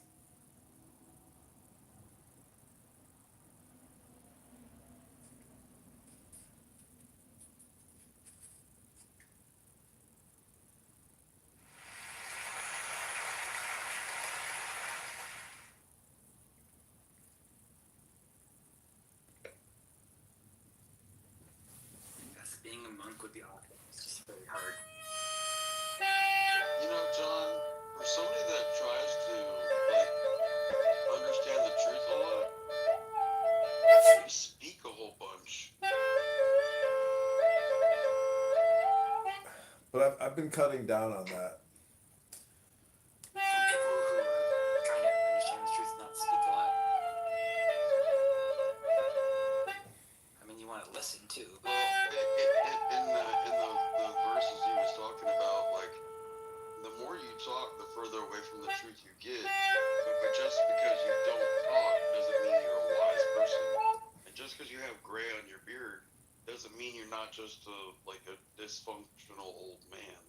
[SPEAKER 9] Yes, being a monk would be awful. It's just very hard.
[SPEAKER 10] You know, John, for somebody that tries to understand the truth a lot, you speak a whole bunch.
[SPEAKER 1] But I've been cutting down on that.
[SPEAKER 9] From people who are trying to understand the truth and not speak a lot. I mean, you want to listen too.
[SPEAKER 10] Well, in the verses he was talking about, like, the more you talk, the further away from the truth you get. But just because you don't talk doesn't mean you're a wise person. And just because you have gray on your beard doesn't mean you're not just a dysfunctional old man.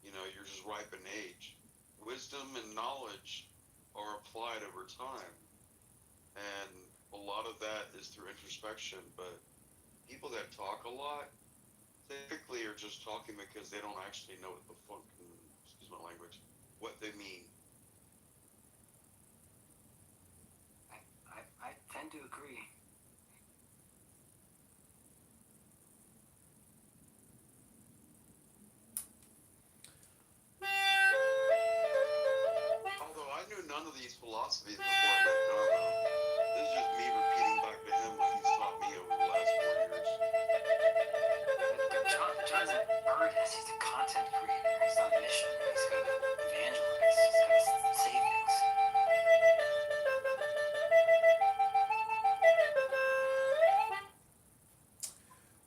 [SPEAKER 10] You know, you're just ripe in age. Wisdom and knowledge are applied over time. And a lot of that is through introspection. But people that talk a lot typically are just talking because they don't actually know what the fuck, excuse my language, what they mean.
[SPEAKER 9] I tend to agree.
[SPEAKER 10] Although I knew none of these philosophies before I met Dharma. This is just me repeating back to him what he's taught me over the last 4 years.
[SPEAKER 9] But John's an artist. He's a content creator. He's on a mission. He's got to evangelize. He's got to say things.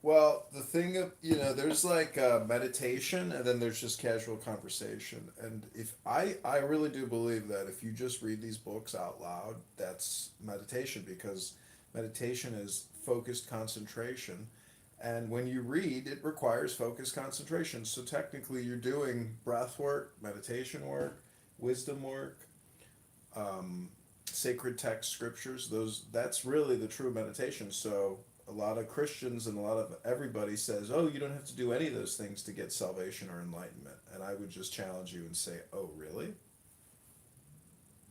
[SPEAKER 1] Well, the thing of, there's like meditation and then there's just casual conversation. And if I really do believe that if you just read these books out loud, that's meditation, because meditation is focused concentration. And when you read, it requires focused concentration. So technically, you're doing breath work, meditation work, wisdom work, sacred text scriptures. That's really the true meditation. So a lot of Christians and a lot of everybody says, "Oh, you don't have to do any of those things to get salvation or enlightenment." And I would just challenge you and say, "Oh, really?"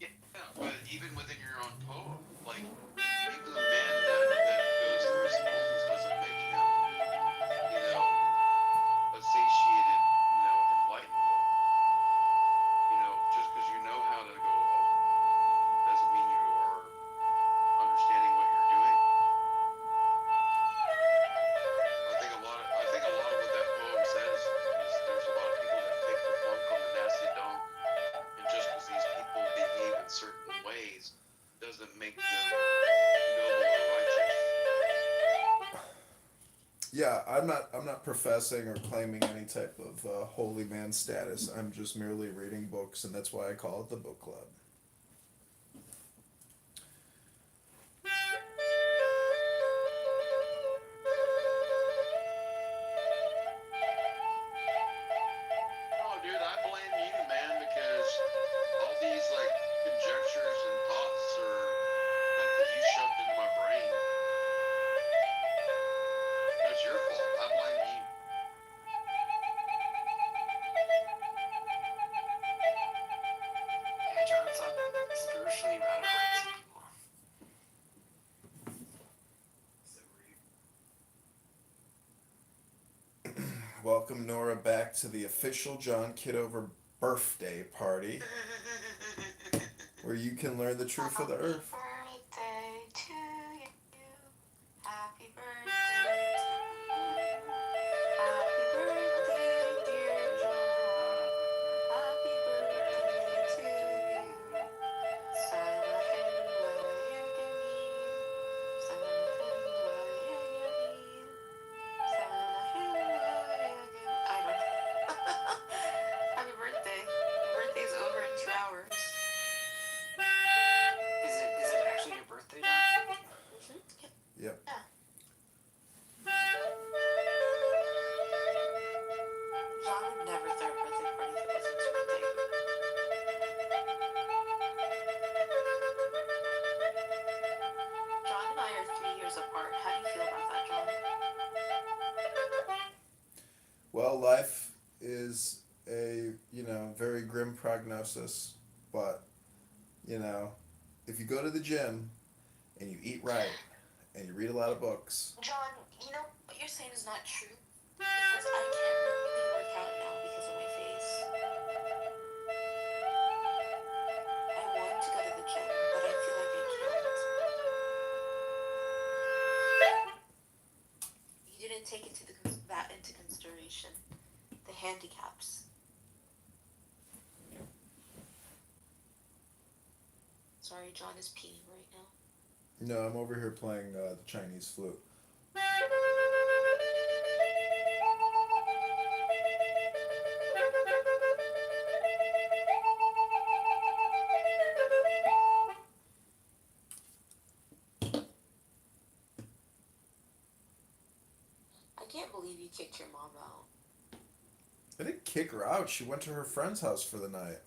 [SPEAKER 10] Yeah, but even within your own poem, like, even the man that goes through his poems doesn't make him, a satiated, enlightened one. Just because you know how to go doesn't mean you are understanding what you're doing. I think a lot of what that poem says
[SPEAKER 1] Yeah, I'm not professing or claiming any type of holy man status. I'm just merely reading books, and that's why I call it the book club.
[SPEAKER 10] Oh, dude, I blame you, man, because all these like conjectures and thoughts are stuff that you shoved into my brain. That's your fault. I blame you.
[SPEAKER 8] Yeah, John's up spiritually radicalizing people. So
[SPEAKER 1] Welcome Nora back to the official John Kitover birthday party, where you can learn the truth of the earth.
[SPEAKER 8] Birthday to you. Happy birthday to you. Happy birthday, dear John. Happy birthday to you. Sanahin wayagami. Sanahin wayagami. Sanahin wayagami. I don't know. Happy birthday. Your birthday's over in 2 hours.
[SPEAKER 9] Is it actually your birthday, John?
[SPEAKER 1] Yep.
[SPEAKER 8] Yeah. John would never throw a birthday party if it wasn't his birthday. John and I are 3 years apart. How do you feel about that, John?
[SPEAKER 1] Well, life is a, very grim prognosis, but, if you go to the gym and you eat right and you read a lot of books.
[SPEAKER 8] John, you know what you're saying is not true. Because I can't really work out now because of my face. I want to go to the gym, but I feel like I can't. You didn't take that into consideration. The handicaps. Sorry, John is peeing right now.
[SPEAKER 1] No, I'm over here playing the Chinese flute.
[SPEAKER 8] I can't believe you kicked your mom out.
[SPEAKER 1] I didn't kick her out. She went to her friend's house for the night.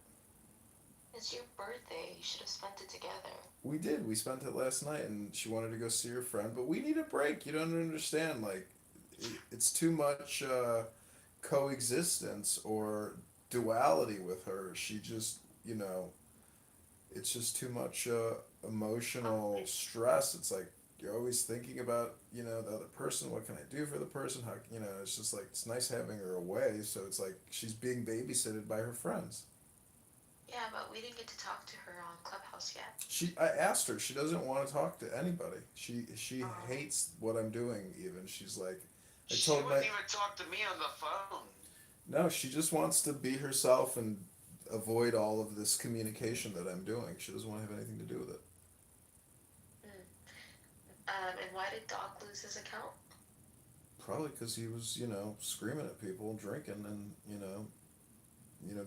[SPEAKER 8] It's your birthday. You should have spent it together.
[SPEAKER 1] We did. We spent it last night, and she wanted to go see her friend. But we need a break. You don't understand. Like, it's too much coexistence or duality with her. She just, it's just too much emotional stress. It's like you're always thinking about, the other person. What can I do for the person? How, it's just like it's nice having her away. So it's like she's being babysitted by her friends.
[SPEAKER 8] Yeah, but we didn't get to talk to her on Clubhouse yet.
[SPEAKER 1] I asked her. She doesn't want to talk to anybody. She hates what I'm doing. Even she's like,
[SPEAKER 10] She wouldn't even talk to me on the phone.
[SPEAKER 1] No, she just wants to be herself and avoid all of this communication that I'm doing. She doesn't want to have anything to do with it.
[SPEAKER 8] And why did Doc lose his account?
[SPEAKER 1] Probably because he was, screaming at people, drinking, and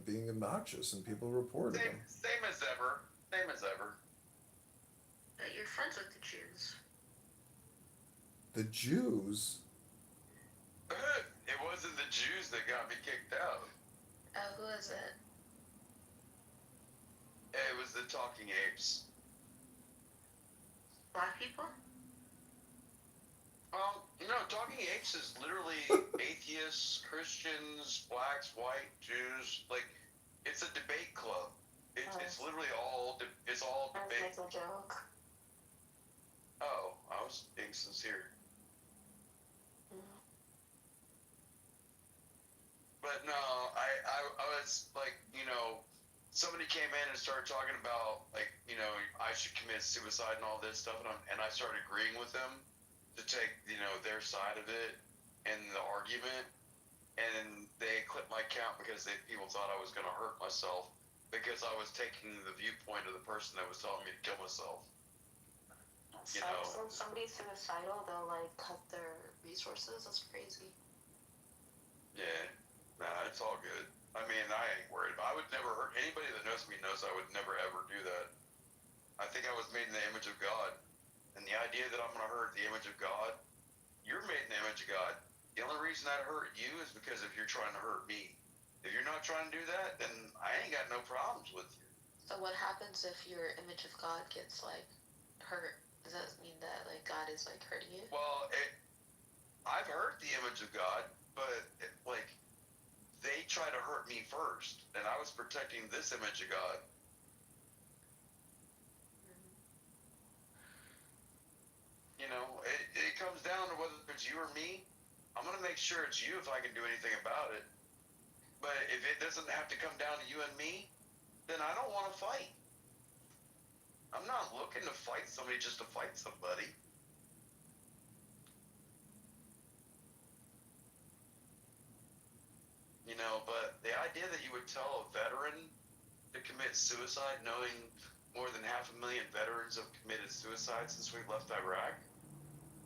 [SPEAKER 1] being obnoxious, and people reported him.
[SPEAKER 10] Same as ever. Same as ever.
[SPEAKER 8] You're friends with the Jews.
[SPEAKER 1] The Jews?
[SPEAKER 10] It wasn't the Jews that got me kicked out.
[SPEAKER 8] Who is it?
[SPEAKER 10] It was the Talking Apes.
[SPEAKER 8] Black people?
[SPEAKER 10] Well, Talking Apes is literally atheists, Christians, blacks, white, Jews. Like, it's a debate club. It's literally it's all debate.
[SPEAKER 8] That's a joke.
[SPEAKER 10] Oh, I was being sincere. But no, I was like, somebody came in and started talking about, like, I should commit suicide and all this stuff, and I started agreeing with them to take, their side of it and the argument, and they clipped my account because people thought I was going to hurt myself because I was taking the viewpoint of the person that was telling me to kill myself.
[SPEAKER 8] So when somebody's suicidal, they'll, like, cut their resources. That's crazy.
[SPEAKER 10] Yeah, nah, it's all good. I mean, I ain't worried. I would never hurt anybody that knows me knows I would never ever do that. I think I was made in the image of God, and the idea that I'm gonna hurt the image of God, you're made in the image of God. The only reason I'd hurt you is because if you're trying to hurt me. If you're not trying to do that, then I ain't got no problems with you.
[SPEAKER 8] So what happens if your image of God gets like hurt? Does that mean that like God is like hurting you?
[SPEAKER 10] Well, I've hurt the image of God, but like they try to hurt me first, and I was protecting this image of God. You know, it comes down to whether it's you or me. I'm gonna make sure it's you if I can do anything about it. But if it doesn't have to come down to you and me, then I don't want to fight. I'm not looking to fight somebody just to fight somebody. You know, but the idea that you would tell a veteran to commit suicide knowing more than 500,000 veterans have committed suicide since we left Iraq.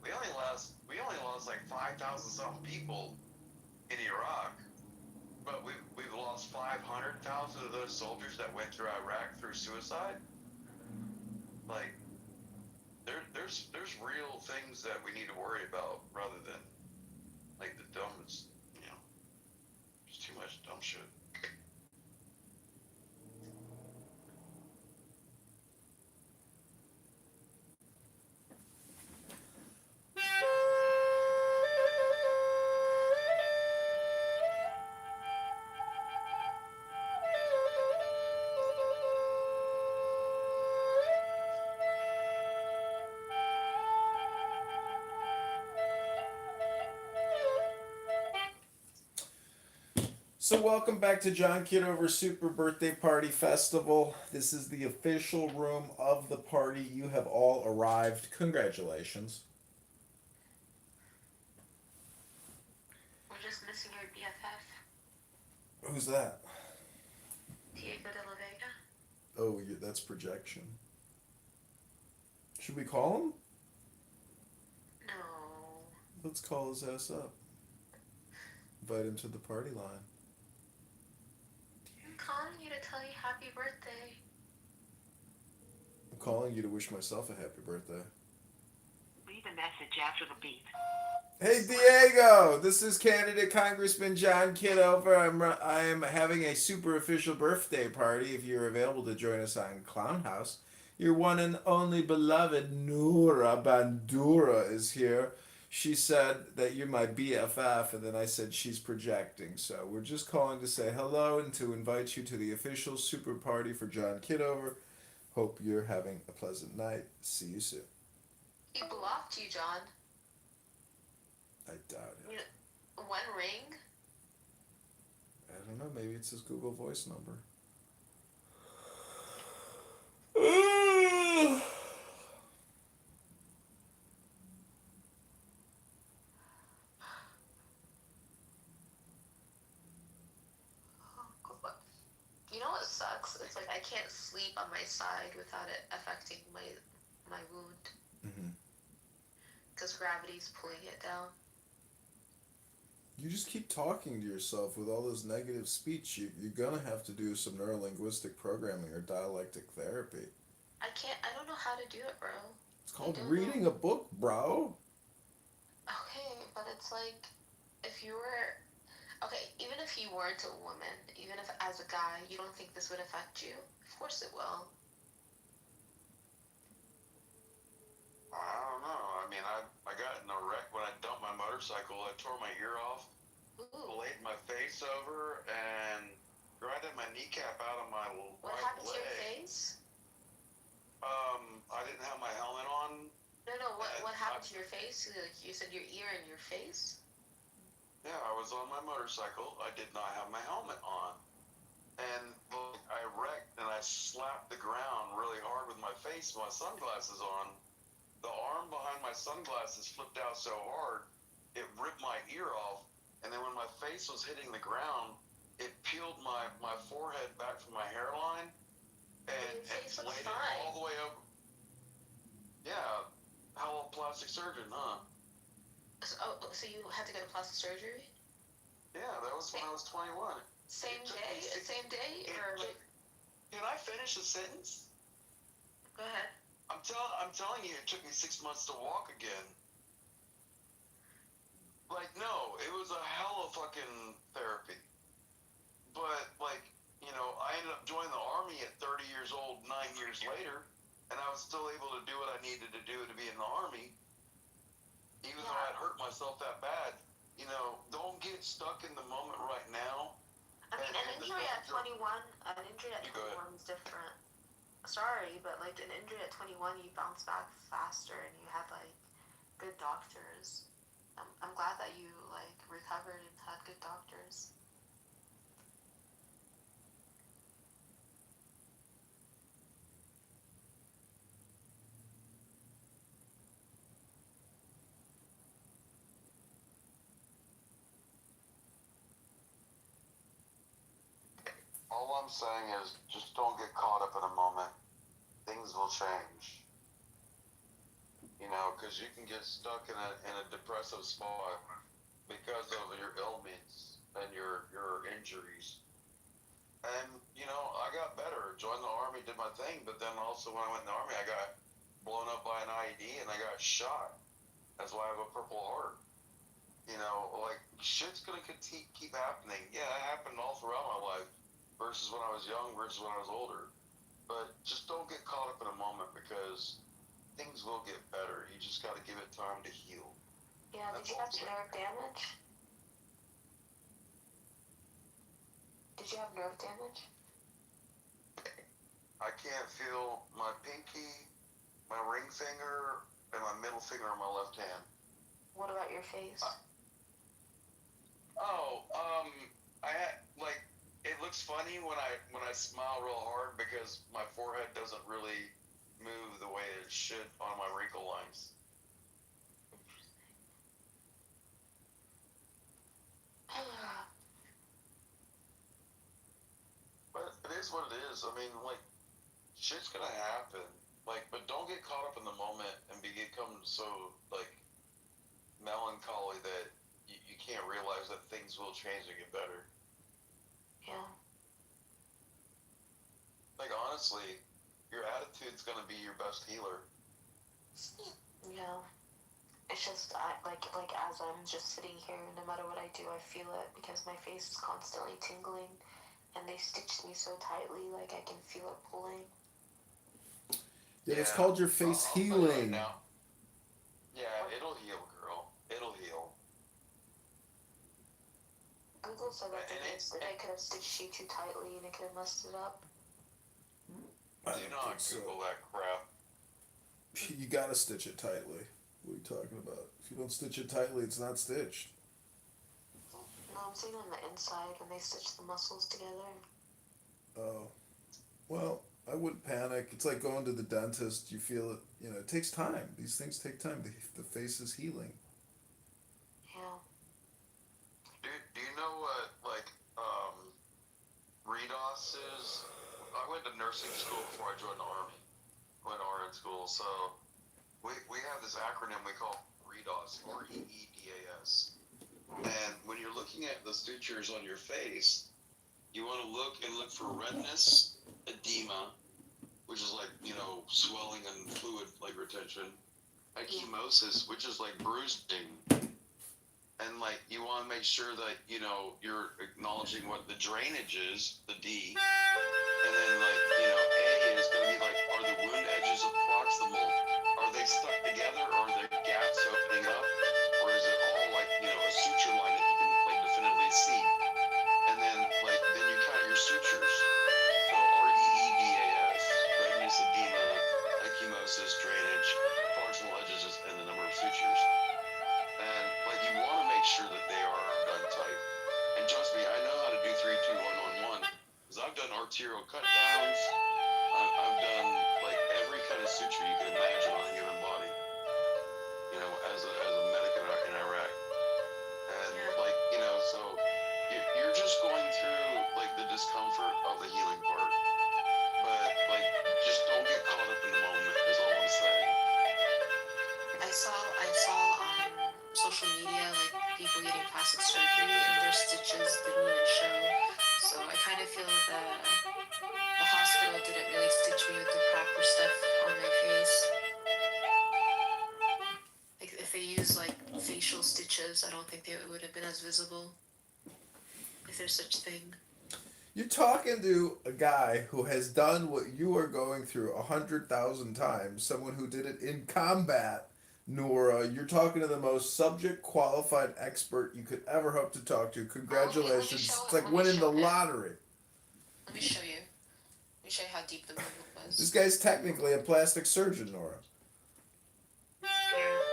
[SPEAKER 10] We only lost like 5,000 something people in Iraq, but we've lost 500,000 of those soldiers that went through Iraq through suicide. Like there's real things that we need to worry about rather than like the dumbest, you know, there's too much dumb shit.
[SPEAKER 1] So welcome back to John Kitover Super Birthday Party Festival. This is the official room of the party. You have all arrived. Congratulations.
[SPEAKER 8] We're just missing your BFF,
[SPEAKER 1] Who's that?
[SPEAKER 8] Diego de la Vega.
[SPEAKER 1] Oh, that's projection. Should we call him?
[SPEAKER 8] No.
[SPEAKER 1] Let's call his ass up. Invite him to the party line.
[SPEAKER 8] I'm calling you to tell you happy birthday.
[SPEAKER 1] I'm calling you to wish myself a happy birthday.
[SPEAKER 12] Leave a message after the beep.
[SPEAKER 1] Hey Diego, this is candidate Congressman John Kitover. I am having a super official birthday party. If you're available to join us on Clown House, your one and only beloved Nura Bandura is here. She said that you're my BFF, and then I said she's projecting. So we're just calling to say hello and to invite you to the official super party for John Kitover. Hope you're having a pleasant night. See you soon.
[SPEAKER 8] He blocked you, John.
[SPEAKER 1] I doubt it.
[SPEAKER 8] You know, one ring?
[SPEAKER 1] I don't know. Maybe it's his Google Voice number.
[SPEAKER 8] You know what sucks? It's like I can't sleep on my side without it affecting my wound. Because gravity's pulling it down.
[SPEAKER 1] You just keep talking to yourself with all this negative speech. You're gonna have to do some neurolinguistic programming or dialectic therapy.
[SPEAKER 8] I don't know how to do it, bro.
[SPEAKER 1] It's called reading a book, bro.
[SPEAKER 8] Okay, but it's like, if you were... Okay, even if you weren't a woman, even if as a guy, you don't think this would affect you? Of course it will.
[SPEAKER 10] I don't know. I mean, I got in a wreck when I dumped my motorcycle. I tore my ear off, laid my face over, and grinded my kneecap out of my
[SPEAKER 8] What
[SPEAKER 10] right
[SPEAKER 8] happened
[SPEAKER 10] leg.
[SPEAKER 8] to your face?
[SPEAKER 10] I didn't have my helmet on.
[SPEAKER 8] No, what happened to your face? Like, you said your ear and your face?
[SPEAKER 10] Yeah, I was on my motorcycle. I did not have my helmet on. And I wrecked and I slapped the ground really hard with my face with my sunglasses on. The arm behind my sunglasses flipped out so hard, it ripped my ear off. And then when my face was hitting the ground, it peeled my forehead back from my hairline and laid it all the way over. Yeah, how old plastic surgeon, huh?
[SPEAKER 8] So you had to go to plastic surgery?
[SPEAKER 10] Yeah, that was when I was 21.
[SPEAKER 8] Same
[SPEAKER 10] It took
[SPEAKER 8] day?
[SPEAKER 10] me six-
[SPEAKER 8] Same day?
[SPEAKER 10] it
[SPEAKER 8] Or
[SPEAKER 10] took- Can I finish the sentence?
[SPEAKER 8] go ahead.
[SPEAKER 10] I'm telling you, it took me 6 months to walk again. Like, no, it was a hell of fucking therapy. But, like, you know, I ended up joining the Army at 30 years old, 9 years later, and I was still able to do what I needed to do to be in the Army, even though I'd hurt myself that bad. You know, don't get stuck in the moment right now.
[SPEAKER 8] I mean, an injury at 21, is different. Sorry, but like an injury at 21, you bounce back faster and you had like good doctors. I'm glad that you like recovered and had good doctors.
[SPEAKER 10] All I'm saying is just don't get caught up in a moment. Things will change. You know, because you can get stuck in a depressive spot because of your ailments and your injuries. And, you know, I got better. Joined the Army, did my thing, but then also when I went in the Army, I got blown up by an IED and I got shot. That's why I have a Purple Heart. You know, like, shit's gonna keep happening. Yeah, it happened all throughout my life, versus when I was young versus when I was older. But just don't get caught up in a moment because things will get better. You just gotta give it time to heal.
[SPEAKER 8] Yeah, did you have nerve damage? Did you have nerve damage?
[SPEAKER 10] I can't feel my pinky, my ring finger, and my middle finger on my left hand.
[SPEAKER 8] What about your face?
[SPEAKER 10] I had, like, it looks funny when I smile real hard because my forehead doesn't really move the way it should on my wrinkle lines. But it is what it is. I mean, like, shit's gonna happen. Like, but don't get caught up in the moment and become so, like, melancholy that you can't realize that things will change and get better.
[SPEAKER 8] Yeah.
[SPEAKER 10] Like, honestly, your attitude's gonna be your best healer.
[SPEAKER 8] Yeah. It's just like as I'm just sitting here, no matter what I do, I feel it because my face is constantly tingling, and they stitched me so tightly, like I can feel it pulling.
[SPEAKER 1] Yeah, it's called your face healing.
[SPEAKER 10] Now. Yeah, it'll heal, girl. It'll heal.
[SPEAKER 8] Google said that they could have stitched you too tightly and it could have messed it up.
[SPEAKER 1] I
[SPEAKER 10] Do
[SPEAKER 1] don't
[SPEAKER 10] not
[SPEAKER 1] think
[SPEAKER 10] Google
[SPEAKER 1] so.
[SPEAKER 10] that crap.
[SPEAKER 1] You gotta stitch it tightly. What are you talking about? If you don't stitch it tightly, it's not stitched.
[SPEAKER 8] No, I'm saying on the inside when they stitch the muscles together.
[SPEAKER 1] Oh. Well, I wouldn't panic. It's like going to the dentist. You feel it, you know, it takes time. These things take time. The face is healing.
[SPEAKER 8] Yeah.
[SPEAKER 10] Do you know what, like, redos is? I went to nursing school before I joined the Army. Went to RN school, so we have this acronym we call redos, REEDAS. And when you're looking at the sutures on your face, you want to look for redness, edema, which is like, you know, swelling and fluid like retention, ecchymosis, which is like bruising, and like you want to make sure that, you know, you're acknowledging what the drainage is, the D, and then like, you know, A is going to be like, are the wound edges proximal? Are they stuck together, or are there gaps opening up, or is it all like, you know, a suture line that you can like definitively see? And then like then you count your sutures. So REEDAS, redness, edema, ecchymosis, drainage, proximal edges, and the number of sutures. And like you want to make sure that they are done tight. And trust me, I know how to do 3, 2, 1, 1, 1 because I've done arterial cut downs. I've done like every kind of suture you can imagine on a human body. You know, as a medic in Iraq. And like, you know, so you're just going through like the discomfort of the healing part. But like, just don't get caught up in the moment is all I'm saying.
[SPEAKER 8] I saw on social stitches, I don't think they would have been as visible, if there's such thing.
[SPEAKER 1] You're talking to a guy who has done what you are going through 100,000 times. Someone who did it in combat, Nora. You're talking to the most subject qualified expert you could ever hope to talk to. Congratulations!
[SPEAKER 8] show
[SPEAKER 1] It's
[SPEAKER 8] it.
[SPEAKER 1] like
[SPEAKER 8] Let me
[SPEAKER 1] winning
[SPEAKER 8] show
[SPEAKER 1] the
[SPEAKER 8] it.
[SPEAKER 1] lottery.
[SPEAKER 8] Let me show you. Let me show you how deep the movement
[SPEAKER 1] This
[SPEAKER 8] was.
[SPEAKER 1] guy's technically a plastic surgeon, Nora.
[SPEAKER 8] Here,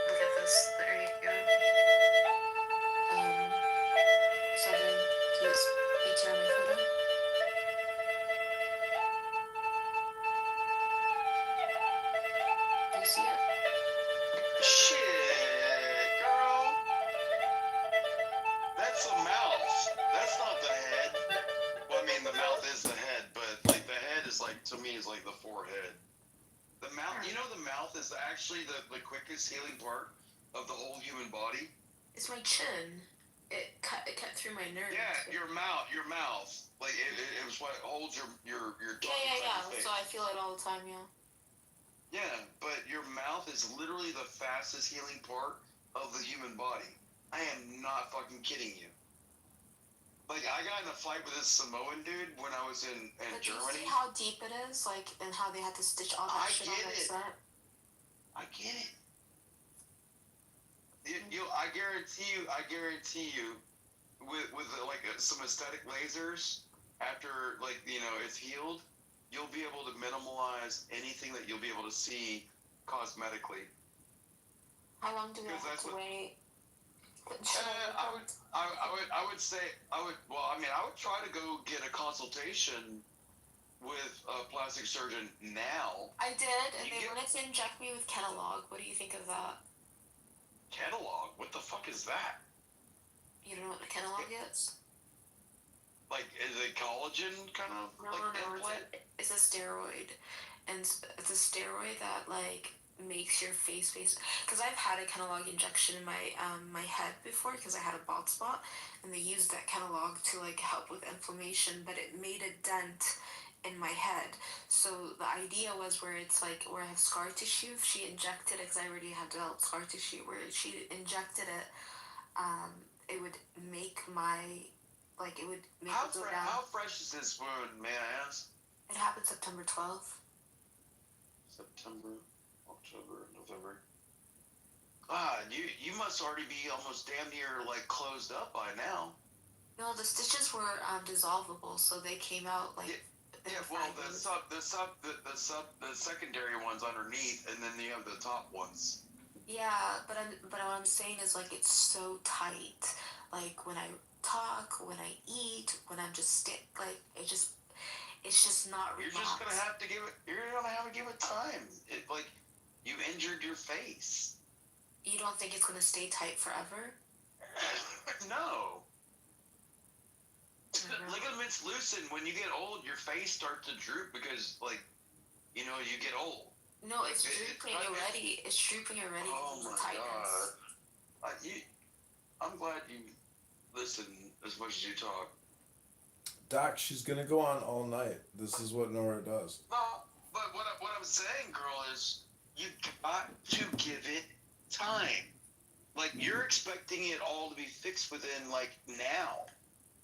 [SPEAKER 8] look at this. There you go. Southern, please, PTR my photo. Do you see it?
[SPEAKER 10] Shit, girl. That's the mouth. That's not the head. Well, I mean, the mouth is the head, but like the head is like, to me, is like the forehead. The mouth, you know, the mouth is actually the quickest healing part of the whole human body.
[SPEAKER 8] It's my chin. It cut through my nerves.
[SPEAKER 10] Yeah, your mouth. Like it was what holds your tongue inside
[SPEAKER 8] Yeah.
[SPEAKER 10] your face.
[SPEAKER 8] So I feel it all the time, yeah.
[SPEAKER 10] Yeah, but your mouth is literally the fastest healing part of the human body. I am not fucking kidding you. Like, I got in a fight with this Samoan dude when I was in
[SPEAKER 8] But do you
[SPEAKER 10] Germany.
[SPEAKER 8] see how deep it is? Like, and how they had to stitch all that shit on
[SPEAKER 10] get
[SPEAKER 8] their
[SPEAKER 10] it.
[SPEAKER 8] set?
[SPEAKER 10] I get it. I guarantee you, with like some aesthetic lasers, after like it's healed, you'll be able to minimalize anything that you'll be able to see cosmetically.
[SPEAKER 8] How long do we
[SPEAKER 10] Because
[SPEAKER 8] have
[SPEAKER 10] that's
[SPEAKER 8] to
[SPEAKER 10] what-
[SPEAKER 8] wait?
[SPEAKER 10] I would say I would try to go get a consultation with a plastic surgeon now.
[SPEAKER 8] I did, and
[SPEAKER 10] You
[SPEAKER 8] they
[SPEAKER 10] get-
[SPEAKER 8] wanted to inject me with Kenalog. What do you think of that?
[SPEAKER 10] Catalog? What the fuck is that?
[SPEAKER 8] You don't know what the Kenalog is?
[SPEAKER 10] Like, is it collagen kind of?
[SPEAKER 8] No, it's a steroid, and it's a steroid that like makes your face. Because I've had a Kenalog injection in my head before because I had a bald spot, and they used that Kenalog to like help with inflammation, but it made a dent in my head. So the idea was where it's like where I have scar tissue. If she injected it, because I already had developed scar tissue, where she injected it, it would make my it would make it go down.
[SPEAKER 10] How fresh is this wound, may I ask?
[SPEAKER 8] It happened September 12th.
[SPEAKER 10] September, October, November. You must already be almost damn near like closed up by now.
[SPEAKER 8] No, the stitches were dissolvable, so they came out like.
[SPEAKER 10] Yeah, well, the secondary ones underneath, and then you have the top ones.
[SPEAKER 8] Yeah, but what I'm saying is like it's so tight. Like when I talk, when I eat, when I'm just it's just not relaxed.
[SPEAKER 10] You're just gonna have to give it. You're gonna have to give it time. You injured your face.
[SPEAKER 8] You don't think it's gonna stay tight forever?
[SPEAKER 10] No. Ligaments loosen when you get old. Your face starts to droop because, you get old.
[SPEAKER 8] No, it's drooping already. It's drooping already.
[SPEAKER 10] Oh my god! I'm glad you listen as much as you talk.
[SPEAKER 1] Doc, she's gonna go on all night. This is what Nora does.
[SPEAKER 10] No, but what I'm saying, girl, is you got to give it time. Like, you're expecting it all to be fixed within now.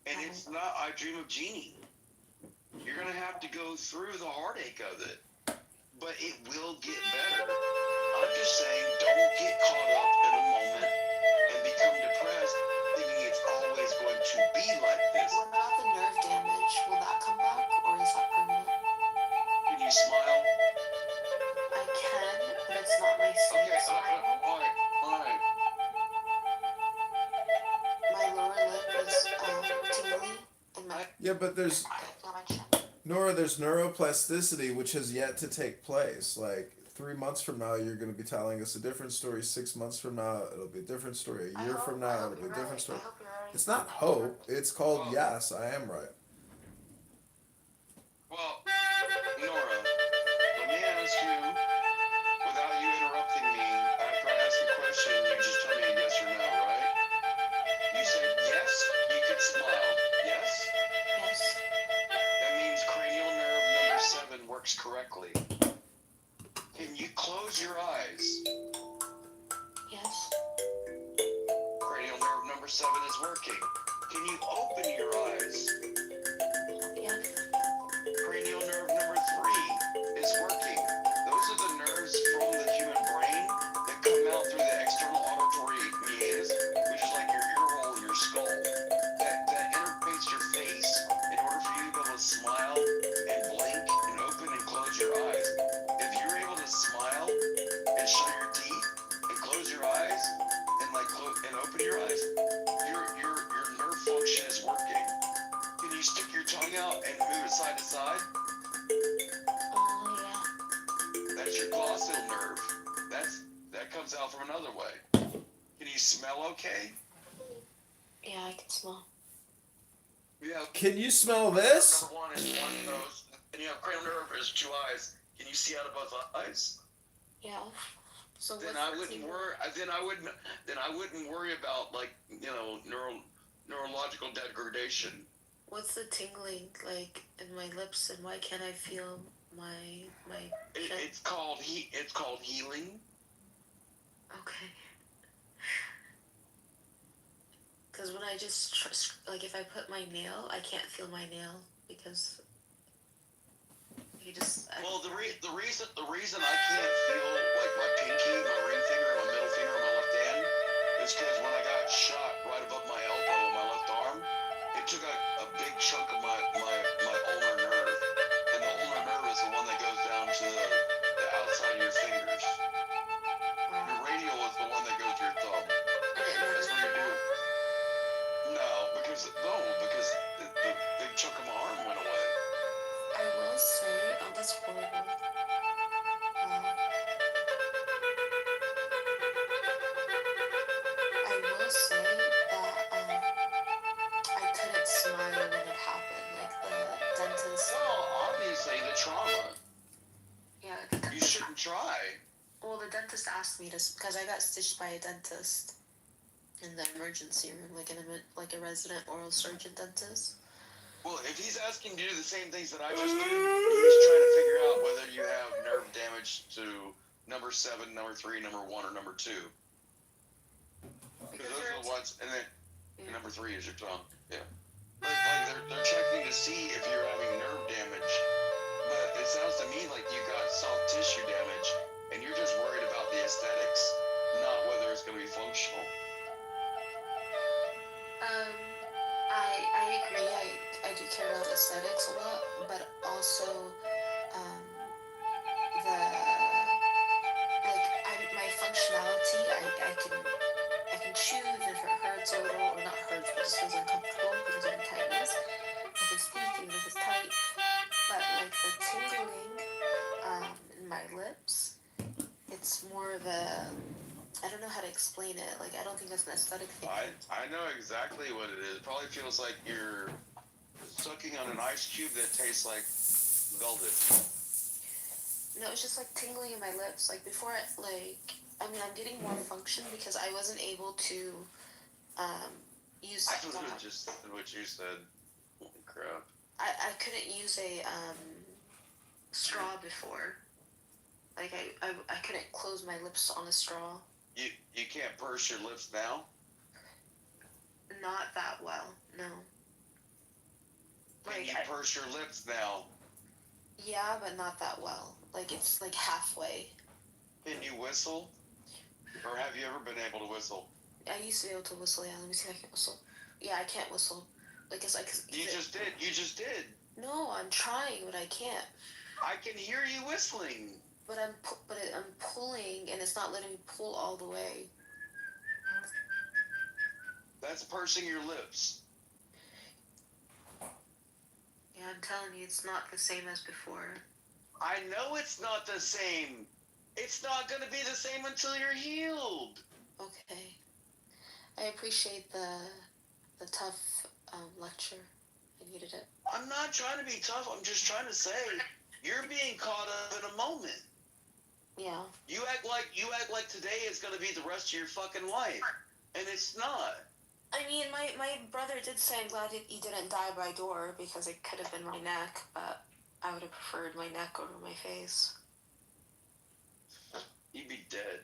[SPEAKER 10] And it's not I Dream of Jeannie. You're going to have to go through the heartache of it. But it will get better. I'm just saying, don't get caught up in a moment and become depressed thinking it's always going to be like this.
[SPEAKER 8] What about the nerve damage? Will that come back, or is that permanent?
[SPEAKER 10] Can you smile?
[SPEAKER 8] I can, but it's not my same smile.
[SPEAKER 10] Alright.
[SPEAKER 8] My lower lip is tingly, and my
[SPEAKER 1] Yeah, but there's
[SPEAKER 8] on my chin.
[SPEAKER 1] Nora. There's neuroplasticity, which has yet to take place. Like 3 months from now, you're going to be telling us a different story. 6 months from now, it'll be a different story. A year from now, it'll be a different story.
[SPEAKER 8] I hope you're right.
[SPEAKER 1] It's not hope. It's called yes, I am right.
[SPEAKER 10] Well, Nora, let me ask you, without you interrupting me, after I ask a question, you just tell me a yes or no, right? You said yes, you could smile. Yes?
[SPEAKER 8] Yes.
[SPEAKER 10] That means cranial nerve number 7 works correctly. Can you close your eyes?
[SPEAKER 8] Yes.
[SPEAKER 10] Cranial 7 is working. Can you open your eyes?
[SPEAKER 8] Yeah.
[SPEAKER 10] Cranial nerve number 3 is working. Those are the nerves from the human brain that come out through the external auditory meatus, which is like your ear hole, your skull, that interface your face in order for you to be able to smile and blink and open and close your eyes. If you're able to smile and show your teeth and close your eyes and and open your eyes, your nerve function is working. Can you stick your tongue out and move it side to side?
[SPEAKER 8] Oh, yeah.
[SPEAKER 10] That's your glossil nerve. That comes out from another way. Can you smell okay?
[SPEAKER 8] Yeah, I can smell.
[SPEAKER 10] Yeah.
[SPEAKER 1] Can you smell this?
[SPEAKER 10] Number 1 is one nose, and you have cranial nerve is 2 eyes. Can you see out of both eyes?
[SPEAKER 8] Yeah. So
[SPEAKER 10] Then
[SPEAKER 8] what's
[SPEAKER 10] I
[SPEAKER 8] the
[SPEAKER 10] wouldn't
[SPEAKER 8] tingling?
[SPEAKER 10] worry. Then I wouldn't worry about neurological degradation.
[SPEAKER 8] What's the tingling like in my lips, and why can't I feel my chin?
[SPEAKER 10] It's called healing.
[SPEAKER 8] Okay. Because when I just like if I put my nail, I can't feel my nail because you just.
[SPEAKER 10] Well, the reason I can't feel like my pinky, my ring finger, my middle finger, my left hand is because when I got shot right above my elbow on my left arm, it took a big chunk of my ulnar nerve, and the ulnar nerve is the one that goes down to the outside of your fingers. Your radial is the one that goes to your thumb. That's what you do. Because the big chunk of my arm went away.
[SPEAKER 8] I will say, oh, that's horrible. I will say that I couldn't smile when it happened, like the dentist.
[SPEAKER 10] Well, obviously the trauma.
[SPEAKER 8] Yeah.
[SPEAKER 10] You shouldn't try.
[SPEAKER 8] Well, the dentist asked me to, because I got stitched by a dentist in the emergency room, like a resident oral surgeon dentist.
[SPEAKER 10] Well, if he's asking you to do the same things that I just did, he's trying to figure out whether you have nerve damage to number 7, number 3, number 1, or number 2. Because those are the ones, and then number 3 is your tongue. Yeah. Like they're checking to see if you're having nerve damage. But it sounds to me like you got soft tissue damage, and you're just worried about the aesthetics, not whether it's going to be functional.
[SPEAKER 8] I agree. I do care about aesthetics a lot, but also my functionality. I can choose if it hurts a little or not hurts, but just feels uncomfortable because of the tightness. If it's squeezed, even if it's tight. But like the tingling in my lips, it's more of a. I don't know how to explain it. Like, I don't think that's an aesthetic thing.
[SPEAKER 10] I know exactly what it is. It probably feels like you're sucking on an ice cube that tastes like velvet.
[SPEAKER 8] No, it's just like tingling in my lips. Like before, I'm getting more function because I wasn't able to use.
[SPEAKER 10] I was just what you said. Holy crap!
[SPEAKER 8] I couldn't use a straw before. Like I couldn't close my lips on a straw.
[SPEAKER 10] You can't purse your lips now?
[SPEAKER 8] Not that well, no.
[SPEAKER 10] Can you purse your lips now?
[SPEAKER 8] Yeah, but not that well. Like it's like halfway.
[SPEAKER 10] Can you whistle? Or have you ever been able to whistle?
[SPEAKER 8] I used to be able to whistle. Yeah, let me see if I can whistle. Yeah, I can't whistle. Like it's like.
[SPEAKER 10] You just did. You just did.
[SPEAKER 8] No, I'm trying, but I can't.
[SPEAKER 10] I can hear you whistling.
[SPEAKER 8] But I'm pulling, and it's not letting me pull all the way.
[SPEAKER 10] That's pursing your lips.
[SPEAKER 8] Yeah, I'm telling you, it's not the same as before.
[SPEAKER 10] I know it's not the same. It's not going to be the same until you're healed.
[SPEAKER 8] Okay. I appreciate the tough lecture. I needed it.
[SPEAKER 10] I'm not trying to be tough. I'm just trying to say you're being caught up in a moment.
[SPEAKER 8] Yeah.
[SPEAKER 10] You act like today is going to be the rest of your fucking life, and it's not.
[SPEAKER 8] I mean, my brother did say I'm glad he didn't die by door because it could have been my neck, but I would have preferred my neck over my face.
[SPEAKER 10] You'd be dead.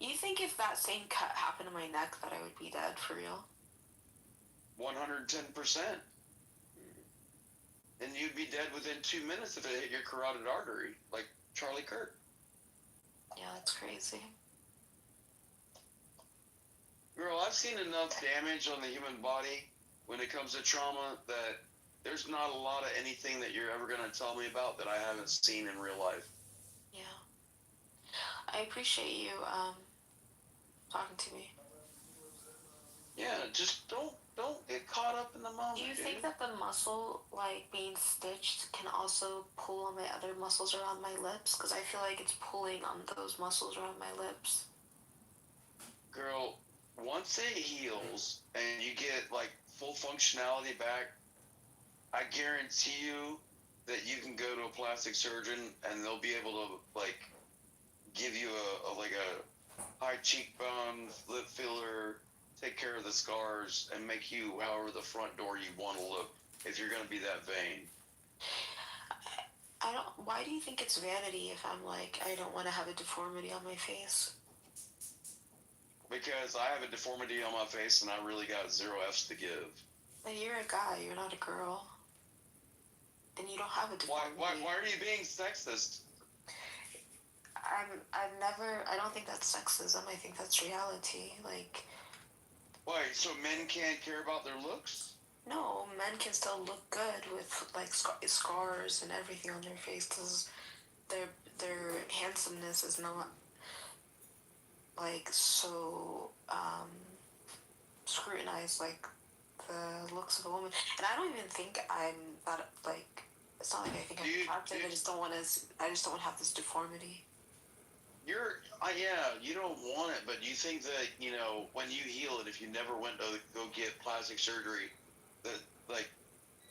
[SPEAKER 8] You think if that same cut happened to my neck that I would be dead for real?
[SPEAKER 10] 110%. And you'd be dead within 2 minutes if it hit your carotid artery, like Charlie Kirk.
[SPEAKER 8] Yeah, that's crazy.
[SPEAKER 10] Girl, I've seen enough damage on the human body when it comes to trauma that there's not a lot of anything that you're ever going to tell me about that I haven't seen in real life.
[SPEAKER 8] Yeah. I appreciate you talking to me.
[SPEAKER 10] Yeah, just don't get caught up in the moment.
[SPEAKER 8] Do you
[SPEAKER 10] dude.
[SPEAKER 8] think that the muscle, like being stitched, can also pull on my other muscles around my lips? Because I feel like it's pulling on those muscles around my lips.
[SPEAKER 10] Girl, once it heals and you get like full functionality back, I guarantee you that you can go to a plastic surgeon and they'll be able to like give you a high cheekbone, lip filler, take care of the scars, and make you however the front door you want to look if you're going to be that vain.
[SPEAKER 8] I don't. Why do you think it's vanity if I'm like I don't want to have a deformity on my face?
[SPEAKER 10] Because I have a deformity on my face and I really got 0 F's to give.
[SPEAKER 8] But you're a guy. You're not a girl. And you don't have a deformity.
[SPEAKER 10] Why are you being sexist?
[SPEAKER 8] I don't think that's sexism. I think that's reality. Like,
[SPEAKER 10] Why, so men can't care about their looks?
[SPEAKER 8] no, men can still look good with like scars and everything on their face because their handsomeness is not like so scrutinized like the looks of a woman. And I don't even think I'm that like. It's not like I think I'm attractive. I just don't want to have this deformity.
[SPEAKER 10] You don't want it, but do you think that, when you heal it, if you never went to go get plastic surgery, that, like,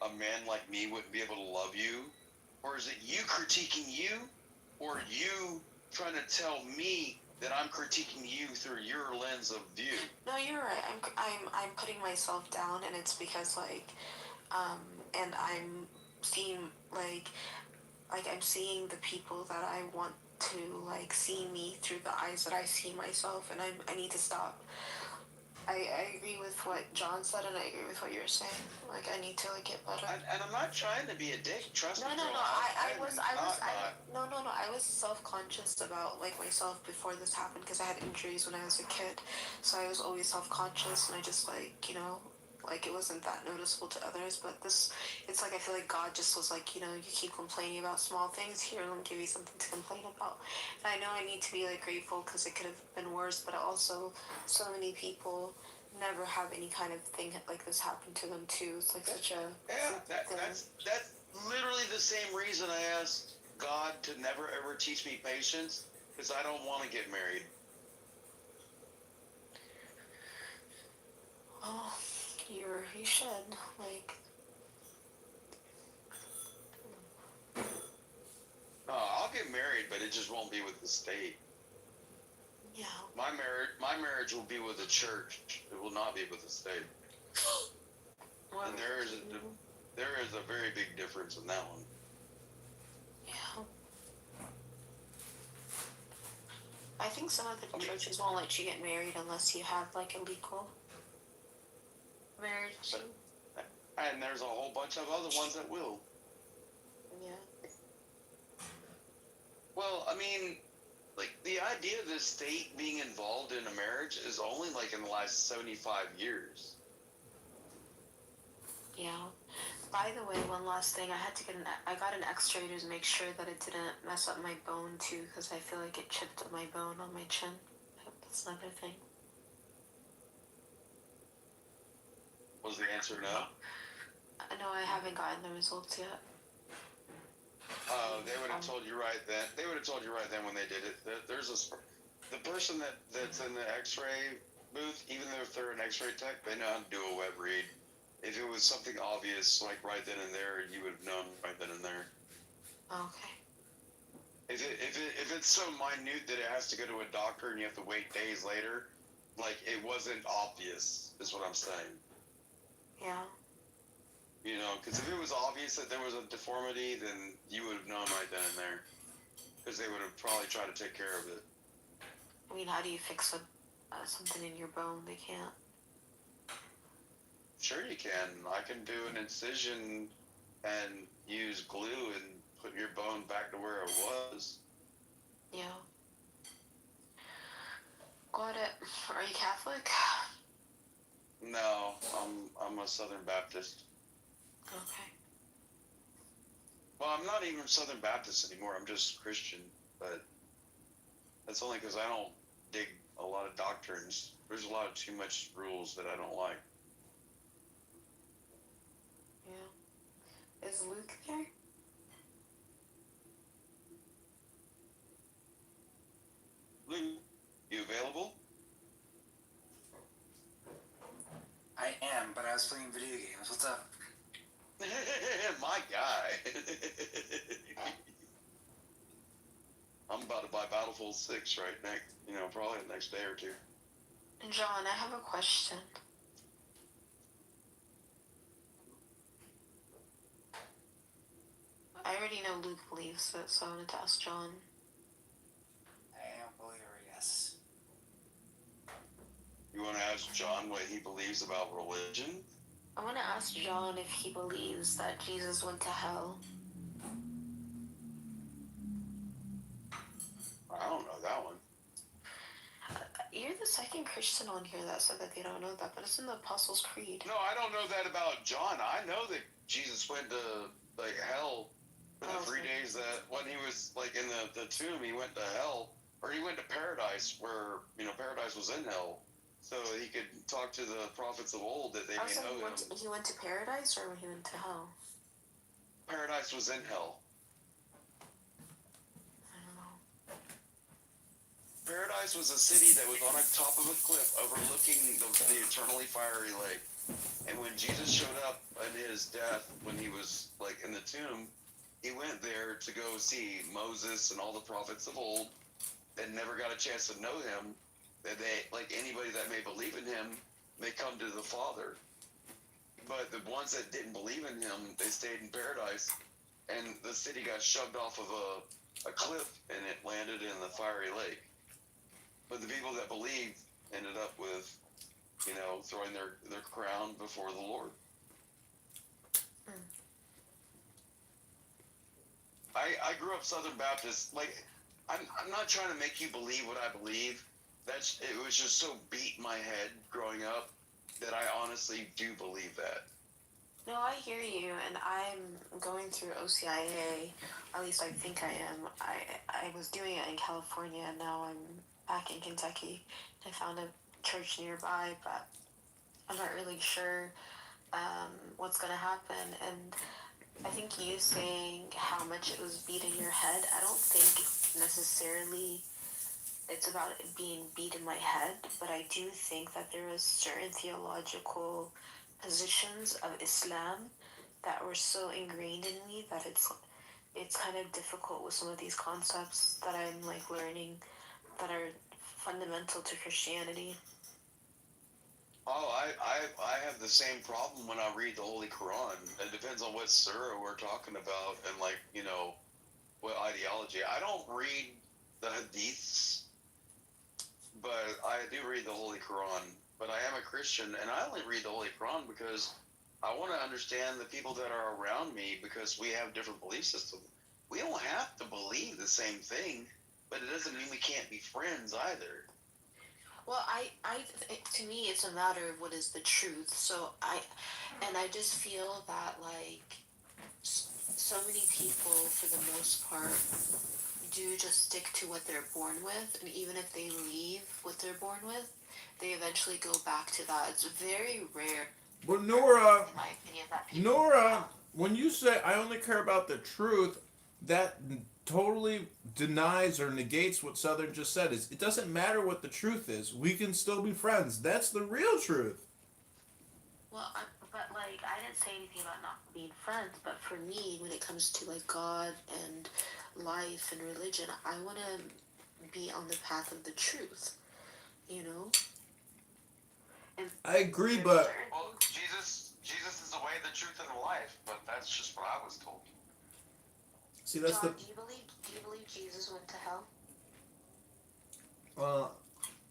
[SPEAKER 10] a man like me wouldn't be able to love you? Or is it you critiquing you? Or you trying to tell me that I'm critiquing you through your lens of view?
[SPEAKER 8] No, you're right. I'm putting myself down, and it's because, like, and I'm seeing, like I'm seeing the people that I want to like see me through the eyes that I see myself, and I need to stop. I agree with what John said, and I agree with what you're saying. Like I need to like get better.
[SPEAKER 10] And I'm not trying to be a dick. Trust me.
[SPEAKER 8] No.
[SPEAKER 10] Girl,
[SPEAKER 8] I was self-conscious about like myself before this happened because I had injuries when I was a kid, so I was always self-conscious, and I just like like it wasn't that noticeable to others, but it's like I feel like God just was like, you keep complaining about small things, here, let me give you something to complain about. And I know I need to be like grateful because it could have been worse, but also so many people never have any kind of thing like this happen to them too. It's like such a
[SPEAKER 10] that's literally the same reason I asked God to never ever teach me patience, because I don't want to get married.
[SPEAKER 8] Oh, you should like.
[SPEAKER 10] No, I'll get married, but it just won't be with the state.
[SPEAKER 8] Yeah.
[SPEAKER 10] My marriage will be with the church. It will not be with the state. And there is a very big difference in that one.
[SPEAKER 8] Yeah. I think some of the churches won't let you get married unless you have like a legal marriage.
[SPEAKER 10] And there's a whole bunch of other ones that will.
[SPEAKER 8] Yeah.
[SPEAKER 10] Well, I mean, like, the idea of the state being involved in a marriage is only like in the last 75 years.
[SPEAKER 8] Yeah. By the way, one last thing, I got an X-ray to make sure that it didn't mess up my bone too, because I feel like it chipped up my bone on my chin. That's another thing.
[SPEAKER 10] Was the answer no?
[SPEAKER 8] No, I haven't gotten the results yet.
[SPEAKER 10] They would have told you right then. They would have told you right then when they did it. The person that's in the X-ray booth, even though if they're an X-ray tech, they know how to do a web read. If it was something obvious, like right then and there, you would have known right then and there.
[SPEAKER 8] Okay.
[SPEAKER 10] If it's so minute that it has to go to a doctor and you have to wait days later, like it wasn't obvious, is what I'm saying.
[SPEAKER 8] Yeah.
[SPEAKER 10] Because if it was obvious that there was a deformity, then you would have known right then and there. Because they would have probably tried to take care of it.
[SPEAKER 8] I mean, how do you fix something in your bone? They can't.
[SPEAKER 10] Sure you can. I can do an incision and use glue and put your bone back to where it was.
[SPEAKER 8] Yeah. Got it. Are you Catholic?
[SPEAKER 10] No, I'm a Southern Baptist.
[SPEAKER 8] Okay.
[SPEAKER 10] Well, I'm not even Southern Baptist anymore. I'm just Christian, but that's only because I don't dig a lot of doctrines. There's a lot of too much rules that I don't like.
[SPEAKER 8] Yeah. Is Luke there?
[SPEAKER 10] Lou, you available?
[SPEAKER 9] I am, but I was playing video games. What's up?
[SPEAKER 10] My guy. I'm about to buy Battlefield 6 right next, probably the next day or two.
[SPEAKER 8] John, I have a question. I already know Luke believes it, so I wanted to ask John.
[SPEAKER 9] I am a believer, yes.
[SPEAKER 10] You want to ask John what he believes about religion?
[SPEAKER 8] I want to ask John if he believes that Jesus went to hell.
[SPEAKER 10] I don't know that one.
[SPEAKER 8] You're the second Christian on here that said that they don't know that, but it's in the Apostles' Creed.
[SPEAKER 10] No, I don't know that about John. I know that Jesus went to hell for the 3 days that when he was in the tomb, he went to hell, or he went to paradise where paradise was in hell, so he could talk to the prophets of old that they may know him.
[SPEAKER 8] He went to paradise or he went to hell?
[SPEAKER 10] Paradise was in hell.
[SPEAKER 8] I don't know.
[SPEAKER 10] Paradise was a city that was on the top of a cliff overlooking the eternally fiery lake. And when Jesus showed up in his death, when he was in the tomb, he went there to go see Moses and all the prophets of old that never got a chance to know him, that they, anybody that may believe in him, may come to the Father. But the ones that didn't believe in him, they stayed in paradise, and the city got shoved off of a cliff, and it landed in the fiery lake. But the people that believed ended up with, throwing their crown before the Lord. I grew up Southern Baptist. I'm not trying to make you believe what I believe. It was just so beat in my head growing up that I honestly do believe that.
[SPEAKER 8] No, I hear you, and I'm going through OCIA. At least I think I am. I was doing it in California, and now I'm back in Kentucky. I found a church nearby, but I'm not really sure what's going to happen. And I think you saying how much it was beat in your head, I don't think necessarily it's about it being beat in my head, but I do think that there is certain theological positions of Islam that were so ingrained in me that it's kind of difficult with some of these concepts that I'm learning that are fundamental to Christianity.
[SPEAKER 10] Oh, I have the same problem when I read the Holy Quran. It depends on what surah we're talking about and what ideology. I don't read the hadiths, but I do read the Holy Quran. But I am a Christian, and I only read the Holy Quran because I want to understand the people that are around me, because we have different belief systems. We don't have to believe the same thing, but it doesn't mean we can't be friends either.
[SPEAKER 8] Well, to me, it's a matter of what is the truth. So I just feel that so many people, for the most part, do just stick to what they're born with, and even if they leave what they're born with, they eventually go back to that. It's very rare.
[SPEAKER 1] But Nora,
[SPEAKER 8] in my opinion, that people
[SPEAKER 1] Nora, when you say I only care about the truth, that totally denies or negates what Southern just said. It doesn't matter what the truth is. We can still be friends. That's the real truth.
[SPEAKER 8] Well, but I didn't say anything about not being friends. But for me, when it comes to God and life and religion, I want to be on the path of the truth. And
[SPEAKER 1] I agree, but
[SPEAKER 10] Well, Jesus is the way, the truth, and the life. But that's just what I was told.
[SPEAKER 1] see, that's
[SPEAKER 8] John, do you believe Jesus went to hell?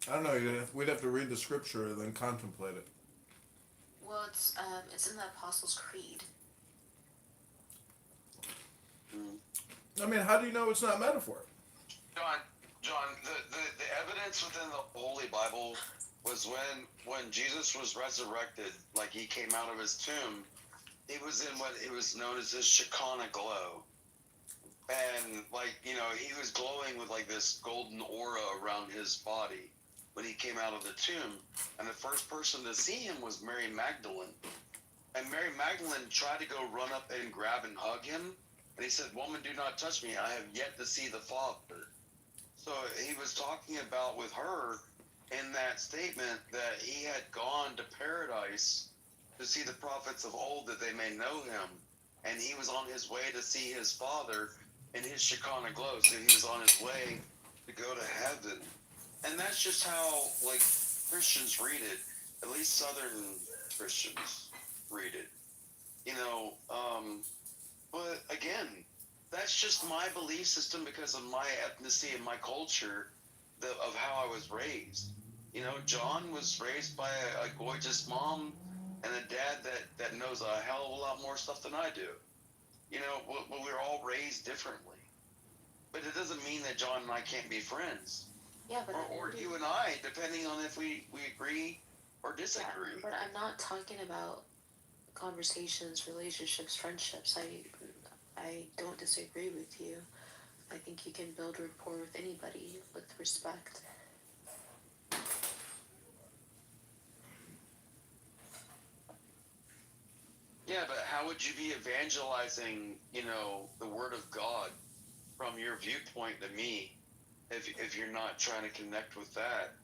[SPEAKER 1] I don't know. We'd have to read the scripture and then contemplate it.
[SPEAKER 8] Well, it's in the Apostles' Creed.
[SPEAKER 1] I mean, how do you know it's not metaphor?
[SPEAKER 10] John, the evidence within the Holy Bible was when Jesus was resurrected, like he came out of his tomb, he was in what it was known as his Shekinah glow. And like, he was glowing with like this golden aura around his body when he came out of the tomb. And the first person to see him was Mary Magdalene. And Mary Magdalene tried to go run up and grab and hug him. And he said, "Woman, do not touch me. I have yet to see the Father." So he was talking about with her in that statement that he had gone to paradise to see the prophets of old that they may know him. And he was on his way to see his Father in his Shekinah glow. So he was on his way to go to heaven. And that's just how, like, Christians read it. At least Southern Christians read it. But again, that's just my belief system because of my ethnicity and my culture of how I was raised. John was raised by a gorgeous mom and a dad that knows a hell of a lot more stuff than I do. We're all raised differently. But it doesn't mean that John and I can't be friends.
[SPEAKER 8] Yeah, but
[SPEAKER 10] Or you and I, depending on if we agree or disagree.
[SPEAKER 8] Yeah, but I'm not talking about conversations, relationships, friendships. I don't disagree with you. I think you can build rapport with anybody with respect.
[SPEAKER 10] Yeah, but how would you be evangelizing, the Word of God from your viewpoint to me if you're not trying to connect with that?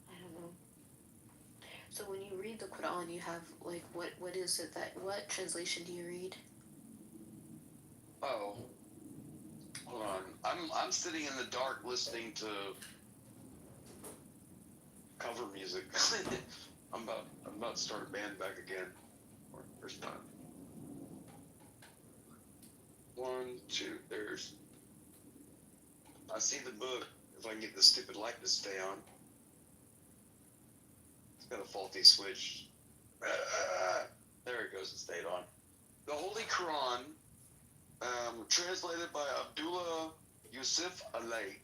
[SPEAKER 8] I don't know. So when you read the Quran, you have like what is it what translation do you read?
[SPEAKER 10] Oh, hold on. I'm sitting in the dark listening to cover music. I'm about to start a band back again. First time. 1, 2. I see the book. If I can get this stupid light to stay on. It's got a faulty switch. There it goes. It stayed on. The Holy Quran, translated by Abdullah Yusuf Alay.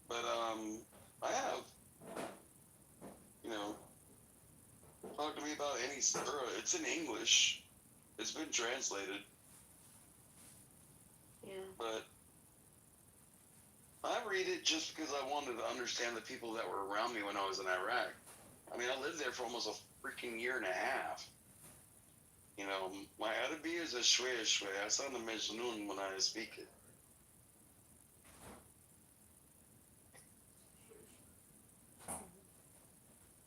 [SPEAKER 10] But I have, talk to me about any surah. It's in English. It's been translated.
[SPEAKER 8] Yeah.
[SPEAKER 10] But I read it just because I wanted to understand the people that were around me when I was in Iraq. I mean, I lived there for almost a freaking year and a half. My Arabic is a shway. I sound a majnoon when I speak it.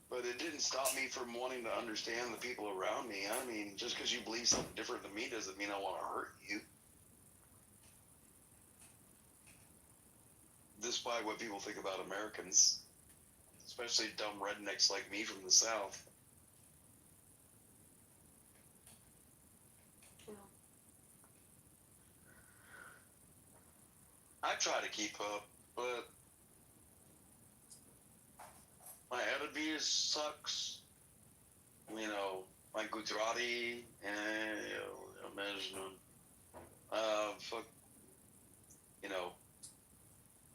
[SPEAKER 10] But it didn't stop me from wanting to understand the people around me. I mean, just because you believe something different than me doesn't mean I want to hurt you. Despite what people think about Americans, especially dumb rednecks like me from the South.
[SPEAKER 8] Yeah.
[SPEAKER 10] I try to keep up, but my Arabic sucks. My Gujarati, Majnun. Fuck,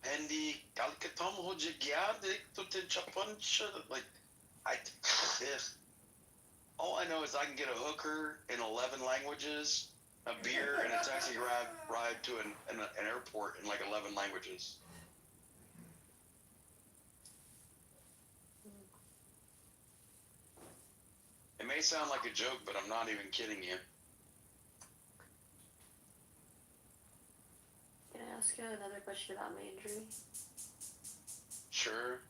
[SPEAKER 10] Hindi, Kalkatam ho jagyadik to chapanch. Like, all I know is I can get a hooker in 11 languages, a beer, and a taxi ride to an airport in like 11 languages. It may sound like a joke, but I'm not even kidding you.
[SPEAKER 8] Can I ask you another question about my injury?
[SPEAKER 10] Sure.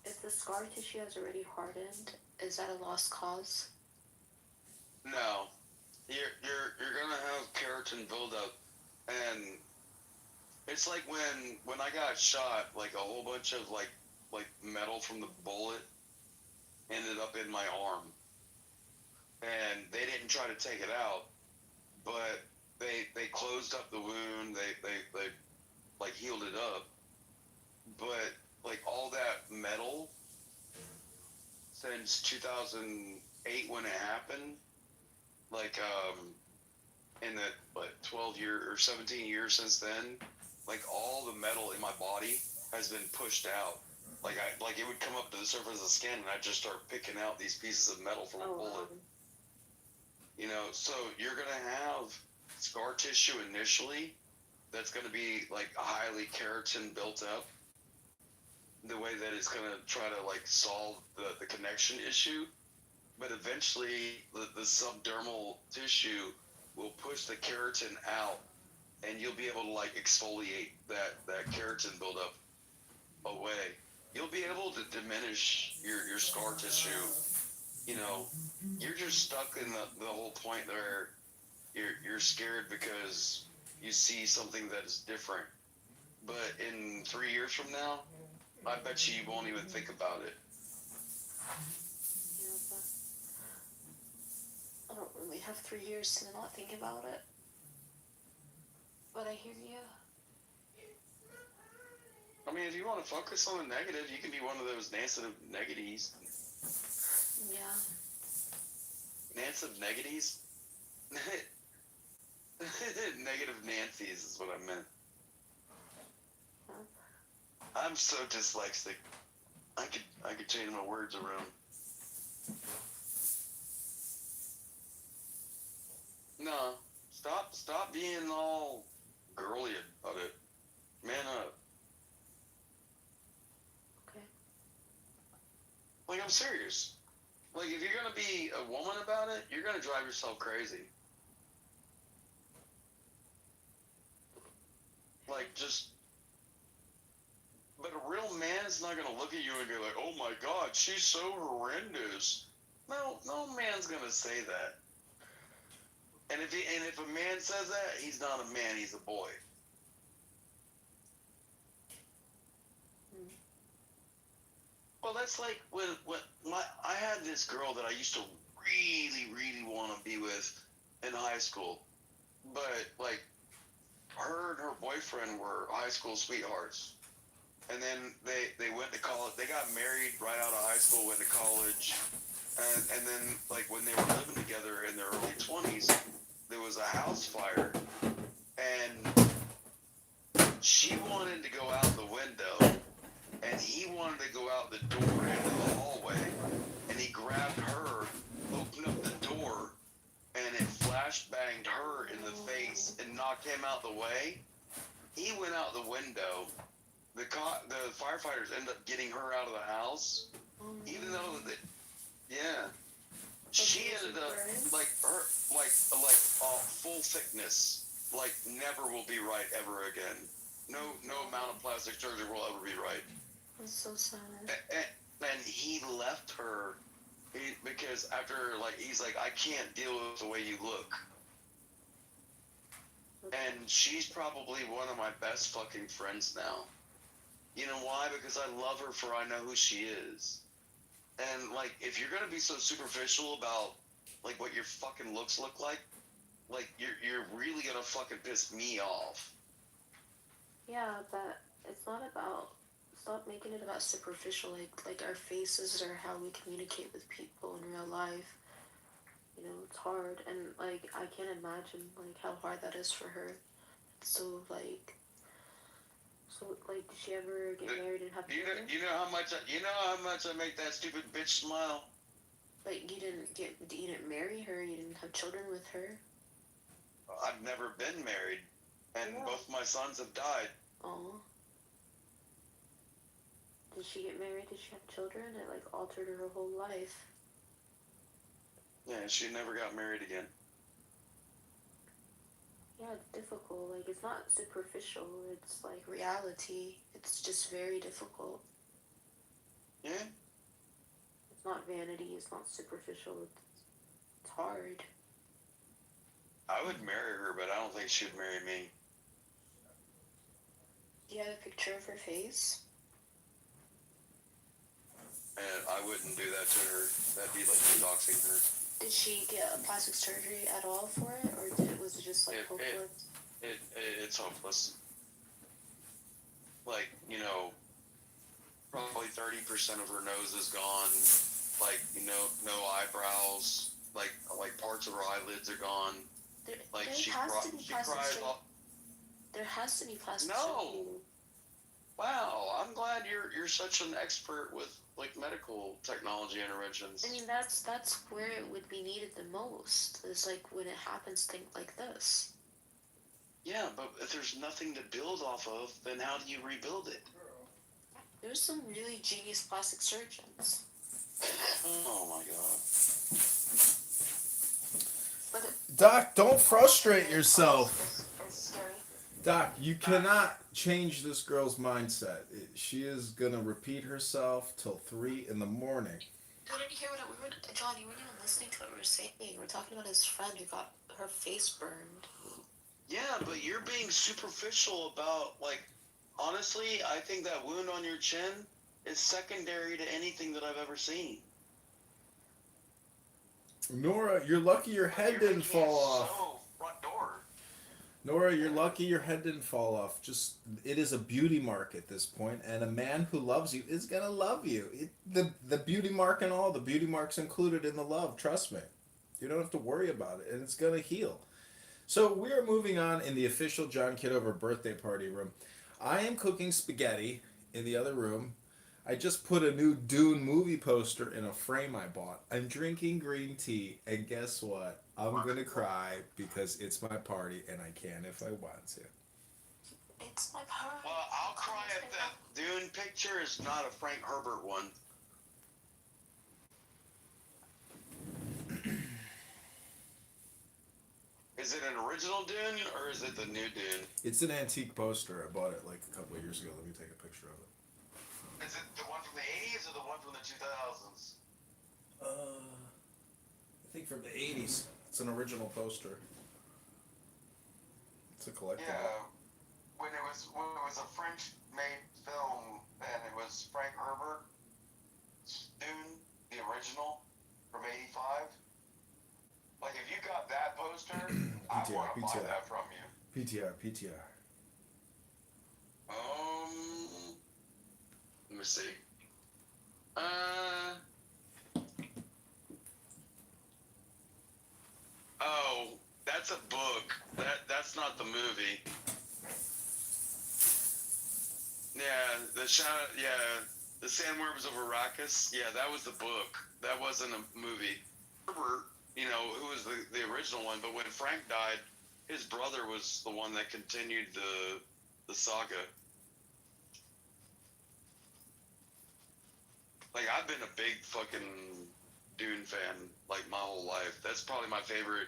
[SPEAKER 8] If the scar tissue has already hardened, is that a lost cause?
[SPEAKER 10] No. You're gonna have keratin buildup, and it's like when I got shot, like a whole bunch of like metal from the bullet ended up in my arm. And they didn't try to take it out, but they closed up the wound. They like healed it up, but like all that metal since 2008 when it happened, like in the 12 year or 17 years since then, like all the metal in my body has been pushed out. Like it would come up to the surface of the skin, and I'd just start picking out these pieces of metal from a bullet. You know, so you're gonna have scar tissue initially that's gonna be like highly keratin built up. The way that it's gonna try to like solve the connection issue, but eventually the subdermal tissue will push the keratin out, and you'll be able to like exfoliate that keratin buildup away. You'll be able to diminish your scar tissue. You know, you're just stuck in the whole point where you're scared because you see something that is different. But in 3 years from now, I bet you won't even think about it.
[SPEAKER 8] Yeah, but I don't really have 3 years to not think about it. But I hear you.
[SPEAKER 10] I mean, if you want to focus on the negative, you can be one of those Nance of negatives.
[SPEAKER 8] Yeah.
[SPEAKER 10] Nance of negatives? Negative Nancy's is what I meant. I'm so dyslexic. I could change my words around. No, stop being all girly about it. Man up.
[SPEAKER 8] Okay.
[SPEAKER 10] Like, I'm serious. Like, if you're gonna be a woman about it, you're gonna drive yourself crazy. Like, just... But a real man's not gonna look at you and go like, oh my god, she's so horrendous. No man's gonna say that. And if a man says that, he's not a man, he's a boy. Well, that's like when I had this girl that I used to really want to be with in high school, but like her and her boyfriend were high school sweethearts, and then they went to college. They got married right out of high school, went to college, and then like when they were living together in their early 20s, there was a house fire, and she wanted to go out the window. And he wanted to go out the door into the hallway, and he grabbed her, opened up the door, and it flashbanged her in the face and knocked him out the way. He went out the window. The firefighters ended up getting her out of the house, even though she ended up like full thickness, like never will be right ever again. No amount of plastic surgery will ever be right.
[SPEAKER 8] That's so sad.
[SPEAKER 10] And he left her because after, like, he's like, I can't deal with the way you look. And she's probably one of my best fucking friends now. You know why? Because I love her for I know who she is. And, like, if you're gonna be so superficial about, like, what your fucking looks look like you're really gonna fucking piss me off.
[SPEAKER 8] Yeah, but it's not about... Stop making it about superficial, like our faces are how we communicate with people in real life. You know, it's hard, and like I can't imagine like how hard that is for her. So like, did she ever get married and have children?
[SPEAKER 10] You know how much I make that stupid bitch smile?
[SPEAKER 8] Like you didn't marry her, you didn't have children with her.
[SPEAKER 10] I've never been married, and both my sons have died.
[SPEAKER 8] Oh. Did she get married? Did she have children? It like altered her whole life.
[SPEAKER 10] Yeah, she never got married again.
[SPEAKER 8] Yeah, it's difficult. Like, it's not superficial. It's like reality. It's just very difficult.
[SPEAKER 10] Yeah?
[SPEAKER 8] It's not vanity. It's not superficial. It's hard.
[SPEAKER 10] I would marry her, but I don't think she would marry me.
[SPEAKER 8] Do you have a picture of her face?
[SPEAKER 10] And I wouldn't do that to her. That'd be like doxing her.
[SPEAKER 8] Did she get a plastic surgery at all for it, or
[SPEAKER 11] Was it just like hopeless?
[SPEAKER 10] It's hopeless. Like, probably 30% of her nose is gone. Like, no eyebrows. Like parts of her eyelids are gone.
[SPEAKER 11] There
[SPEAKER 10] She
[SPEAKER 11] has to be plastic
[SPEAKER 10] cries
[SPEAKER 11] surgery.
[SPEAKER 10] all.
[SPEAKER 11] There has to be plastic
[SPEAKER 10] No.
[SPEAKER 11] surgery.
[SPEAKER 10] Wow, I'm glad you're such an expert with like medical technology interventions.
[SPEAKER 11] I mean, that's where it would be needed the most. Is like when it happens, things like this.
[SPEAKER 10] Yeah, but if there's nothing to build off of, then how do you rebuild it?
[SPEAKER 11] There's some really genius plastic surgeons.
[SPEAKER 10] Oh my god.
[SPEAKER 11] But
[SPEAKER 1] Doc, don't frustrate yourself.
[SPEAKER 11] It's scary.
[SPEAKER 1] Doc, you cannot change this girl's mindset. She is gonna repeat herself till 3 in the morning.
[SPEAKER 11] You didn't hear what we were, John. You weren't even listening to what we were saying. We're talking about his friend who got her face burned.
[SPEAKER 10] Yeah, but you're being superficial about, like, honestly, I think that wound on your chin is secondary to anything that I've ever seen.
[SPEAKER 1] Nora, you're lucky your head didn't fall off.
[SPEAKER 4] So, front door.
[SPEAKER 1] Nora, you're lucky your head didn't fall off. Just, it is a beauty mark at this point, and a man who loves you is gonna love you. The beauty mark and all, the beauty mark's included in the love, trust me. You don't have to worry about it, and it's gonna heal. So we are moving on in the official John Kitover birthday party room. I am cooking spaghetti in the other room. I just put a new Dune movie poster in a frame I bought. I'm drinking green tea, and guess what? I'm gonna cry because it's my party and I can if I want to.
[SPEAKER 11] It's my party.
[SPEAKER 10] Well, I'll cry if that Dune picture is not a Frank Herbert one. Is it an original Dune or is it the new Dune?
[SPEAKER 1] It's an antique poster. I bought it like a couple of years ago. Let me take a picture of it.
[SPEAKER 4] Is it the one from the 80s or the one from the 2000s?
[SPEAKER 1] I think from the 80s. It's an original poster. It's a collectible.
[SPEAKER 4] Yeah. When it was a French-made film and it was Frank Herbert, Dune, the original from '85. Like if you got that poster, I want to buy that from you.
[SPEAKER 1] PTR.
[SPEAKER 10] Let me see. Oh, that's a book. That's not the movie. Yeah, the Sandworms of Arrakis. Yeah, that was the book. That wasn't a movie. Herbert, who was the original one, but when Frank died, his brother was the one that continued the saga. Like, I've been a big fucking Dune fan, like, my whole life. That's probably my favorite,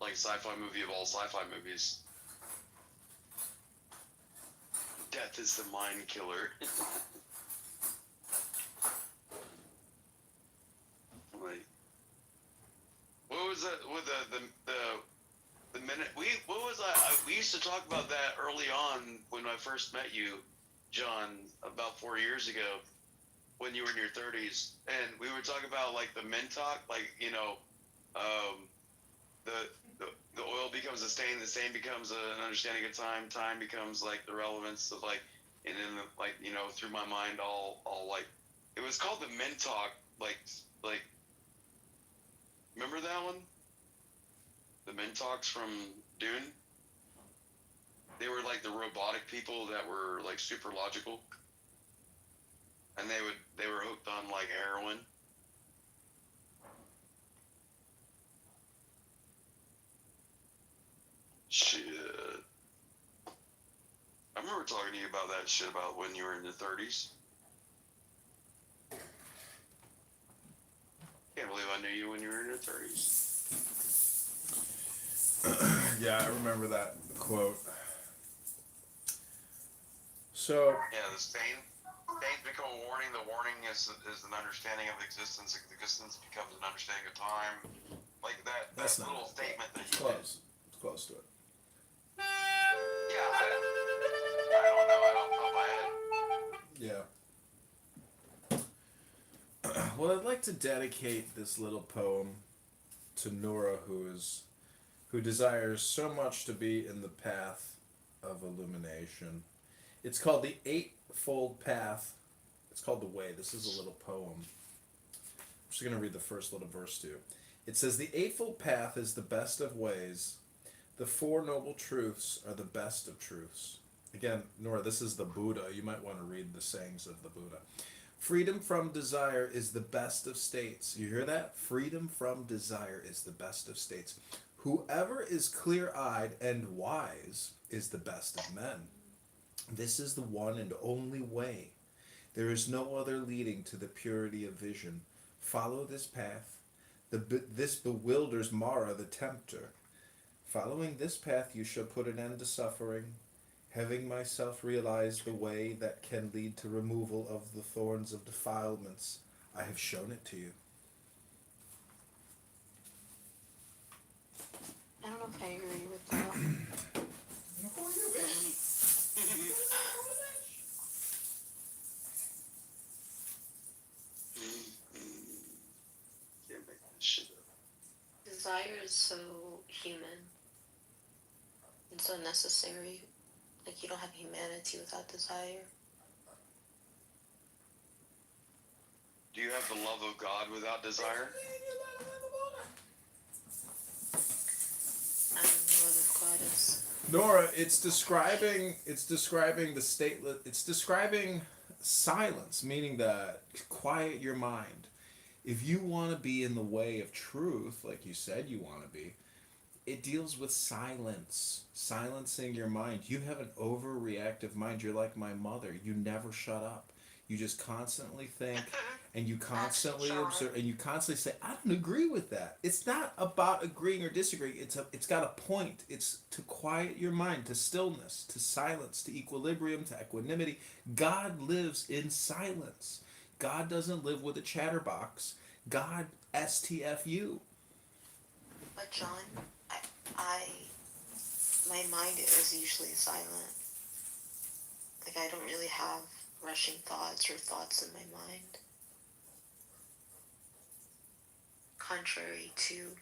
[SPEAKER 10] like, sci-fi movie of all sci-fi movies. Death is the mind killer. Like, what was that with the minute we used to talk about that early on when I first met you, John, about 4 years ago, when you were in your 30s, and we were talking about like the Mintok, like the oil becomes a stain, the stain becomes an understanding of time, time becomes like the relevance of like, and then like through my mind all like it was called the Mintok, like remember that one? The Mintoks from Dune. They were like the robotic people that were like super logical. And they were hooked on like heroin. Shit. I remember talking to you about that shit about when you were in the 30s. Can't believe I knew you when you were in your 30s.
[SPEAKER 1] Yeah, I remember that quote. So
[SPEAKER 4] Yeah, the stains become a warning. The warning is an understanding of existence. Existence becomes an understanding of time. Like
[SPEAKER 1] that's
[SPEAKER 4] that
[SPEAKER 1] not
[SPEAKER 4] little statement that
[SPEAKER 1] it's
[SPEAKER 4] you
[SPEAKER 1] close. It's close to it.
[SPEAKER 4] Yeah, I don't know. I don't know my head.
[SPEAKER 1] Yeah. Well, I'd like to dedicate this little poem to Nora, who is who desires so much to be in the path of illumination. It's called the Eightfold Path. It's called The Way. This is a little poem. I'm just going to read the first little verse to you. It says, "The Eightfold Path is the best of ways. The Four Noble Truths are the best of truths." Again, Nora, this is the Buddha. You might want to read the sayings of the Buddha. "Freedom from desire is the best of states." You hear that? Freedom from desire is the best of states. "Whoever is clear-eyed and wise is the best of men. This is the one and only way. There is no other leading to the purity of vision. Follow this path. This bewilders Mara the tempter. Following this path you shall put an end to suffering. Having myself realized the way that can lead to removal of the thorns of defilements, I have shown it to you."
[SPEAKER 8] I don't know if I agree with that.
[SPEAKER 10] Can't make this shit up.
[SPEAKER 8] Desire is so human and so necessary. Like, you don't have humanity without desire.
[SPEAKER 10] Do you have the love of God without desire?
[SPEAKER 8] I don't know what the God is.
[SPEAKER 1] Nora, it's describing the stateless. It's describing silence, meaning that quiet your mind. If you want to be in the way of truth, like you said you want to be, it deals with silence, silencing your mind. You have an overreactive mind. You're like my mother. You never shut up. You just constantly think, and you constantly observe, and you constantly say, "I don't agree with that." It's not about agreeing or disagreeing. It's got a point. It's to quiet your mind, to stillness, to silence, to equilibrium, to equanimity. God lives in silence. God doesn't live with a chatterbox. God STFU.
[SPEAKER 8] But John, my mind is usually silent. Like, I don't really have rushing thoughts or thoughts in my mind. Contrary to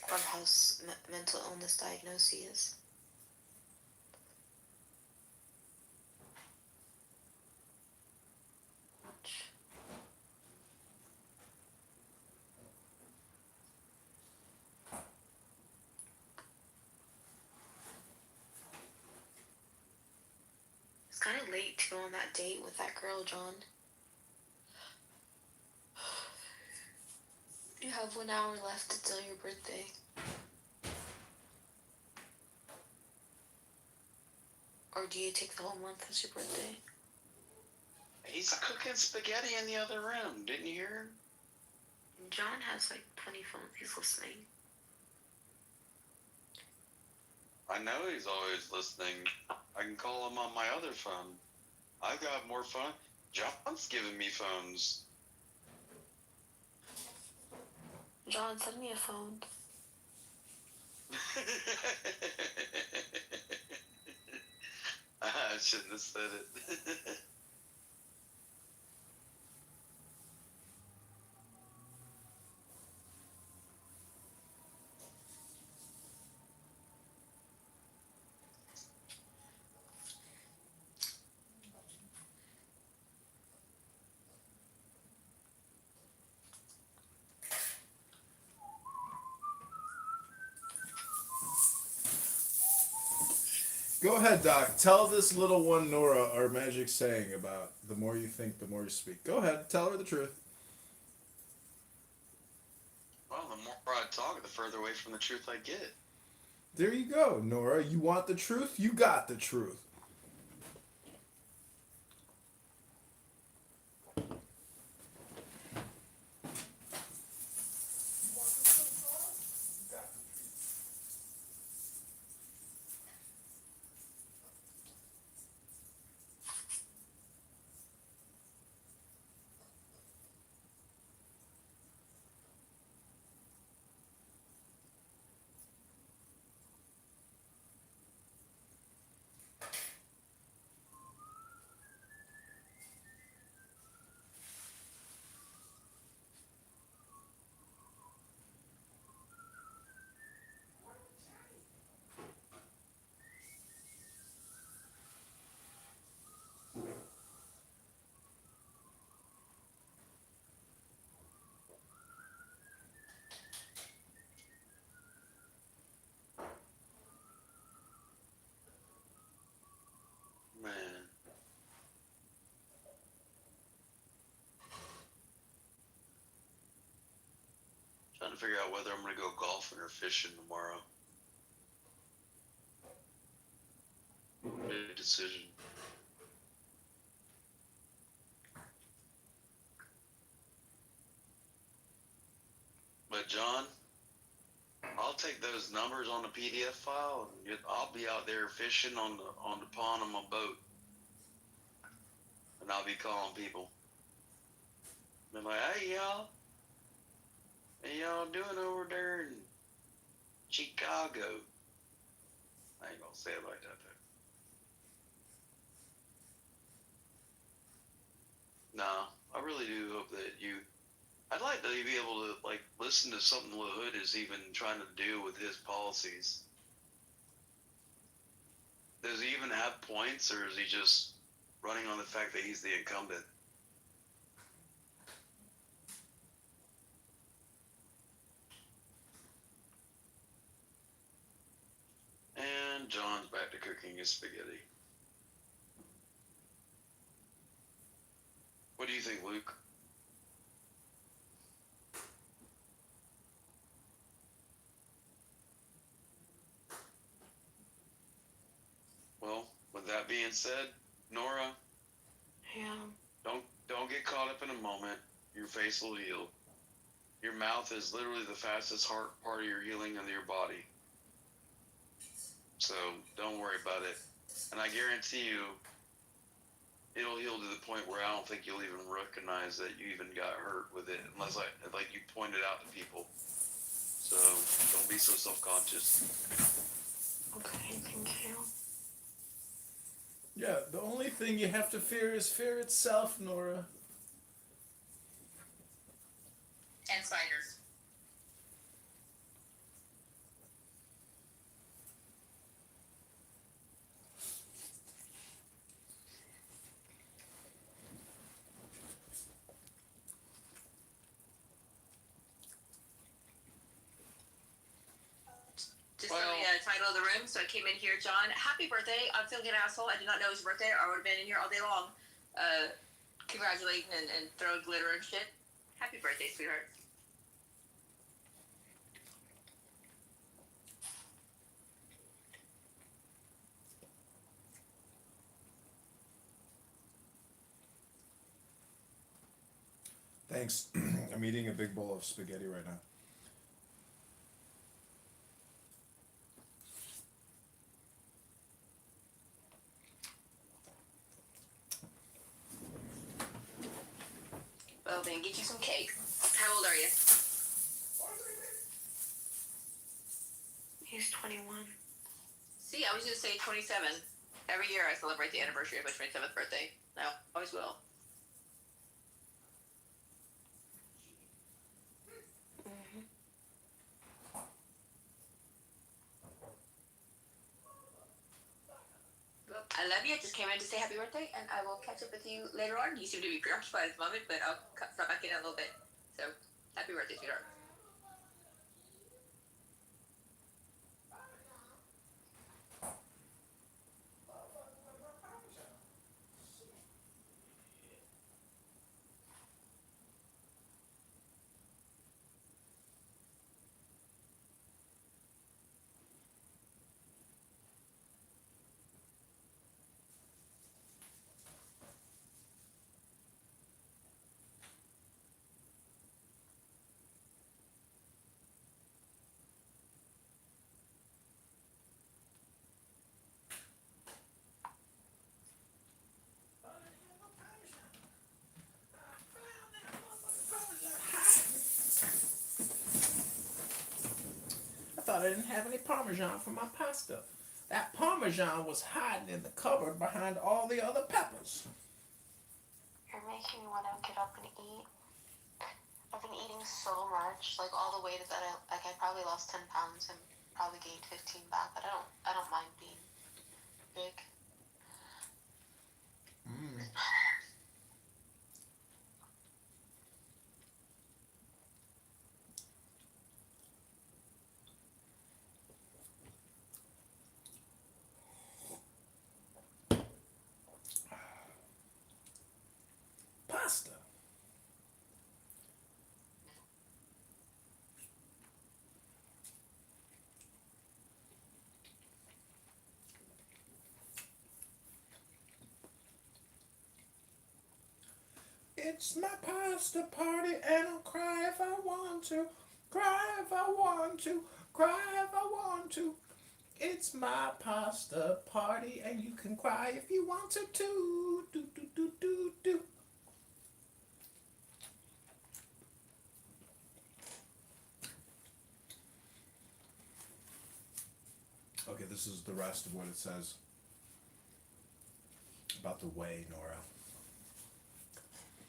[SPEAKER 8] Clubhouse mental illness diagnoses. It's kind of late to go on that date with that girl, John. You have 1 hour left until your birthday. Or do you take the whole month as your birthday?
[SPEAKER 10] He's cooking spaghetti in the other room. Didn't you hear him?
[SPEAKER 8] John has like 20 phones. He's listening.
[SPEAKER 10] I know he's always listening. I can call him on my other phone. I got more phone. John's giving me phones.
[SPEAKER 8] John, send me a phone.
[SPEAKER 10] I shouldn't have said it.
[SPEAKER 1] Go ahead, Doc. Tell this little one, Nora, our magic saying about the more you think, the more you speak. Go ahead. Tell her the truth.
[SPEAKER 10] Well, the more I talk, the further away from the truth I get.
[SPEAKER 1] There you go, Nora. You want the truth? You got the truth.
[SPEAKER 10] to figure out whether I'm going to go golfing or fishing tomorrow. Big decision. But John, I'll take those numbers on the PDF file, and I'll be out there fishing on the pond on my boat, and I'll be calling people. I'm like, hey y'all, how y'all doing over there in Chicago? I ain't gonna say it like that though. No, I really do hope that you. I'd like to be able to like listen to something LaHood is even trying to do with his policies. Does he even have points, or is he just running on the fact that he's the incumbent? And John's back to cooking his spaghetti. What do you think, Luke? Well, with that being said, Nora,
[SPEAKER 8] Yeah.
[SPEAKER 10] don't get caught up in a moment. Your face will heal. Your mouth is literally the fastest heart part of your healing of your body. So don't worry about it. And I guarantee you, it'll heal to the point where I don't think you'll even recognize that you even got hurt with it, unless like you pointed out to people. So don't be so self-conscious.
[SPEAKER 8] Okay, thank you.
[SPEAKER 1] Yeah, the only thing you have to fear is fear itself, Nora.
[SPEAKER 2] And spiders. Just
[SPEAKER 10] Well-
[SPEAKER 2] the title of the room, so I came in here, John. Happy birthday. I'm feeling an asshole. I did not know it was your birthday, or I would have been in here all day long. Congratulating and throwing glitter and shit. Happy birthday, sweetheart.
[SPEAKER 1] Thanks. I'm eating a big bowl of spaghetti right now.
[SPEAKER 2] Well, then get you some cake. How old are you?
[SPEAKER 8] He's 21.
[SPEAKER 2] See, I was going to say 27. Every year I celebrate the anniversary of my 27th birthday. No, always will.
[SPEAKER 8] Mm-hmm.
[SPEAKER 2] Well, I love you. I just came in to say happy birthday, and I will catch up with you later on. You seem to be preoccupied at the moment, but I'll stop back in a little bit. So, happy birthday, sweetheart.
[SPEAKER 1] I thought I didn't have any Parmesan for my pasta. That Parmesan was hiding in the cupboard behind all the other peppers.
[SPEAKER 8] You're making me want to get up and eat. I've been eating so much, like all the weight that I probably lost 10 pounds and probably gained 15 back, but I don't mind being big.
[SPEAKER 1] Pasta. It's my pasta party and I'll cry if I want to. Cry if I want to. Cry if I want to. It's my pasta party and you can cry if you want to too. Do do do do do. Okay, this is the rest of what it says about the way, Nora.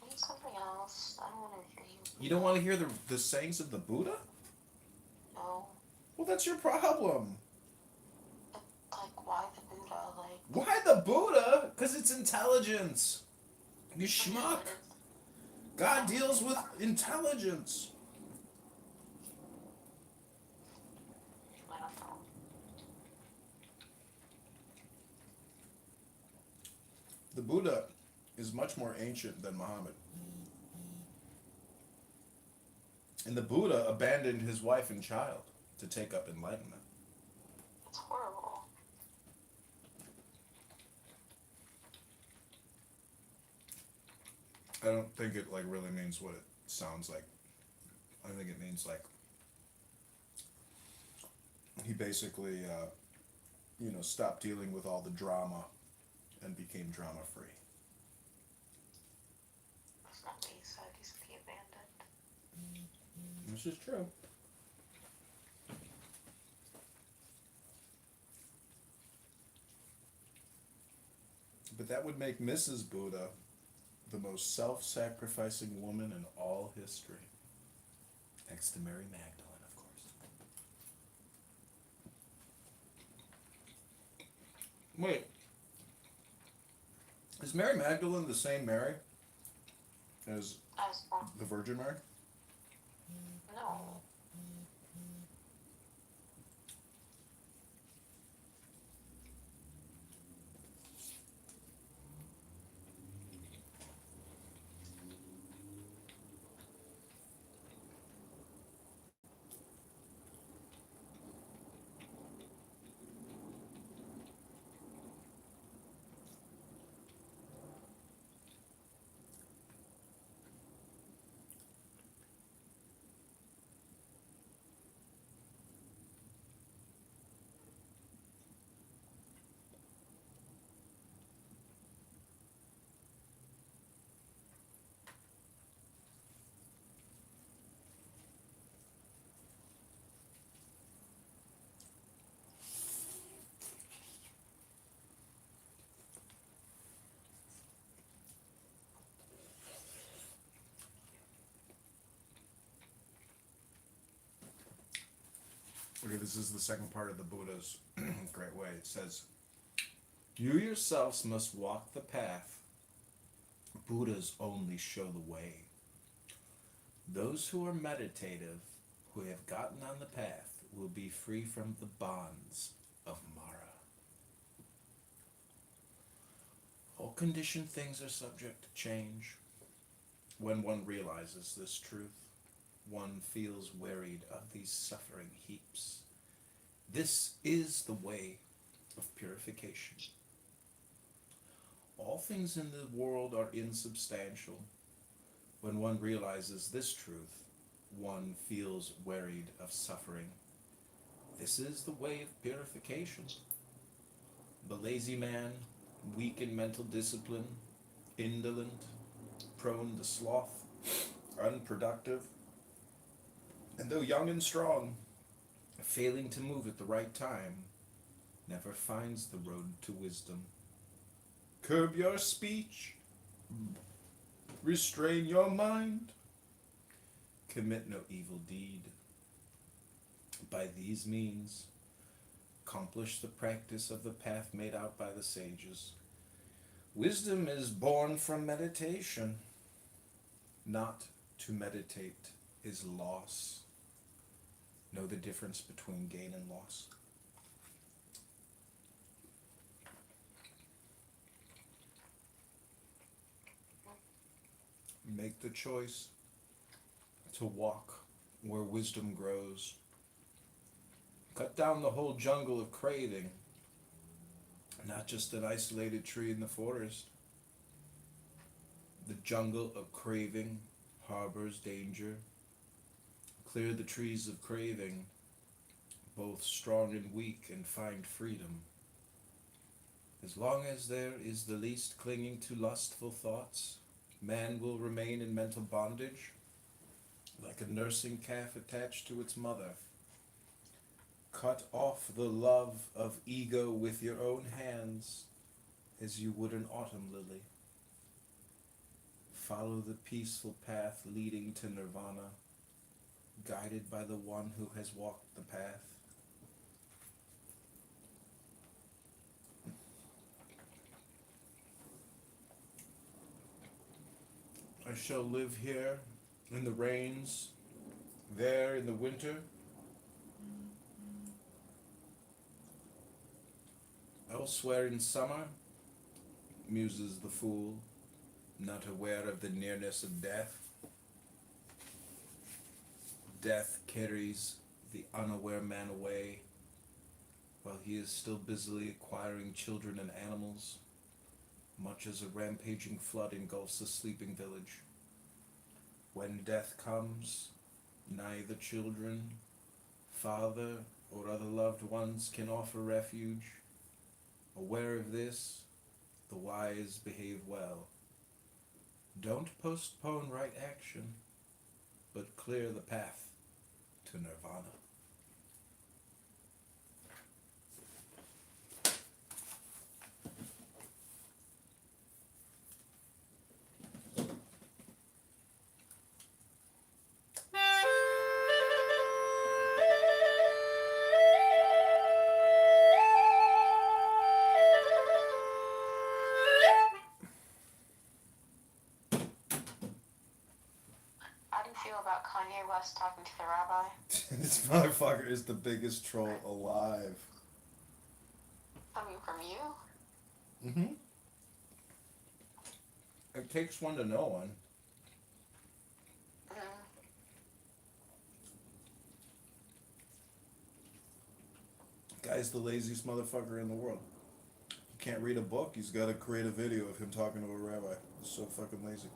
[SPEAKER 8] Need something else. I don't want to hear you.
[SPEAKER 1] You don't want to hear the sayings of the Buddha?
[SPEAKER 8] No.
[SPEAKER 1] Well, that's your problem.
[SPEAKER 8] Like, why the Buddha? Like,
[SPEAKER 1] Why the Buddha? Because it's intelligence. You schmuck. God deals with intelligence.
[SPEAKER 8] I don't know.
[SPEAKER 1] The Buddha is much more ancient than Muhammad. And the Buddha abandoned his wife and child to take up enlightenment.
[SPEAKER 8] It's horrible.
[SPEAKER 1] I don't think it like really means what it sounds like. I think it means like he basically, stopped dealing with all the drama and became drama free.
[SPEAKER 8] That's not what he said. He said he abandoned.
[SPEAKER 1] This is true. But that would make Mrs. Buddha the most self-sacrificing woman in all history. Next to Mary Magdalene, of course. Wait. Is Mary Magdalene the same Mary as
[SPEAKER 8] As for
[SPEAKER 1] the Virgin Mary?
[SPEAKER 8] no.
[SPEAKER 1] Okay, this is the second part of the Buddha's great way. It says, "You yourselves must walk the path. Buddhas only show the way. Those who are meditative, who have gotten on the path, will be free from the bonds of Mara. All conditioned things are subject to change. When one realizes this truth, one feels wearied of these suffering heaps. This is the way of purification. All things in the world are insubstantial. When one realizes this truth, one feels wearied of suffering. This is the way of purification. The lazy man, weak in mental discipline, indolent, prone to sloth, unproductive, and though young and strong, failing to move at the right time, never finds the road to wisdom. Curb your speech, restrain your mind, commit no evil deed. By these means, accomplish the practice of the path made out by the sages. Wisdom is born from meditation. Not to meditate is loss. Know the difference between gain and loss. Make the choice to walk where wisdom grows. Cut down the whole jungle of craving, not just an isolated tree in the forest. The jungle of craving harbors danger. Clear the trees of craving, both strong and weak, and find freedom. As long as there is the least clinging to lustful thoughts, man will remain in mental bondage, like a nursing calf attached to its mother. Cut off the love of ego with your own hands, as you would an autumn lily. Follow the peaceful path leading to nirvana, guided by the one who has walked the path. I shall live here in the rains, there in the winter. Elsewhere in summer, muses the fool, not aware of the nearness of death. Death carries the unaware man away, while he is still busily acquiring children and animals, much as a rampaging flood engulfs a sleeping village. When death comes, neither children, father, or other loved ones can offer refuge. Aware of this, the wise behave well. Don't postpone right action, but clear the path to nirvana.
[SPEAKER 8] How do you feel about Kanye West talking to the rabbi?
[SPEAKER 1] This motherfucker is the biggest troll alive.
[SPEAKER 8] Coming from you?
[SPEAKER 1] Mm-hmm. It takes one to know one.
[SPEAKER 8] Mm.
[SPEAKER 1] Guy's the laziest motherfucker in the world. He can't read a book, he's got to create a video of him talking to a rabbi. He's so fucking lazy.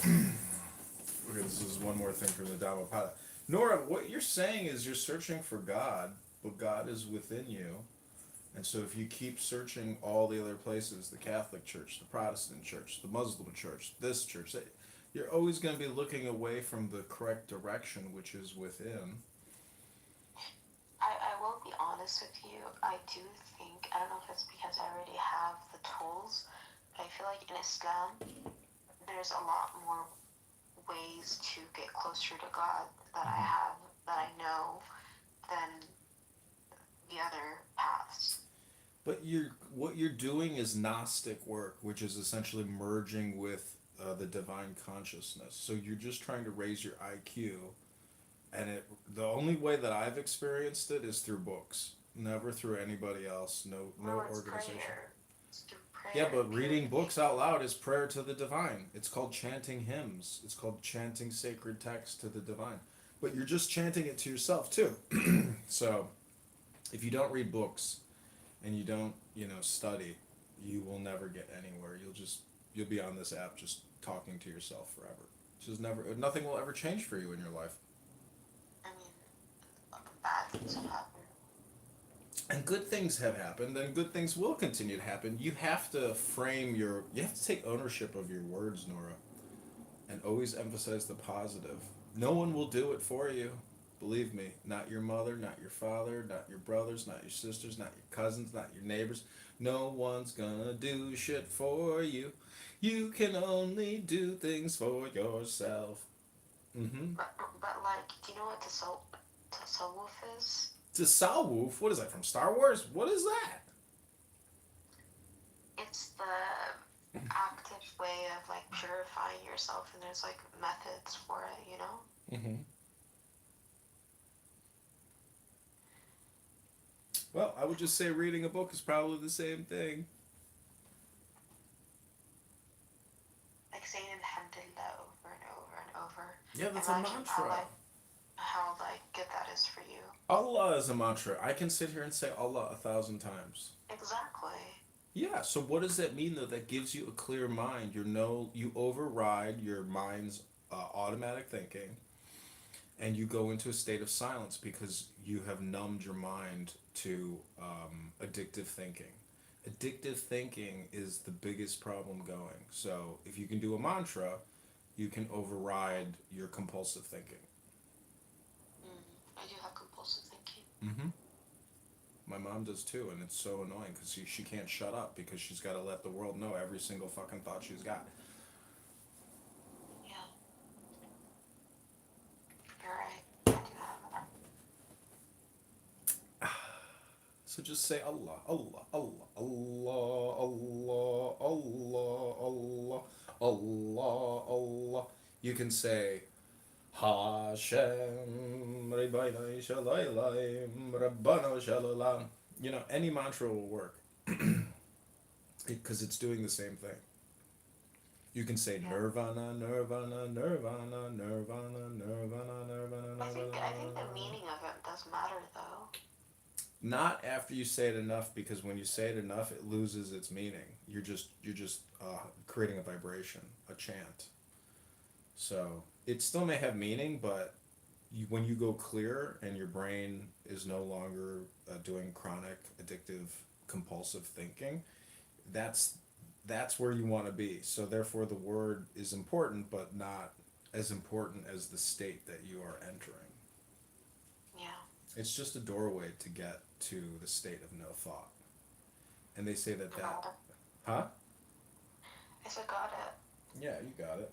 [SPEAKER 1] Okay, this is one more thing from the Dhammapada. Nora, what you're saying is you're searching for God, but God is within you. And so if you keep searching all the other places, the Catholic Church, the Protestant Church, the Muslim Church, this church, you're always going to be looking away from the correct direction, which is within.
[SPEAKER 8] I will be honest with you. I do think, I don't know if it's because I already have the tools, but I feel like in Islam, there's a lot more ways to get closer to God that I have, that I know, than the other paths.
[SPEAKER 1] But what you're doing is Gnostic work, which is essentially merging with the divine consciousness. So you're just trying to raise your IQ, and the only way that I've experienced it is through books, never through anybody else. No
[SPEAKER 8] It's
[SPEAKER 1] organization.
[SPEAKER 8] prayer. It's through prayer.
[SPEAKER 1] Yeah, but reading books out loud is prayer to the divine. It's called chanting hymns. It's called chanting sacred text to the divine. But you're just chanting it to yourself too. So, if you don't read books and you don't, study, you will never get anywhere. You'll be on this app just talking to yourself forever. Nothing will ever change for you in your life.
[SPEAKER 8] I mean, bad things have happened.
[SPEAKER 1] And good things have happened, and good things will continue to happen. You have to you have to take ownership of your words, Nora, and always emphasize the positive. No one will do it for you. Believe me, not your mother, not your father, not your brothers, not your sisters, not your cousins, not your neighbors. No one's gonna do shit for you. You can only do things for yourself. Mm-hmm.
[SPEAKER 8] But like, do you know what tasawwuf is?
[SPEAKER 1] Tasawwuf? What is that, from Star Wars? What is that?
[SPEAKER 8] It's the active way of like purifying yourself, and there's like methods for it, you know?
[SPEAKER 1] Mm-hmm. Well, I would just say reading a book is probably the same thing.
[SPEAKER 8] Like saying alhamdulillah over and over and over.
[SPEAKER 1] Yeah, that's
[SPEAKER 8] Imagine
[SPEAKER 1] a mantra.
[SPEAKER 8] How good that is for you.
[SPEAKER 1] Allah is a mantra. I can sit here and say Allah 1,000 times.
[SPEAKER 8] Exactly.
[SPEAKER 1] Yeah, so what does that mean though? That gives you a clear mind. You override your mind's automatic thinking, and you go into a state of silence because you have numbed your mind to addictive thinking. Addictive thinking is the biggest problem going. So if you can do a mantra, you can override your compulsive thinking.
[SPEAKER 8] I do have compulsive thinking.
[SPEAKER 1] Mm-hmm. My mom does too, and it's so annoying because she can't shut up because she's got to let the world know every single fucking thought she's got.
[SPEAKER 8] Yeah. You're right. I do have that.
[SPEAKER 1] So just say Allah, Allah, Allah, Allah, Allah, Allah, Allah, Allah, Allah. You can say Hashem, Rabbeinu Shalayim, Rabbanu Shalalam. Any mantra will work because it's doing the same thing. You can say Nirvana, Nirvana, Nirvana, Nirvana, Nirvana, Nirvana.
[SPEAKER 8] I think the meaning of it does matter though.
[SPEAKER 1] Not after you say it enough, because when you say it enough, it loses its meaning. You're just creating a vibration, a chant. So it still may have meaning, but when you go clear and your brain is no longer doing chronic, addictive, compulsive thinking, that's where you want to be. So therefore, the word is important, but not as important as the state that you are entering.
[SPEAKER 8] Yeah.
[SPEAKER 1] It's just a doorway to get to the state of no thought. And they say that. Huh?
[SPEAKER 8] I said got it.
[SPEAKER 1] Yeah, you got it.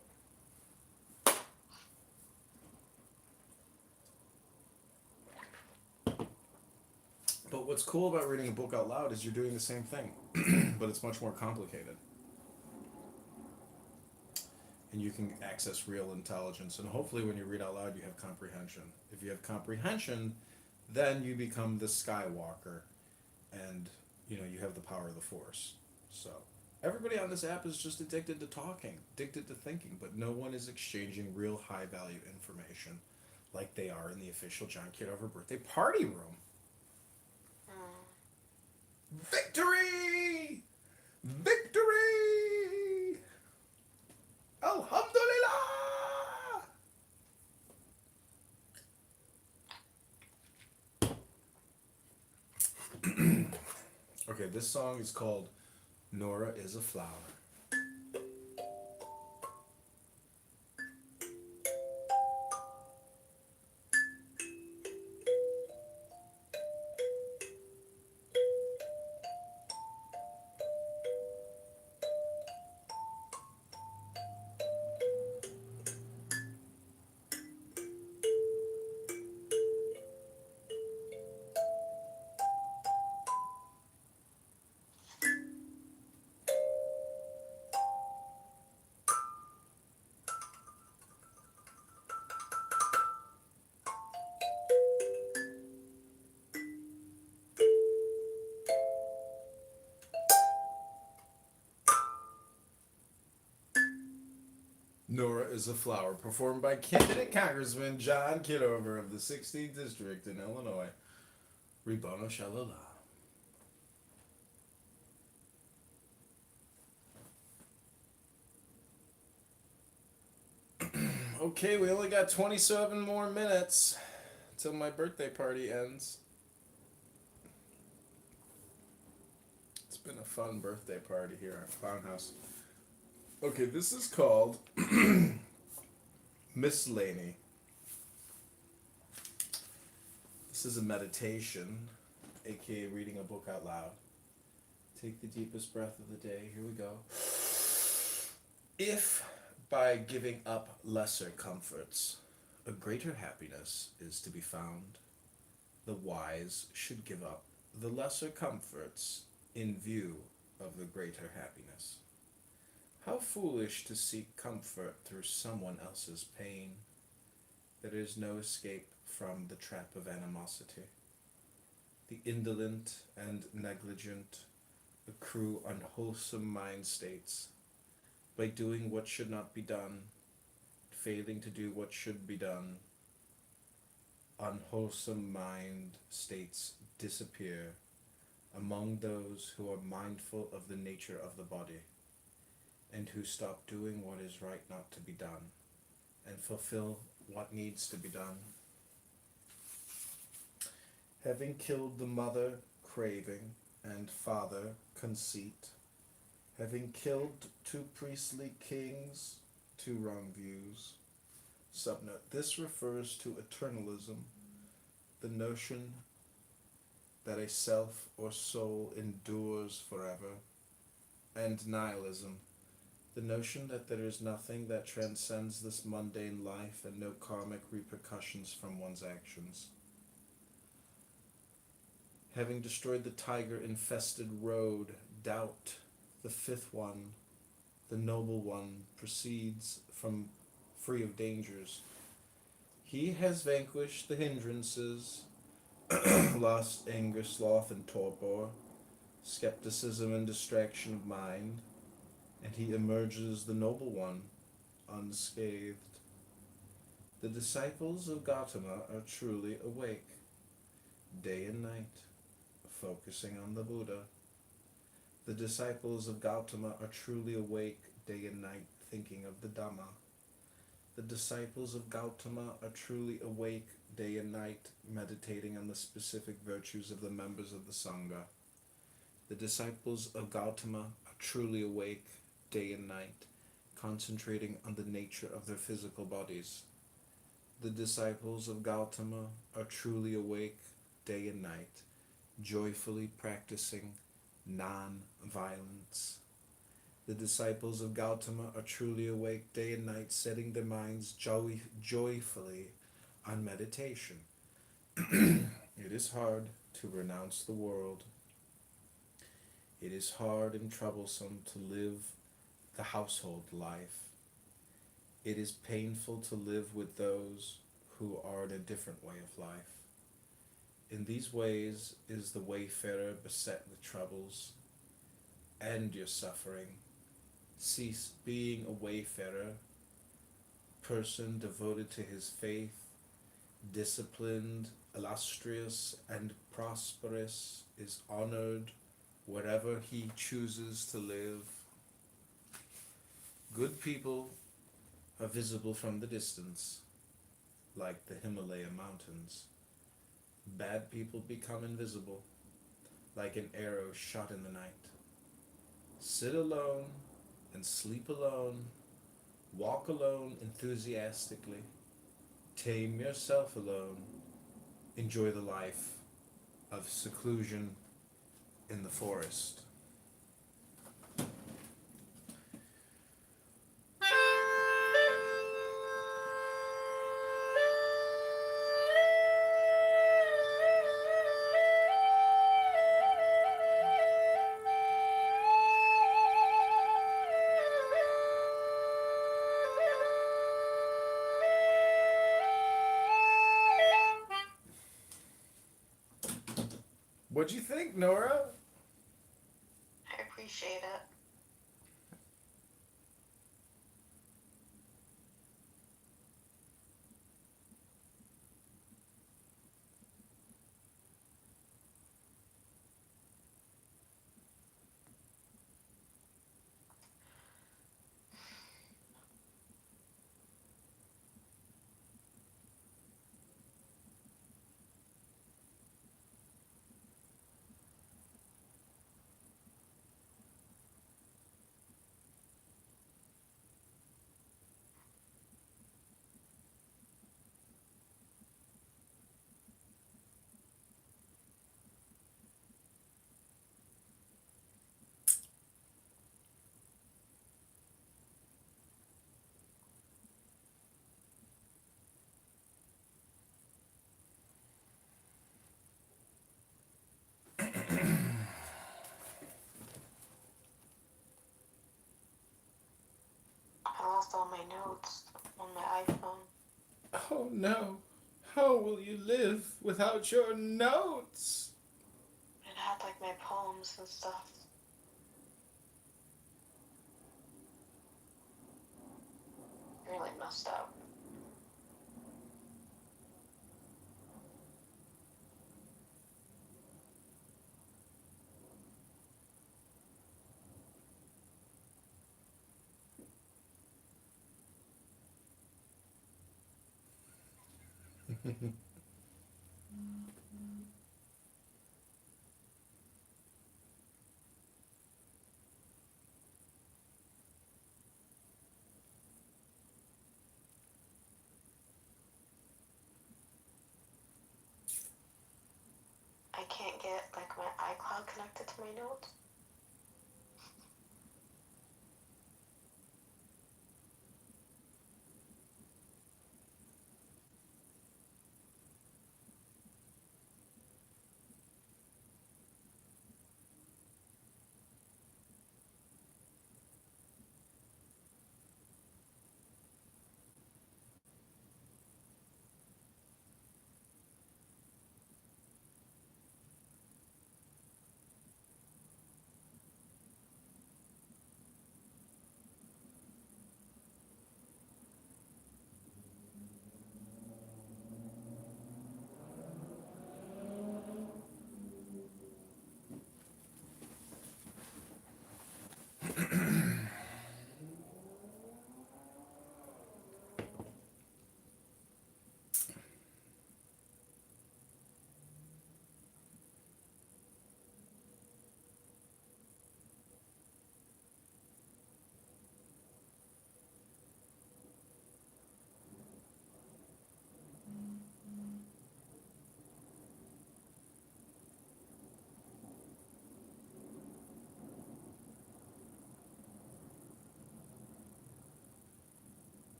[SPEAKER 1] But what's cool about reading a book out loud is you're doing the same thing, but it's much more complicated. And you can access real intelligence. And hopefully when you read out loud, you have comprehension. If you have comprehension, then you become the Skywalker, and you have the power of the Force. So everybody on this app is just addicted to talking, addicted to thinking, but no one is exchanging real high value information like they are in the official John Kitover birthday party room. Victory! Victory! Alhamdulillah! Okay, this song is called Nora is a Flower. is a Flower, performed by candidate Congressman John Kitover of the 16th District in Illinois. Ribono Shalala. Okay, we only got 27 more minutes till my birthday party ends. It's been a fun birthday party here at Clown House. Okay, this is called Miscellany. This is a meditation, aka reading a book out loud. Take the deepest breath of the day. Here we go. If by giving up lesser comforts, a greater happiness is to be found, the wise should give up the lesser comforts in view of the greater happiness. How foolish to seek comfort through someone else's pain. There is no escape from the trap of animosity. The indolent and negligent accrue unwholesome mind states by doing what should not be done, failing to do what should be done. Unwholesome mind states disappear among those who are mindful of the nature of the body, and who stop doing what is right not to be done, and fulfill what needs to be done. Having killed the mother craving and father conceit, having killed two priestly kings, two wrong views. Subnote, this refers to eternalism, the notion that a self or soul endures forever, and nihilism, the notion that there is nothing that transcends this mundane life and no karmic repercussions from one's actions. Having destroyed the tiger-infested road, doubt, the fifth one, the noble one, proceeds from free of dangers. He has vanquished the hindrances, lust, anger, sloth, and torpor, skepticism and distraction of mind, and he emerges the noble one, unscathed. The disciples of Gautama are truly awake, day and night, focusing on the Buddha. The disciples of Gautama are truly awake, day and night, thinking of the Dhamma. The disciples of Gautama are truly awake, day and night, meditating on the specific virtues of the members of the Sangha. The disciples of Gautama are truly awake, day and night, concentrating on the nature of their physical bodies. The disciples of Gautama are truly awake, day and night, joyfully practicing non-violence. The disciples of Gautama are truly awake, day and night, setting their minds joyfully on meditation. It is hard to renounce the world. It is hard and troublesome to live the household life. It is painful to live with those who are in a different way of life. In these ways is the wayfarer beset with troubles. End your suffering. Cease being a wayfarer, person devoted to his faith, disciplined, illustrious, and prosperous, is honored wherever he chooses to live. Good people are visible from the distance, like the Himalaya mountains. Bad people become invisible, like an arrow shot in the night. Sit alone and sleep alone. Walk alone enthusiastically. Tame yourself alone. Enjoy the life of seclusion in the forest. What'd you think, Nora?
[SPEAKER 8] I appreciate it. lost all my notes on my iPhone.
[SPEAKER 1] Oh no. How will you live without your notes?
[SPEAKER 8] It had like my poems and stuff. Really messed up. I can't get like my iCloud connected to my notes.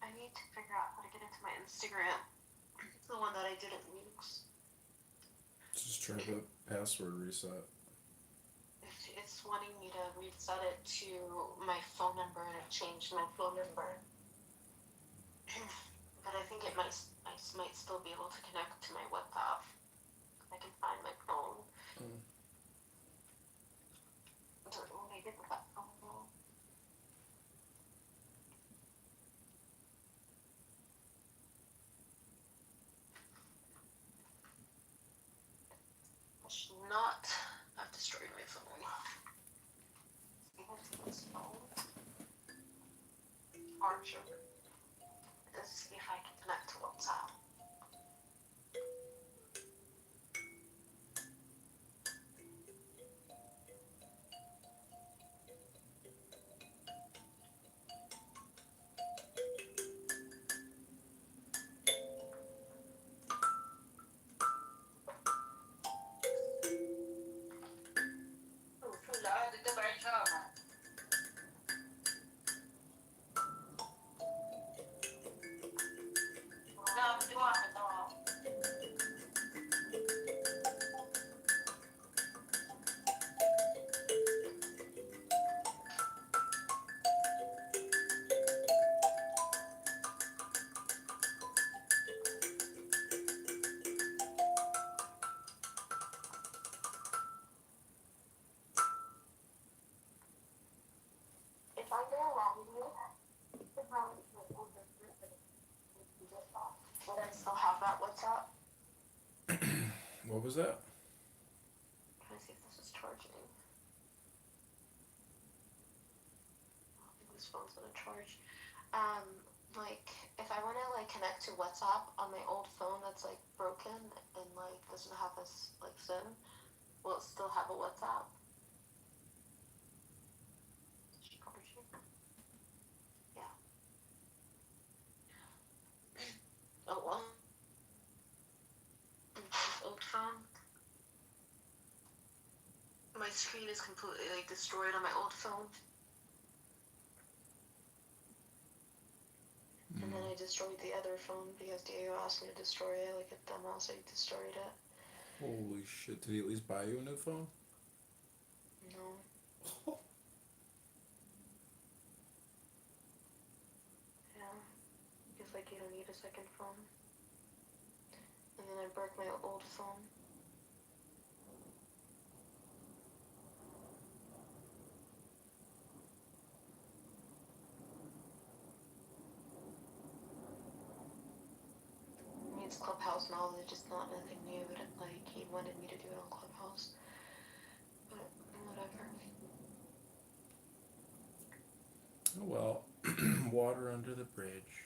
[SPEAKER 8] I need to figure out how to get into my Instagram. The one that I did in weeks.
[SPEAKER 1] Just try the password reset.
[SPEAKER 8] It's wanting me to reset it to my phone number, and it changed my phone number. But I think I might still be able to connect to my WhatsApp. I can find my phone. I don't know what I did with that phone though. I should not have destroyed my phone. Even to this phone. Archer. Let's see if I can connect to WhatsApp. If I
[SPEAKER 1] What was that?
[SPEAKER 8] Trying to see if this is charging. I don't think this phone's gonna charge. Like if I want to like connect to WhatsApp on my old phone that's like broken and like doesn't have this like SIM, will it still have a WhatsApp? Charging. Yeah. Oh well. This old phone. My screen is completely like destroyed on my old phone. And then I destroyed the other phone because Diego asked me to destroy it, like a dumbass. I destroyed it.
[SPEAKER 1] Holy shit! Did he at least buy you a new phone?
[SPEAKER 8] No. Yeah. He's like, you don't need a second phone. And then I broke my old phone. It needs Clubhouse knowledge. It's not nothing new. But like he wanted me to do it on Clubhouse. But whatever.
[SPEAKER 1] Oh well, water under the bridge.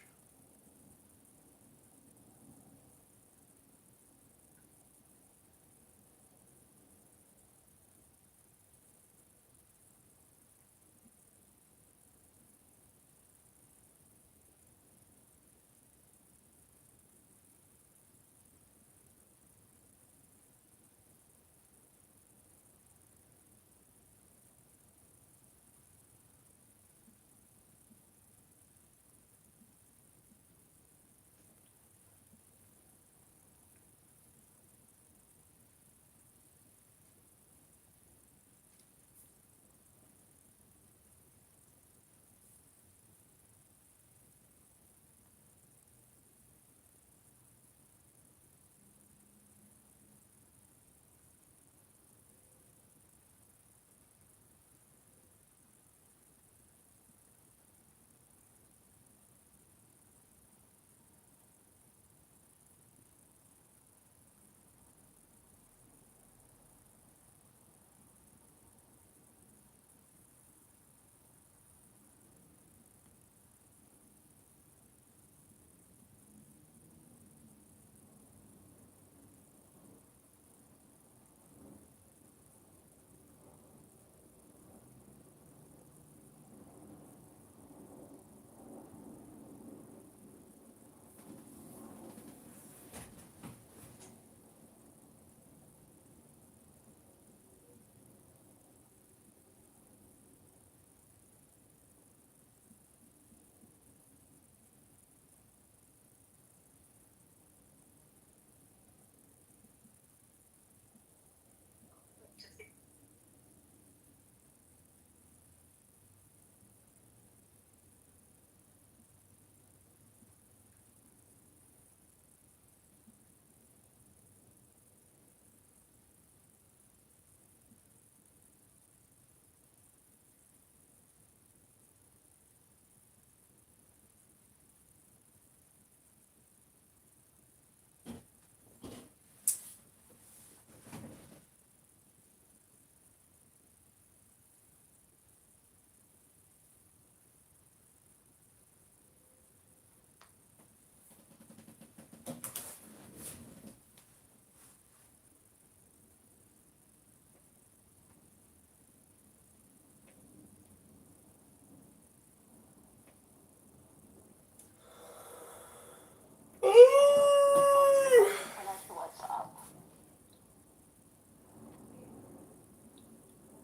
[SPEAKER 8] Connect to WhatsApp.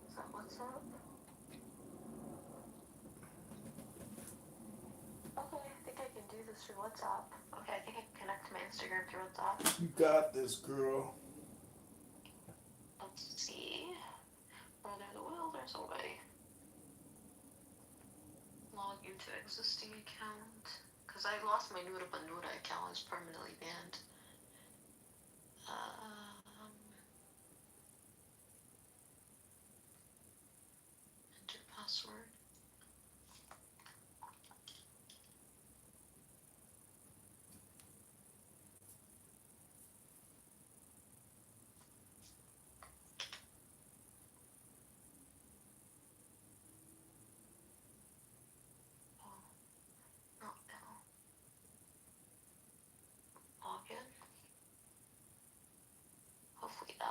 [SPEAKER 8] Is that WhatsApp? Okay, I think I can do this through WhatsApp. Okay, I think I can connect to my Instagram through WhatsApp.
[SPEAKER 1] You got this, girl.
[SPEAKER 8] Let's see. Where there's a will, there's a way. Log into existing account. Because I lost my Nuda Banuda account. It's permanently banned. Enter password.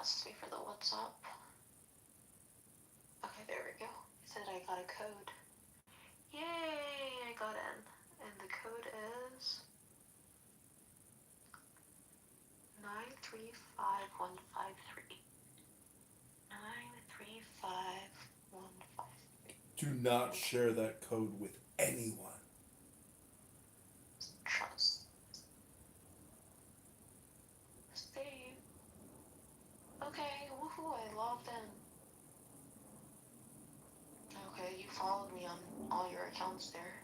[SPEAKER 8] asks me for the WhatsApp. Okay, there we go. It said I got a code. Yay! I got in. And the code is 935153. 935153.
[SPEAKER 1] Do not share that code with anyone.
[SPEAKER 8] Trust. Save. Okay, woohoo, I logged in. Okay, you followed me on all your accounts there.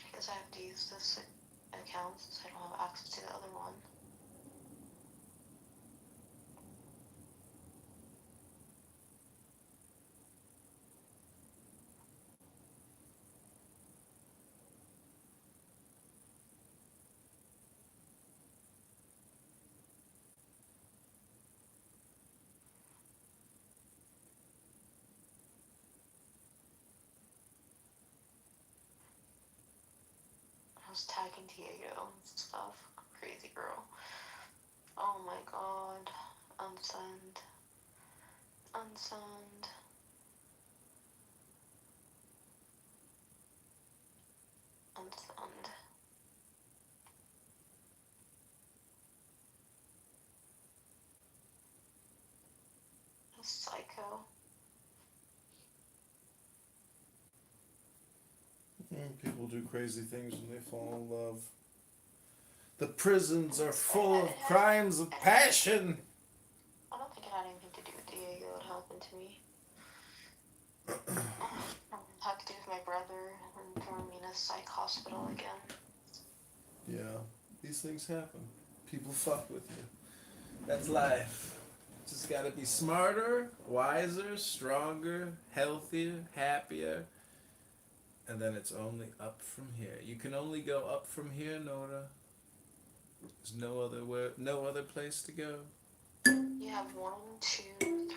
[SPEAKER 8] I guess I have to use this account since I don't have access to the other one. I was tagging Diego and stuff. Crazy girl. Oh my god. Unsend. Unsend. Unsend. A psycho.
[SPEAKER 1] People do crazy things when they fall in love. The prisons are full of crimes of passion.
[SPEAKER 8] I don't think it had anything to do with Diego. It happened to me. Had to do with my brother and throwing me in a psych hospital again.
[SPEAKER 1] Yeah, these things happen. People fuck with you. That's life. Just gotta be smarter, wiser, stronger, healthier, happier. And then it's only up from here. You can only go up from here, Nora. There's no other place to go.
[SPEAKER 8] You have 1, 2, 3,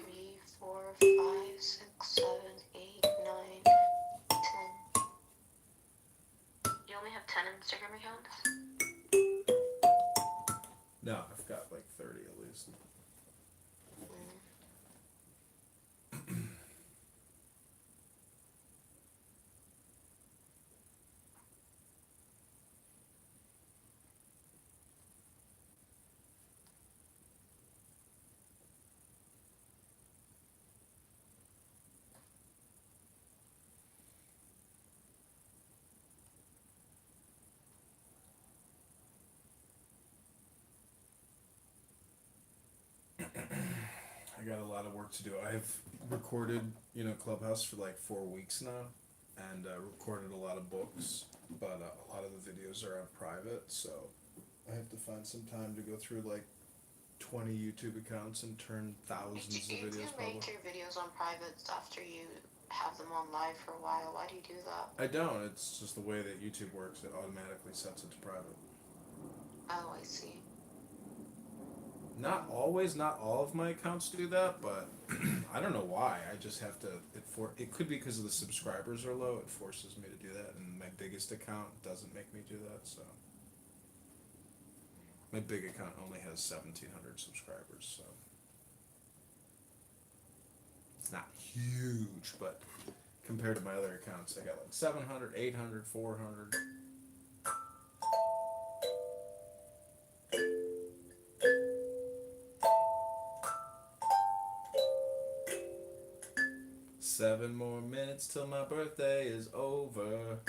[SPEAKER 8] 4, 5, 6, 7, 8, 9, 10. You only have 10 Instagram accounts?
[SPEAKER 1] No, I've got like 30 at least. I got a lot of work to do. I've recorded, Clubhouse for like 4 weeks now, and recorded a lot of books, but a lot of the videos are on private, so I have to find some time to go through like 20 YouTube accounts and turn thousands of videos
[SPEAKER 8] You make
[SPEAKER 1] public.
[SPEAKER 8] your videos on private after you have them on live for a while. Why do you do that?
[SPEAKER 1] I don't. It's just the way that YouTube works. It automatically sets it to private.
[SPEAKER 8] Oh, I see.
[SPEAKER 1] Not always, not all of my accounts do that, but I don't know why. I just have to. It could be because of the subscribers are low. It forces me to do that, and my biggest account doesn't make me do that. So my big account only has 1,700 subscribers, so it's not huge. But compared to my other accounts, I got like 700, 800, 400. Seven more minutes till my birthday is over.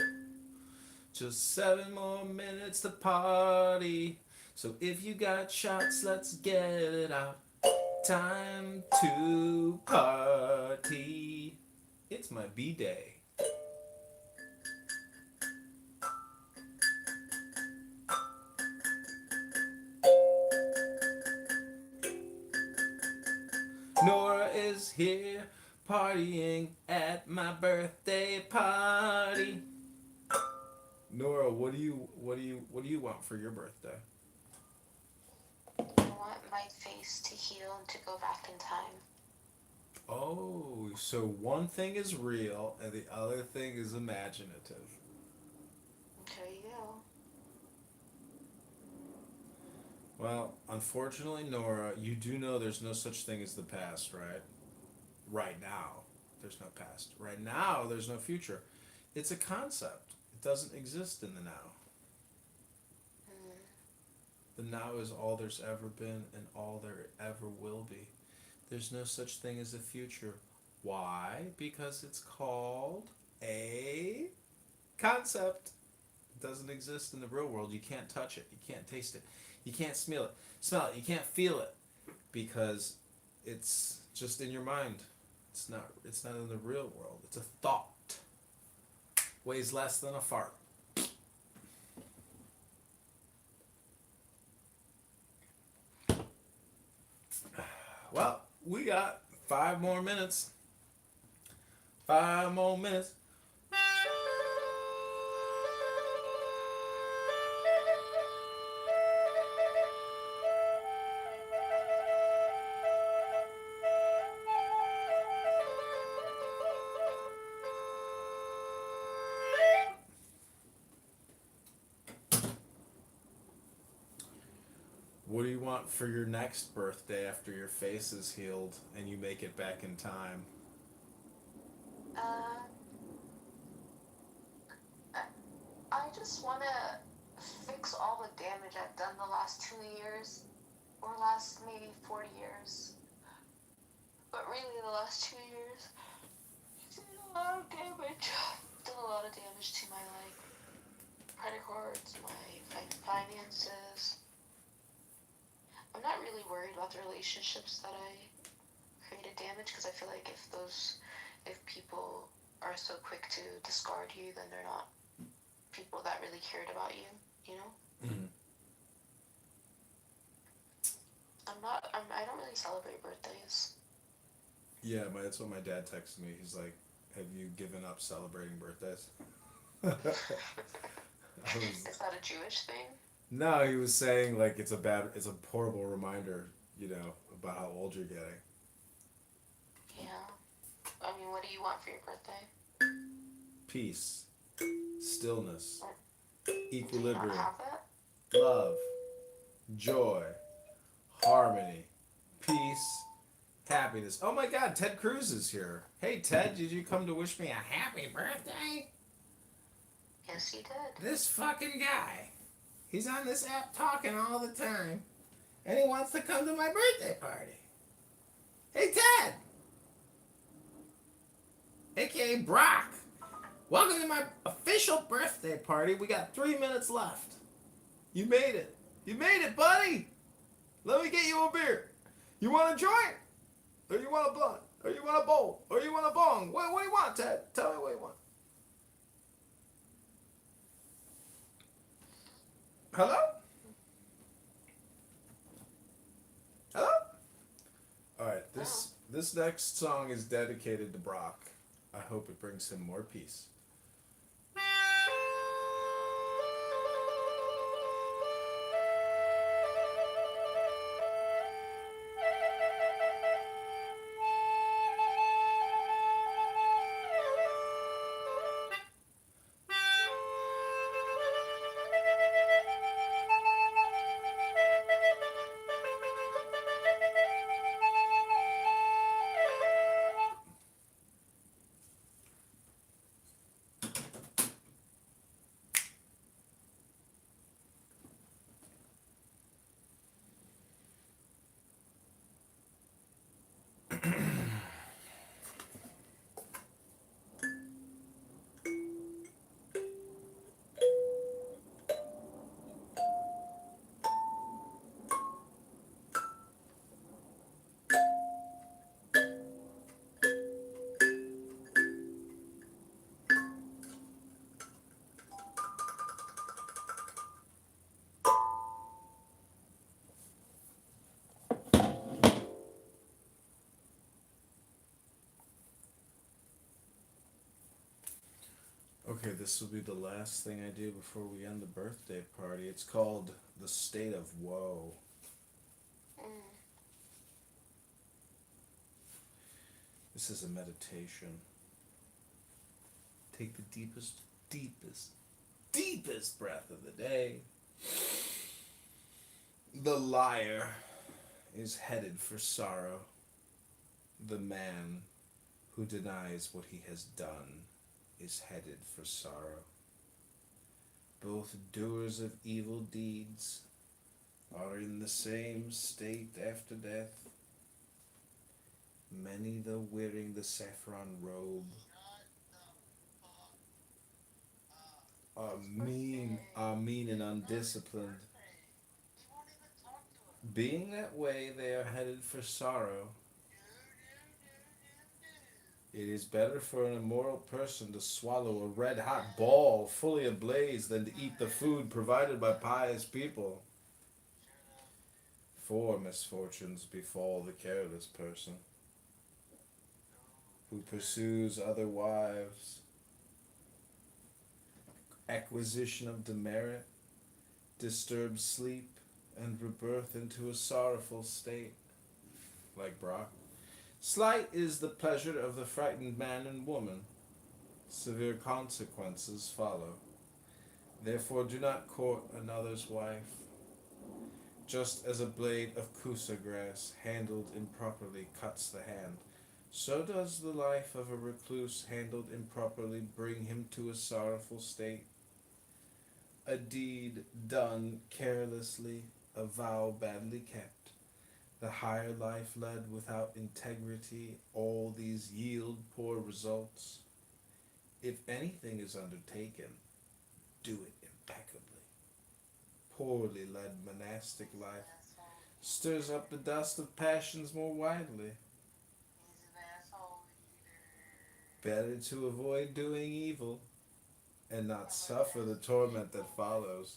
[SPEAKER 1] Just 7 more minutes to party. So if you got shots, let's get it out. Time to party. It's my B-day. Nora is here, partying at my birthday party. Nora, what do you want for your birthday?
[SPEAKER 8] I want my face to heal and to go back in time.
[SPEAKER 1] Oh, so one thing is real and the other thing is imaginative.
[SPEAKER 8] There you go.
[SPEAKER 1] Well, unfortunately, Nora, you do know there's no such thing as the past, right? Right now, there's no past. Right now, there's no future. It's a concept. It doesn't exist in the now. The now is all there's ever been and all there ever will be. There's no such thing as a future. Why? Because it's called a concept. It doesn't exist in the real world. You can't touch it. You can't taste it. You can't smell it. You can't feel it because it's just in your mind. It's not in the real world. It's a thought. Weighs less than a fart. Well, we got 5 more minutes. 5 more minutes. What do you want for your next birthday after your face is healed and you make it back in time?
[SPEAKER 8] Uh, I just want to fix all the damage I've done the last 2 years, or last maybe 40 years. But really, the last 2 years, I've done a lot of damage. Done a lot of damage to my credit cards, my finances. I'm not really worried about the relationships that I created damage because I feel like if people are so quick to discard you, then they're not people that really cared about you, you know?
[SPEAKER 1] Mm-hmm.
[SPEAKER 8] I don't really celebrate birthdays.
[SPEAKER 1] Yeah, that's what my dad texted me. He's like, "Have you given up celebrating birthdays?"
[SPEAKER 8] Is that a Jewish thing?
[SPEAKER 1] No, he was saying like it's a horrible reminder, about how old you're getting.
[SPEAKER 8] Yeah. I mean, what do you want for your birthday?
[SPEAKER 1] Peace, stillness,
[SPEAKER 8] Do you not
[SPEAKER 1] equilibrium,
[SPEAKER 8] have that?
[SPEAKER 1] love, joy, harmony, peace, happiness. Oh my God, Ted Cruz is here. Hey Ted, did you come to wish me a happy birthday?
[SPEAKER 8] Yes, you did.
[SPEAKER 1] This fucking guy. He's on this app talking all the time. And he wants to come to my birthday party. Hey Ted! AKA Brock. Welcome to my official birthday party. We got 3 minutes left. You made it. You made it, buddy! Let me get you a beer. You want a joint? Or you want a blunt? Or you want a bowl? Or you want a bong? What do you want, Ted? Tell me what you want. Hello? Hello? Alright, this next song is dedicated to Brock. I hope it brings him more peace. Okay, this will be the last thing I do before we end the birthday party. It's called The State of Woe. This is a meditation. Take the deepest deepest breath of the day. The liar is headed for sorrow. The man who denies what he has done is headed for sorrow. Both doers of evil deeds are in the same state after death. Many, though wearing the saffron robe, are mean and undisciplined. Being that way, they are headed for sorrow. It is better for an immoral person to swallow a red-hot ball fully ablaze than to eat the food provided by pious people. Four misfortunes befall the careless person who pursues other wives: acquisition of demerit, disturbed sleep, and rebirth into a sorrowful state. Like Brock. Slight is the pleasure of the frightened man and woman. Severe consequences follow. Therefore do not court another's wife. Just as a blade of kusa grass handled improperly cuts the hand, so does the life of a recluse handled improperly bring him to a sorrowful state. A deed done carelessly, a vow badly kept, the higher life led without integrity, all these yield poor results. If anything is undertaken, do it impeccably. Poorly led monastic life stirs up the dust of passions more widely. Better to avoid doing evil and not suffer the torment that follows.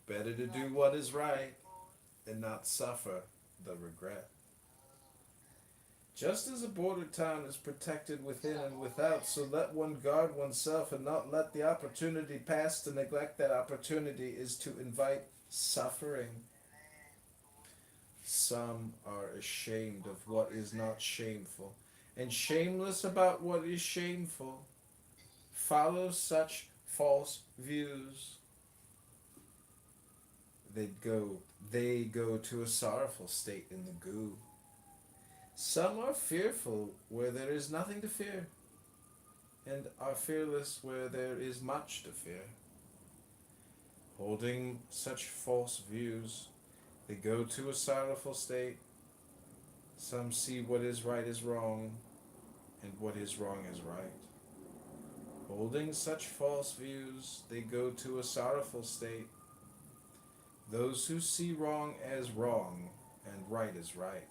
[SPEAKER 1] Better to do what is right and not suffer the regret. Just as a border town is protected within and without, so let one guard oneself and not let the opportunity pass. To neglect that opportunity is to invite suffering. Some are ashamed of what is not shameful, and shameless about what is shameful. Follow such false views. They go to a sorrowful state in the goo. Some are fearful where there is nothing to fear, and are fearless where there is much to fear. Holding such false views, they go to a sorrowful state. Some see what is right is wrong, and what is wrong is right. Holding such false views, they go to a sorrowful state. Those who see wrong as wrong and right as right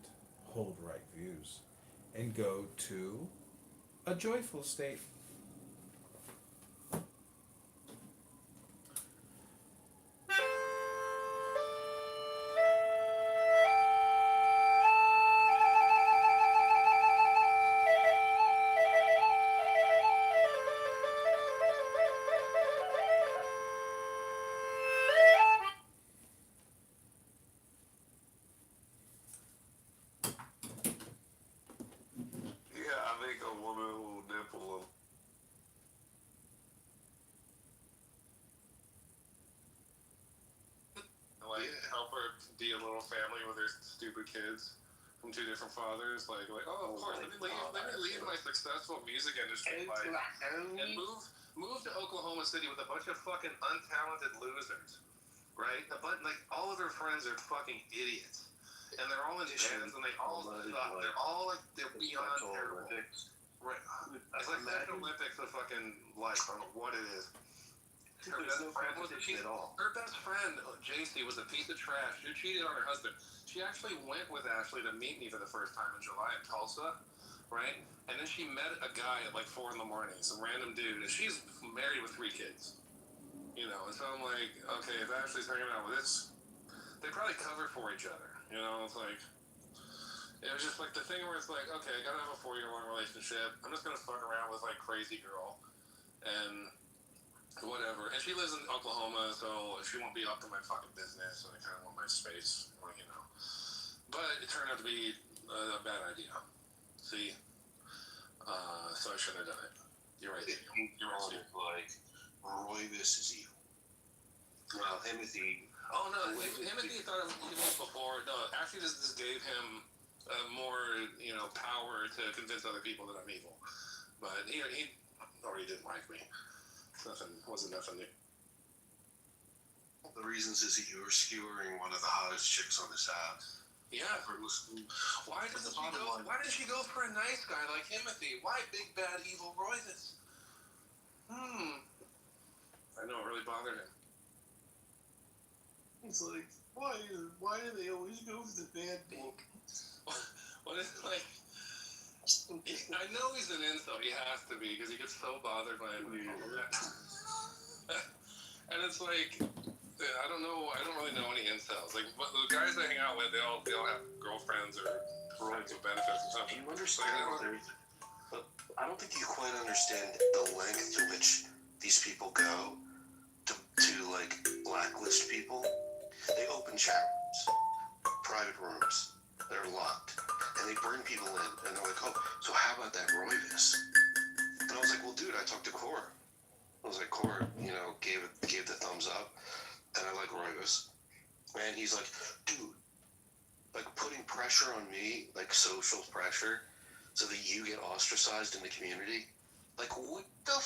[SPEAKER 1] hold right views and go to a joyful state.
[SPEAKER 5] Yeah, I think a woman will nipple
[SPEAKER 13] like help her be a little family with her stupid kids from two different fathers. Like oh, of course, let me leave my successful music industry life and move to Oklahoma City with a bunch of fucking untalented losers, right? Like all of her friends are fucking idiots, and they're all in bands and they all suck. They're all like they're beyond terrible. Right? It's like the Olympics of fucking life. I don't know what it is. Her best friend, JC, was a piece of trash. She cheated on her husband. She actually went with Ashley to meet me for the first time in July in Tulsa, right? And then she met a guy at like 4 a.m, some random dude, and she's married with 3 kids. You know, and so I'm like, okay, if Ashley's hanging out with this, they probably cover for each other. You know, it's like, it was just like the thing where it's like, okay, I gotta have a 4-year-long relationship. I'm just gonna fuck around with like crazy girl, and whatever. And she lives in Oklahoma, so she won't be up to my fucking business, and I kind of want my space, like, you know. But it turned out to be a bad idea. See? So I shouldn't have done it. You're right. You're right.
[SPEAKER 5] like Royvis is evil. Well, Timothy.
[SPEAKER 13] Oh no, Timothy thought of evil before. No, actually, this gave him more, power to convince other people that I'm evil. But he already didn't like me. Wasn't nothing new.
[SPEAKER 5] The reasons is that you were skewering one of the hottest chicks on this app.
[SPEAKER 13] Yeah. Why did she go for a nice guy like Timothy? Why big bad evil Royvis? I know it really bothered him.
[SPEAKER 5] It's like, why do they always go for the bad boy?
[SPEAKER 13] What is it like? I know he's an incel. He has to be because he gets so bothered by it. And it's like, I don't know. I don't really know any incels. Like the guys I hang out with, they all have girlfriends or friends with benefits or something.
[SPEAKER 5] Do you understand? But I don't think you quite understand the length to which these people go to like blacklist people. They open chat rooms, private rooms. They're locked, and they bring people in, and they're like, "Oh, so how about that Royvis?" And I was like, "Well, dude, I talked to Cora." I was like, "Cora, gave the thumbs up, and I like Royvis." And he's like, "Dude, like putting pressure on me, like social pressure, so that you get ostracized in the community. Like, what the